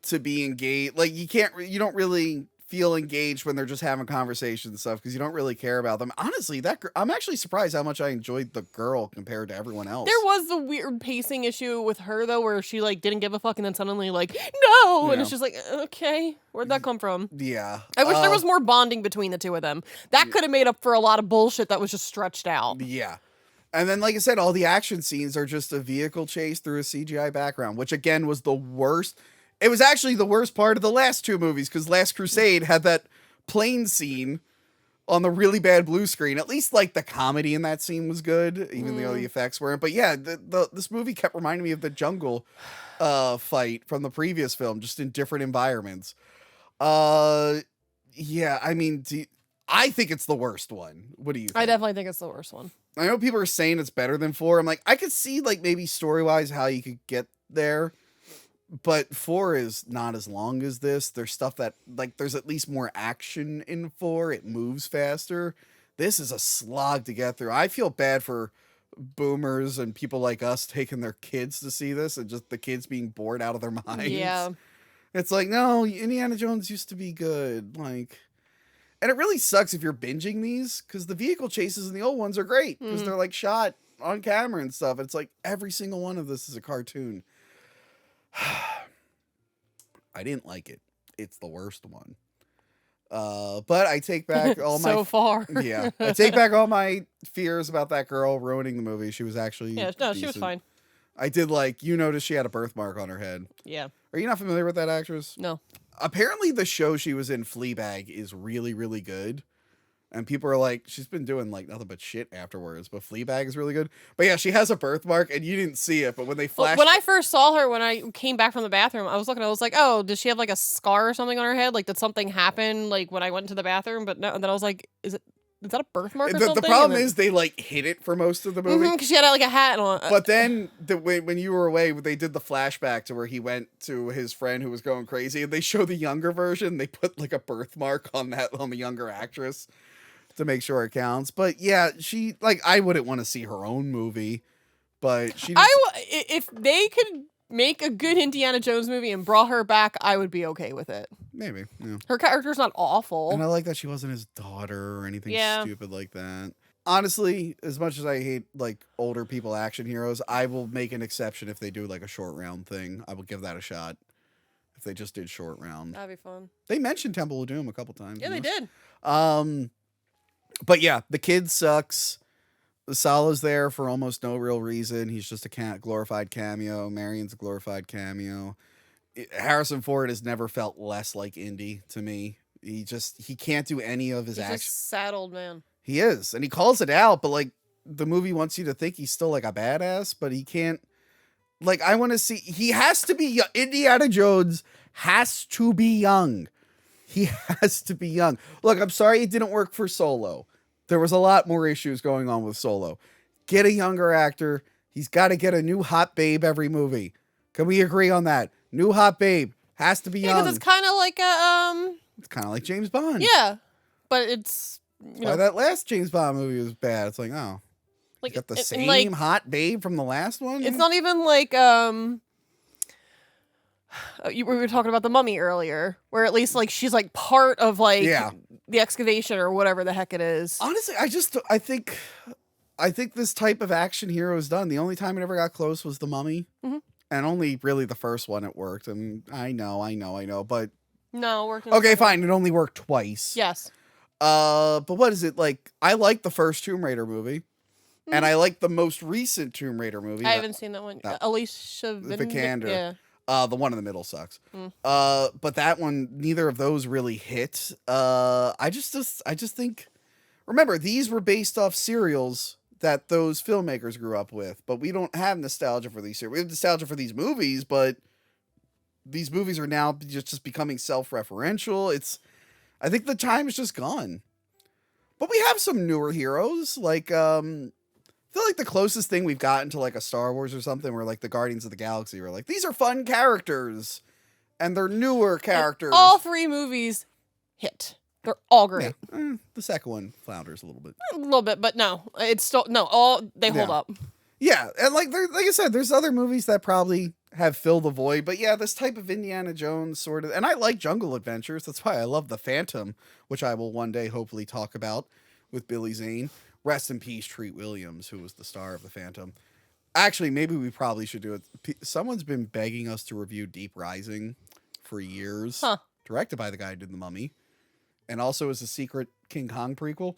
to be engaged. Like you don't really feel engaged when they're just having conversations and stuff because you don't really care about them. Honestly, I'm actually surprised how much I enjoyed the girl compared to everyone else. There was the weird pacing issue with her though, where she like didn't give a fuck and then suddenly like no, and it's just like okay, where'd that come from? Yeah, I wish there was more bonding between the two of them. That could have made up for a lot of bullshit that was just stretched out. Yeah. And then, like I said, all the action scenes are just a vehicle chase through a CGI background, which again was the worst. It was actually the worst part of the last two movies because Last Crusade had that plane scene on the really bad blue screen. At least like the comedy in that scene was good, even though the effects weren't. But yeah, this movie kept reminding me of the jungle fight from the previous film, just in different environments. Yeah, I mean, I think it's the worst one. What do you think? I definitely think it's the worst one. I know people are saying it's better than 4. I'm like, I could see like maybe story-wise how you could get there. But 4 is not as long as this. There's stuff that, like, there's at least more action in 4. It moves faster. This is a slog to get through. I feel bad for boomers and people like us taking their kids to see this and just the kids being bored out of their minds. Yeah. It's like, no, Indiana Jones used to be good. Like, and it really sucks if you're binging these because the vehicle chases in the old ones are great because they're, like, shot on camera and stuff. It's like every single one of this is a cartoon. I didn't like it. It's the worst one. But I take back all my so far. Yeah. I take back all my fears about that girl ruining the movie. She was actually she was fine. I did like you noticed she had a birthmark on her head. Yeah. Are you not familiar with that actress? No. Apparently the show she was in, Fleabag, is really, really good. And people are like, she's been doing like nothing but shit afterwards, but Fleabag is really good. But yeah, she has a birthmark and you didn't see it, but when they flashed... When I first saw her, when I came back from the bathroom, I was like, oh, does she have like a scar or something on her head? Like, did something happen like when I went into the bathroom? But no, and then I was like, is that a birthmark or something? The problem is they like hid it for most of the movie. Because she had like a hat on. But then when you were away, they did the flashback to where he went to his friend who was going crazy and they show the younger version. They put like a birthmark on the younger actress to make sure it counts. But yeah, she like I wouldn't want to see her own movie, but she. If they could make a good Indiana Jones movie and brought her back, I would be okay with it. Maybe. Yeah. Her character's not awful, and I like that she wasn't his daughter or anything stupid like that. Honestly, as much as I hate like older people action heroes, I will make an exception if they do like a short round thing. I will give that a shot. If they just did short round, that'd be fun. They mentioned Temple of Doom a couple times. Yeah, they did. But yeah, the kid sucks. Salah's there for almost no real reason. He's just a glorified cameo. Marion's a glorified cameo. Harrison Ford has never felt less like Indy to me. He can't do any of his He's action. just sad old man. He is, and he calls it out, but like the movie wants you to think he's still like a badass, but he can't. Like, I want to see, he has to be, Indiana Jones has to be young. He has to be young. Look, I'm sorry it didn't work for Solo. There was a lot more issues going on with Solo. Get a younger actor. He's got to get a new hot babe every movie. Can we agree on that? New hot babe has to be young. Because it's kind of like a, It's kind of like James Bond. Yeah, but it's, you know. That last James Bond movie was bad. It's like, oh. Like, got the same hot babe from the last one? It's not even like, we were talking about The Mummy earlier, where at least, like, she's, like, part of, like, the excavation or whatever the heck it is. Honestly, I think this type of action hero is done. The only time it ever got close was The Mummy. Mm-hmm. And only really the first one it worked. I mean, I know, but... No, working. Okay, fine. It only worked twice. Yes. But what is it, like, I like the first Tomb Raider movie. And I like the most recent Tomb Raider movie. I haven't seen that one. Alicia Vikander. Yeah. The one in the middle sucks. But that one, neither of those really hit. I just think, remember, these were based off serials that those filmmakers grew up with. But we don't have nostalgia for these serials. We have nostalgia for these movies, but these movies are now just becoming self-referential. I think the time is just gone. But we have some newer heroes, like, I feel like the closest thing we've gotten to like a Star Wars or something where like the Guardians of the Galaxy were like, these are fun characters and they're newer characters. And all three movies hit. They're all great. Yeah. The second one flounders a little bit. A little bit, but no, it's still, they hold up. Yeah. And like I said, there's other movies that probably have filled the void, but yeah, this type of Indiana Jones sort of, and I like Jungle Adventures. That's why I love The Phantom, which I will one day hopefully talk about with Billy Zane. Rest in peace, Treat Williams, who was the star of The Phantom. Actually, maybe we probably should do it. Someone's been begging us to review Deep Rising for years. Directed by the guy who did The Mummy. And also is a secret King Kong prequel,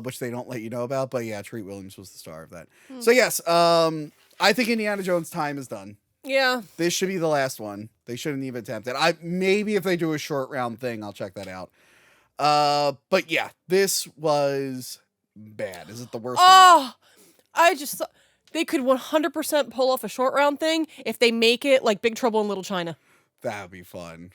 which they don't let you know about. But yeah, Treat Williams was the star of that. So yes, I think Indiana Jones' time is done. Yeah. This should be the last one. They shouldn't even attempt it. Maybe if they do a short round thing, I'll check that out. But yeah, this was... bad. Is it the worst thing? I just thought they could 100% pull off a short round thing if they make it like Big Trouble in Little China. That would be fun.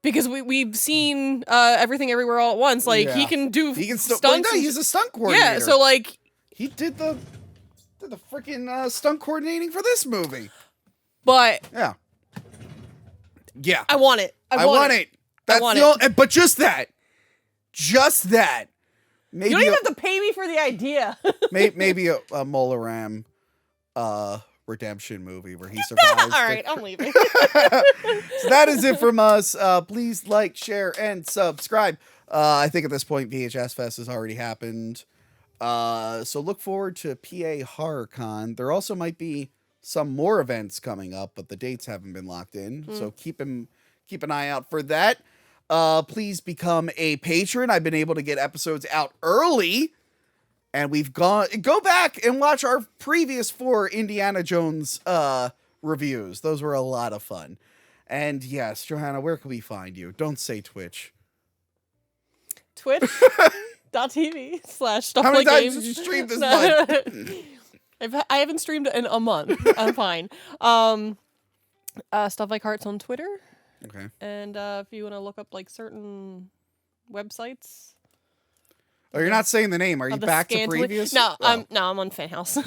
Because we've seen Everything Everywhere All at Once. Like, he can do stunts. Well, no, he's a stunt coordinator. Yeah, so like... He did the freaking stunt coordinating for this movie. But... Yeah. Yeah. I want it. I want it. That's but just that. Just that. Maybe you don't even have to pay me for the idea. maybe a Molaram redemption movie where he survives. All right, I'm leaving. So that is it from us. Please like, share, and subscribe. I think at this point VHS Fest has already happened. So look forward to PA Horror Con. There also might be some more events coming up, but the dates haven't been locked in. So keep an eye out for that. Please become a patron. I've been able to get episodes out early, and go back and watch our previous 4 Indiana Jones reviews. Those were a lot of fun. And yes, Johanna, where can we find you? Don't say Twitch. Twitch.tv/stuff How many like times games. did you stream this month? I haven't streamed in a month. I'm fine. Stuff Like Hearts on Twitter. Okay. And if you want to look up like certain websites. Oh, you're not saying the name. Are you back to previous? No, I'm on Fan House.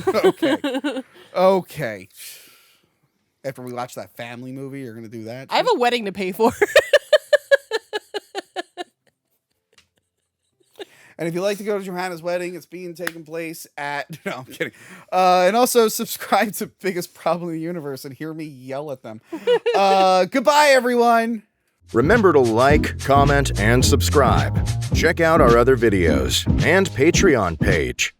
Okay. After we watch that family movie, you're gonna do that? I have a wedding to pay for. And if you'd like to go to Johanna's wedding, it's being taken place at... No, I'm kidding. And also subscribe to Biggest Problem in the Universe and hear me yell at them. Goodbye, everyone. Remember to like, comment, and subscribe. Check out our other videos and Patreon page.